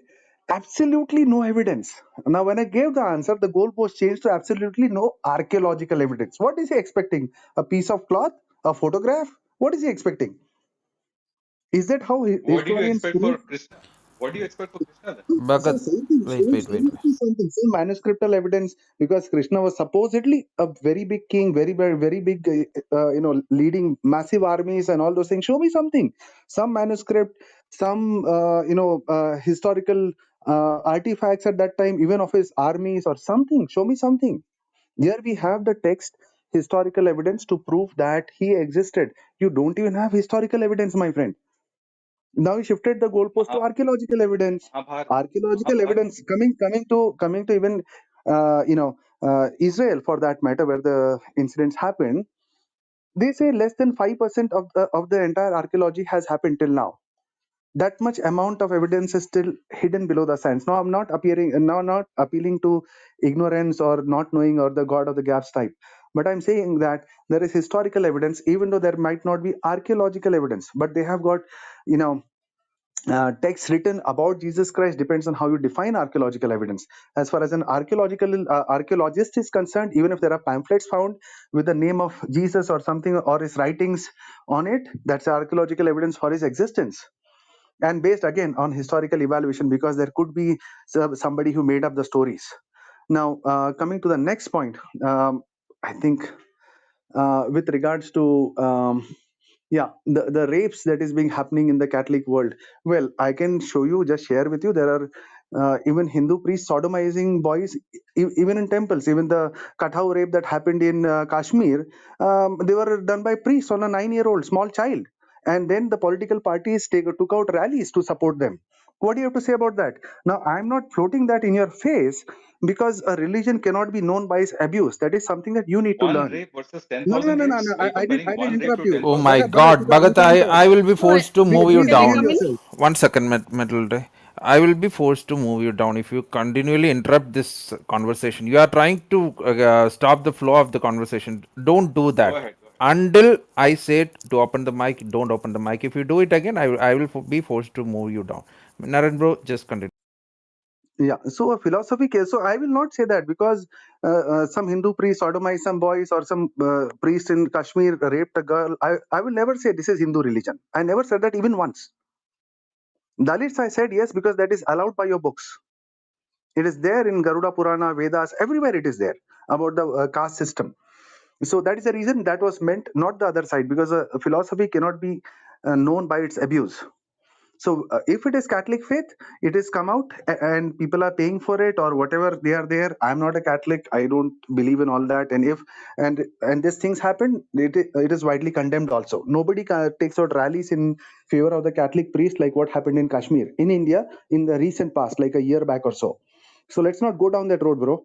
absolutely no evidence. Now, when I gave the answer, the goalpost changed to absolutely no archaeological evidence. What is he expecting? A piece of cloth? A photograph? What is he expecting? Is that how What did you historians expect prove? for Krishna? What do you expect for Krishna then? So Bhagat, same thing, wait. same thing, same manuscriptal because Krishna was supposedly a very big king, very big, leading massive armies and all those things. Show me something, some manuscript, some, historical artifacts at that time, even of his armies or something. Show me something. Here we have the text, historical evidence to prove that he existed. You don't even have historical evidence, my friend. Now he shifted the goalpost to archaeological evidence. Archaeological Mahabharata. evidence coming to even Israel, for that matter, where the incidents happened. They say less than 5% of the entire archaeology has happened till now. That much amount of evidence is still hidden below the science. Now I'm not appealing to ignorance or not knowing or the god of the gaps type. But I'm saying that there is historical evidence, even though there might not be archaeological evidence, but they have got, texts written about Jesus Christ. Depends on how you define archaeological evidence. As far as an archaeologist is concerned, even if there are pamphlets found with the name of Jesus or something or his writings on it, that's archaeological evidence for his existence, and based again on historical evaluation, because there could be somebody who made up the stories. Now, coming to the next point, I think with regards to the rapes that is being happening in the Catholic world. Well, I can show you, just share with you, there are even Hindu priests sodomizing boys, even in temples. Even the Kathau rape that happened in Kashmir, they were done by priests on a 9-year-old small child, and then the political parties took out rallies to support them. What do you have to say about that? Now, I'm not floating that in your face, because a religion cannot be known by its abuse. That is something that you need to One learn. rape versus No, no, 10,000 no, no, rapes? no. Are you I comparing didn't one rape interrupt to you. Oh 10,000 my Bhagat, rapes? God, Bhagat, I'm Bhagat, trying to. I will be No, forced to move you please Can you behave hear down. me? yourself. 1 second, Metal Day. I will be forced to move you down if you continually interrupt this conversation. You are trying to stop the flow of the conversation. Don't do Go that. ahead. Go ahead. Until I say to open the mic, don't open the mic. If you do it again, I will be forced to move you down. Naren bro, just continue. Yeah. So a philosophy case. So I will not say that, because some Hindu priest sodomized some boys, or some priest in Kashmir raped a girl. I will never say this is Hindu religion. I never said that even once. Dalits, I said yes, because that is allowed by your books. It is there in Garuda Purana, Vedas, everywhere it is there about the caste system. So that is the reason that was meant, not the other side, because a philosophy cannot be known by its abuse. So if it is Catholic faith, it is come out, and people are paying for it or whatever, they are there. I'm not a Catholic. I don't believe in all that. And if and these things happen, it is widely condemned also. Nobody takes out rallies in favor of the Catholic priest, like what happened in Kashmir, in India, in the recent past, like a year back or so. So let's not go down that road, bro.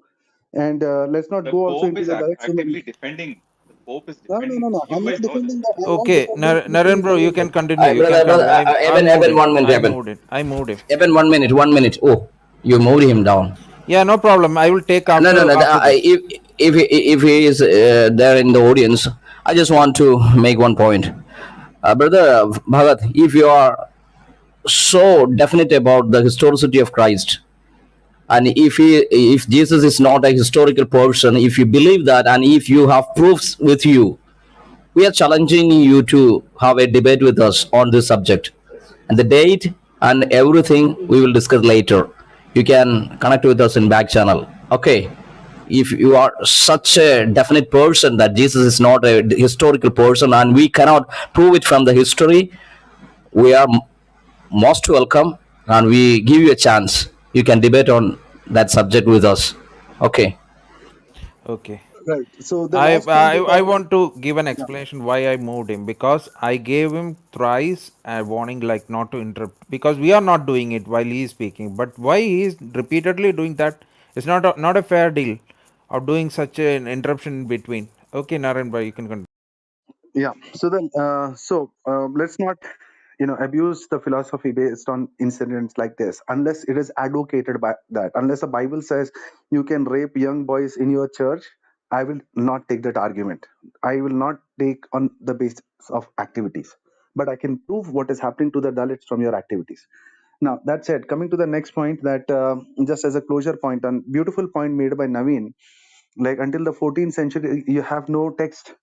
And let's not The go also Pope into is the Dalit actively Simony. defending. The Pope is No, no, no, defending no. this. You I'm not guys know this, defending right? that. I'm not Okay, defending Naren bro, you can continue. You can Brother, continue. I Eben, moved Eben, him. 1 minute, I Eben. moved it. I moved him. Eben, 1 minute, 1 minute. Oh, you moved him down. Yeah, no problem. I will take No, no, after no. this. if he is there in the audience, I just want to make one point. Brother Bhagat, if you are so definite about the historicity of Christ, and if Jesus is not a historical person, if you believe that, and if you have proofs with you, we are challenging you to have a debate with us on this subject. And the date and everything we will discuss later. You can connect with us in back channel. Okay. If you are such a definite person that Jesus is not a historical person and we cannot prove it from the history, we are most welcome and we give you a chance. You can debate on that subject with us. Okay. Okay. Right. So the I, last point I is I that want to give an yeah, explanation why I moved him, because I gave him thrice a warning like not to interrupt, because we are not doing it while he is speaking, but why he is repeatedly doing that is not a fair deal of doing such an interruption in between. Okay, Naren bhai, you can continue. yeah. So then, let's not, abuse the philosophy based on incidents like this, unless it is advocated by that. Unless the Bible says you can rape young boys in your church, I will not take that argument. I will not take on the basis of activities, but I can prove what is happening to the Dalits from your activities. Now, that said, coming to the next point, that just as a closure point, on beautiful point made by Naveen, like until the 14th century, you have no text.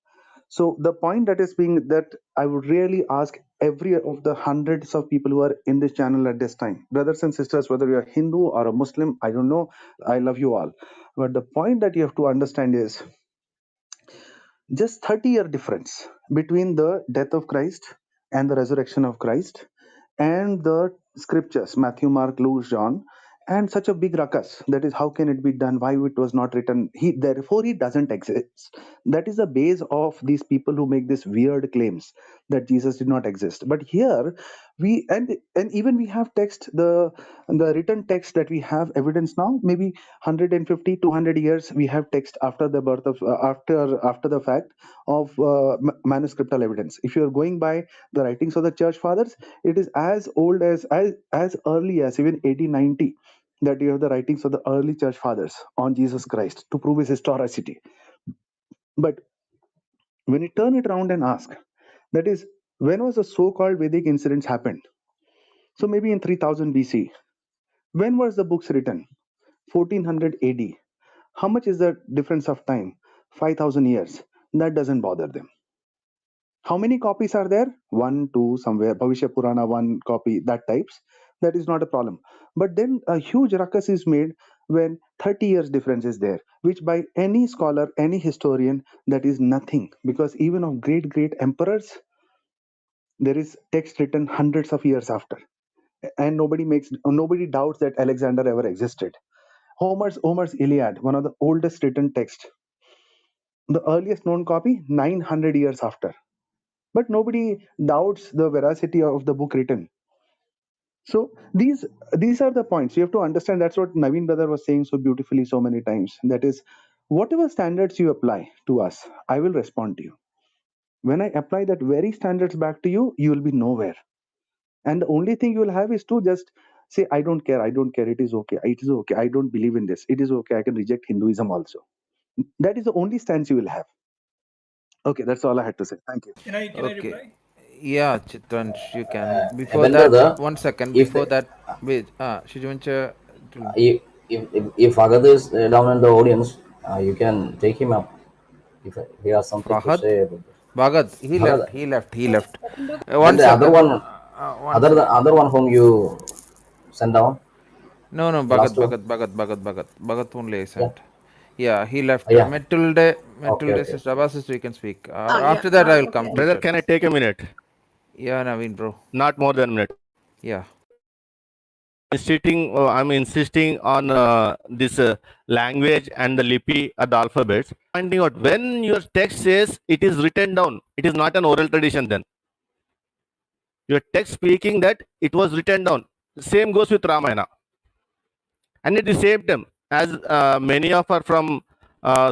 So the point that is being that I would really ask every of the hundreds of people who are in this channel at this time, brothers and sisters, whether you're Hindu or a Muslim, I don't know, I love you all. But the point that you have to understand is just 30-year difference between the death of Christ and the resurrection of Christ and the scriptures, Matthew, Mark, Luke, John, and such a big ruckus. That is, how can it be done? Why it was not written? Therefore he doesn't exist. That is the base of these people who make these weird claims that Jesus did not exist. But here we and even we have text, the written text that we have evidence now, maybe 150 200 years we have text after the birth of after the fact of manuscriptal evidence. If you are going by the writings of the church fathers, it is as old as early as even 1890 that you have the writings of the early church fathers on Jesus Christ to prove his historicity. But when you turn it around and ask, that is, when was the so-called Vedic incidents happened? So maybe in 3000 BC. When was the books written? 1400 AD. How much is the difference of time? 5000 years. That doesn't bother them. How many copies are there? One, two, somewhere. Bhavishya Purana, one copy, that types. That is not a problem. But then a huge ruckus is made when 30 years difference is there, which by any scholar, any historian, that is nothing. Because even of great, great emperors, there is text written hundreds of years after. And nobody doubts that Alexander ever existed. Homer's Iliad, one of the oldest written text, the earliest known copy 900 years after, but nobody doubts the veracity of the book written. So these are the points you have to understand. That's what Naveen brother was saying so beautifully so many times. That is, whatever standards you apply to us, I will respond to you. When I apply that very standards back to you, you will be nowhere. And the only thing you will have is to just say, I don't care, it is okay, I don't believe in this, it is okay, I can reject Hinduism also. That is the only stance you will have. Okay, that's all I had to say. Thank you. Can I Okay. reply? Yeah, Chitransh, you can. Before Even that, brother, one second. if Before the, that, wait. Shijuvancha, if Agad is down in the audience, you can take him up if he has something to Fahad, say about this. Bhagat, he left. Bhagat, He left. He left. and One the other second. one, One second. the other one whom you sent down, No, no, the last Bhagat, two, Bhagat, Bhagat, Bhagat, Bhagat. Bhagat only I yeah, sent. Yeah, he left. yeah, okay, Metilde, okay. sister, Abba sister, you can speak. Yeah. After that, I will come Okay. to Brother, church. can I take a minute? Yeah, Naveen, bro. Not more than a minute. Yeah. I'm insisting on this language and the lipi or the alphabets. Finding out when your text says it is written down, it is not an oral tradition then. Your text speaking that it was written down. Same goes with Ramayana. And at the same time, as many of are from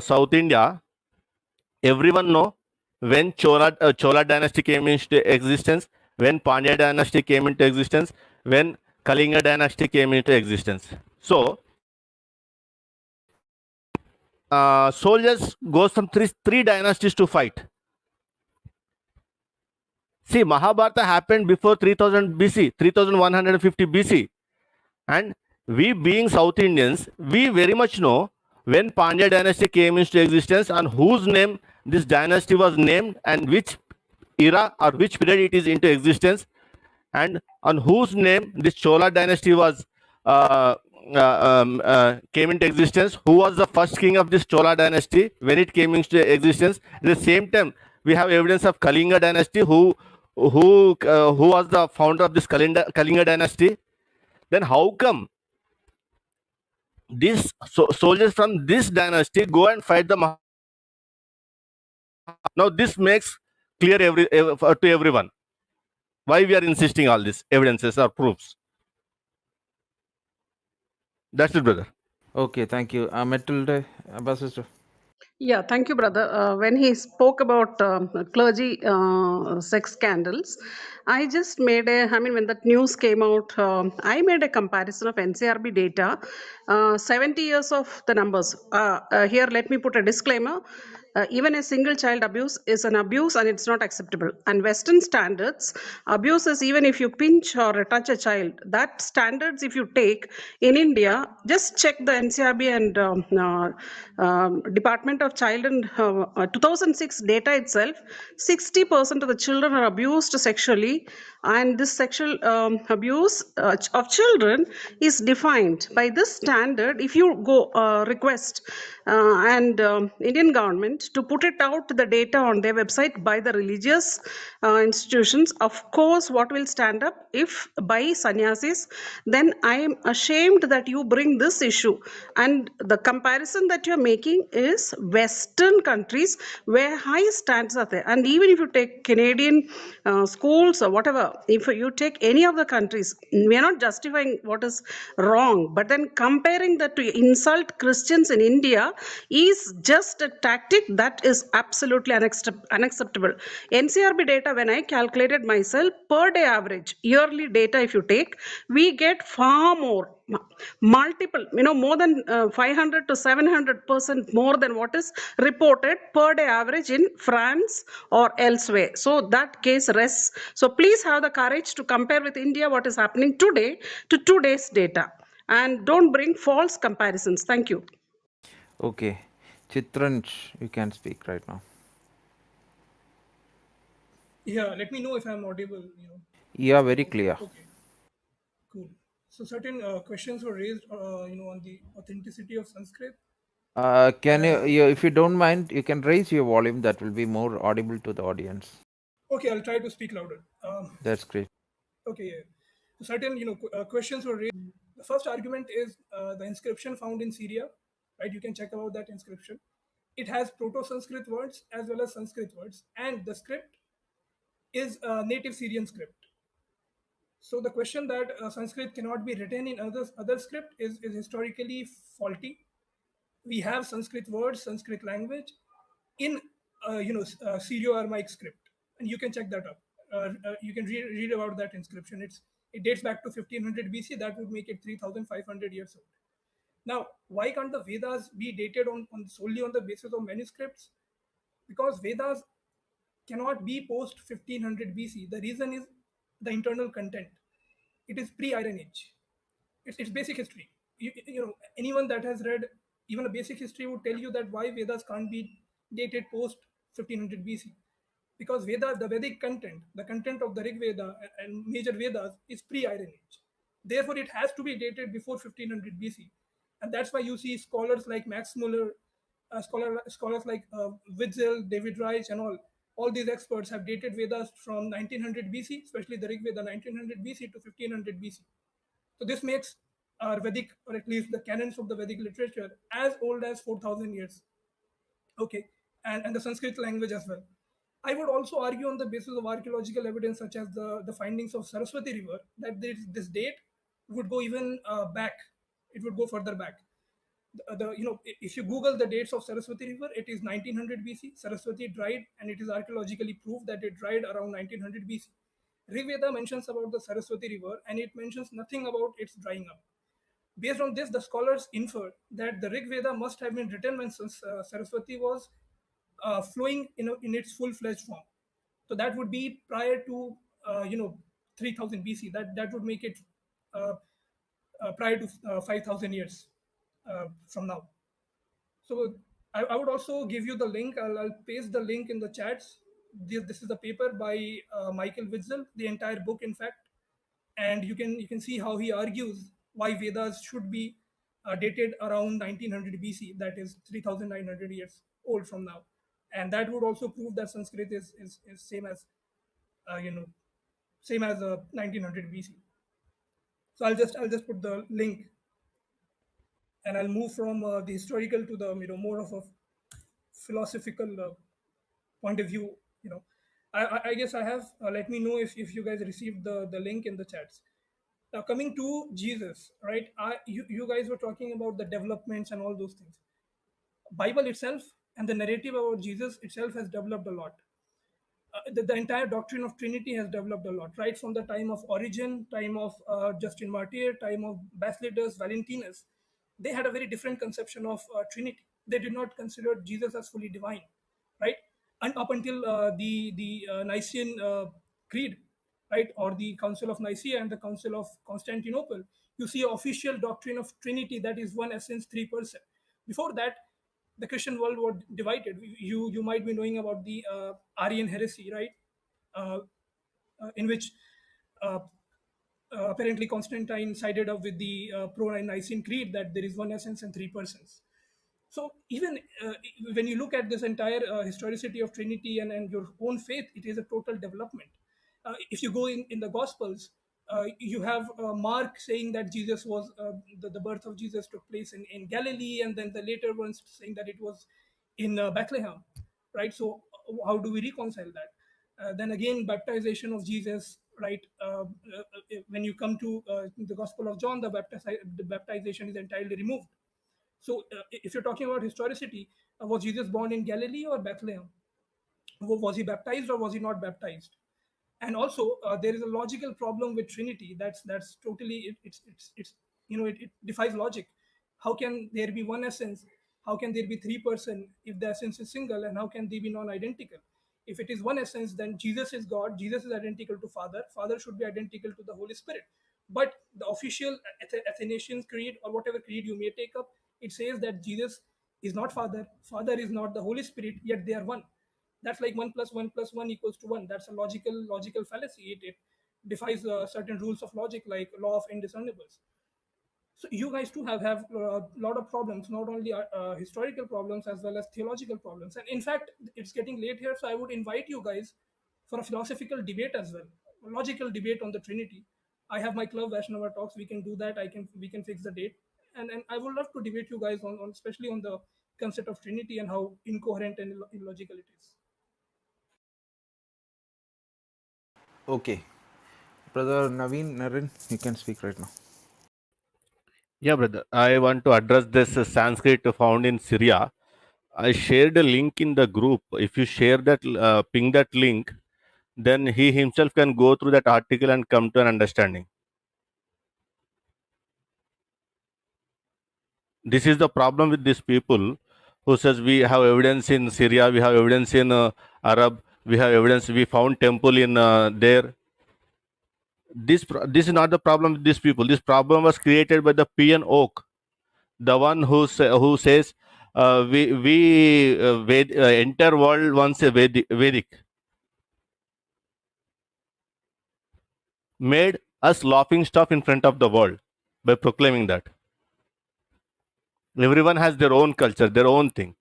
South India, everyone know when Chola dynasty came into existence, when Pandya dynasty came into existence, when Kalinga dynasty came into existence. So soldiers goes from three dynasties to fight. See, Mahabharata happened before 3000 BC, 3150 BC. And we being South Indians, we very much know when Pandya dynasty came into existence and whose name this dynasty was named and which era or which period it is into existence, and on whose name this Chola dynasty was came into existence, who was the first king of this Chola dynasty when it came into existence. At the same time, we have evidence of Kalinga dynasty, who was the founder of this Kalinga dynasty. Then how come these soldiers from this dynasty go and fight the Now this makes clear to everyone why we are insisting all these evidences or proofs. That's it, brother. Okay, thank you. Matilda, Ambassador. Yeah, thank you, brother. When he spoke about clergy sex scandals, I just made when that news came out, I made a comparison of NCRB data, 70 years of the numbers. Here, let me put a disclaimer. Even a single child abuse is an abuse and it's not acceptable. And Western standards, abuse is even if you pinch or touch a child. That standards, if you take in India, just check the NCRB and Department of Child and 2006 data itself, 60% of the children are abused sexually, and this sexual abuse of children is defined by this standard. If you go request and Indian government to put it out the data on their website by the religious institutions, of course what will stand up if by sannyasis, then I am ashamed that you bring this issue. And the comparison that you're making is Western countries where high standards are there. And even if you take Canadian schools or whatever, if you take any of the countries, we are not justifying what is wrong, but then comparing that to insult Christians in India is just a tactic that is absolutely unacceptable. NCRB data, when I calculated myself, per day average, yearly data if you take, we get far more, multiple, more than 500 to 700% more than what is reported per day average in France or elsewhere. So that case rests. So please have the courage to compare with India what is happening today to today's data, and don't bring false comparisons. Thank you. Okay, Chitranj, you can speak right now. Yeah, let me know if I'm audible. Yeah, very clear. Okay, cool. So certain questions were raised, on the authenticity of Sanskrit. Can you, if you don't mind, you can raise your volume. That will be more audible to the audience. Okay, I'll try to speak louder. That's great. Okay, yeah. So certain, questions were raised. The first argument is the inscription found in Syria, right? You can check about that inscription. It has Proto-Sanskrit words as well as Sanskrit words, and the script is native Syrian script. So the question that Sanskrit cannot be written in other script is historically faulty. We have Sanskrit words, Sanskrit language in Syro-Aramaic script, and you can check that up. You can read about that inscription. It dates back to 1500 BC. That would make it 3,500 years old. Now, why can't the Vedas be dated on solely on the basis of manuscripts? Because Vedas cannot be post 1500 BC. The reason is the internal content. It is pre-Iron Age. It's basic history. Anyone that has read even a basic history would tell you that why Vedas can't be dated post 1500 BC. Because the Vedic content, the content of the Rig Veda and major Vedas is pre-Iron Age. Therefore, it has to be dated before 1500 BC. And that's why you see scholars like Max Muller, scholars like Witzel, David Reich, and all these experts have dated Vedas from 1900 BC, especially the Rig Veda 1900 BC to 1500 BC. So this makes our Vedic, or at least the canons of the Vedic literature, as old as 4,000 years. Okay, and the Sanskrit language as well. I would also argue on the basis of archaeological evidence, such as the findings of Saraswati River, that this date would go even back. It would go further back. If you Google the dates of Saraswati River, it is 1900 BC. Saraswati dried, and it is archaeologically proved that it dried around 1900 BC. Rig Veda mentions about the Saraswati River, and it mentions nothing about its drying up. Based on this, the scholars inferred that the Rig Veda must have been written when Saraswati was flowing in its full-fledged form. So that would be prior to 3000 BC. That would make it prior to 5000 years from now. So I would also give you the link. I'll paste the link in the chats. This is a paper by Michael Witzel, the entire book, in fact, and you can see how he argues why Vedas should be dated around 1900 BC, that is 3900 years old from now, and that would also prove that Sanskrit is same as same as 1900 BC. So I'll just put the link, and I'll move from the historical to the more of a philosophical point of view. I guess I have. Let me know if you guys received the link in the chats. Now coming to Jesus, right? You guys were talking about the developments and all those things. Bible itself and the narrative about Jesus itself has developed a lot. The entire doctrine of Trinity has developed a lot, right from the time of Origen, time of Justin Martyr, time of Basilius, Valentinus. They had a very different conception of Trinity. They did not consider Jesus as fully divine, right? And up until the Nicene Creed, right, or the Council of Nicaea and the Council of Constantinople, you see an official doctrine of Trinity, that is one essence, three persons. Before that, the Christian world was divided. You might be knowing about the Arian heresy, right? In which apparently Constantine sided up with the pro-Nicene Creed that there is one essence and three persons. So even when you look at this entire historicity of Trinity and your own faith, it is a total development. If you go in the Gospels, you have Mark saying that Jesus was the birth of Jesus took place in Galilee, and then the later ones saying that it was in Bethlehem, right? So how do we reconcile that? Then again, baptization of Jesus, right? When you come to the Gospel of John, the baptization is entirely removed. So if you're talking about historicity, was Jesus born in Galilee or Bethlehem? Was he baptized or was he not baptized? And also there is a logical problem with Trinity. That's totally it defies logic. How can there be one essence? How can there be three persons if the essence is single? And how can they be non-identical? If it is one essence, then Jesus is God. Jesus is identical to Father. Father should be identical to the Holy Spirit. But the official Athanasian Creed, or whatever creed you may take up, it says that Jesus is not Father. Father is not the Holy Spirit. Yet they are one. That's like 1 + 1 + 1 = 1. That's a logical fallacy. It defies certain rules of logic, like law of indiscernibles. So you guys too have a lot of problems, not only historical problems as well as theological problems. And in fact, it's getting late here, so I would invite you guys for a philosophical debate as well, a logical debate on the Trinity. I have my club Vaishnava Talks. We can do that. We can fix the date, and I would love to debate you guys on especially on the concept of Trinity and how incoherent and illogical it is. Okay, brother Naveen, Naren, you can speak right now. Yeah, brother. I want to address this Sanskrit found in Syria. I shared a link in the group. If you share that, ping that link, then he himself can go through that article and come to an understanding. This is the problem with these people who says we have evidence in Syria, we have evidence in Arab, we have evidence, we found temple in there. This is not the problem with these people. This problem was created by the peon oak, the one who says we enter world once a Vedic, made us laughing stuff in front of the world by proclaiming that everyone has their own culture, their own thing.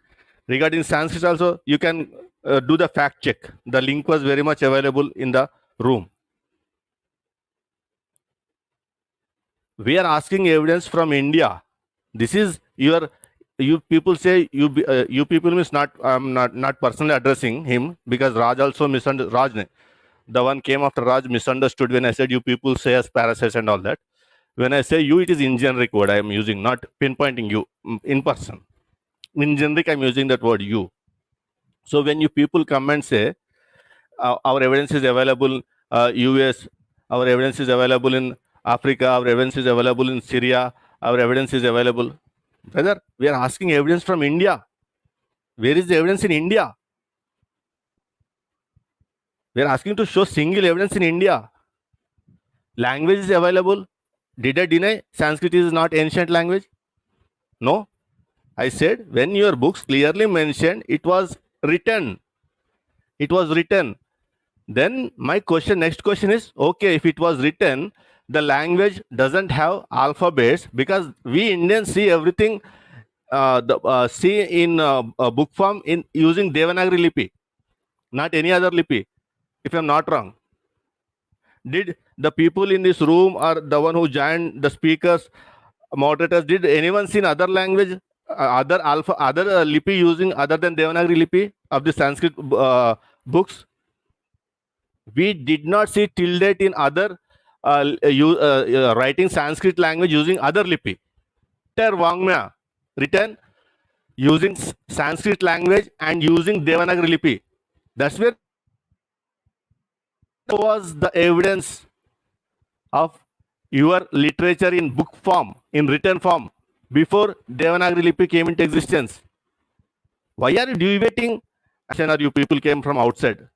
Regarding Sanskrit also, you can do the fact check. The link was very much available in the room. We are asking evidence from India. This is you people say you people means not not personally addressing him, because Raj also misunderstood. Raj, the one came after Raj, misunderstood when I said you people say as parasites and all that. When I say you, it is in generic word I am using, not pinpointing you in person. In generic, I am using that word you. So when you people come and say our evidence is available US, our evidence is available in Africa, our evidence is available in Syria, our evidence is available. Brother, we are asking evidence from India. Where is the evidence in India? We are asking to show single evidence in India. Language is available. Did I deny Sanskrit is not ancient language? No. I said when your books clearly mentioned it was written. It was written. Then my question, next question is, okay, if it was written, the language doesn't have alphabets because we Indians see everything, see in book form in using Devanagari Lipi, not any other Lipi, if I'm not wrong. Did the people in this room or the one who joined the speakers, moderators, did anyone see in other language, other Lipi using other than Devanagari Lipi of the Sanskrit books? We did not see till date in other writing Sanskrit language using other lipi. Ter Vangmya written using Sanskrit language and using Devanagari lipi. That's where was the evidence of your literature in book form, in written form, before Devanagari lipi came into existence. Why are you deviating? Or you people came from outside?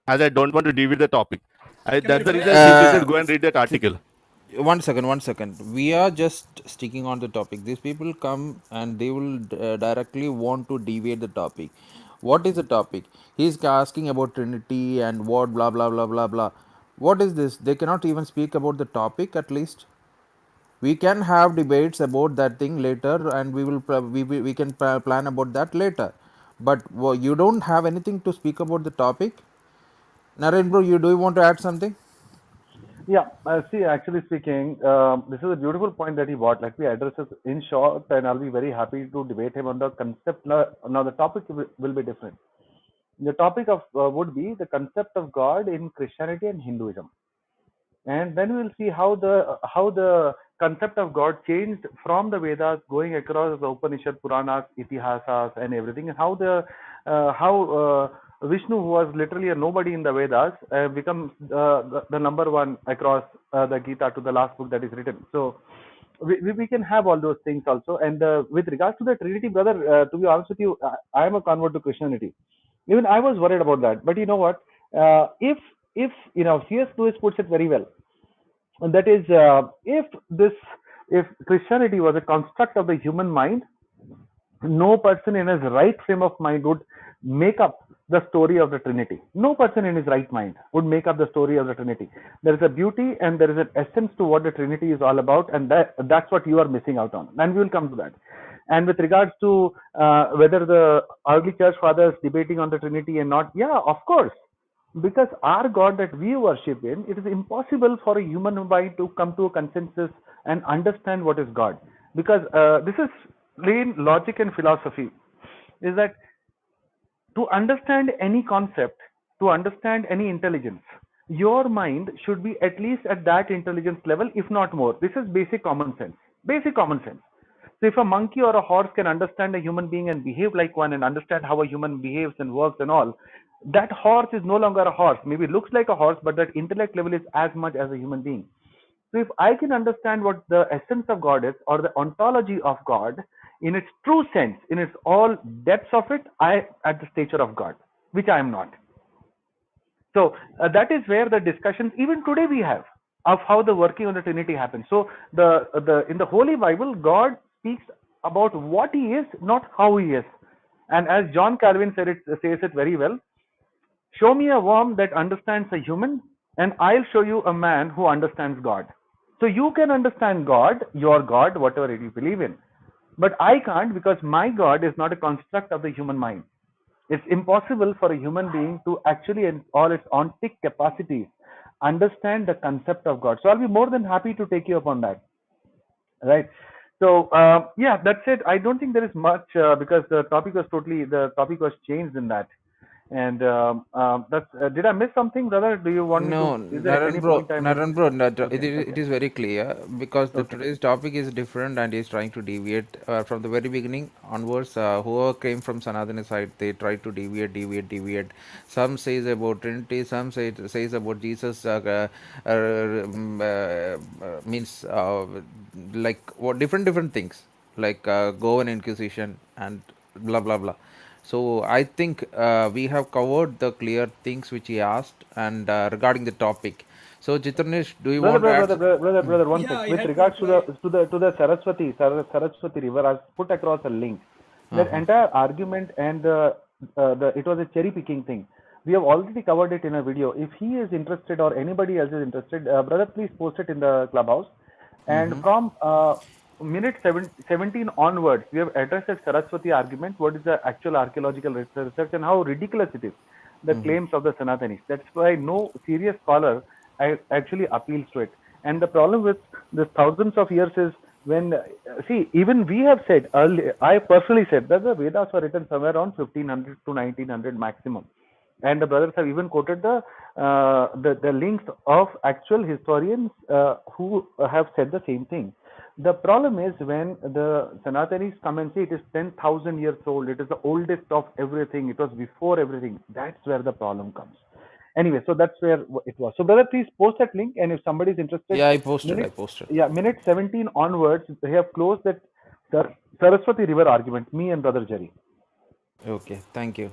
As I don't want to deviate the topic. That's the reason I simply said go and read that article. One second. We are just sticking on the topic. These people come and they will directly want to deviate the topic. What is the topic? He's asking about Trinity and what blah blah blah blah blah. What is this? They cannot even speak about the topic at least. We can have debates about that thing later, and we can plan about that later. But you don't have anything to speak about the topic. Naren bro, do you want to add something? Yeah, see, actually speaking, this is a beautiful point that he brought. Let me address it in short, and I'll be very happy to debate him on the concept. Now the topic will be different. The topic of would be the concept of God in Christianity and Hinduism, and then we'll see how the concept of God changed from the Vedas, going across the Upanishad, Puranas, Itihasas, and everything, and how Vishnu, who was literally a nobody in the Vedas, becomes the number one across the Gita to the last book that is written. So we can have all those things also. And with regards to the Trinity, brother, to be honest with you, I am a convert to Christianity. Even I was worried about that. But you know what? If C.S. Lewis puts it very well, and that is, if Christianity was a construct of the human mind, no person in his right frame of mind would make up the story of the Trinity. No person in his right mind would make up the story of the Trinity. There is a beauty and there is an essence to what the Trinity is all about, and that's what you are missing out on. And we will come to that. And with regards to whether the early church fathers debating on the Trinity and not, yeah, of course, because our God that we worship in, it is impossible for a human mind to come to a consensus and understand what is God. Because this is plain logic and philosophy, is that to understand any concept, to understand any intelligence, your mind should be at least at that intelligence level, if not more. This is basic common sense. Basic common sense. So if a monkey or a horse can understand a human being and behave like one and understand how a human behaves and works and all, that horse is no longer a horse. Maybe looks like a horse, but that intellect level is as much as a human being. So if I can understand what the essence of God is, or the ontology of God in its true sense, in its all depths of it, I at the stature of God, which I am not. So that is where the discussions even today we have of how the working of the Trinity happens. So the in the Holy Bible, God speaks about what He is, not how He is. And as John Calvin says it very well, show me a worm that understands a human, and I'll show you a man who understands God. So you can understand God, your God, whatever you believe in. But I can't, because my God is not a construct of the human mind. It's impossible for a human being to actually, in all its ontic capacities, understand the concept of God. So I'll be more than happy to take you up on that. Right. So yeah, that's it. I don't think there is much because the topic was changed in that. And that's. Did I miss something, brother? Do you want me to? No, Is there any point I missed? Naren bro, Okay, it okay, is very clear because okay. today's topic is different and is trying to deviate from the very beginning onwards. Whoever came from Sanatani side, they try to deviate. Some says about Trinity, some says about Jesus. Means like what different things like Goan Inquisition and blah blah blah. So I think we have covered the clear things which he asked and regarding the topic. So Chitranesh, do you Brother, want to brother, add? brother, brother, brother, one Yeah, sec. I With had to regards to reply. the Saraswati River, I've put across a link. That Uh-huh. entire argument and it was a cherry picking thing. We have already covered it in a video. If he is interested or anybody else is interested, brother, please post it in the clubhouse. And Mm-hmm. from minute 17 onwards, we have addressed the Saraswati argument. What is the actual archaeological research and how ridiculous it is, the Mm-hmm. claims of the Sanatanis. That's why no serious scholar actually appeals to it. And the problem with the thousands of years is when, see, even we have said earlier, I personally said that the Vedas were written somewhere around 1500 to 1900 maximum. And the brothers have even quoted the links of actual historians who have said the same thing. The problem is when the Sanatanis come and say it is 10,000 years old, it is the oldest of everything, it was before everything. That's where the problem comes. Anyway, so that's where it was. So, brother, please post that link, and if somebody is interested, Yeah, I posted. minute 17 onwards, they have closed that Saraswati River argument. Me and brother Jerry. Okay, thank you.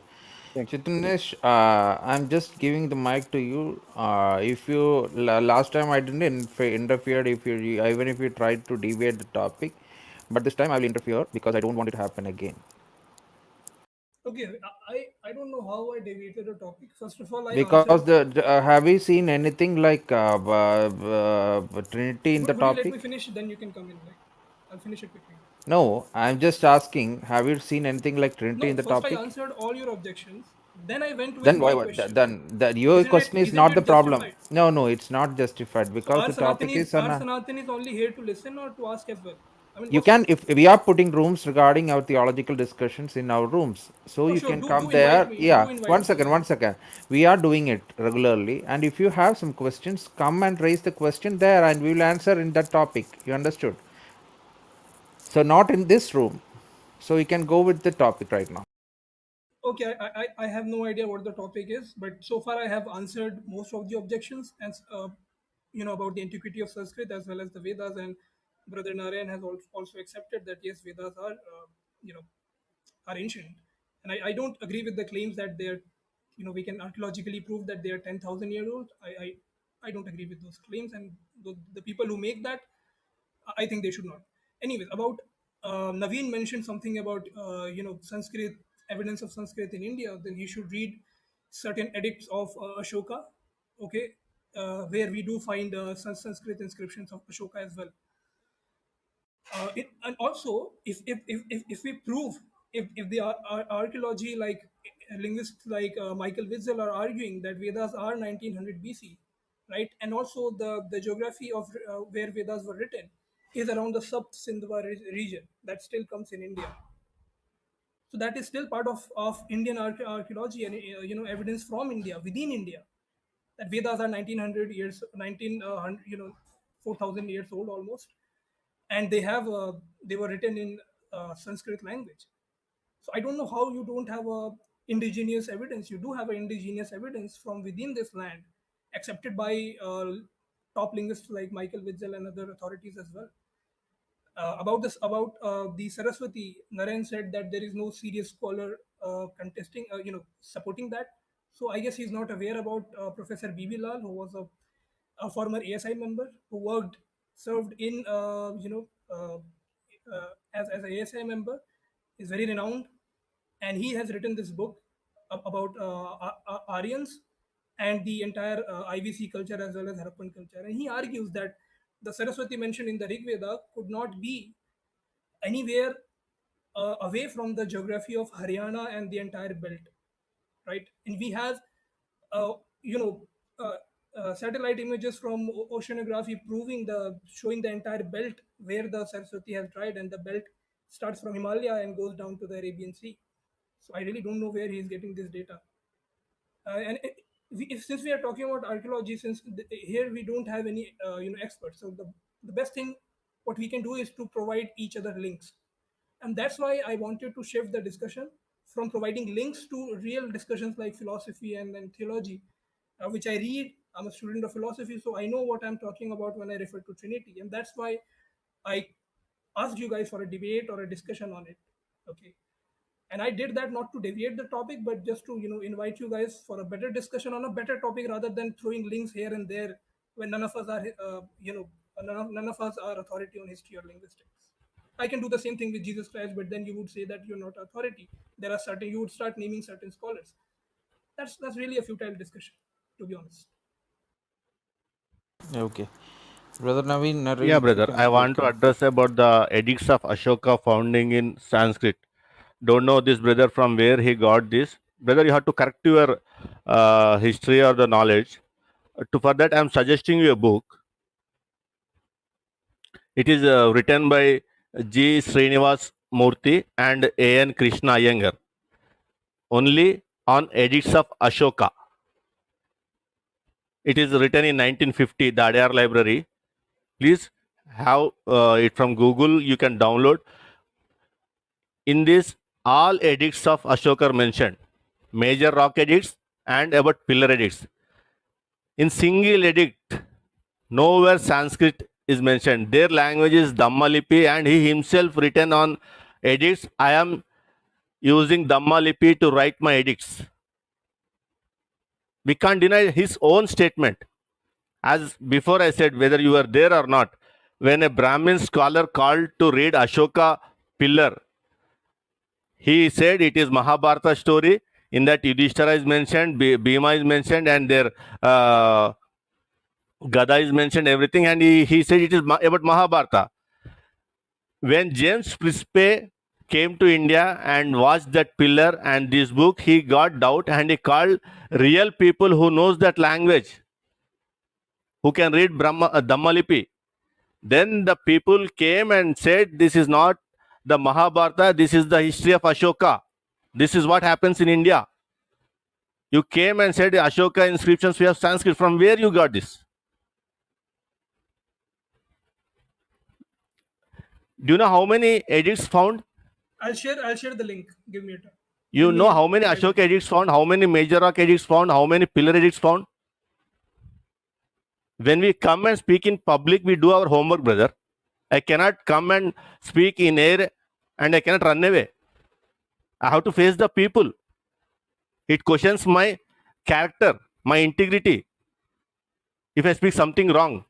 Thank you. Chitranesh, I'm just giving the mic to you. If you last time I didn't interfere if you even if you tried to deviate the topic, but this time I will interfere because I don't want it to happen again. Okay, I don't know how I deviated the topic. First of all, I Because answered. have we seen anything like Trinity in the Would you let topic? me finish? Then you can come in, right? I'll finish it quickly. No, I'm just asking. Have you seen anything like Trinity in No, the first I topic? answered all your objections. Then I went with Then my why? question. Then your Isn't it? question is Isn't not the it problem. justified? No, it's not justified So because the topic is Are Sanatanis only here to listen or to ask as well? I mean, you what's? can if we are putting rooms regarding our theological discussions in our rooms, so Oh, you sure. can Do come invite there. me. Do Yeah, invite one me, second, brother. one second. We are doing it regularly, and if you have some questions, come and raise the question there, and we will answer in that topic. You understood? So not in this room. So we can go with the topic right now. Okay, I have no idea what the topic is, but so far I have answered most of the objections and about the antiquity of Sanskrit as well as the Vedas, and Brother Narayan has also accepted that yes, Vedas are you know are ancient, and I don't agree with the claims that they're we can archaeologically prove that they are 10,000 years old. I don't agree with those claims, and the people who make that, I think they should not. Anyways, about Naveen mentioned something about Sanskrit, evidence of Sanskrit in India. Then he should read certain edicts of Ashoka, okay, where we do find Sanskrit inscriptions of Ashoka as well. And also, if we prove, if the archaeology, like linguists like Michael Witzel are arguing that Vedas are 1900 BC, right, and also the geography of where Vedas were written is around the Sub-Sindhva region that still comes in India. So that is still part of Indian archaeology and evidence from India, within India, that Vedas are 1900 years, 4000 years old almost, and they were written in Sanskrit language. So I don't know how you don't have a indigenous evidence. You do have a indigenous evidence from within this land, accepted by top linguists like Michael Witzel and other authorities as well. About the Saraswati, Narayan said that there is no serious scholar contesting, supporting that. So I guess he's not aware about Professor B.B. Lal, who was a former ASI member who served in, as an ASI member, is very renowned, and he has written this book about Aryans and the entire IVC culture as well as Harappan culture. And he argues that the Saraswati mentioned in the Rig Veda could not be anywhere away from the geography of Haryana and the entire belt, right? And we have, uh, you know, satellite images from oceanography showing the entire belt where the Saraswati has dried, and the belt starts from Himalaya and goes down to the Arabian Sea. So I really don't know where he is getting this data. And since we are talking about archaeology, since here we don't have any experts, so the best thing what we can do is to provide each other links, and that's why I wanted to shift the discussion from providing links to real discussions like philosophy and theology, which I read. I'm a student of philosophy, so I know what I'm talking about when I refer to Trinity, and that's why I asked you guys for a debate or a discussion on it. Okay, and I did that not to deviate the topic, but just to invite you guys for a better discussion on a better topic, rather than throwing links here and there when none of us are none of us are authority on history or linguistics. I can do the same thing with Jesus Christ, but then you would say that you're not authority. There are certain, you would start naming certain scholars. That's really a futile discussion, to be honest. Okay. Brother Naveen, Yeah, Naren, you brother. can I want speak. to address about the edicts of Ashoka founding in Sanskrit. Don't know this brother from where he got this. Brother, you have to correct your history or the knowledge. For that, I am suggesting you a book. It is written by G. Srinivas Murthy and A. N. Krishna Iyengar. Only on edicts of Ashoka. It is written in 1950, the Adyar Library. Please have it from Google. You can download. In this, all edicts of Ashoka are mentioned. Major rock edicts and about pillar edicts. In single edict, nowhere Sanskrit is mentioned. Their language is Dhammalipi, and he himself written on edicts. I am using Dhammalipi to write my edicts. We can't deny his own statement. As before I said, whether you are there or not, when a Brahmin scholar called to read Ashoka pillar, he said it is Mahabharata story. In that Yudhishthira is mentioned, Bhima is mentioned, and their Gada is mentioned, everything, and he said it is about Mahabharata. When James Prispe came to India and watched that pillar and this book, he got doubt and he called real people who knows that language, who can read Dhammalipi. Then the people came and said, this is not the Mahabharata, this is the history of Ashoka. This is what happens in India. You came and said Ashoka inscriptions, we have Sanskrit. From where you got this? Do you know how many edicts found? I'll share the link. Give me a time. You know how many Ashoka edicts found, how many major rock edicts found, how many pillar edicts found? When we come and speak in public, we do our homework, brother. I cannot come and speak in air and I cannot run away. I have to face the people. It questions my character, my integrity. If I speak something wrong,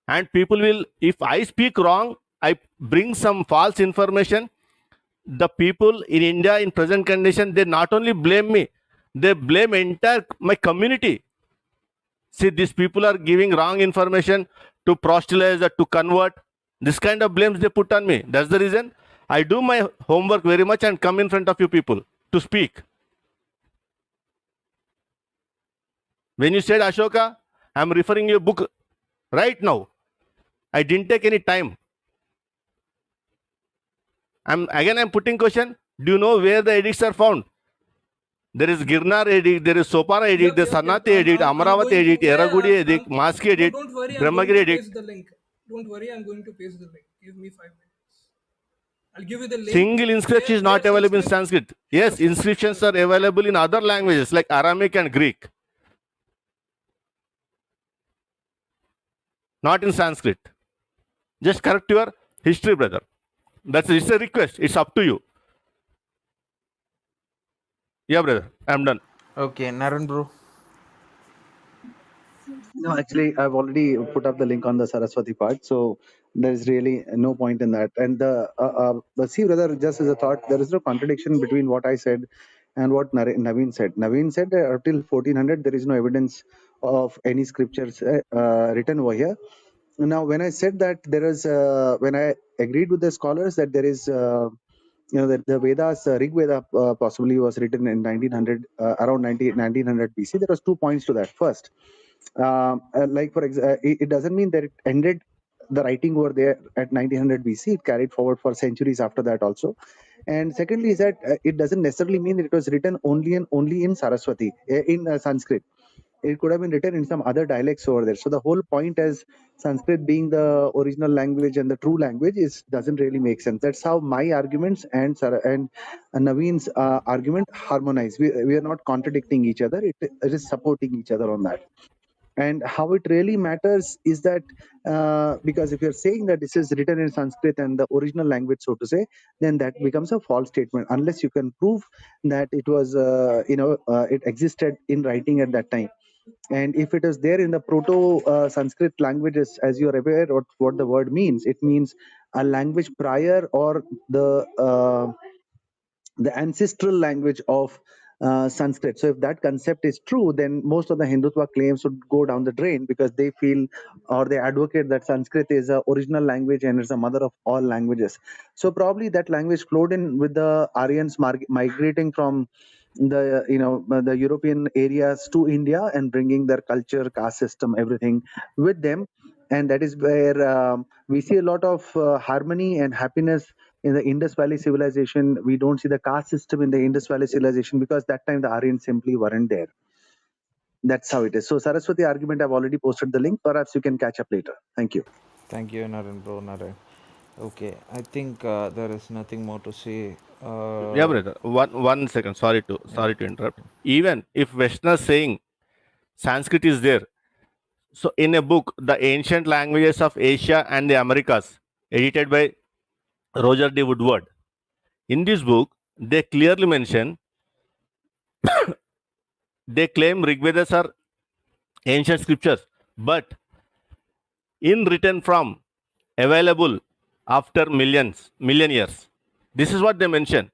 and people will, if I speak wrong, I bring some false information, the people in India in present condition, they not only blame me, they blame entire my community. See, these people are giving wrong information to proselytize or to convert. This kind of blames they put on me. That's the reason I do my homework very much and come in front of you people to speak. When you said Ashoka, I'm referring you a book right now. I didn't take any time. I'm putting question. Do you know where the edicts are found? There is Girnar edict, there is Sopara edict, there is Sanati edict, Amaravati edict, Eragudi edict, Maski edict, Don't worry, I'm Brahmagiri going to edict. paste the link. Don't worry, I'm going to paste the link. Give me 5 minutes. I'll give you the link. Single inscription is not available in Sanskrit. Yes, inscriptions are available in other languages like Aramaic and Greek. Not in Sanskrit. Just correct your history, brother. It's a request. It's up to you. Yeah, brother. I'm done. Okay, Naren bro. No, actually, I've already put up the link on the Saraswati part, so there's really no point in that. And the see, brother, just as a thought, there is no contradiction between what I said and what Naveen said. Naveen said that until 1400, there is no evidence of any scriptures written over here. Now, when I said that there is, when I agreed with the scholars that there is, that the Vedas, Rig Veda possibly was written in 1900, around 1900 BC. There was 2 points to that. First, like for example, it doesn't mean that it ended the writing over there at 1900 BC. It carried forward for centuries after that also. And secondly is that it doesn't necessarily mean that it was written only in Saraswati, in Sanskrit. It could have been written in some other dialects over there. So the whole point as Sanskrit being the original language and the true language is doesn't really make sense. That's how my arguments and Naveen's argument harmonize. We are not contradicting each other. It is supporting each other on that. And how it really matters is that because if you're saying that this is written in Sanskrit and the original language, so to say, then that becomes a false statement unless you can prove that it was it existed in writing at that time. And if it is there in the proto Sanskrit languages, as you are aware what the word means, it means a language prior or the ancestral language of Sanskrit. So if that concept is true, then most of the Hindutva claims would go down the drain because they feel or they advocate that Sanskrit is a original language and it's the mother of all languages. So probably that language flowed in with the Aryans migrating from the European areas to India and bringing their culture, caste system, everything with them. And that is where we see a lot of harmony and happiness in the Indus Valley civilization. We don't see the caste system in the Indus Valley civilization because that time the Aryans simply weren't there. That's how it is. So Saraswati argument, I've already posted the link. Perhaps you can catch up later. Thank you. Thank you, Naren, bro, Naren. Okay, I think there is nothing more to say. Yeah, brother. One second. Sorry to interrupt. Even if Westerners saying Sanskrit is there, so in a book, The Ancient Languages of Asia and the Americas, edited by Roger D. Woodward, in this book, they clearly mention, they claim Rigvedas are ancient scriptures, but in written form, available after million years. This is what they mention.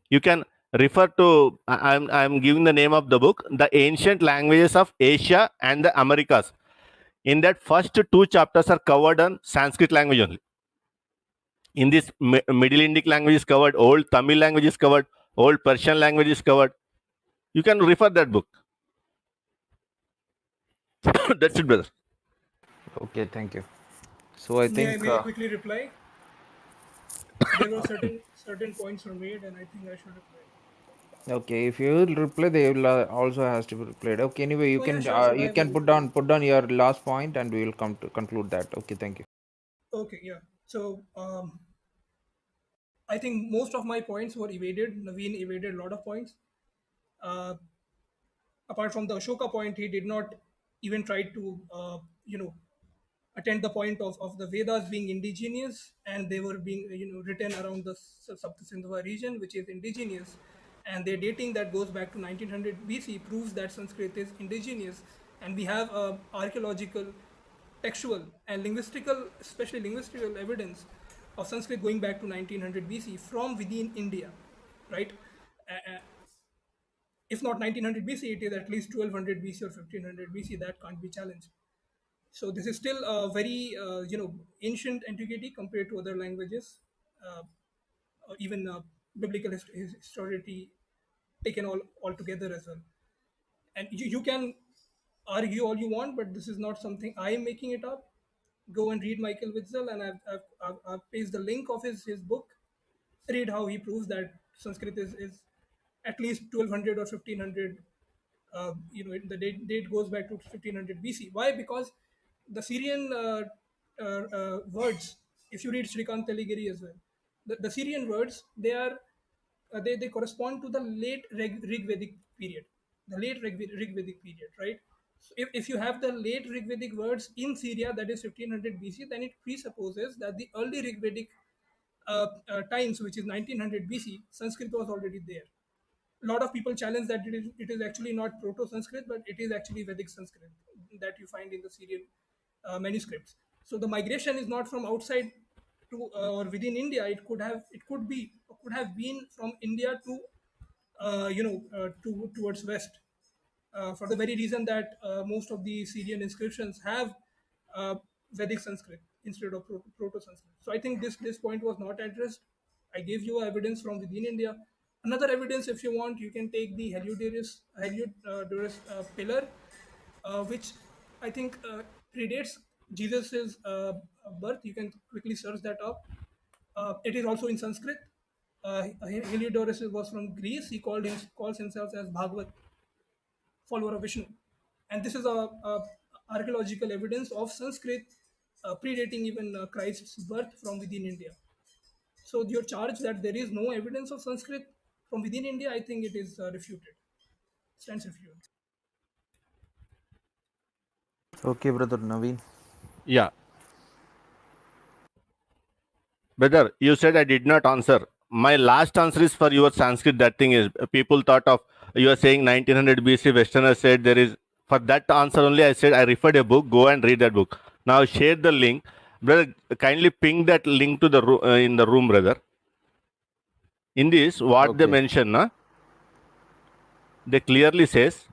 You can refer to, I'm giving the name of the book, The Ancient Languages of Asia and the Americas. In that first two chapters are covered on Sanskrit language only. In this Middle Indic language is covered, old Tamil language is covered, old Persian language is covered. You can refer that book. That's it, brother. Okay, thank you. So I think May I quickly reply? There were certain points were made, and I think I should reply. okay, if you will reply, they will also has to be replied. Okay, anyway, you Oh can yeah, sure. you I can will. put down your last point, and we will come to conclude that. Okay, thank you. Okay, yeah. So I think most of my points were evaded. Naveen evaded a lot of points. Uh, Apart from the Ashoka point, he did not even try to attend the point of the Vedas being indigenous, and they were being written around the Saptasindhava region, which is indigenous, and their dating that goes back to 1900 BC proves that Sanskrit is indigenous, and we have archaeological, textual, and linguistical, especially linguistical evidence of Sanskrit going back to 1900 BC from within India, right? If not 1900 BC, it is at least 1200 BC or 1500 BC. That can't be challenged. So this is still a very ancient antiquity compared to other languages, or even biblical historicity taken all together as well. And you can argue all you want, but this is not something I am making it up. Go and read Michael Witzel, and I've pasted the link of his book. Read how he proves that Sanskrit is at least 1200 or 1500. The date goes back to 1500 BC. Why? Because the Syrian words, if you read Srikant Teligiri as well, the Syrian words, they correspond to the late Rig Vedic period, Rig Vedic period, right? So if you have the late Rig Vedic words in Syria, that is 1500 BC, then it presupposes that the early Rig Vedic times, which is 1900 BC, Sanskrit was already there. A lot of people challenge that it is actually not Proto-Sanskrit, but it is actually Vedic Sanskrit that you find in the Syrian manuscripts. So the migration is not from outside to or within India. It could have been from India to towards west, for the very reason that most of the Syrian inscriptions have Vedic Sanskrit instead of Proto-Sanskrit. So I think this point was not addressed. I gave you evidence from within India. Another evidence, if you want, you can take the Heliodorus pillar, which I think predates Jesus's birth. You can quickly search that up. It is also in Sanskrit. Heliodorus was from Greece. He calls himself as Bhagavat, follower of Vishnu. And this is a archaeological evidence of Sanskrit predating even Christ's birth from within India. So your charge that there is no evidence of Sanskrit from within India, I think it is refuted. Stands refuted. Okay, brother Naveen. Yeah, brother, you said I did not answer. My last answer is for your Sanskrit. That thing is, people thought of you are saying 1900 BC. Westerners said there is. For that answer only, I said I referred a book. Go and read that book. Now share the link, brother. Kindly ping that link to the in the room, brother. In this, what they Okay. mention, na, they clearly says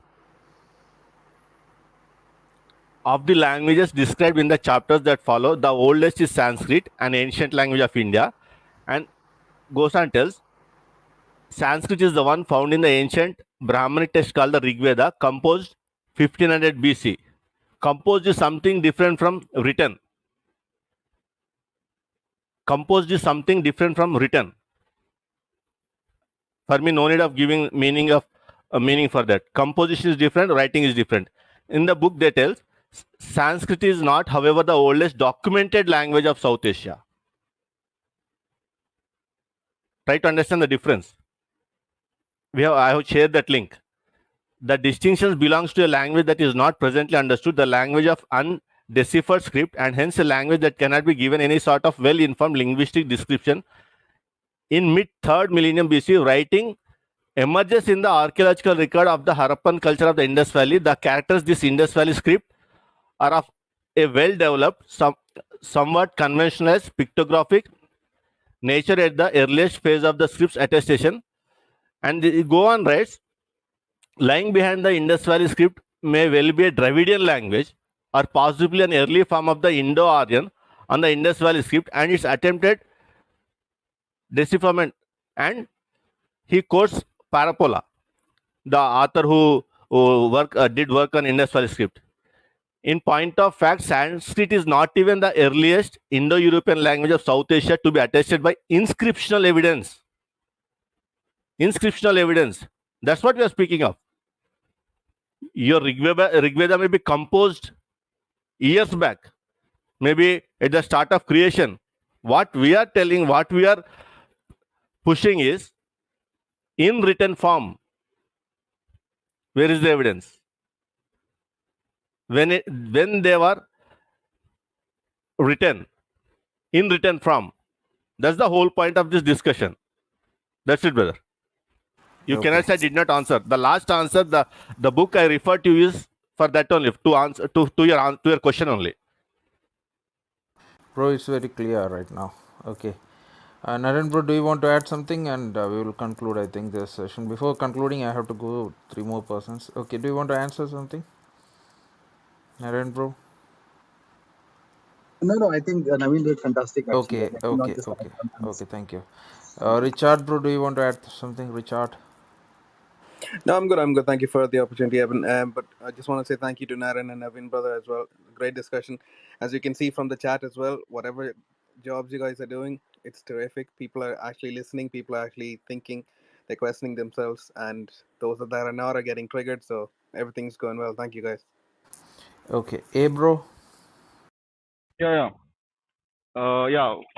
of the languages described in the chapters that follow, the oldest is Sanskrit, an ancient language of India, and goes on tells Sanskrit is the one found in the ancient Brahmanic text called the Rig Veda, composed 1500 BC. Composed is something different from written. Composed is something different from written. For me, no need of giving meaning of meaning for that. Composition is different, writing is different. In the book, they tell Sanskrit is not, however, the oldest documented language of South Asia. Try to understand the difference. I have shared that link. The distinctions belongs to a language that is not presently understood, the language of undeciphered script, and hence a language that cannot be given any sort of well-informed linguistic description. In mid-3rd millennium BC, writing emerges in the archaeological record of the Harappan culture of the Indus Valley. The characters this Indus Valley script are of a well-developed, somewhat conventionalized pictographic nature at the earliest phase of the script's attestation. And they go on writes, lying behind the Indus Valley script may well be a Dravidian language or possibly an early form of the Indo-Aryan on the Indus Valley script and its attempted decipherment. And he quotes Parapola, the author who did work on Indus Valley script. In point of fact, Sanskrit is not even the earliest Indo-European language of South Asia to be attested by inscriptional evidence. Inscriptional evidence. That's what we are speaking of. Your Rig Veda may be composed years back, maybe at the start of creation. What we are telling, what we are pushing is in written form. Where is the evidence? When they were written in written form. That's the whole point of this discussion. That's it, brother. You Okay. cannot say I did not answer. The last answer, the book I refer to is for that only, to answer to your question only. Bro, it's very clear right now. Okay. Naren bro, do you want to add something? And we will conclude, I think, this session. Before concluding, I have to go 3 more persons. Okay, do you want to answer something? Naren bro? No, I think Naveen did fantastic actually. Okay, Let me not okay, just okay. add on this. Okay, thank you. Richard bro, do you want to add something? Richard? No, I'm good. I'm good. Thank you for the opportunity, Evan. But I just want to say thank you to Naren and Evan, brother, as well. Great discussion. As you can see from the chat as well, whatever jobs you guys are doing, it's terrific. People are actually listening. People are actually thinking. They're questioning themselves. And those that are not are getting triggered. So everything's going well. Thank you, guys. Okay. A bro? Yeah.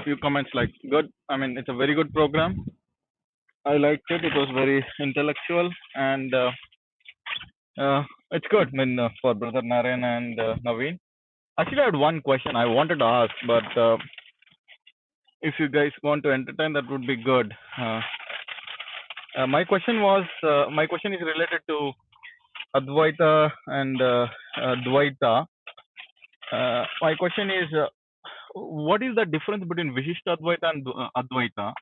Few comments like good. I mean, it's a very good program. I liked it. It was very intellectual and it's good. I mean, for Brother Naren and Naveen. Actually, I had one question I wanted to ask, but if you guys want to entertain, that would be good. My question is related to Advaita and Dvaita. My question is, what is the difference between Vishishta Advaita and Advaita?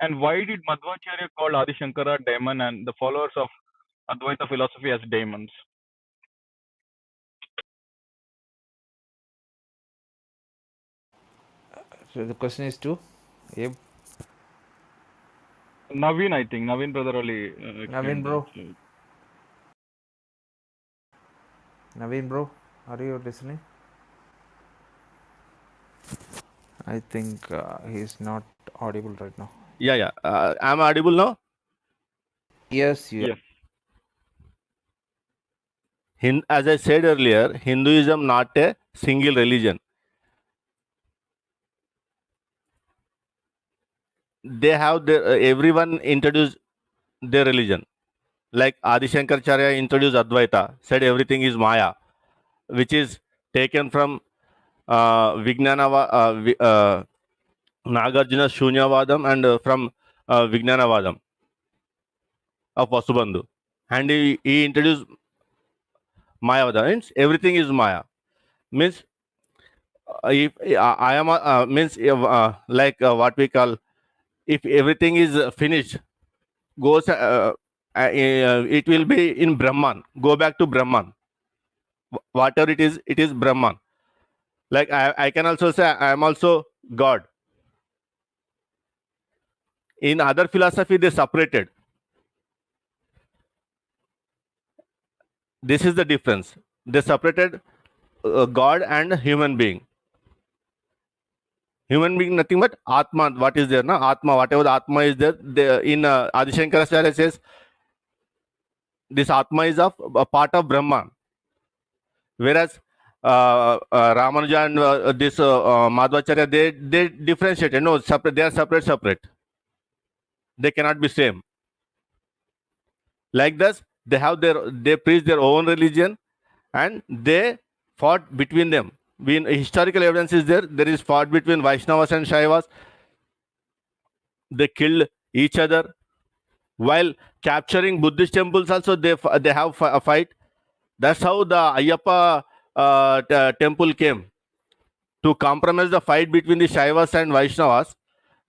And why did Madhvacharya call Adi Shankara demon and the followers of Advaita philosophy as demons? So the question is to Abe? Naveen, I think. Naveen brother only Naveen explained that. bro? Naveen bro, are you listening? I think he's not audible right now. Yeah, yeah. Am I audible now? Yes, you. Yes. As I said earlier, Hinduism not a single religion. They have their everyone introduced their religion. Like Adi Shankaracharya introduced Advaita, said everything is Maya, which is taken from Nagarjuna Shunyavadam and from Vijnanavadam of Vasubandhu. And he introduced Mayavada. Means everything is Maya. Means if I am means like what we call, if everything is finished, goes it will be in Brahman. Go back to Brahman. Whatever it is Brahman. Like I can also say I am also God. In other philosophy, they separated. This is the difference. They separated God and human being. Human being nothing but Atma. What is there? Na? Atma. Whatever the Atma is there. In Adi Shankaracharya says this Atma is a part of Brahman. Whereas Ramanuja and this Madhvacharya, they differentiated. No, separate. They are separate. They cannot be same. Like this, they preach their own religion, and they fought between them. When historical evidence is there, there is fought between Vaishnavas and Shaivas. They killed each other while capturing Buddhist temples. Also, they have a fight. That's how the Ayyappa temple came. To compromise the fight between the Shaivas and Vaishnavas,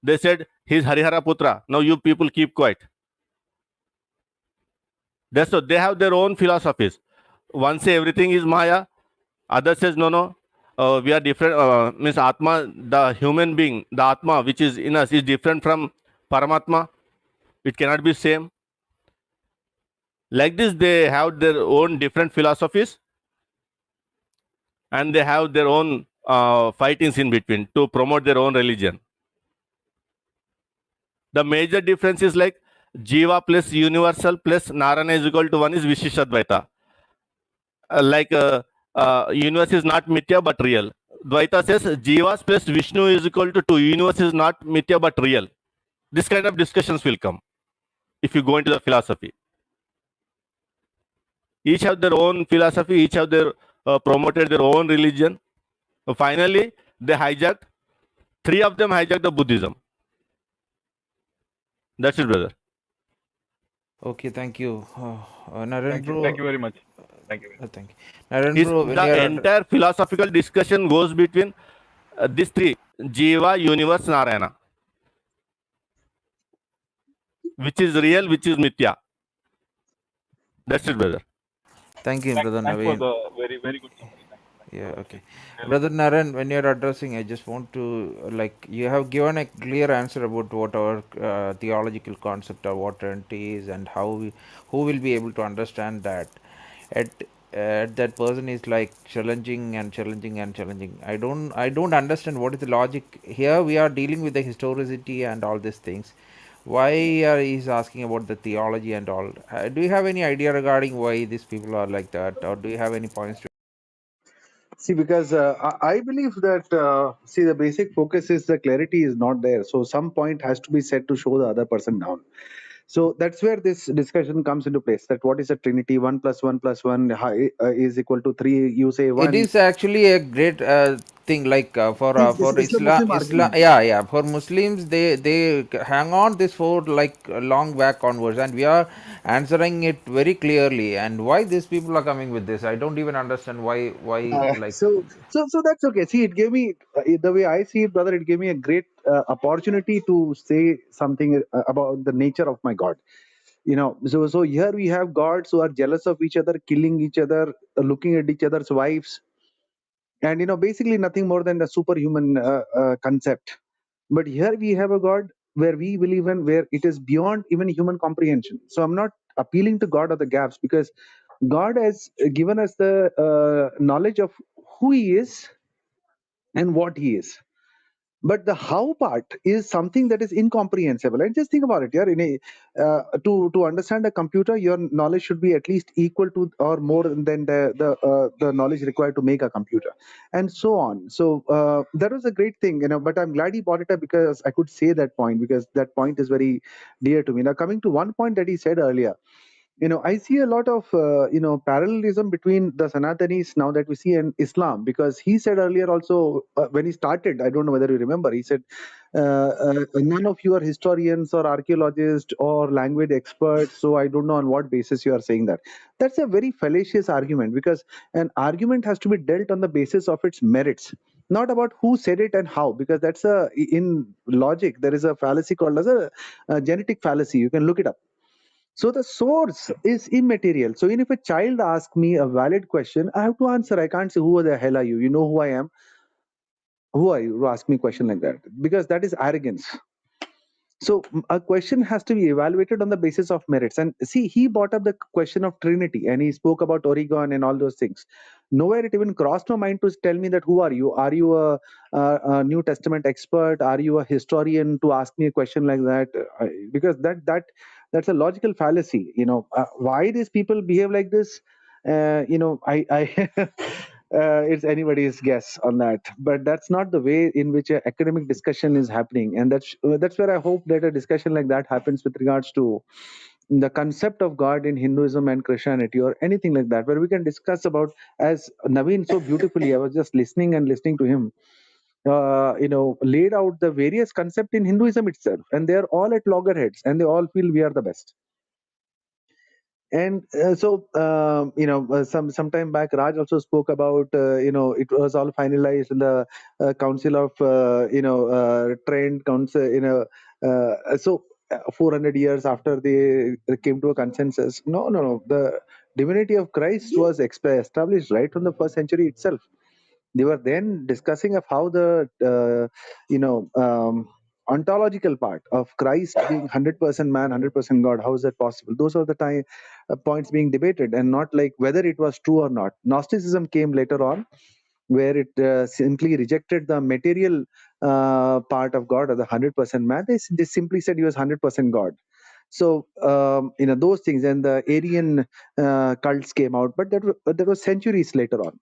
they said, he's Harihara Putra. Now you people keep quiet. That's so they have their own philosophies. One say everything is Maya, other says no. We are different. Means Atma, the human being, the Atma which is in us is different from Paramatma. It cannot be same. Like this, they have their own different philosophies, and they have their own fightings in between to promote their own religion. The major difference is like Jiva plus universal plus Narayana is equal to 1 is Vishishadvaita. Universe is not Mithya but real. Dvaita says Jivas plus Vishnu is equal to 2. Universe is not Mithya but real. This kind of discussions will come if you go into the philosophy. Each have their own philosophy, each have their promoted their own religion. Finally, they hijacked, 3 of them hijacked the Buddhism. That's it, brother. Okay, thank you. Naren bro. Thank you very much. Thank you. Thank you. Naren bro, The entire philosophical discussion goes between these 3, Jiva, Universe, Narayana. Which is real, which is Mithya. That's it, brother. Thank you, brother Thanks Naveen. for the very, very good summary. Yeah, okay. Brother Naren, when you're addressing, I just want to, you have given a clear answer about what our theological concept of what Trinity is and who will be able to understand that. At that person is challenging. I don't understand what is the logic. Here we are dealing with the historicity and all these things. Why he's asking about the theology and all? Do you have any idea regarding why these people are like that, or do you have any points to? See, because I believe that the basic focus is the clarity is not there. So some point has to be said to show the other person down. So that's where this discussion comes into place. That what is a trinity? 1 plus 1 plus 1 is equal to 3. You say It 1. is actually a great thing, for It's a Muslim Islam. argument. Yeah. For Muslims, they hang on this for long back onwards, and we are answering it very clearly. And why these people are coming with this, I don't even understand why. So that's okay. See, it gave me the way I see it, brother. It gave me a great opportunity to say something about the nature of my God. So here we have gods who are jealous of each other, killing each other, looking at each other's wives, and basically nothing more than a superhuman concept. But here we have a God where we believe in, where it is beyond even human comprehension. So I'm not appealing to God or the gaps, because God has given us the knowledge of who He is and what He is. But the how part is something that is incomprehensible. And just think about it, yeah. To understand a computer, your knowledge should be at least equal to or more than the knowledge required to make a computer, and so on. So that was a great thing, But I'm glad he brought it up, because I could say that point, because that point is very dear to me. Now, coming to one point that he said earlier, I see a lot of parallelism between the Sanatanis now that we see in Islam, because he said earlier also, when he started, I don't know whether you remember, he said none of you are historians or archaeologists or language experts, so I don't know on what basis you are saying that. That's a very fallacious argument, because an argument has to be dealt on the basis of its merits, not about who said it and how, because that's in logic there is a fallacy called as a genetic fallacy. You can look it up. So the source is immaterial. So even if a child asks me a valid question, I have to answer. I can't say, who the hell are you? You know who I am? Who are you to ask me a question like that? Because that is arrogance. So a question has to be evaluated on the basis of merits. And see, he brought up the question of Trinity, and he spoke about Oregon and all those things. Nowhere it even crossed my mind to tell me that who are you? Are you a New Testament expert? Are you a historian to ask me a question like that? Because that's a logical fallacy. Why these people behave like this? I it's anybody's guess on that, but that's not the way in which an academic discussion is happening, and that's where I hope that a discussion like that happens with regards to the concept of God in Hinduism and Christianity or anything like that, where we can discuss about, as Naveen so beautifully, I was just listening to him, laid out the various concepts in Hinduism itself, and they're all at loggerheads, and they all feel we are the best. And some time back, Raj also spoke about it was all finalized in the Council of Trent Council. 400 years after they came to a consensus. No. The divinity of Christ was established right from the first century itself. They were then discussing of how the ontological part of Christ being 100% man, 100% God. How is that possible? Those are the points being debated, and not like whether it was true or not. Gnosticism came later on, where it simply rejected the material part of God, or the 100% man. They simply said he was 100% God. So those things, and the Aryan cults came out, but that was centuries later on.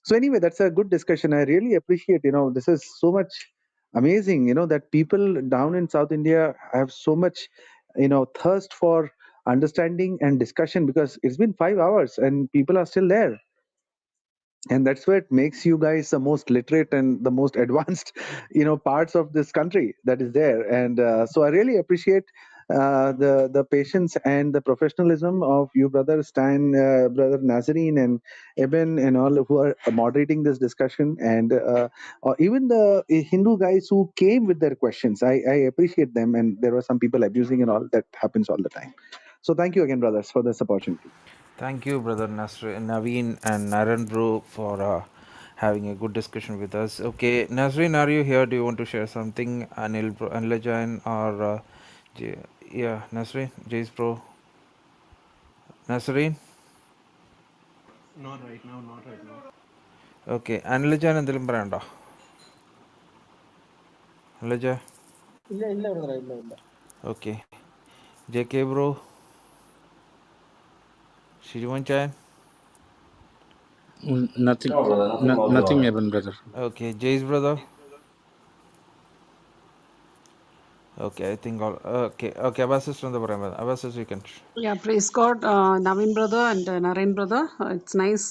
So anyway, that's a good discussion. I really appreciate, this is so much amazing, that people down in South India have so much, thirst for understanding and discussion, because it's been 5 hours and people are still there. And that's what makes you guys the most literate and the most advanced parts of this country that is there. And so I really appreciate the patience and the professionalism of you, brother Stan, brother Nazarene, and Eben, and all who are moderating this discussion, and even the Hindu guys who came with their questions. I appreciate them, and there were some people abusing and all that happens all the time. So thank you again, brothers, for this opportunity. Thank you, brother Naveen and Naren bro, for having a good discussion with us. Okay, Nazreen, are you here? Do you want to share something? Anil bro, Anlajan, or yeah, Nazreen, Jace bro, Nazreen. Not right now, not right now. Okay, Anlajan എന്തെങ്കിലും പറയണ്ടോ? Anlaja. ഇല്ല brother, ഇല്ല. Okay, JK bro, Shijuan Chan. Nothing, No, brother, nothing nothing, whatsoever. Evan, brother. Okay, Jace brother. Okay, I think all. Okay, Abasis from the Brahman. Abasis, you can. Yeah, praise God, Naveen brother and Naren brother. It's nice.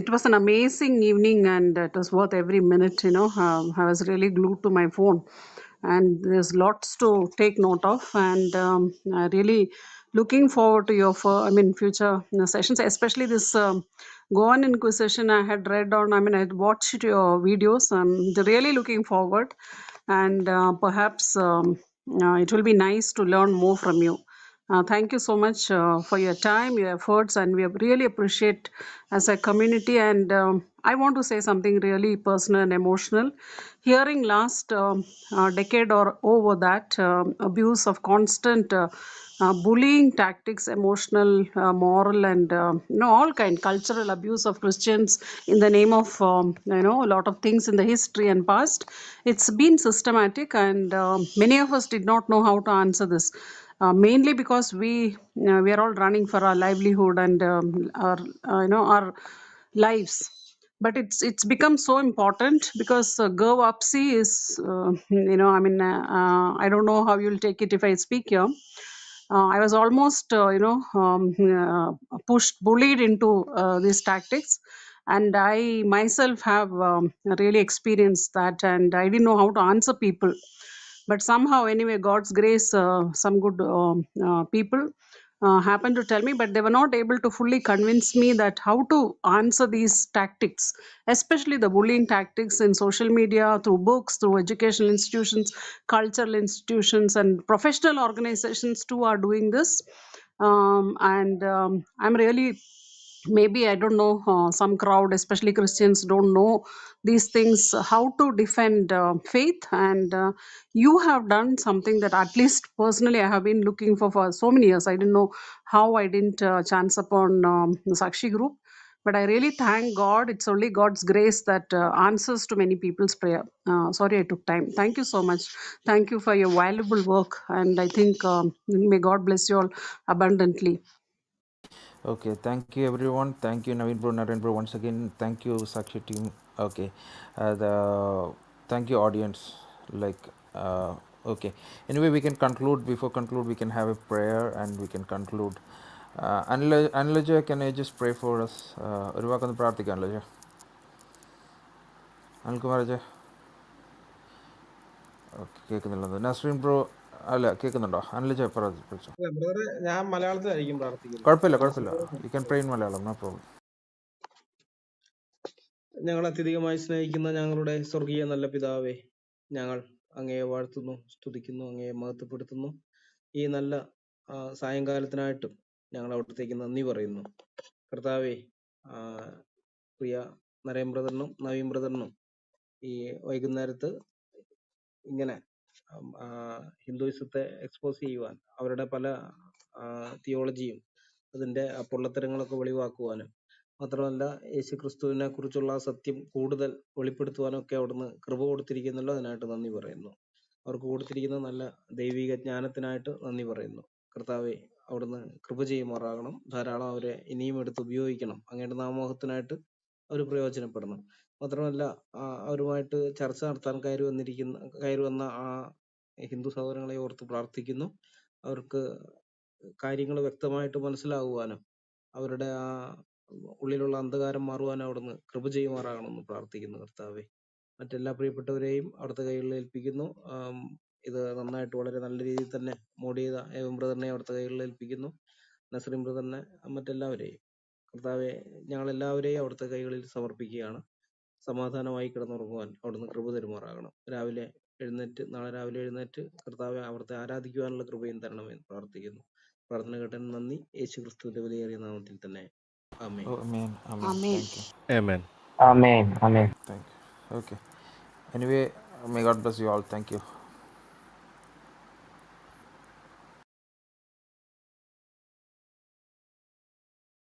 It was an amazing evening, and it was worth every minute. I was really glued to my phone, and there's lots to take note of. And I really looking forward to your future sessions, especially this Goan Inquisition. I had read on. I had watched your videos. I'm really looking forward, and perhaps. It will be nice to learn more from you. Thank you so much for your time, your efforts, and we really appreciate as a community. And I want to say something really personal and emotional. Hearing last decade or over that abuse of constant bullying tactics, emotional, moral, and all kind cultural abuse of Christians in the name of a lot of things in the history and past. It's been systematic, and many of us did not know how to answer this. Mainly because we are all running for our livelihood and our lives, but it's become so important because Go Upsi is I don't know how you'll take it if I speak here. I was almost pushed, bullied into these tactics, and I myself have really experienced that, and I didn't know how to answer people. But somehow, anyway, God's grace, some good people happened to tell me, but they were not able to fully convince me that how to answer these tactics, especially the bullying tactics in social media, through books, through educational institutions, cultural institutions, and professional organizations too are doing this. And I'm really, maybe I don't know, some crowd, especially Christians, don't know these things, how to defend faith. And you have done something that at least personally I have been looking for so many years. I didn't know how I didn't chance upon the Sakshi group, but I really thank God. It's only God's grace that answers to many people's prayer. Sorry I took time. Thank you so much. Thank you for your valuable work, and I think may God bless you all abundantly. Okay, thank you everyone. Thank you Naveen bro, Naren bro once again. Thank you Sakshi team. Okay, thank you audience. Like, okay. Anyway, we can conclude. Before conclude, we can have a prayer and we can conclude. Anlaja, can I just pray for us? ഒരു വാക്കൊന്ന് പ്രാർത്ഥിക്കാം അനലജ. അനിൽകുമാരജ. Okay, കേൾക്കുന്നില്ല. Nasreen bro, അല്ല കേൾക്കുന്നുണ്ടോ? അനലജ പറഞ്ഞു. ബ്രദറെ, ഞാൻ മലയാളത്തിലായിരിക്കും പ്രാർത്ഥിക്കുന്നത്. കുഴപ്പമില്ല. You can pray in Malayalam, no problem. ഞങ്ങൾ അത്യധികമായി സ്നേഹിക്കുന്ന ഞങ്ങളുടെ സ്വർഗീയ നല്ല പിതാവേ, ഞങ്ങൾ അങ്ങയെ വാഴ്ത്തുന്നു, സ്തുതിക്കുന്നു, അങ്ങയെ മഹത്വപ്പെടുത്തുന്നു. ഈ നല്ല സായങ്കാലത്തിനായിട്ടും ഞങ്ങൾ അവിടത്തേക്ക് നന്ദി പറയുന്നു. കർത്താവേ, പ്രിയ നരേൻ ബ്രദറിനും നവീൻ ബ്രദറിനും ഈ വൈകുന്നേരത്ത് ഇങ്ങനെ ഹിന്ദുയിസത്തെ എക്സ്പോസ് ചെയ്യുവാൻ, അവരുടെ പല തിയോളജിയും അതിൻ്റെ പൊള്ളത്തരങ്ങളൊക്കെ വെളിവാക്കുവാനും, മാത്രമല്ല യേശുക്രിസ്തുവിനെ കുറിച്ചുള്ള സത്യം കൂടുതൽ വെളിപ്പെടുത്തുവാനൊക്കെ അവിടുന്ന് കൃപ കൊടുത്തിരിക്കുന്നല്ലോ. അതിനായിട്ട് നന്ദി പറയുന്നു. അവർക്ക് കൊടുത്തിരിക്കുന്ന നല്ല ദൈവിക ജ്ഞാനത്തിനായിട്ട് നന്ദി പറയുന്നു. കർത്താവെ, അവിടുന്ന് കൃപ ചെയ്യുമാറാകണം. ധാരാളം അവരെ ഇനിയും എടുത്ത് ഉപയോഗിക്കണം. അങ്ങയുടെ നാമോഹത്തിനായിട്ട് അവർ പ്രയോജനപ്പെടണം. മാത്രമല്ല, അവരുമായിട്ട് ചർച്ച നടത്താൻ കയറി വന്ന ആ ഹിന്ദു സഹോദരങ്ങളെ ഓർത്ത് പ്രാർത്ഥിക്കുന്നു. അവർക്ക് കാര്യങ്ങൾ വ്യക്തമായിട്ട് മനസ്സിലാകുവാനും അവരുടെ ആ ഉള്ളിലുള്ള അന്ധകാരം മാറുവാനും അവിടുന്ന് കൃപ ചെയ്യുമാറാകണമെന്ന് പ്രാർത്ഥിക്കുന്നു. കർത്താവെ, മറ്റെല്ലാ പ്രിയപ്പെട്ടവരെയും അവിടുത്തെ കൈകളിൽ ഏൽപ്പിക്കുന്നു. ഇത് നന്നായിട്ട് വളരെ നല്ല രീതിയിൽ തന്നെ മോഡ് ചെയ്ത ഏവം ബ്രദറിനെ അവിടുത്തെ കൈകളിൽ ഏൽപ്പിക്കുന്നു. നസ്രീം ബ്രദറിനെ, മറ്റെല്ലാവരെയും കർത്താവെ, ഞങ്ങളെല്ലാവരെയും അവിടുത്തെ കൈകളിൽ സമർപ്പിക്കുകയാണ്. സമാധാനമായി കിടന്നുറങ്ങുവാൻ അവിടുന്ന് കൃപ തരുമാറാകണം. നാളെ രാവിലെ എഴുന്നേറ്റ് കർത്താവെ അവിടുത്തെ ആരാധിക്കുവാനുള്ള കൃപയും തരണമെന്ന് പ്രാർത്ഥിക്കുന്നു. പ്രാർത്ഥന കേട്ടതിന് നന്ദി. യേശു ക്രിസ്തുവിന്റെ വിലയേറിയ നാമത്തിൽ തന്നെ, ആമേൻ. Amen. Thank you. Okay. Anyway, may God bless you all. Thank you.